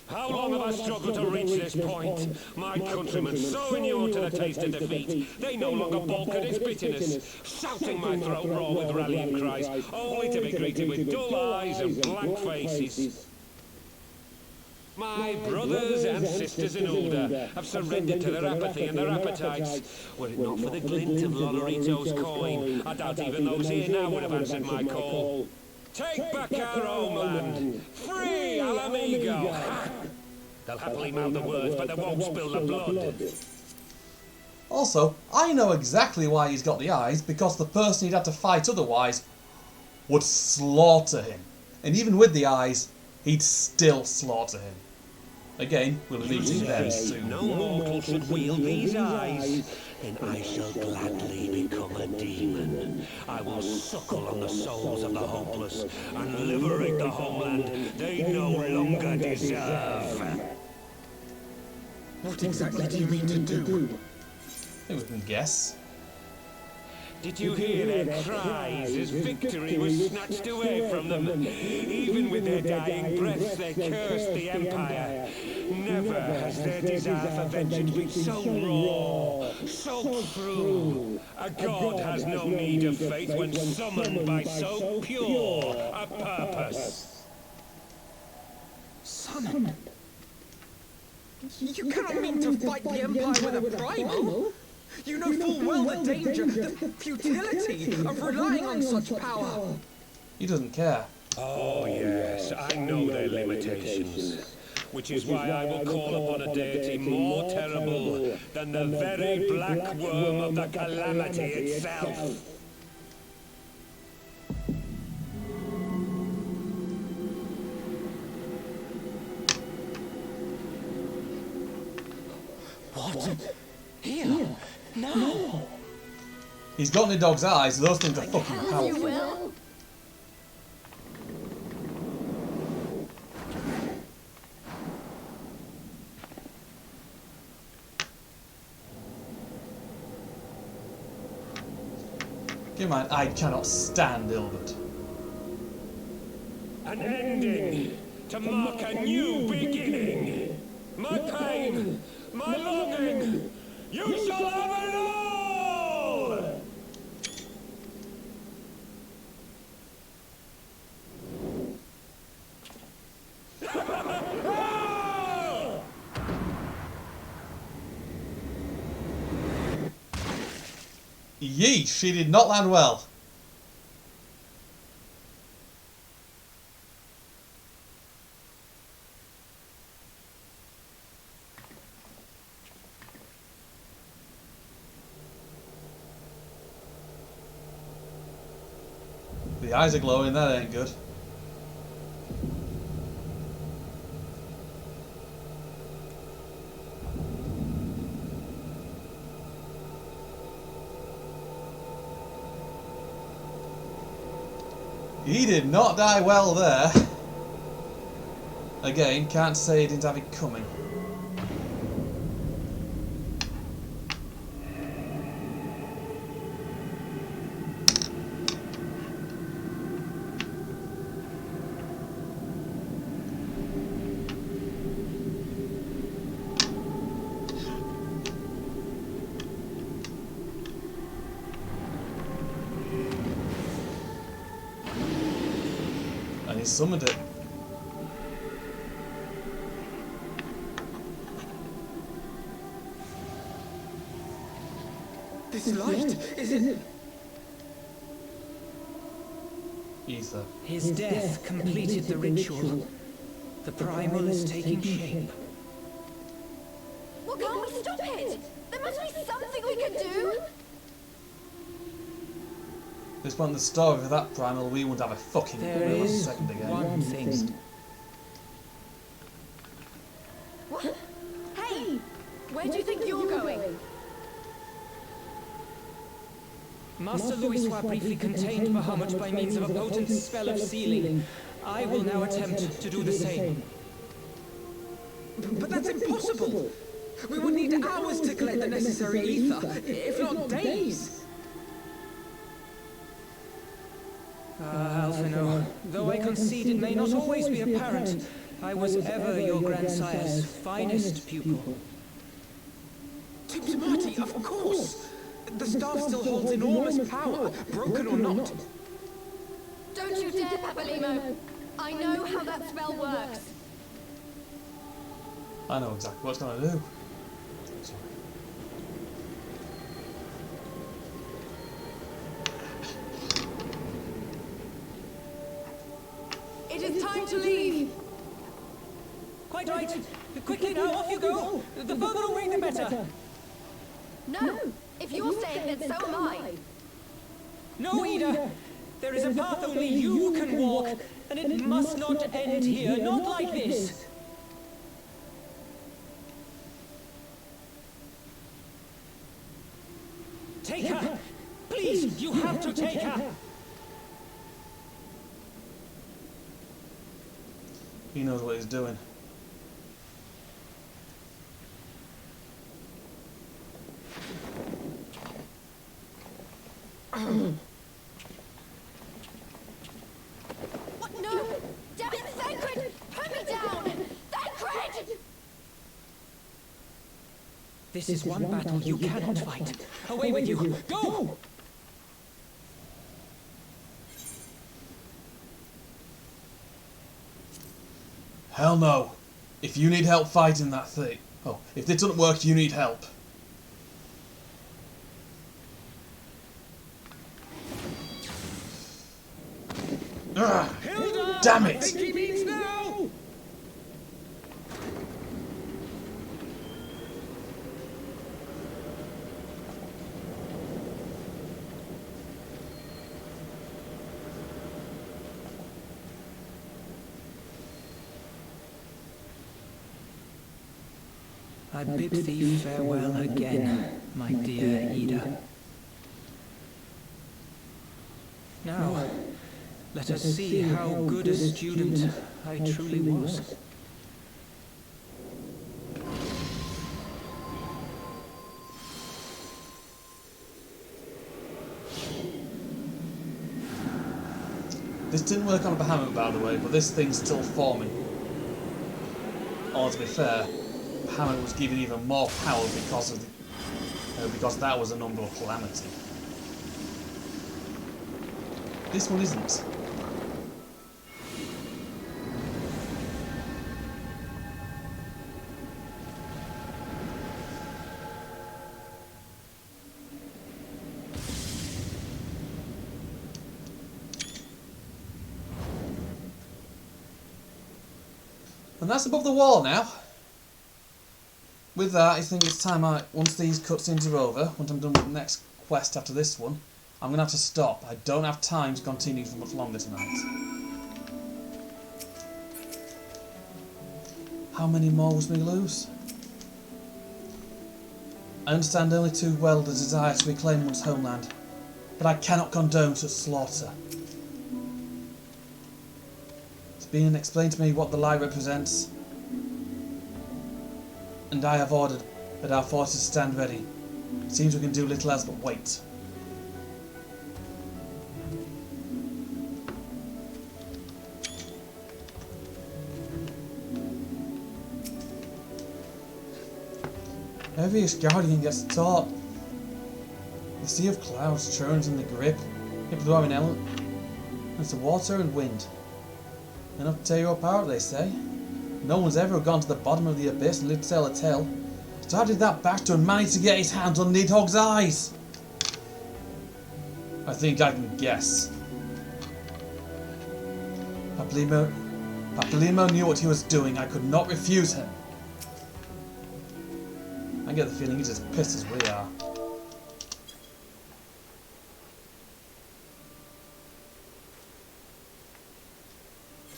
How long have I struggled to reach this point? My countrymen so inured to the taste of defeat, they no longer balk at its bitterness, shouting my throat raw with rallying cries, only to be greeted with dull eyes and blank faces. My brothers and sisters in Ulda have surrendered to their apathy and their appetites. Were it not for the glint of Lolorito's coin, I doubt even those here now would have answered my call. Take back our homeland! Free Alamigo! Ha! They'll happily mouth the words, but they won't spill the blood. Also, I know exactly why he's got the eyes, because the person he'd had to fight otherwise would slaughter him. And even with the eyes, he'd still slaughter him. Again, we'll be meeting them soon. No mortal should wield these eyes. Then I shall gladly become a demon. I will suckle on the souls of the hopeless and liberate the homeland they no longer deserve. What exactly do you mean to do? I think we can guess. Did you hear their cries as victory was snatched away from them? Even with their dying breaths, they cursed the Empire. Never has their desire for vengeance been so raw, so true. A god has no need of faith when summoned by so pure a purpose. Summoned? You cannot mean to fight the Empire with a primal? You know full well the danger, the futility of relying on such power. He doesn't care. Oh yes, I know their limitations. Which is why I will call upon a deity more terrible than the very black worm of the calamity itself. What? Here? Now? He's got any dog's eyes, so those things are fucking powerful. Keep in mind, I cannot stand Ilbert. An ending to mark a new beginning. My pain, my longing, you shall have it all! Yeesh, she did not land well. The eyes are glowing, that ain't good. He did not die well there. Again, can't say he didn't have it coming. And he summoned it. This light, is it? Ether. His death completed the ritual. The primal is taking shape. Well, can't we stop it? There must be something we can do. This one, the story of that primal, we wouldn't have a fucking There is second again. one thing. What? Hey, where do you think you're going? Master Louisoix briefly contained Bahamut by means of a potent spell of sealing. I will now attempt to do the same. But that's impossible! We would need hours to collect the necessary ether, if not days. Alphino, though I concede it may not always be apparent, I was ever your grandsire's finest pupil. Tiptimati, of course! The staff still holds enormous power, broken or not. Don't you dare, Papalimo! I know how that spell works. I know exactly what it's going to do. Sorry. time to leave. Quite right. Quickly now, off you go. The further away, the better. No! If you're staying, then so am I. No, Ida. There is a path only you can walk, and it must not end here, not like this. Take her! Please, you have to take her! He knows what he's doing. What? No! Damn it, Thancred! Put me down! Thancred! This is one battle you cannot fight. Away with you! Go! Hell no. If you need help fighting that thing... Oh, if this doesn't work, you need help. Ugh, damn it! He means now! I bid thee farewell again, my dear Ida. Now, let us see how good a student I truly was. This didn't work on Bahamut, by the way, but this thing's still forming. Or to be fair, Bahamut was given even more power because of the, because that was a number of calamity. This one isn't. And that's above the wall now. With that, I think it's time once these cutscenes are over, once I'm done with the next quest after this one, I'm going to have to stop. I don't have time to continue for much longer tonight. How many more must we lose? I understand only too well the desire to reclaim one's homeland, but I cannot condone such slaughter. It's been explained to me what the light represents, and I have ordered that our forces stand ready. It seems we can do little else but wait. Every Guardian gets taught. The sea of clouds churns in the grip, blowing element. It's the water and wind. Enough to tear you apart, they say. No one's ever gone to the bottom of the abyss and lived to tell a tale. So how did that bastard manage to get his hands on Nidhogg's eyes? I think I can guess. Papalymo knew what he was doing. I could not refuse him. I get the feeling he's as pissed as we are.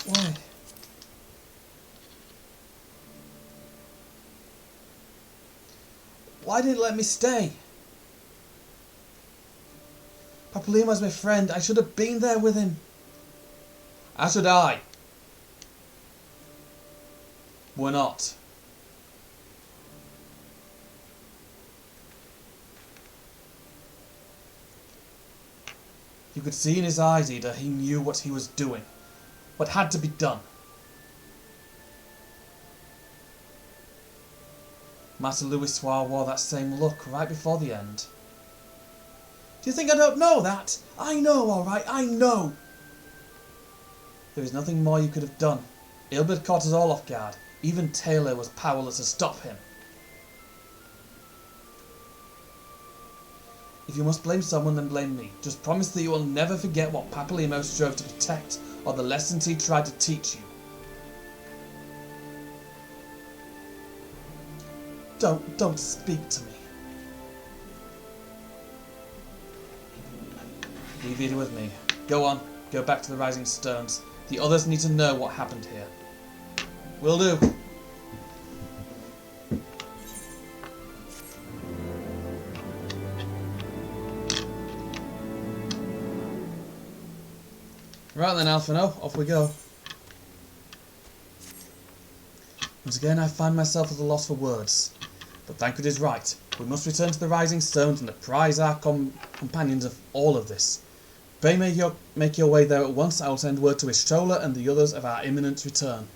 Why? Why didn't he let me stay? Papalymo's my friend. I should have been there with him. As should I. We're not. You could see in his eyes, Ida, he knew what he was doing. What had to be done. Master Louisoix wore that same look right before the end. Do you think I don't know that? I know, alright, I know! There is nothing more you could have done. Ilbert caught us all off guard. Even Taylor was powerless to stop him. If you must blame someone, then blame me. Just promise that you will never forget what Papalymo strove to protect, or the lessons he tried to teach you. Don't speak to me. Leave it with me. Go on. Go back to the Rising Stones. The others need to know what happened here. Will do. Right then, Alphino, off we go. Once again, I find myself at a loss for words. But Thancred is right. We must return to the Rising Stones and apprise our companions of all of this. Pray make your way there at once. I will send word to Ishtola and the others of our imminent return.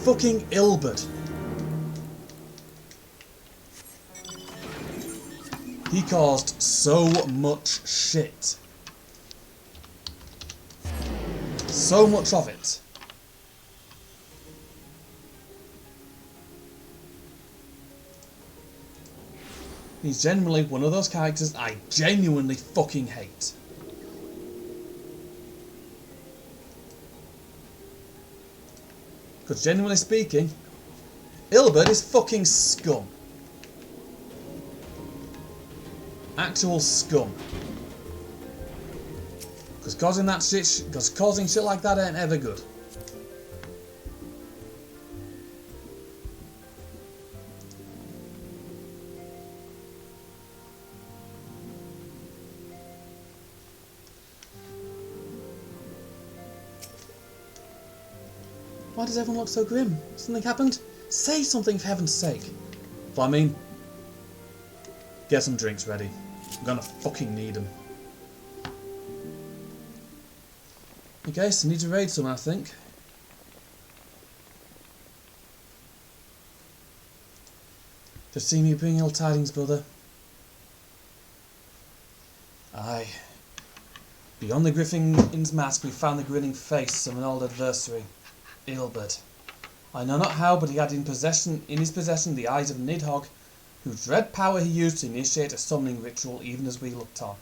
Fucking Ilberd. He caused so much shit. So much of it. He's genuinely one of those characters I genuinely fucking hate. Because genuinely speaking, Ilberd is fucking scum. Actual scum. Because causing shit like that ain't ever good. Why does everyone look so grim? Something happened? Say something for heaven's sake. Flamine, get some drinks ready. I'm gonna fucking need them. Okay, so I need to raid someone, I think. Just see me bring ill tidings, brother. Aye. Beyond the Griffin's mask, we found the grinning face of an old adversary, Ilberd. I know not how, but he had in his possession the eyes of Nidhogg, whose dread power he used to initiate a summoning ritual even as we looked on.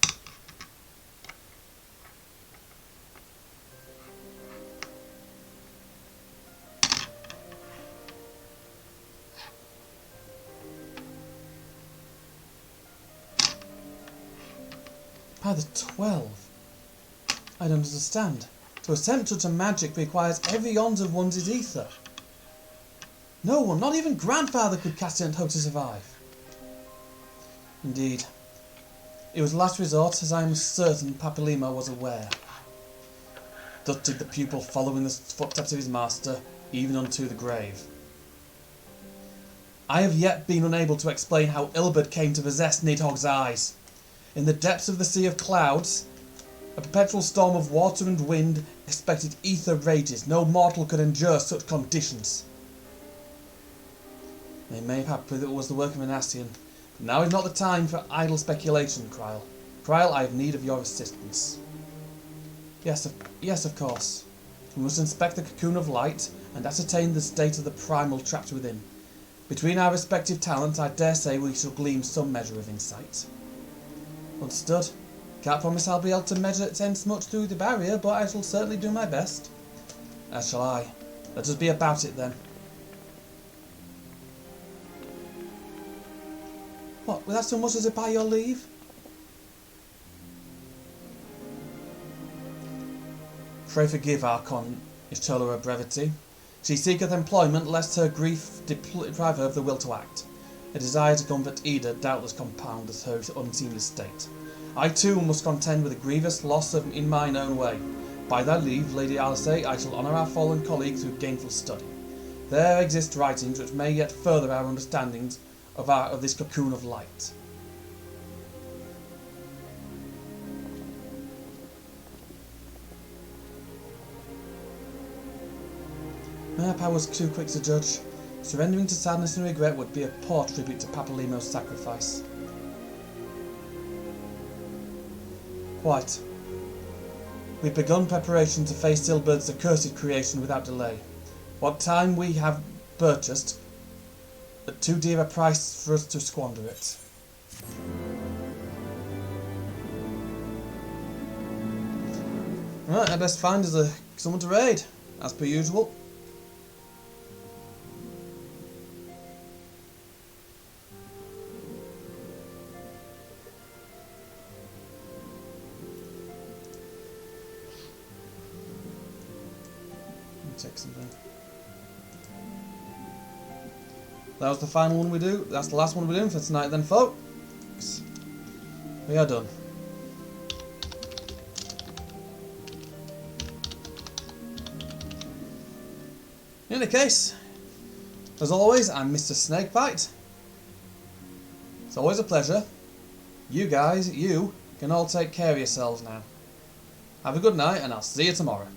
By the 12. I don't understand. To attempt such a magic requires every ounce of one's ether. No one, not even grandfather, could cast it and hope to survive. Indeed. It was last resort, as I am certain Papalima was aware. Thus did the pupil follow in the footsteps of his master, even unto the grave. I have yet been unable to explain how Ilberd came to possess Nidhogg's eyes. In the depths of the sea of clouds, a perpetual storm of water and wind, expected ether rages. No mortal could endure such conditions. It may happen that it was the work of an Ascian, but now is not the time for idle speculation, Kryl. Kryl, I have need of your assistance. Yes, of course. We must inspect the cocoon of light and ascertain the state of the primal trapped within. Between our respective talents, I dare say we shall glean some measure of insight. Understood. Can't promise I'll be able to measure sense much through the barrier, but I shall certainly do my best. As shall I. Let us be about it then. What, without so much as a by your leave? Pray forgive Archon Ishtola her brevity. She seeketh employment, lest her grief deprive her of the will to act. A desire to comfort Ida doubtless compoundeth her unseemly state. I too must contend with a grievous loss in mine own way. By thy leave, Lady Alice, I shall honour our fallen colleague through gainful study. There exist writings which may yet further our understandings of this cocoon of light. My power was too quick to judge. Surrendering to sadness and regret would be a poor tribute to Papalimo's sacrifice. Quite. We've begun preparation to face Ilberd's accursed creation without delay. What time we have purchased, at too dear a price for us to squander it. Right, our best find is someone to raid, as per usual. something. That was the final one we do. That's the last one we're doing for tonight then, folks. We are done. In any case, as always, I'm Mr. Snakebite. It's always a pleasure. You guys, you can all take care of yourselves now. Have a good night, and I'll see you tomorrow.